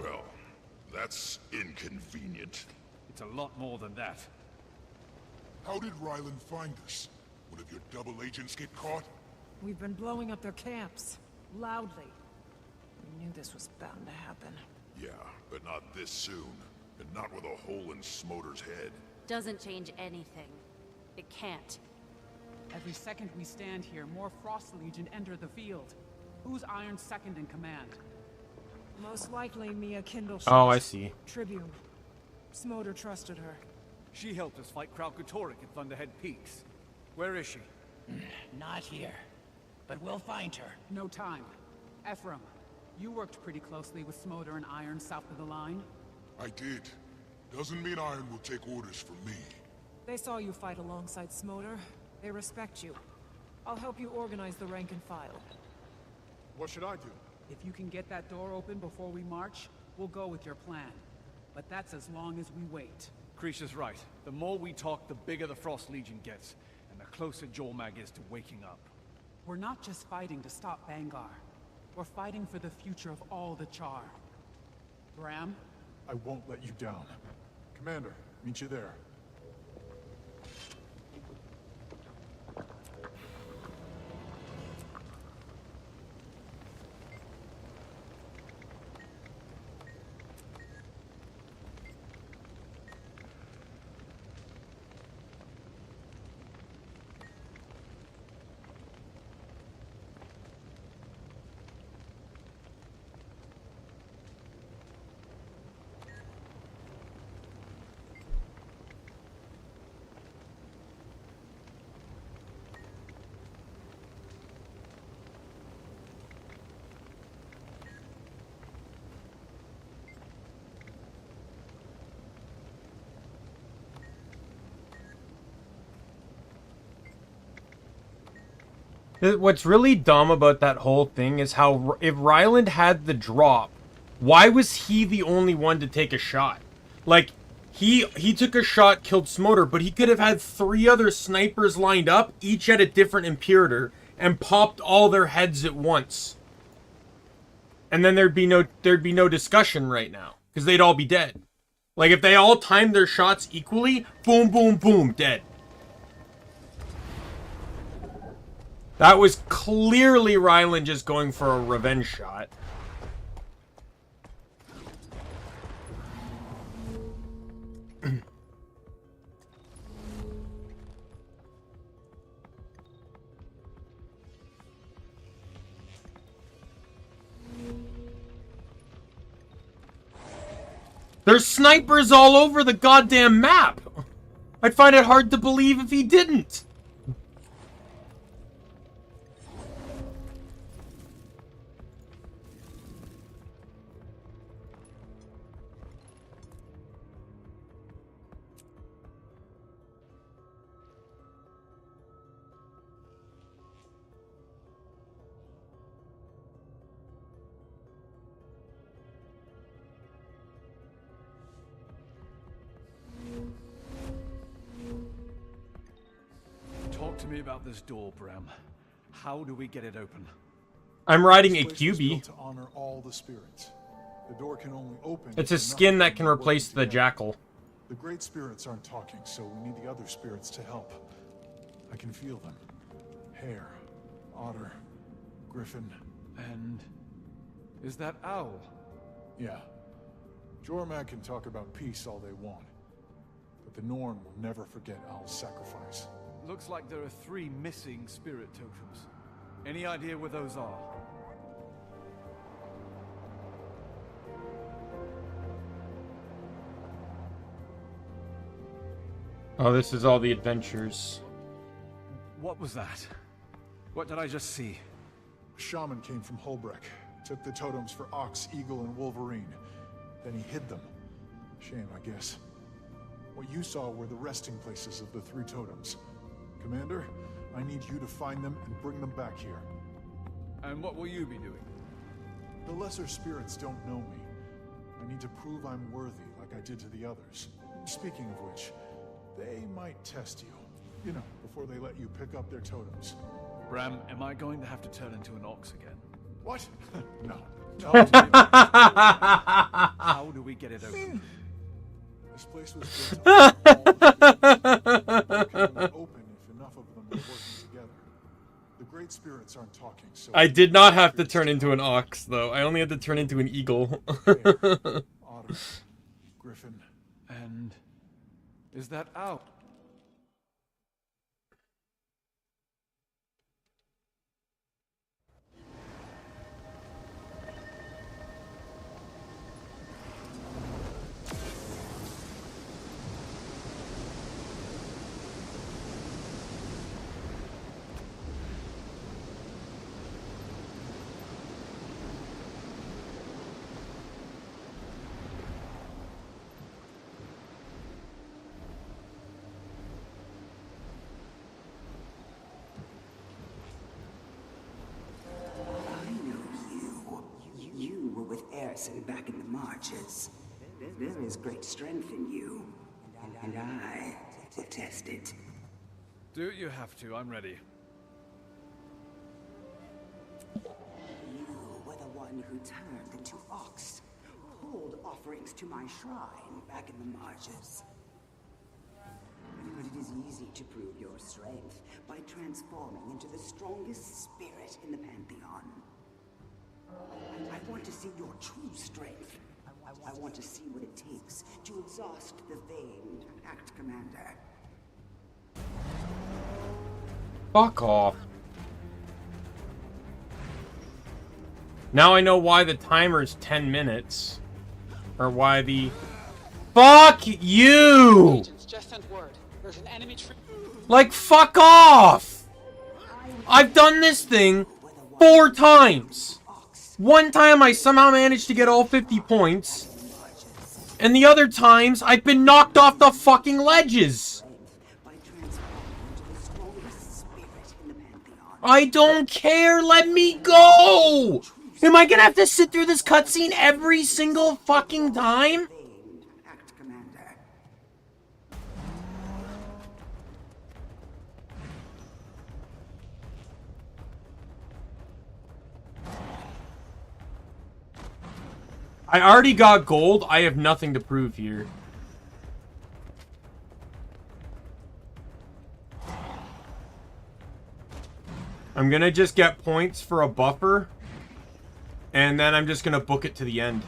Well, that's inconvenient. It's a lot more than that. How did Ryland find us? One of your double agents get caught? We've been blowing up their camps. Loudly. We knew this was bound to happen. Yeah, but not this soon. And not with a hole in Smoder's head. Doesn't change anything. It can't. Every second we stand here, more Frost Legion enter the field. Who's Iron's second in command? Most likely Mia Kindle. Oh, I see. Tribune. Smoder trusted her. She helped us fight Kralkatorik at Thunderhead Peaks. Where is she? Not here. But we'll find her. No time. Ephraim, you worked pretty closely with Smoder and Iron south of the line. I did. Doesn't mean Iron will take orders from me. They saw you fight alongside Smoder. They respect you. I'll help you organize the rank and file. What should I do? If you can get that door open before we march, we'll go with your plan. But that's as long as we wait. Krisha's right. The more we talk, the bigger the Frost Legion gets, and the closer Jormag is to waking up. We're not just fighting to stop Bangar. We're fighting for the future of all the Charr. Bram? I won't let you down. Commander, meet you there. What's really dumb about that whole thing is how if Ryland had the drop, why was he the only one to take a shot? Like, he took a shot, killed Smoder, but he could have had 3 other snipers lined up, each at a different Imperator, and popped all their heads at once. And then there'd be no discussion right now, because they'd all be dead. Like, if they all timed their shots equally, boom, boom, boom, dead. That was clearly Ryland just going for a revenge shot. There's snipers all over the goddamn map! I'd find it hard to believe if he didn't. Talk to me about this door, Bram. How do we get it open? I'm riding a This place was QB. built to honor all the spirits. The door can only open. It's a if skin enough that of can them work replace the together. jackal. The great spirits aren't talking, so we need the other spirits to help. I can feel them. Hare, otter, griffin. And is that owl? Yeah. Jormag can talk about peace all they want, but the Norn will never forget Owl's sacrifice. Looks like there are 3 missing spirit totems. Any idea where those are? Oh, this is all the adventures. What was that? What did I just see? A shaman came from Holbreck, took the totems for Ox, Eagle, and Wolverine. Then he hid them. Shame, I guess. What you saw were the resting places of the 3 totems. Commander, I need you to find them and bring them back here. And what will you be doing? The lesser spirits don't know me. I need to prove I'm worthy like I did to the others. Speaking of which, they might test you. You know, before they let you pick up their totems. Bram, am I going to have to turn into an ox again? What? No. Talk to me about how do we get it open? This place was built on all can open if enough of them are working together. The great spirits aren't talking, so I did not have to turn into an ox, though. I only had to turn into an eagle. Otter, griffin, and is that owl? Back in the marches. There is great strength in you, and I will test it. Do you have to? I'm ready. You were the one who turned into Ox, pulled offerings to my shrine back in the marches. But it is easy to prove your strength by transforming into the strongest spirit in the Pantheon. I want to see your true strength. I want to see what it takes to exhaust the famed Pact Commander. Fuck off. Now I know why the timer's 10 minutes. Or why the... Fuck you! Agents just sent word. There's an enemy Like, fuck off! I've done this thing 4 times. One time I somehow managed to get all 50 points. And the other times I've been knocked off the fucking ledges. I don't care, let me go! Am I gonna have to sit through this cutscene every single fucking time? I already got gold. I have nothing to prove here. I'm gonna just get points for a buffer. And then I'm just gonna book it to the end.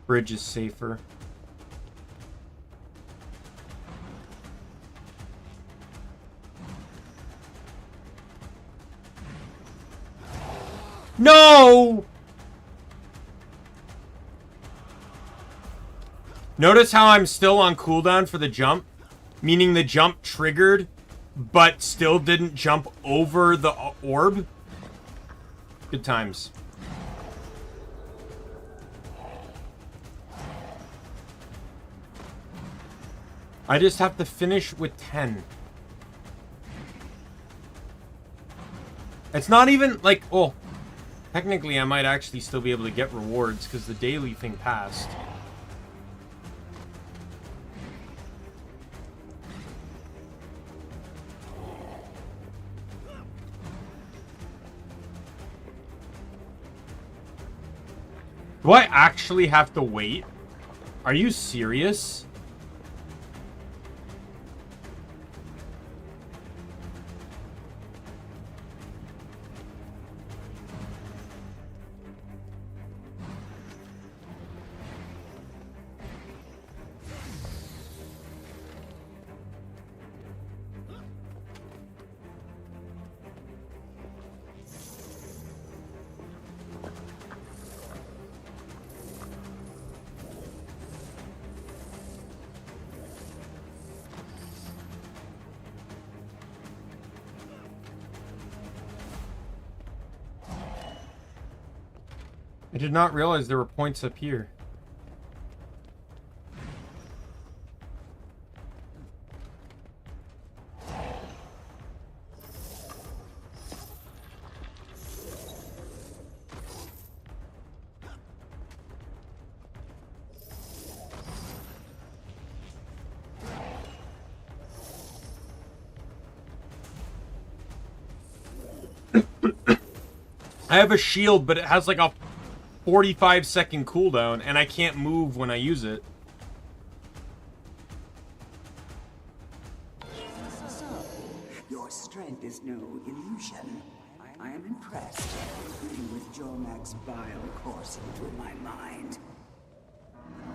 Bridge is safer. No! Notice how I'm still on cooldown for the jump? Meaning the jump triggered, but still didn't jump over the orb? Good times. I just have to finish with 10. It's not even, like, well, technically I might actually still be able to get rewards because the daily thing passed. Do I actually have to wait? Are you serious? I did not realize there were points up here. I have a shield, but it has like a 45-second cooldown, and I can't move when I use it. So, your strength is no illusion. I am impressed, even with Jormak's bile coursing through my mind.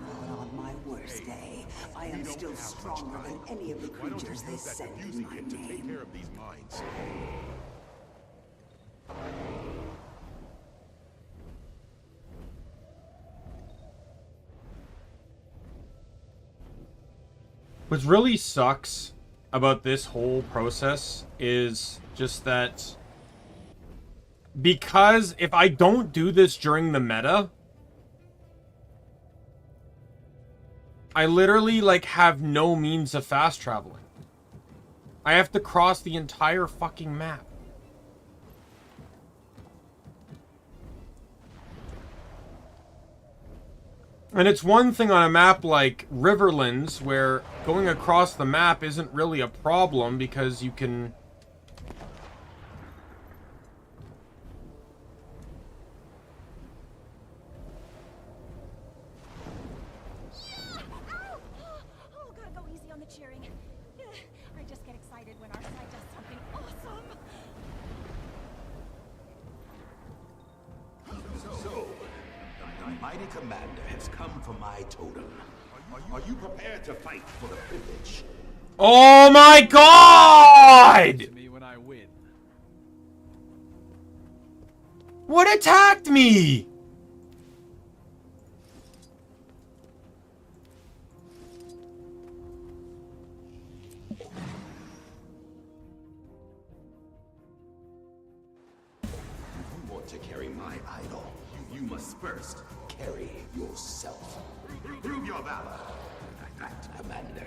But on my worst day, I am still stronger than any of the creatures they send in my name. Take care of these mines. What really sucks about this whole process is just that because if I don't do this during the meta, I literally like have no means of fast traveling. I have to cross the entire fucking map. And it's one thing on a map like Riverlands, where going across the map isn't really a problem because you can... Oh, gotta go easy on the cheering. I just get excited when our side does something awesome. So, the mighty commander has come for my totem. Are you prepared to fight for the privilege? Oh my god! To me when I win. What attacked me? You want to carry my idol. You must first carry yourself. Prove your valor. Act, Commander.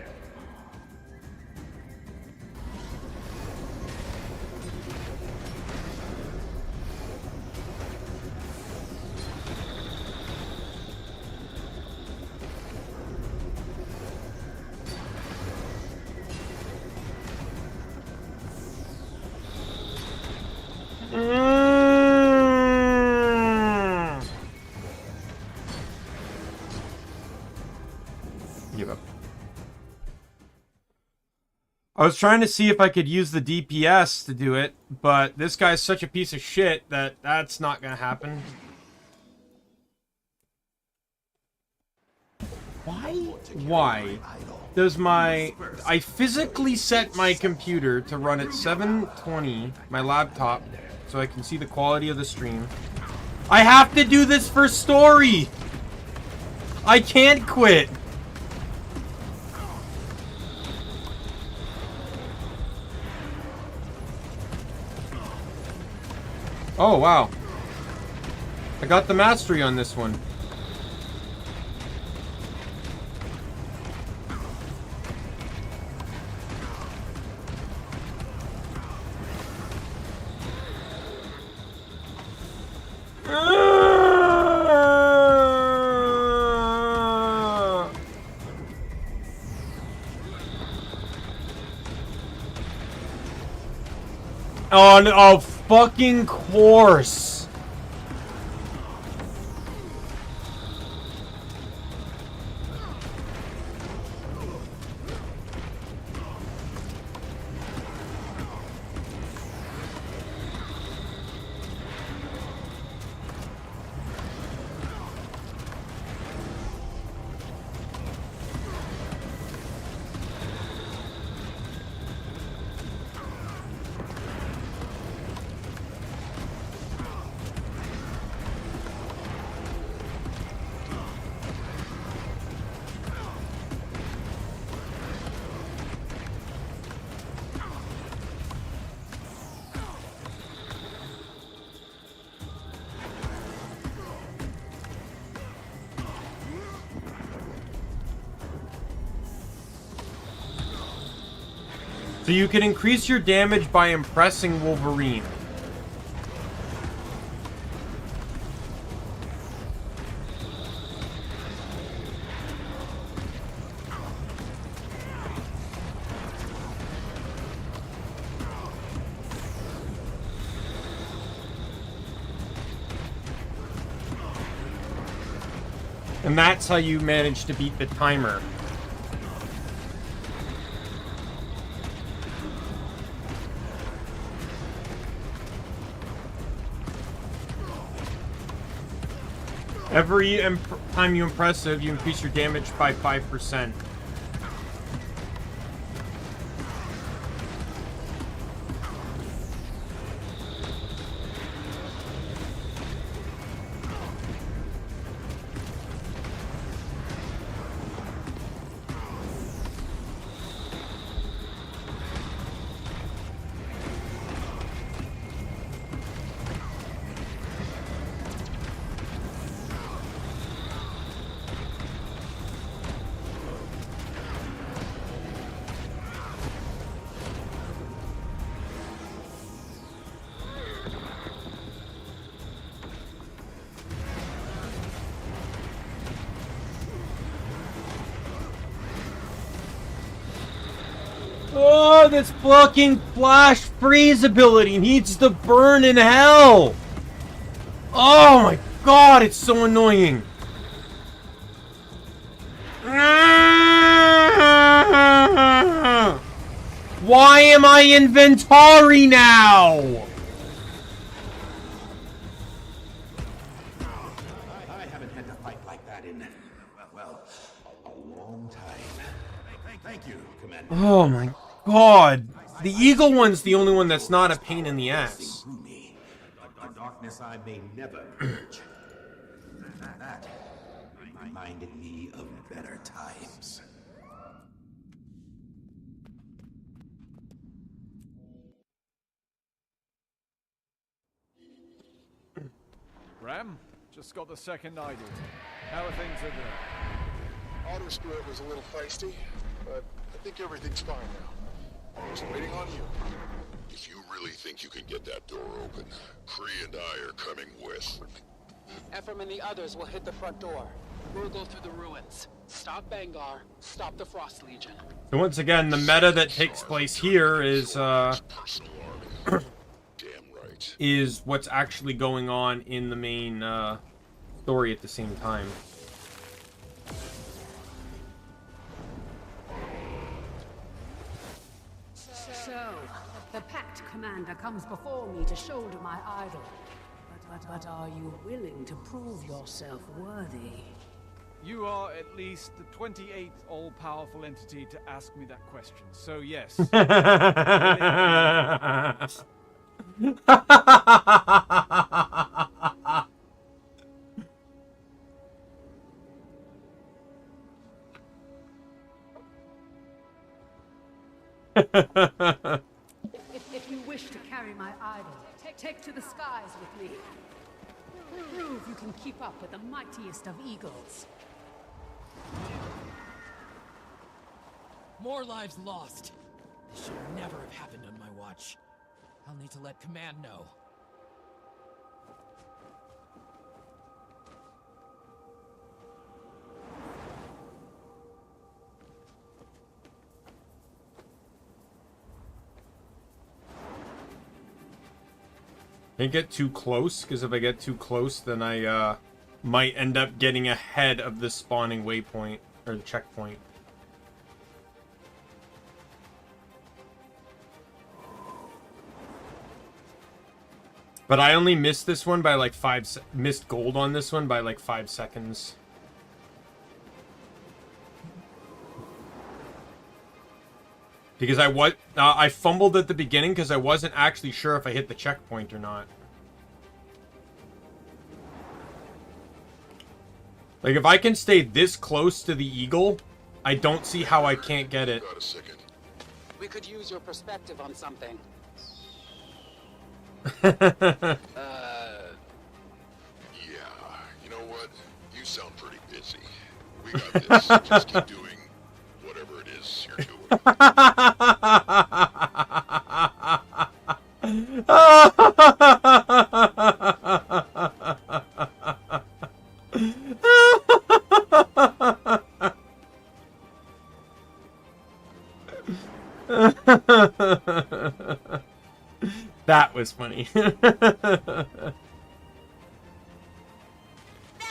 Give up. I was trying to see if I could use the DPS to do it, but this guy's such a piece of shit that that's not gonna happen. Why does my... I physically set my computer to run at 720, my laptop, so I can see the quality of the stream. I have to do this for story. I can't quit. Oh, wow. I got the mastery on this one. On a fucking course. So you can increase your damage by impressing Wolverine. And that's how you manage to beat the timer. Every time you impressive, you increase your damage by 5%. Oh, this fucking flash freeze ability needs to burn in hell! Oh my god, it's so annoying! Why am I in Ventari now? I haven't had to fight like that in, well, a long time. Thank you, Commander. Oh my god. The eagle one's the only one that's not a pain in the ass. A darkness I may never purge. That reminded me of better times. Ram, just got the second idol. How are things over there? Auto Spirit was a little feisty, but I think everything's fine now. Just waiting on you. If you really think you can get that door open, Kree and I are coming with. Ephraim and the others will hit the front door. We'll go through the ruins. Stop Bangar, stop the Frost Legion. So once again, the meta that takes place here is is what's actually going on in the main story at the same time. So, the Pact Commander comes before me to shoulder my idol. But are you willing to prove yourself worthy? You are at least the 28th all-powerful entity to ask me that question, so yes. If you wish to carry my idol, take to the skies with me. Prove you can keep up with the mightiest of eagles. More lives lost. This should never have happened on my watch. I'll need to let Command know. Can't get too close, because if I get too close, then I might end up getting ahead of the spawning waypoint, or the checkpoint. But I only missed this one by like missed gold on this one by like 5 seconds. Because I fumbled at the beginning because I wasn't actually sure if I hit the checkpoint or not. Like, if I can stay this close to the eagle, I don't see how I can't get it. Got a second. We could use your perspective on something. Yeah, you know what? You sound pretty busy. We got this. Just keep doing whatever it is you're doing. That was funny. That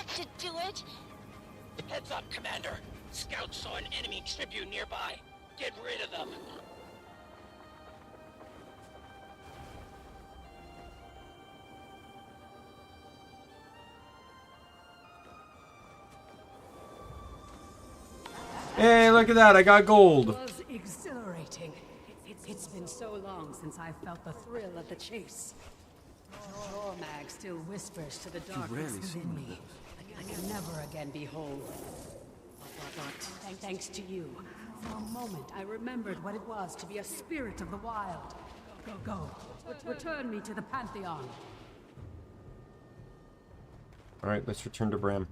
should do it. Heads up, Commander. Scouts saw an enemy tribute nearby. Get rid of them. Hey, look at that. I got gold. It was exhilarating. It's been so long since I felt the thrill of the chase. Jormag still whispers to the darkness within me. I can never again be whole. But thanks to you, for a moment I remembered what it was to be a spirit of the wild. Go. Return me to the Pantheon. Alright, let's return to Bram.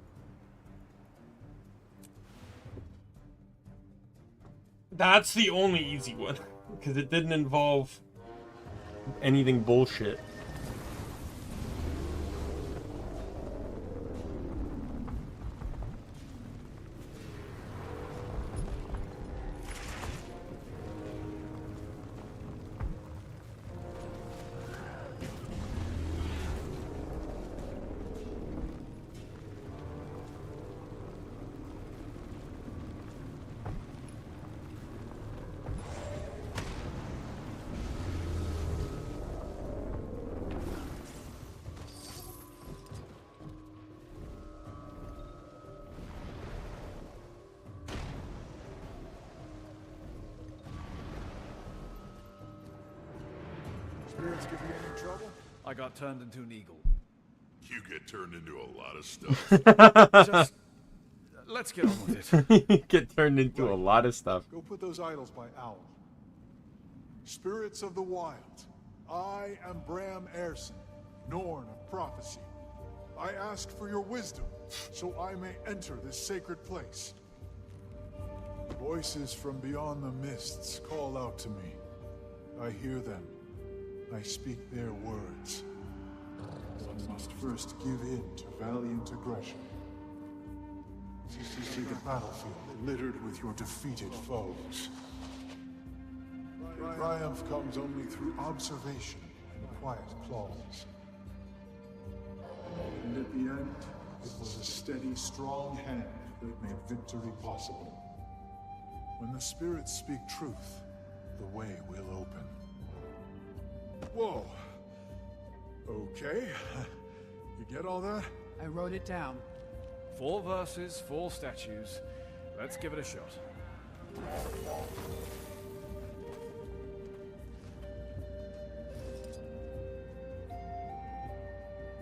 That's the only easy one. Because it didn't involve anything bullshit. Spirits give you any trouble? I got turned into an eagle. You get turned into a lot of stuff. Just let's get on with it. Get turned into a lot of stuff. Go put those idols by Owl. Spirits of the wild, I am Bram Erson, Norn of prophecy. I ask for your wisdom, so I may enter this sacred place. Voices from beyond the mists call out to me. I hear them. I speak their words. One must first give in to valiant aggression. See the battlefield littered with your defeated foes. Triumph comes only through observation and quiet claws. And at the end, it was a steady, strong hand that made victory possible. When the spirits speak truth, the way will open. Whoa. Okay. You get all that? I wrote it down. 4 verses, 4 statues. Let's give it a shot.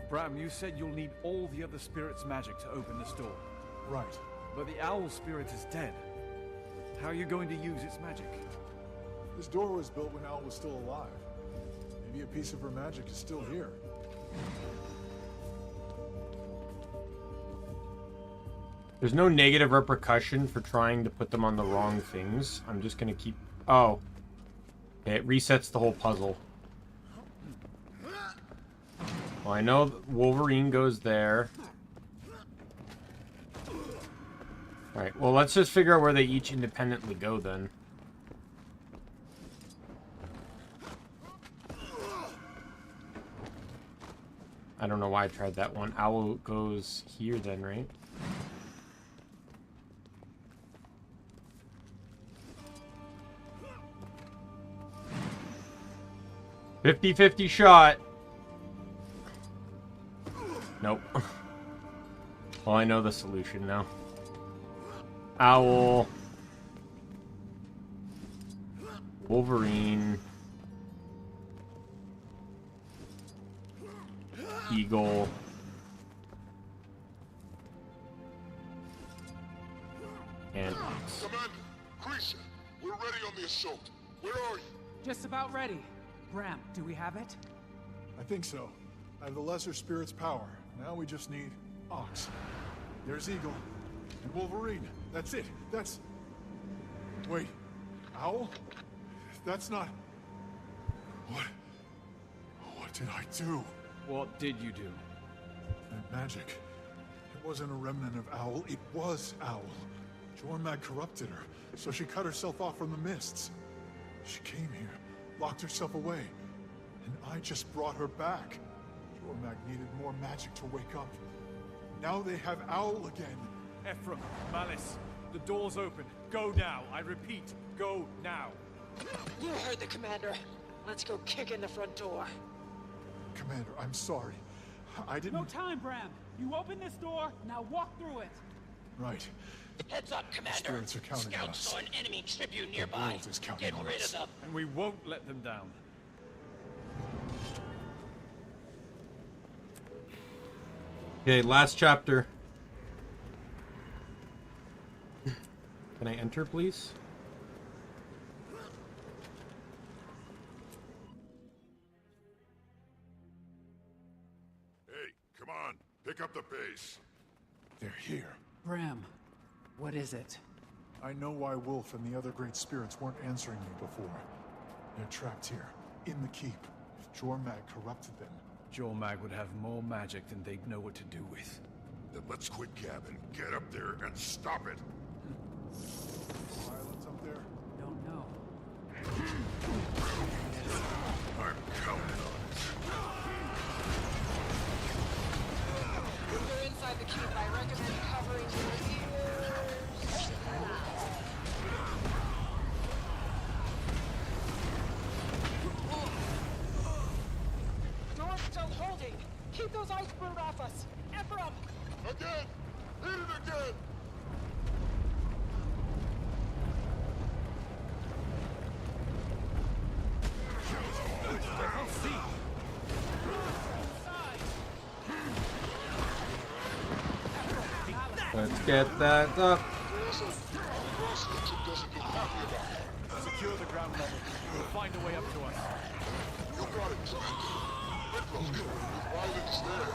Bram, you said you'll need all the other spirits' magic to open this door. Right. But the owl spirit is dead. How are you going to use its magic? This door was built when Owl was still alive. Maybe a piece of her magic is still here. There's no negative repercussion for trying to put them on the wrong things. I'm just gonna keep... Oh. Okay, it resets the whole puzzle. Well, I know Wolverine goes there. Alright, well, let's just figure out where they each independently go, then. I don't know why I tried that one. Owl goes here, then, right? 50-50 shot. Nope. Well, I know the solution now. Owl. Wolverine. Eagle. And Commander, Krisha, we're ready on the assault. Where are you? Just about ready. Bram, do we have it? I think so. I have the lesser spirit's power. Now we just need Ox. There's Eagle. And Wolverine. That's it. That's... Wait. Owl? That's not... What did I do? What did you do? That magic. It wasn't a remnant of Owl. It was Owl. Jormag corrupted her, so she cut herself off from the mists. She came here, locked herself away, and I just brought her back. Jormag needed more magic to wake up. Now they have Owl again. Ephraim, Malice, the door's open. Go now. I repeat, go now. You heard the commander. Let's go kick in the front door. Commander, I'm sorry. I didn't... No time, Bram. You open this door, now walk through it. Right. Heads up, Commander. Spirits are counting on Scouts us. saw an enemy tribune nearby. world is counting Get on rid us. of them. And we won't let them down. okay, last chapter. Can I enter, please? Hey, come on. Pick up the pace. They're here. Bram, what is it? I know why Wolf and the other great spirits weren't answering me before. They're trapped here, in the keep. If Jormag corrupted them... Jormag would have more magic than they'd know what to do with. Then let's quit gabbing, get up there, and stop it. Violence up there? Don't know. I'm counting on it. If you're inside the keep, I recommend covering your ears. Door's still holding. Keep those ice brood off us. Ephraim! Again! Hit it again! Let's get that up. Secure the ground level. We'll find a way up to us. You got it, Commander. The violence there.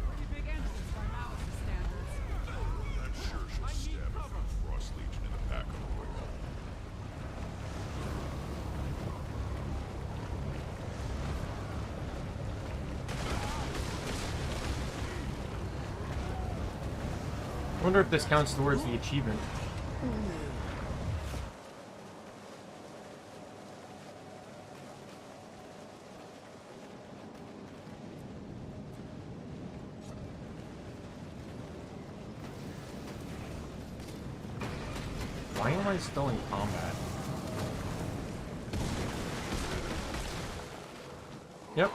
Pretty big entrance by Malice's standards. I'm sure she'll stab it from Frost Legion in the back on the way up. I wonder if this counts towards the achievement. Why am I still in combat? Yep.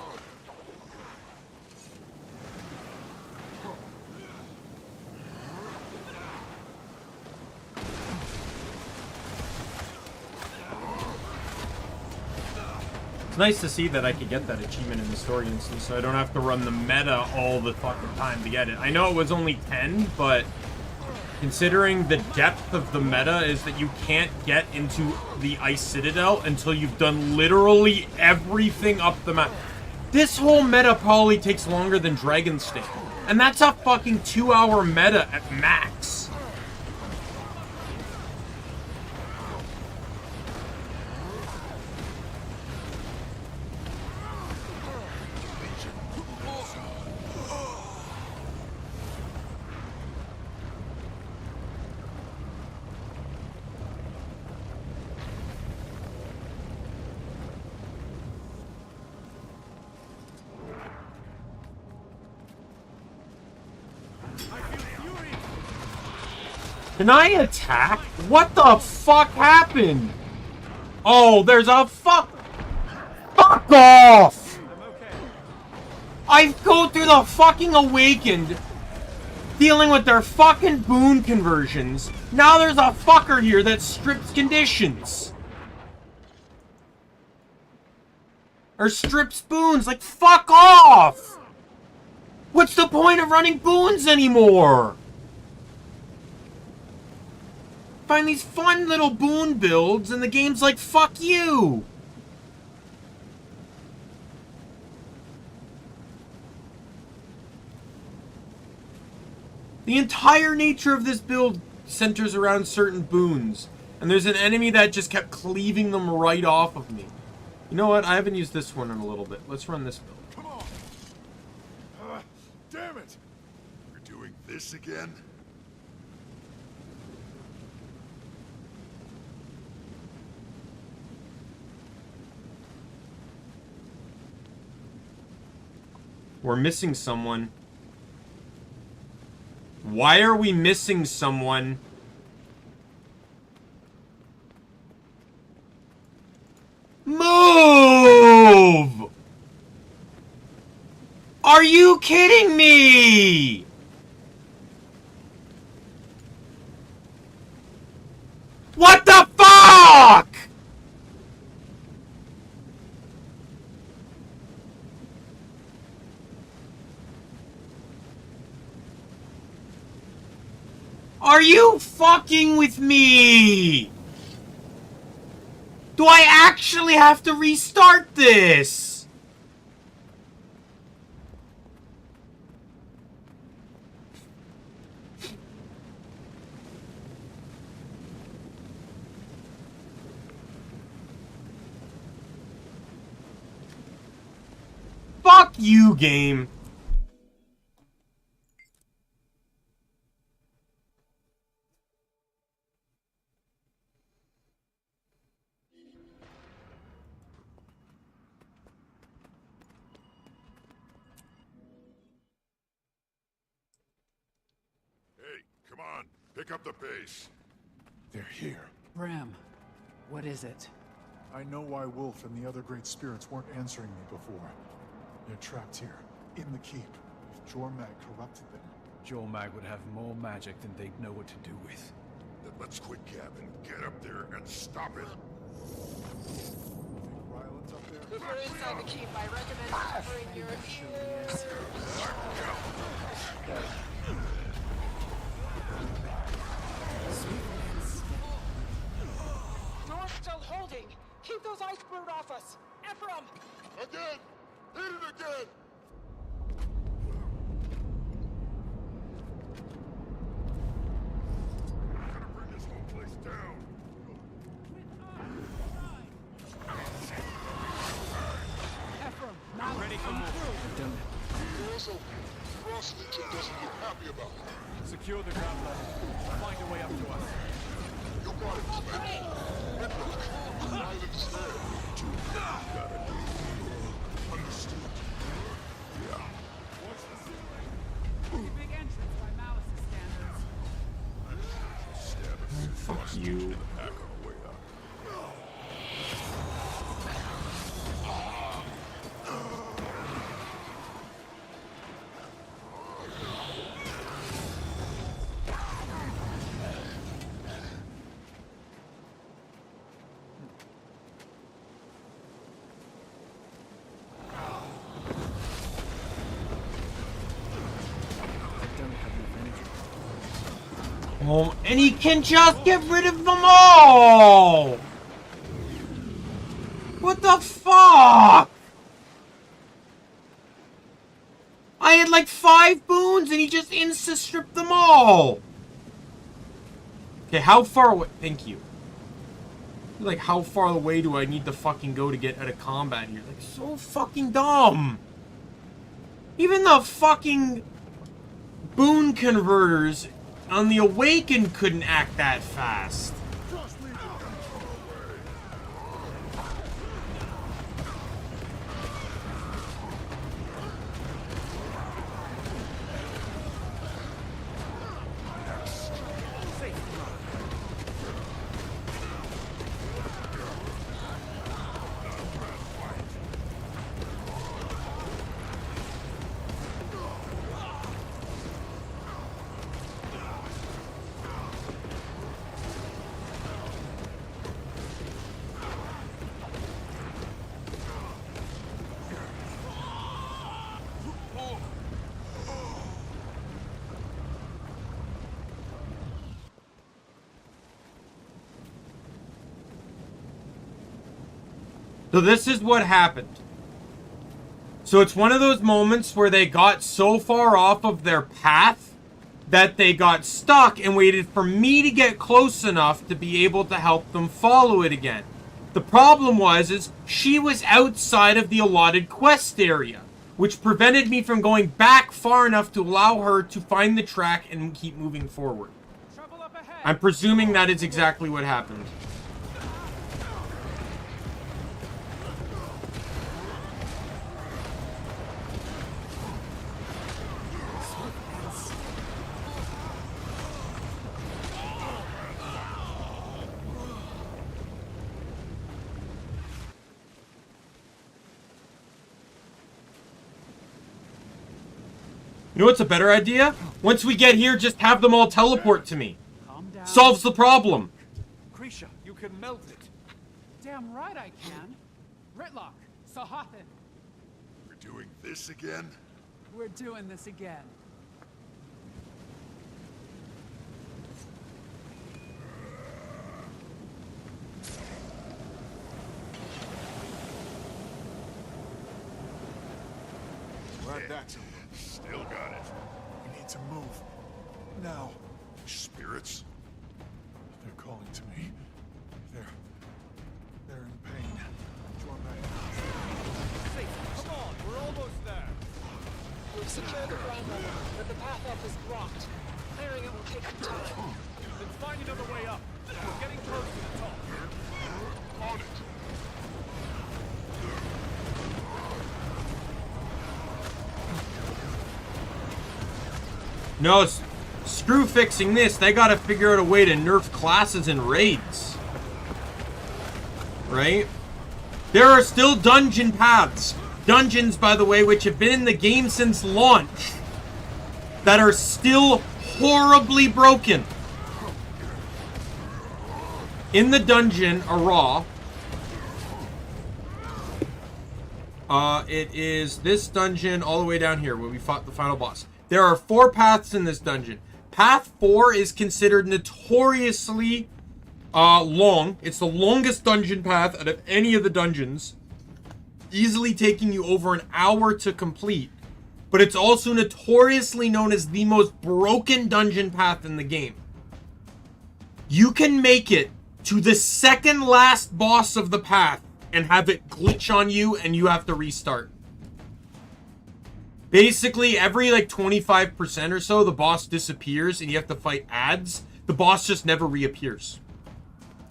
It's nice to see that I could get that achievement in the story instance, so I don't have to run the meta all the fucking time to get it. I know it was only 10, but considering the depth of the meta is that you can't get into the Ice Citadel until you've done literally everything up the map. This whole meta probably takes longer than Dragonstone, and that's a fucking 2-hour meta at max. Can I attack? What the fuck happened? Oh, there's a fuck off! I go through the fucking Awakened dealing with their fucking boon conversions. Now there's a fucker here that strips conditions. Or strips boons. Like, fuck off! What's the point of running boons anymore? Find these fun little boon builds and the game's like, fuck you! The entire nature of this build centers around certain boons. And there's an enemy that just kept cleaving them right off of me. You know what? I haven't used this one in a little bit. Let's run this build. Come on! Damn it! You're doing this again? We're missing someone. Why are we missing someone? Move! Are you kidding me? What the fuck? Are you fucking with me? Do I actually have to restart this? Fuck you, game. Come on, pick up the pace. They're here. Ram, what is it? I know why Wolf and the other great spirits weren't answering me before. They're trapped here, in the keep. If Jormag corrupted them. Jormag would have more magic than they'd know what to do with. Then let's quit gabbing, get up there and stop it. Ryland's up there? If you're inside the keep, I recommend covering your ears. Door's still holding. Keep those ice brood off us. Ephraim! Again! Hit it again! Gotta bring this whole place down. Ephraim, now ready for more. Also, Crosslegion doesn't look happy about it. Secure the ground level. Find a way up to us. You got it, man. Good luck. Island's there. Gotta do. Understood. Yeah. What's the ceiling? Big entrance by Malice's standards. Stab it. Fuck you. In the back on the way up. Oh, and he can just get rid of them all! What the fuck? I had like 5 boons and he just insta-stripped them all! Okay, how far away? Thank you. Like, how far away do I need to fucking go to get out of combat here? Like, so fucking dumb! Even the fucking boon converters on the Awaken couldn't act that fast. So this is what happened. So it's one of those moments where they got so far off of their path that they got stuck and waited for me to get close enough to be able to help them follow it again. The problem is she was outside of the allotted quest area, which prevented me from going back far enough to allow her to find the track and keep moving forward. I'm presuming that is exactly what happened. You know what's a better idea? Once we get here, just have them all teleport to me. Solves the problem. Krisha, you can melt it. Damn right I can. Ritlock, Sahathan. We're doing this again? We're doing this again. We're at that. Still got it. We need to move. Now. Spirits? They're calling to me. They're in pain. Draw back. Safe. Come on, we're almost there. We've secured the ground level, but the path up is blocked. Clearing it will take some time. Then find another way up. We're getting close to the top. On it. No, screw fixing this. They gotta figure out a way to nerf classes and raids. Right? There are still dungeon paths. Dungeons, by the way, which have been in the game since launch, that are still horribly broken. In the dungeon, Ara, it is this dungeon all the way down here where we fought the final boss. There are 4 paths in this dungeon. Path 4 is considered notoriously long. It's the longest dungeon path out of any of the dungeons, easily taking you over an hour to complete. But it's also notoriously known as the most broken dungeon path in the game. You can make it to the second last boss of the path and have it glitch on you and you have to restart. Basically, every like 25% or so, the boss disappears and you have to fight ads. The boss just never reappears.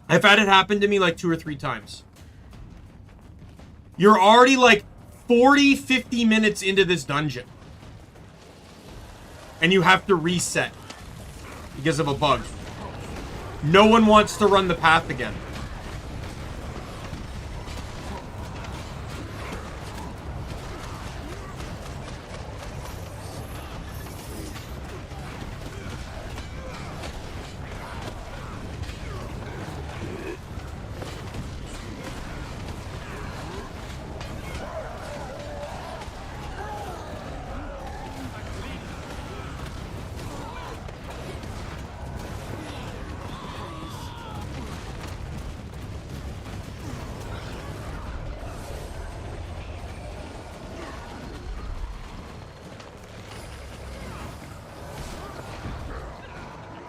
I've had it happen to me like 2 or 3 times. You're already like 40, 50 minutes into this dungeon. And you have to reset because of a bug. No one wants to run the path again.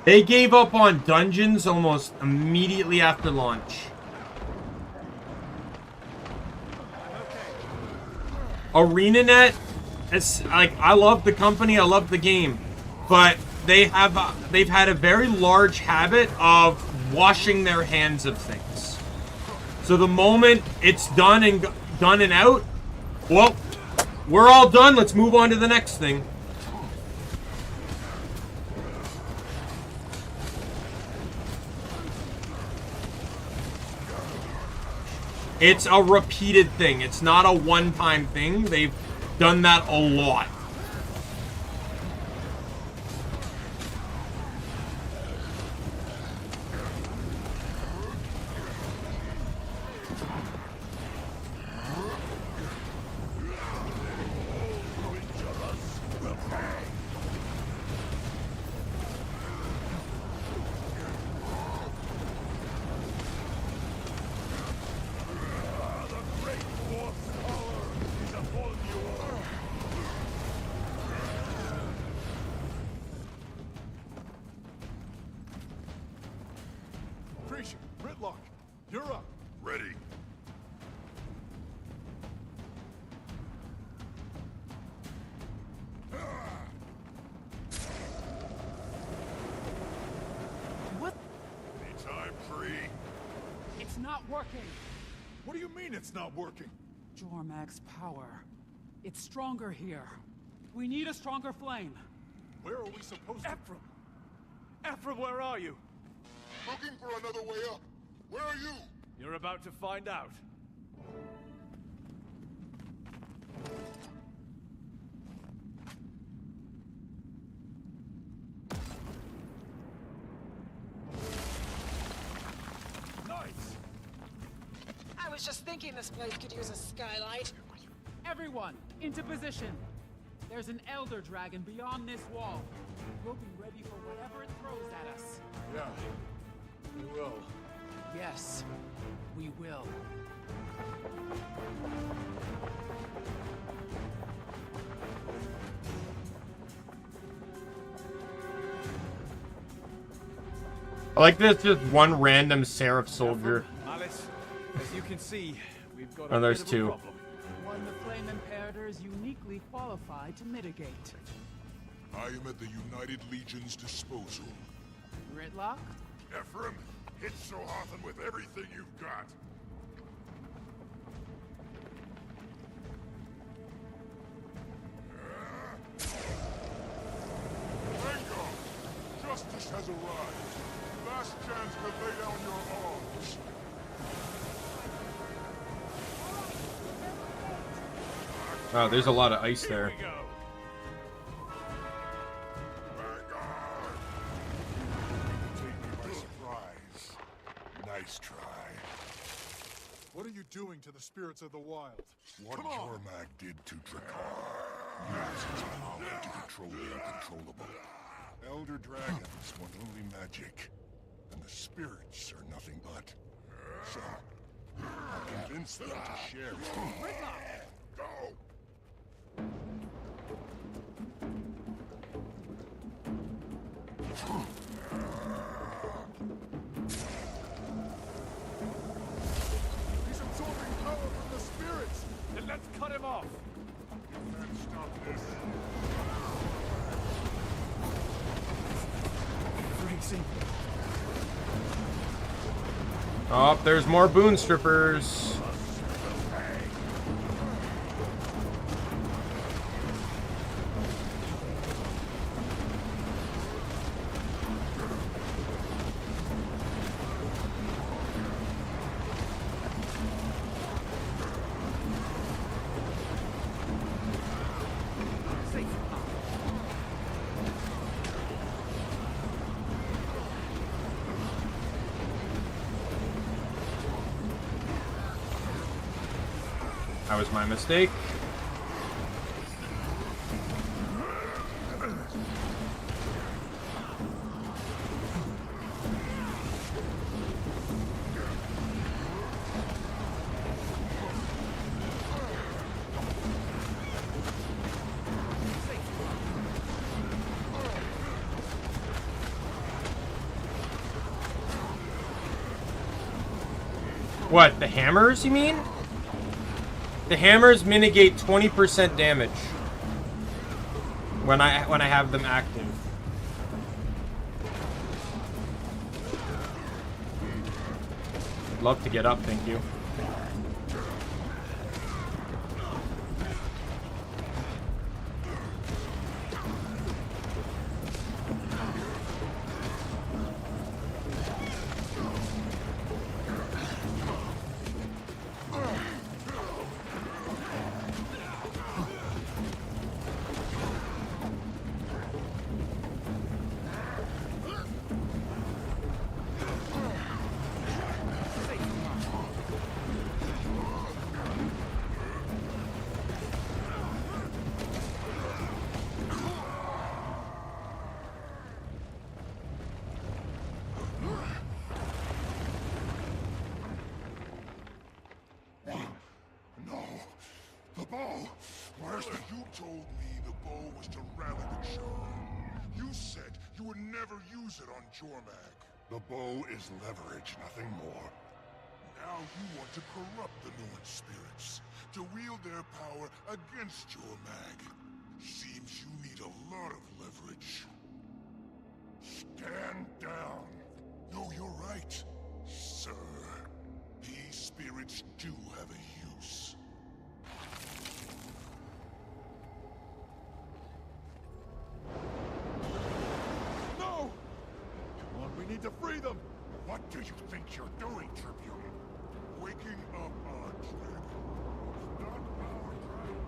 They gave up on dungeons almost immediately after launch. ArenaNet, it's like, I love the company, I love the game, but they've had a very large habit of washing their hands of things. So the moment it's done and out, well, we're all done. Let's move on to the next thing. It's a repeated thing. It's not a one-time thing. They've done that a lot. You're up. Ready. What? Anytime free. It's not working. What do you mean it's not working? Jormag's power. It's stronger here. We need a stronger flame. Where are we supposed to... Ephraim, where are you? Looking for another way up. Where are you? You're about to find out. Nice. I was just thinking this place could use a skylight. Everyone, into position. There's an elder dragon beyond this wall. We'll be ready for whatever it throws at us. Yeah, we will. Yes, we will. I like this, just one random Seraph soldier. Alice, as you can see, we've got Oh, there's a bit of a two. problem. One the Flame Imperator is uniquely qualified to mitigate. I am at the United Legion's disposal. Gritlock? Ephraim, hit so often with everything you've got. Bingo! Justice has arrived. Last chance to lay down your arms. Oh, there's a lot of ice there. Here we go. Take me by surprise. Nice try. What are you doing to the spirits of the wild? What Jormag did to Drakkar. Use his power to control the uncontrollable. Elder dragons want only magic, and the spirits are nothing but. So, I'll convince them to share it. Go! He's absorbing power from the spirits! Then let's cut him off! You can't stop this. Freezing. Oh, there's more boon strippers. That was my mistake. What, the hammers, you mean? The hammers mitigate 20% damage when I have them active. I'd love to get up, thank you. You told me the bow was to rally the Charr. You said you would never use it on Jormag. The bow is leverage, nothing more. Now you want to corrupt the Nuan spirits, to wield their power against Jormag. Seems you need a lot of leverage. Stand down. No, you're right, sir. These spirits do have a use. No! Come on, we need to free them! What do you think you're doing, Tribune? Waking up our dragon. Not our dragon.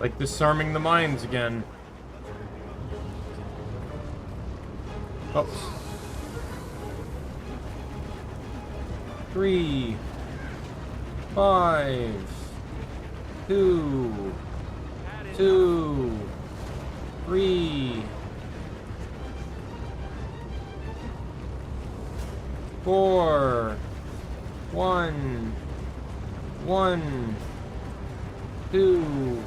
Like disarming the minds again. Oops. 3, 5, 2, 2, 3, 4, 1, 1, 2,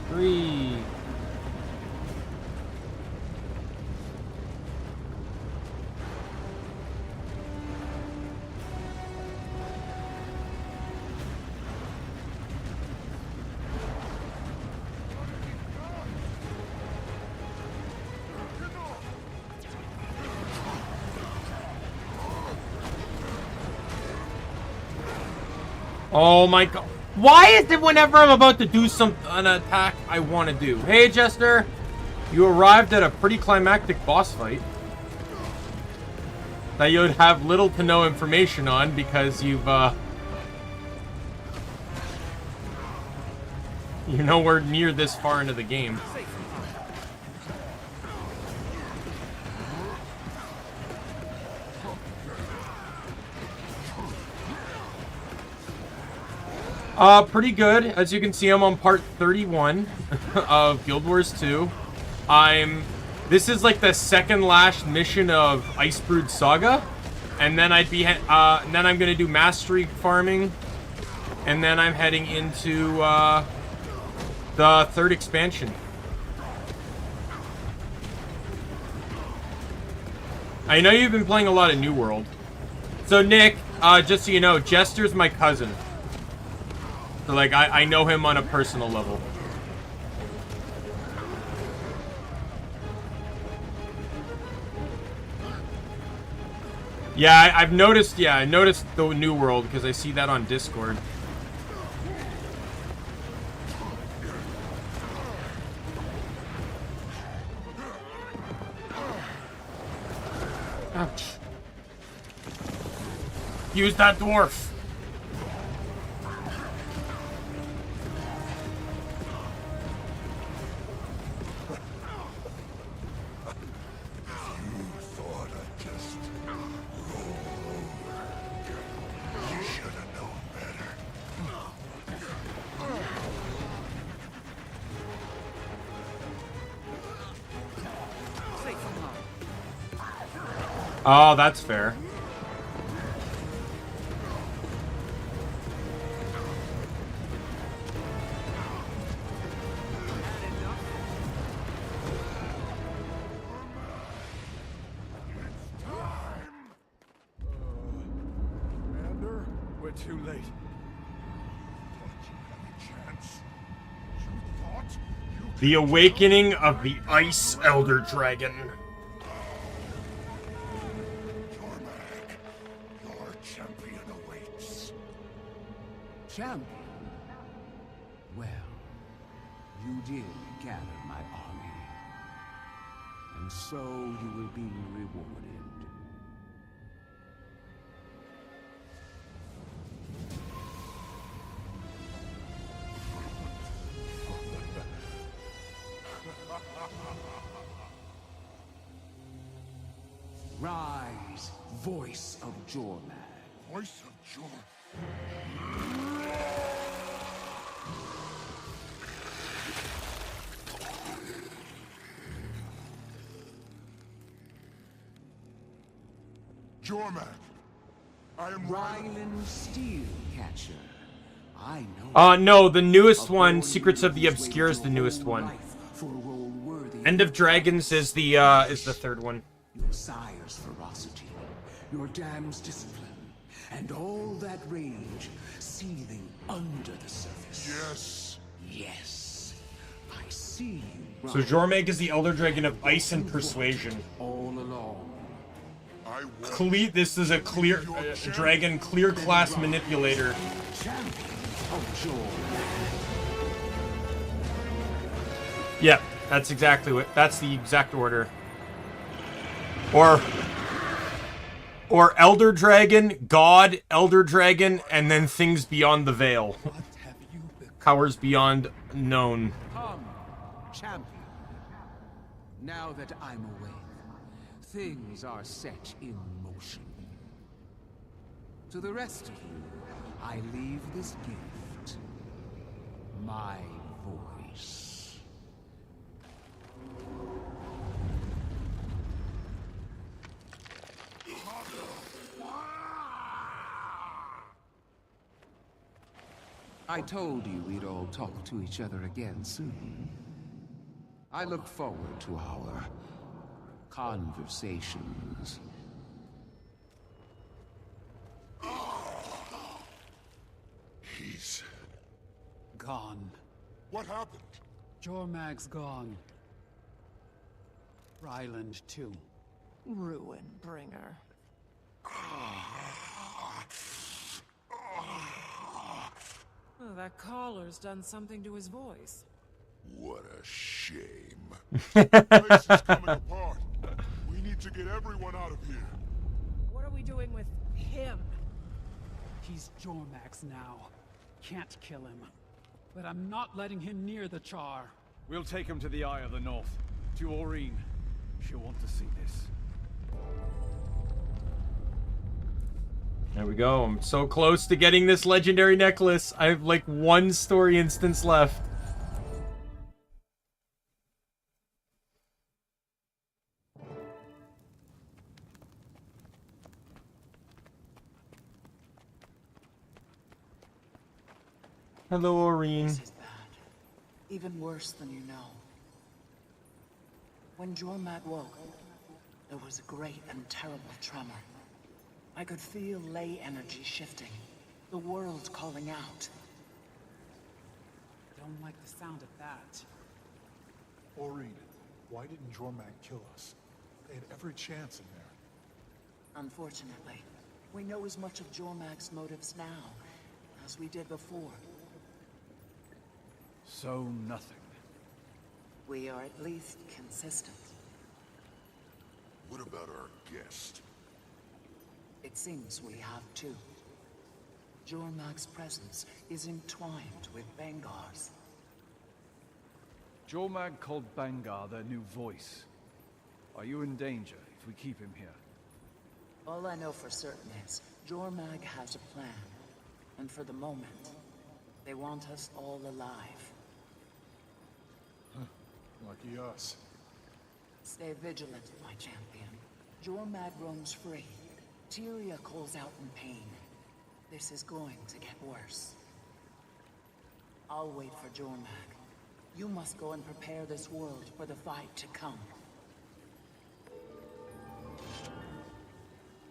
3. Oh my god. Why is it whenever I'm about to do an attack I want to do? Hey, Jester. You arrived at a pretty climactic boss fight that you'd have little to no information on because you're nowhere near this far into the game. Pretty good. As you can see, I'm on part 31 of Guild Wars 2. This is like the second last mission of Icebrood Saga, and then then I'm gonna do mastery farming, and then I'm heading into the third expansion. I know you've been playing a lot of New World. So Nick, just so you know, Jester's my cousin. So, like, I know him on a personal level. Yeah, I noticed the New World because I see that on Discord. Ouch. Use that dwarf. Oh, that's fair. too late. Thought you had a chance. You thought you The awakening of the Ice Elder Dragon. Your champion awaits. Champion? Well, you did gather my army. And so you will be rewarded. Rise, voice of Jormag. Voice of Jormag. Jormag, I am Ryland Steelcatcher. I know. No, the newest one, Secrets of the Obscure, is the newest one. End of Dragons is the third one. Your sire's ferocity, your dam's discipline, and all that rage seething under the surface. Yes. Yes. I see you. So Jormag is the Elder Dragon of Ice and Persuasion. All along. This is a clear dragon, clear class manipulator. Yeah, that's exactly what. That's the exact order. Or Elder Dragon, God, Elder Dragon, and then things beyond the veil. Powers beyond known. Come, champion. Now that I'm awake, things are set in motion. To the rest of you, I leave this gift. My voice. I told you we'd all talk to each other again soon. I look forward to our conversations. He's gone. What happened? Jormag's gone. Ryland, too. Ruin bringer. Oh, that collar's done something to his voice. What a shame. The place is coming apart. We need to get everyone out of here. What are we doing with him? He's Jormag's now. Can't kill him. But I'm not letting him near the Charr. We'll take him to the Eye of the North. To Aurene. She'll want to see this. There we go. I'm so close to getting this legendary necklace. I have like one story instance left. Hello, Aurene. This is bad. Even worse than you know. When Jormag woke, there was a great and terrible tremor. I could feel ley energy shifting. The world calling out. Don't like the sound of that. Aurene, why didn't Jormag kill us? They had every chance in there. Unfortunately, we know as much of Jormag's motives now as we did before. So nothing. We are at least consistent. What about our guest? It seems we have too. Jormag's presence is entwined with Bangar's. Jormag called Bangar their new voice. Are you in danger if we keep him here? All I know for certain is, Jormag has a plan. And for the moment, they want us all alive. Lucky us. Stay vigilant, my champion. Jormag roams free. Tyria calls out in pain. This is going to get worse. I'll wait for Jormag. You must go and prepare this world for the fight to come.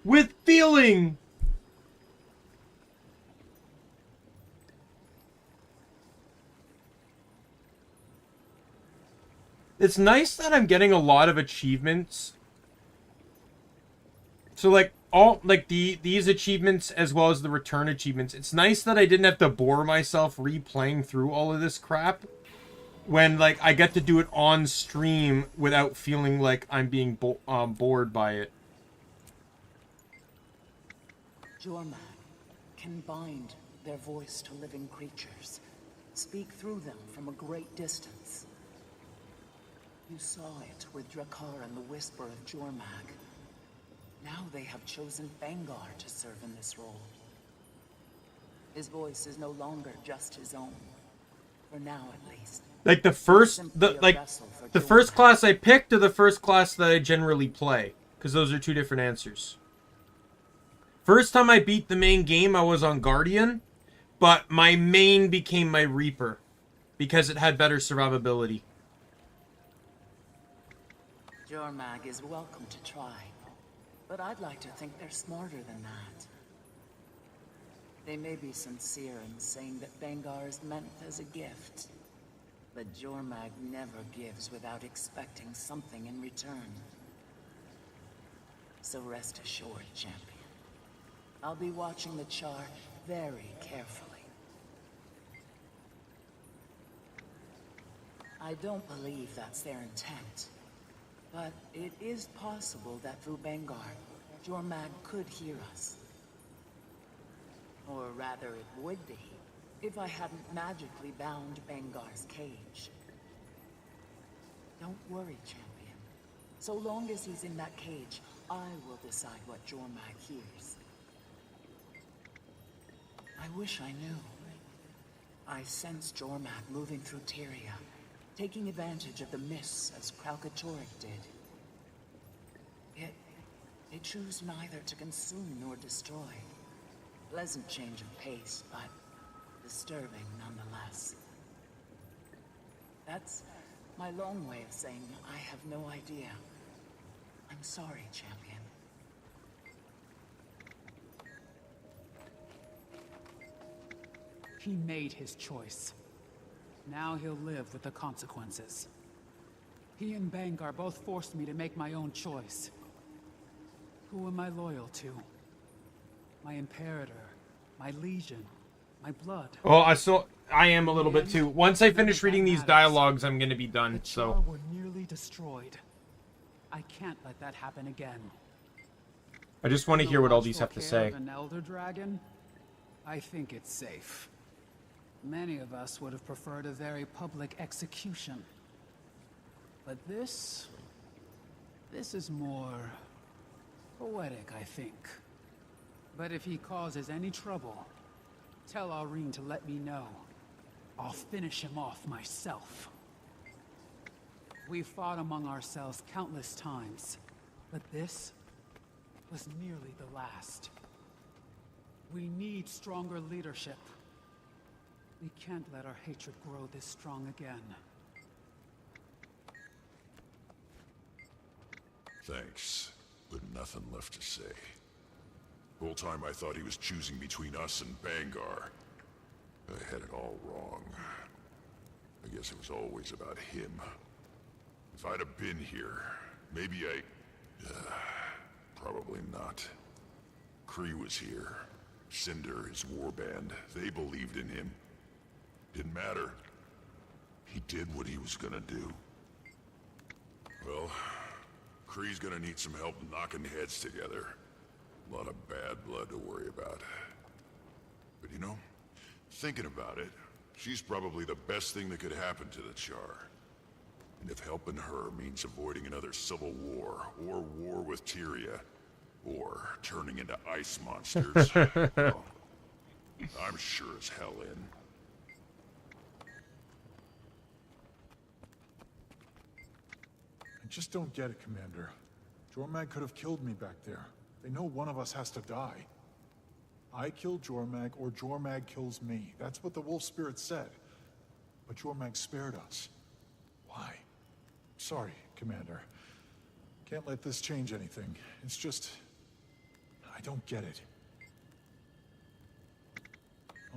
With feeling! It's nice that I'm getting a lot of achievements. So like all like these achievements as well as the return achievements. It's nice that I didn't have to bore myself replaying through all of this crap when like I get to do it on stream without feeling like I'm being bored by it. Jormag can bind their voice to living creatures, speak through them from a great distance. You saw it with Drakkar and the Whisper of Jormag. Now they have chosen Bangar to serve in this role. His voice is no longer just his own, for now at least. Like the first class I picked or the first class that I generally play, because those are two different answers. First time I beat the main game, I was on Guardian, but my main became my Reaper because it had better survivability. Jormag is welcome to try, but I'd like to think they're smarter than that. They may be sincere in saying that Bangar is meant as a gift, but Jormag never gives without expecting something in return. So rest assured, champion. I'll be watching the Charr very carefully. I don't believe that's their intent, but it is possible that through Bangar, Jormag could hear us. Or rather, it would be, if I hadn't magically bound Bangar's cage. Don't worry, champion. So long as he's in that cage, I will decide what Jormag hears. I wish I knew. I sense Jormag moving through Tyria, taking advantage of the mists as Kralkatorrik did. Yet, they choose neither to consume nor destroy. Pleasant change of pace, but disturbing nonetheless. That's my long way of saying I have no idea. I'm sorry, champion. He made his choice. Now he'll live with the consequences. He and Bangar both forced me to make my own choice. Who am I loyal to? My Imperator, my Legion, my blood. Well, I am a little bit too. Once I finish reading these dialogues, I'm gonna be done. So We're nearly destroyed. I can't let that happen again. I just want to hear what all these have to say. An Elder Dragon? I think it's safe. Many of us would have preferred a very public execution. But this is more poetic, I think. But if he causes any trouble, tell Aurene to let me know. I'll finish him off myself. We've fought among ourselves countless times, but this was nearly the last. We need stronger leadership. We can't let our hatred grow this strong again. Thanks, but nothing left to say. Whole time I thought he was choosing between us and Bangar. I had it all wrong. I guess it was always about him. If I'd have been here, maybe probably not. Kree was here. Cinder, his warband, they believed in him. Didn't matter. He did what he was gonna do. Well, Kree's gonna need some help knocking heads together. A lot of bad blood to worry about. But you know, thinking about it, she's probably the best thing that could happen to the Charr. And if helping her means avoiding another civil war, or war with Tyria, or turning into ice monsters, well, I'm sure as hell in. I just don't get it, Commander. Jormag could have killed me back there. They know one of us has to die. I kill Jormag, or Jormag kills me. That's what the Wolf Spirit said. But Jormag spared us. Why? Sorry, Commander. Can't let this change anything. It's just... I don't get it.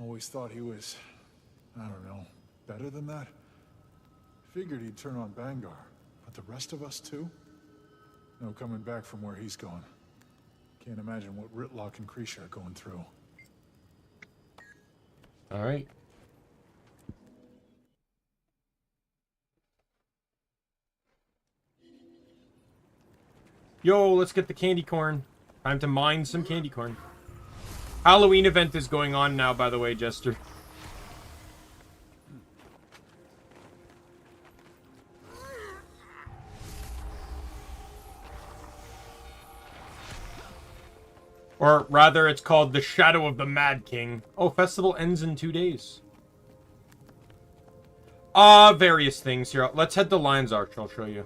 Always thought he was... I don't know, better than that? Figured he'd turn on Bangar, but the rest of us too? No coming back from where he's gone. Can't imagine what Ritlock and Krisha are going through. All right. Yo, let's get the candy corn. Time to mine some candy corn. Halloween event is going on now, by the way, Jester. Or rather, it's called the Shadow of the Mad King. Oh, festival ends in 2 days. Various things here. Let's head to Lion's Arch, I'll show you.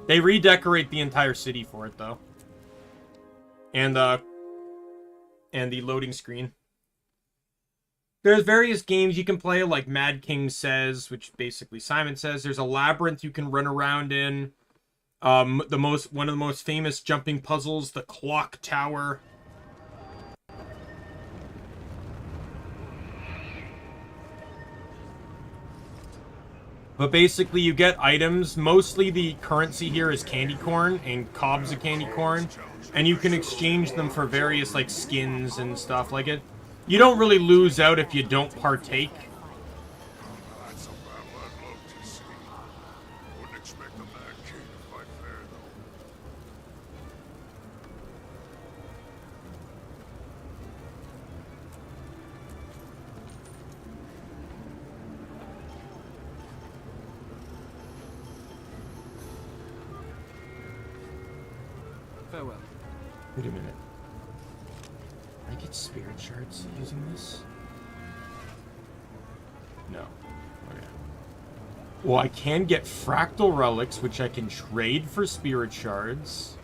They redecorate the entire city for it, though. And the loading screen. There's various games you can play, like Mad King Says, which basically Simon Says. There's a labyrinth you can run around in. One of the most famous jumping puzzles, the Clock Tower. But basically, you get items. Mostly the currency here is candy corn and cobs of candy corn, and you can exchange them for various like skins and stuff like it. You don't really lose out if you don't partake. That's a battle I'd love to see. Wouldn't expect the Mad King to fight fair, though. Farewell. Wait a minute. Can I get spirit shards using this? No. Okay. Well, I can get fractal relics, which I can trade for spirit shards.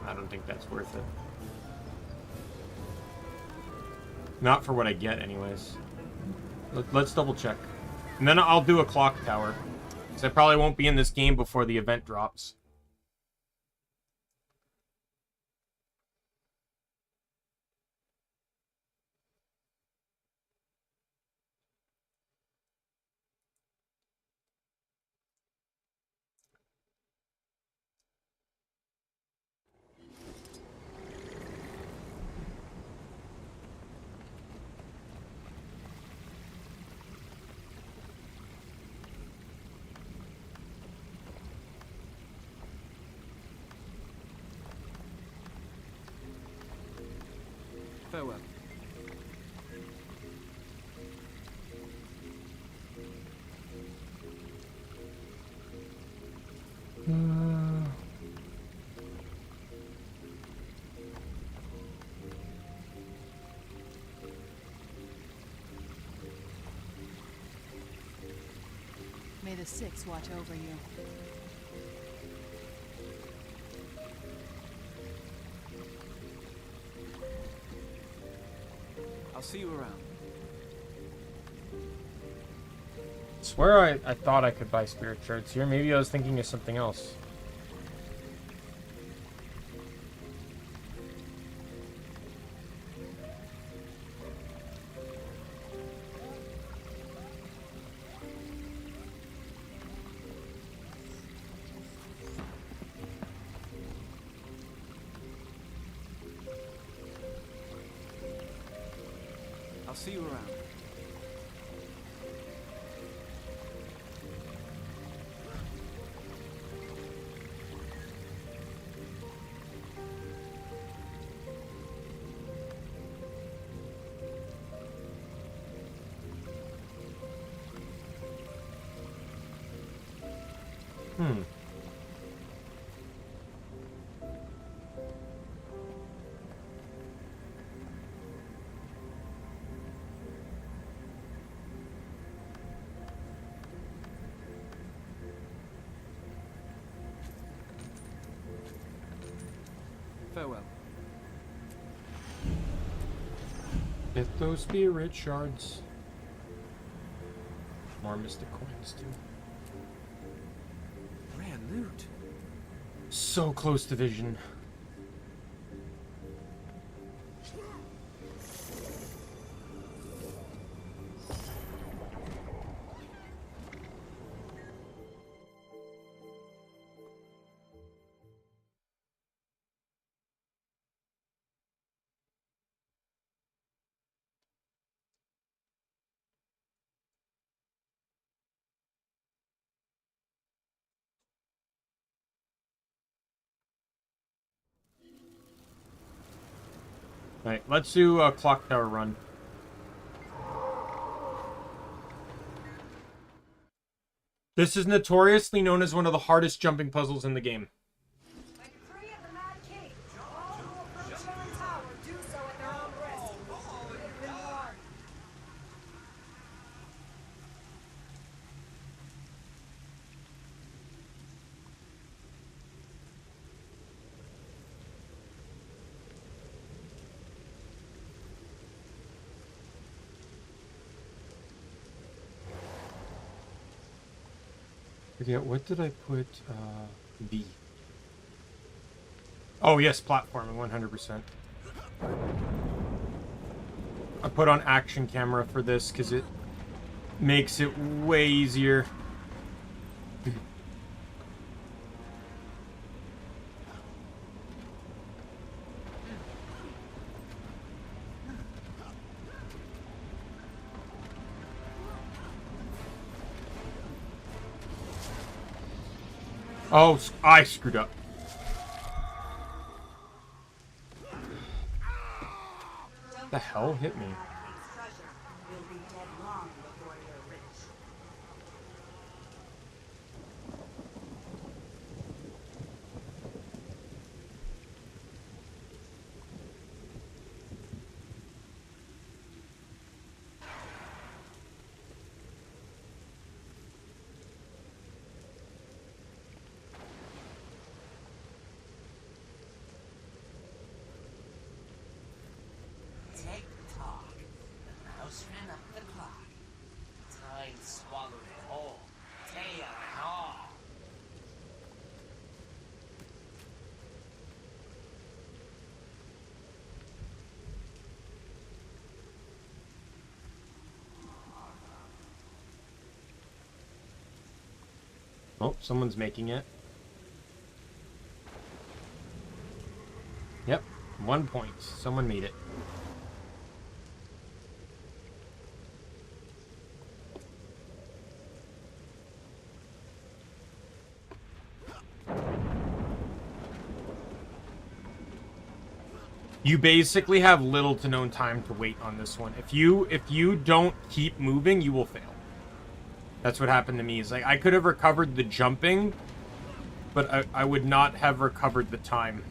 I don't think that's worth it. Not for what I get, anyways. Let's double check. And then I'll do a clock tower. Because I probably won't be in this game before the event drops. Farewell. May the Six watch over you. I'll see you around. Swear I thought I could buy spirit shards here. Maybe I was thinking of something else. I'll see you around. Farewell. Get those spirit shards. More mystic coins too. Rare loot. So close to vision. Alright, let's do a clock tower run. This is notoriously known as one of the hardest jumping puzzles in the game. Yeah, what did I put? B. Oh, yes, platforming, 100%. I put on action camera for this because it makes it way easier. Oh, I screwed up. The hell hit me? Oh, someone's making it. Yep, 1 point. Someone made it. You basically have little to no time to wait on this one. If you don't keep moving, you will fail. That's what happened to me. Is like I could have recovered the jumping, but I would not have recovered the time.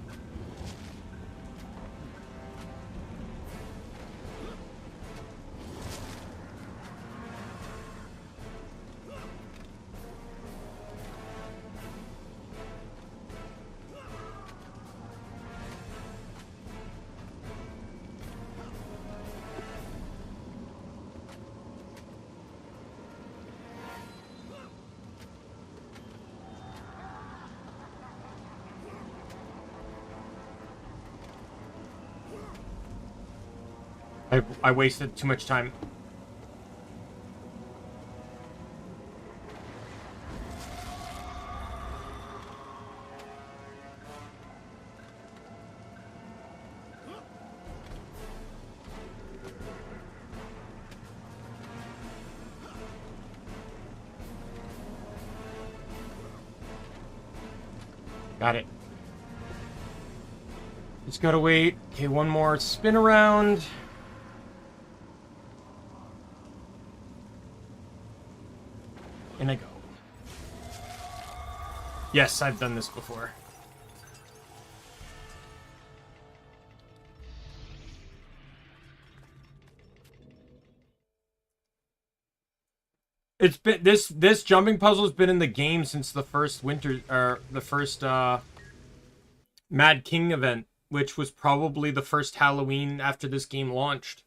I wasted too much time. Got it. Just gotta wait. Okay, one more spin around. And I go. Yes, I've done this before. It's been this jumping puzzle has been in the game since the first Mad King event, which was probably the first Halloween after this game launched.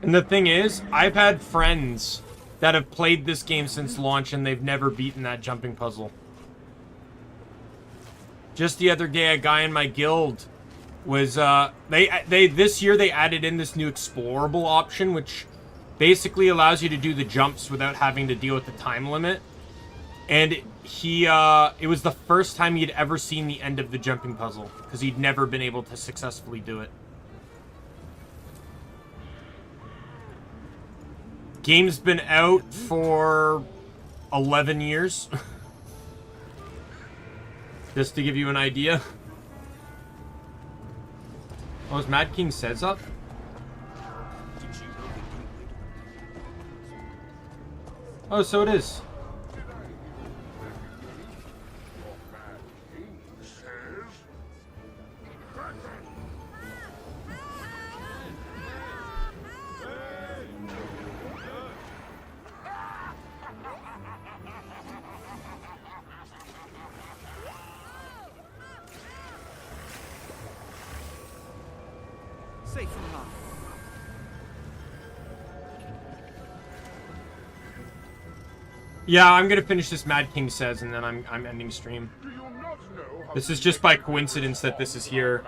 And the thing is, I've had friends that have played this game since launch and they've never beaten that jumping puzzle. Just the other day, a guy in my guild was, this year they added in this new explorable option, which basically allows you to do the jumps without having to deal with the time limit. And it was the first time he'd ever seen the end of the jumping puzzle, because he'd never been able to successfully do it. Game's been out for 11 years. Just to give you an idea. Oh, is Mad King Says up? Oh, so it is. Safe from harm. Yeah, I'm gonna finish this Mad King Says, and then I'm ending stream. This is just by coincidence that this is here.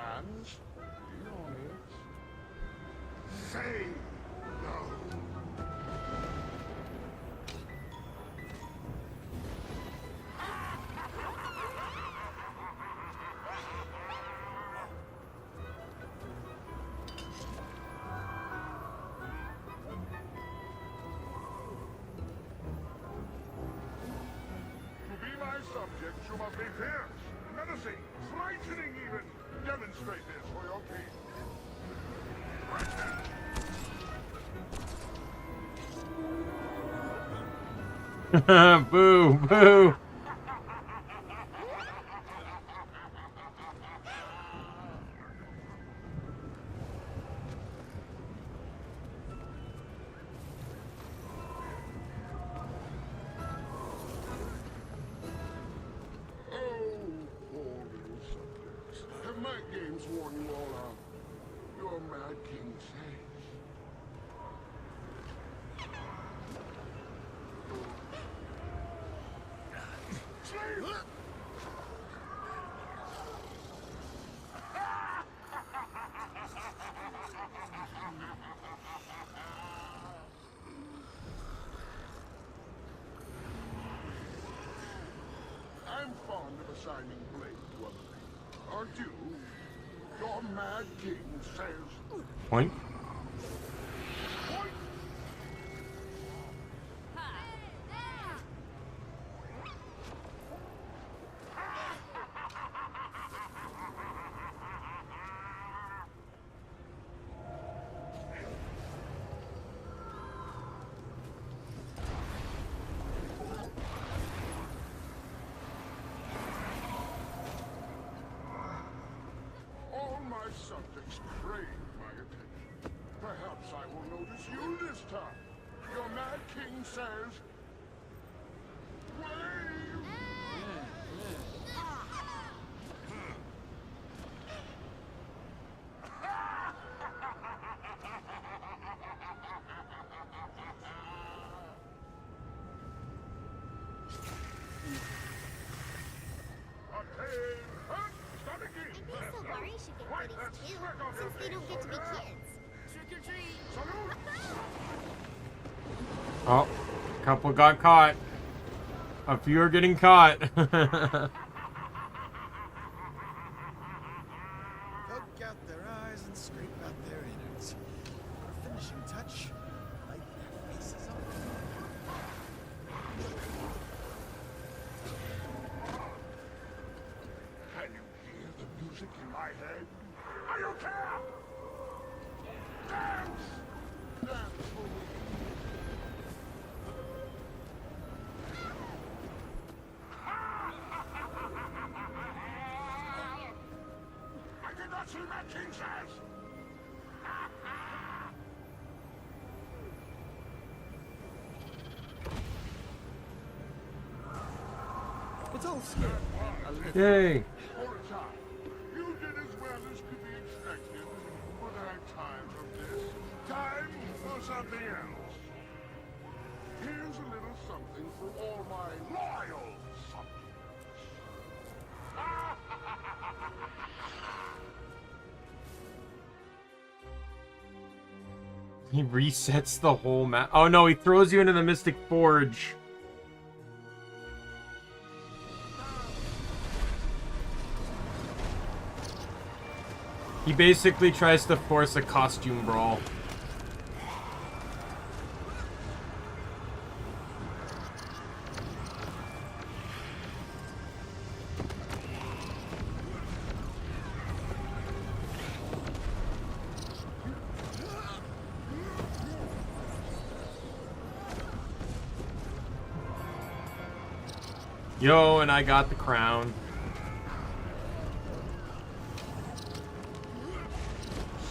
You must be fierce, menacing, frightening even. Demonstrate this for your king. Boo, boo. I'm fond of assigning blame to other people. Aren't you? Your Mad King says... Point. All my subjects crave my attention. Perhaps I will notice you this time. Your Mad King says... Wave! Since they don't get to be kids. Trick or treat! Oh, a couple got caught. A few are getting caught. Poke out their eyes and scrape out their innards. Our finishing touch, light their faces up. Can you hear the music in my head? Are you care? Dance! Dance for me. I did not see Mad King says! It's all scared. Yay. For a time, you did as well as could be expected. But I've time from this. Time for something else. Here's a little something for all my loyal subjects. He resets the whole map. Oh no, he throws you into the Mystic Forge. He basically tries to force a costume brawl. Yo, and I got the crown.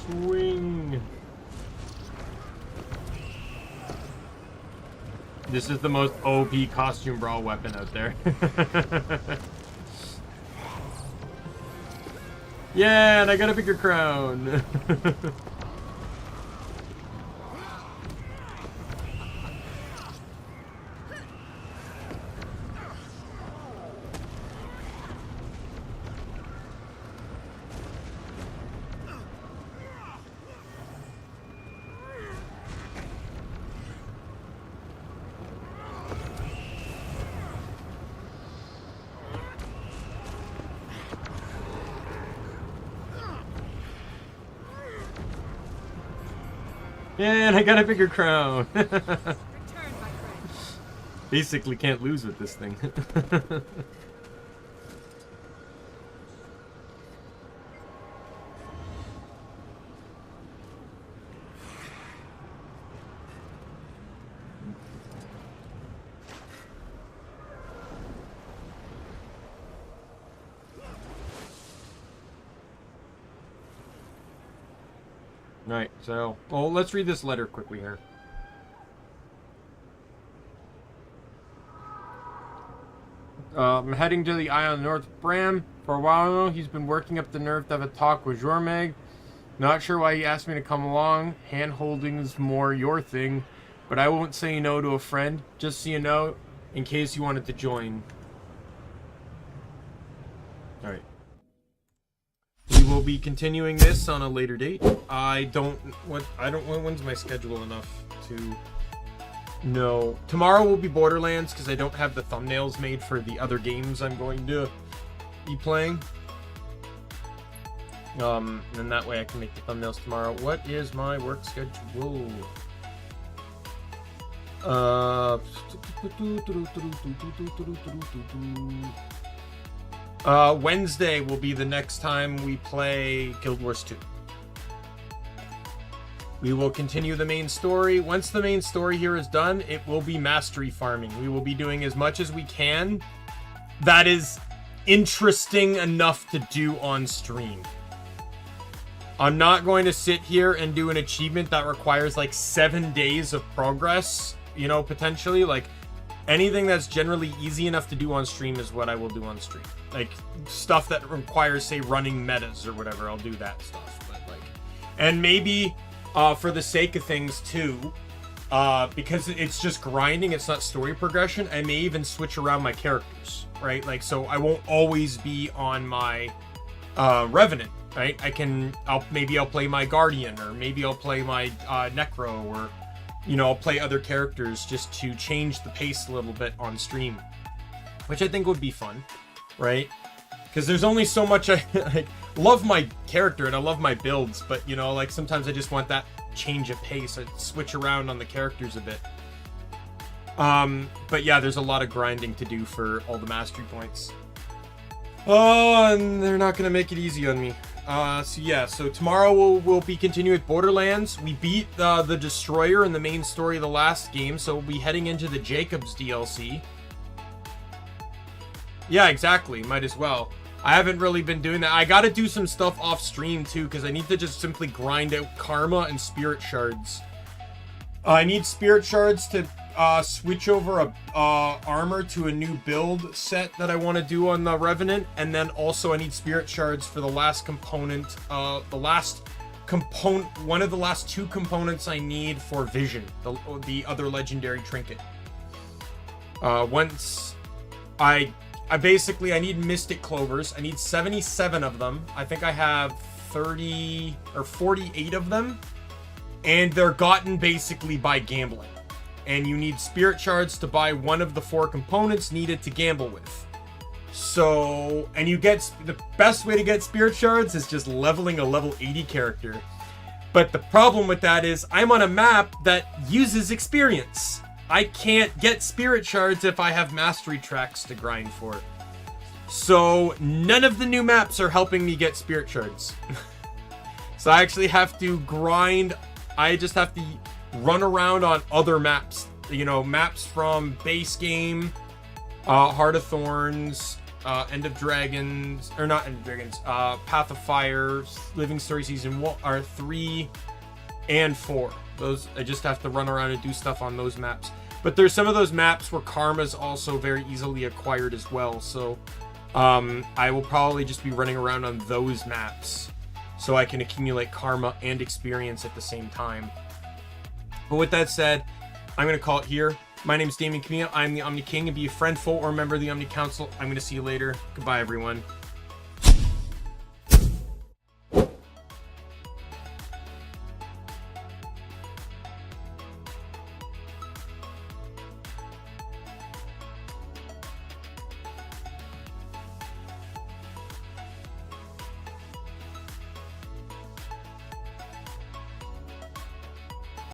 Swing. This is the most OP costume brawl weapon out there. Yeah, and I got a bigger crown. And I got a bigger crown. Basically can't lose with this thing. Right, so, well, let's read this letter quickly here. I'm heading to the Eye on the North Bram. For a while now, he's been working up the nerve to have a talk with Jormag. Not sure why he asked me to come along. Hand-holding's more your thing, but I won't say no to a friend, just so you know, in case you wanted to join. Alright. We will be continuing this on a later date. When's my schedule enough to know? Tomorrow will be Borderlands because I don't have the thumbnails made for the other games I'm going to be playing. And that way I can make the thumbnails tomorrow. What is my work schedule? Wednesday will be the next time we play Guild Wars 2. We will continue the main story. Once the main story here is done, it will be mastery farming. We will be doing as much as we can that is interesting enough to do on stream. I'm not going to sit here and do an achievement that requires like 7 days of progress, you know, potentially. Like, anything that's generally easy enough to do on stream is what I will do on stream. Like, stuff that requires, say, running metas or whatever, I'll do that stuff. But, like, and maybe, for the sake of things, too, because it's just grinding, it's not story progression, I may even switch around my characters, right? Like, so I won't always be on my Revenant, right? Maybe I'll play my Guardian, or maybe I'll play my Necro, or, you know, I'll play other characters just to change the pace a little bit on stream, which I think would be fun, right? Because there's only so much I love my character and I love my builds, but, you know, like, sometimes I just want that change of pace. I switch around on the characters a bit. But yeah, there's a lot of grinding to do for all the mastery points. Oh, and they're not gonna make it easy on me. So yeah, so tomorrow we'll be continuing with Borderlands. We beat the Destroyer in the main story of the last game, so we'll be heading into the Jacobs DLC. Yeah, exactly. Might as well. I haven't really been doing that. I gotta do some stuff off stream too, because I need to just simply grind out Karma and Spirit Shards. I need Spirit Shards to switch over a armor to a new build set that I want to do on the Revenant, and then also I need Spirit Shards for the last component, one of the last two components I need for Vision, the other legendary trinket. Once I need Mystic Clovers. I need 77 of them. I think I have 30 or 48 of them, and they're gotten basically by gambling. And you need Spirit Shards to buy one of the 4 components needed to gamble with. So, and you get, the best way to get spirit shards is just leveling a level 80 character. But the problem with that is I'm on a map that uses experience. I can't get spirit shards if I have mastery tracks to grind for. So none of the new maps are helping me get spirit shards. So I actually have to grind. I just have to run around on other maps. You know, maps from base game, Heart of Thorns, End of Dragons, or not End of Dragons, Path of Fire, Living Story Season 1, or 3 and 4. Those, I just have to run around and do stuff on those maps. But there's some of those maps where karma's also very easily acquired as well. So I will probably just be running around on those maps so I can accumulate karma and experience at the same time. But with that said, I'm going to call it here. My name is Daimien Kamiya. I'm the Omni King. And be a friend, foe, or member of the Omni Council. I'm going to see you later. Goodbye, everyone.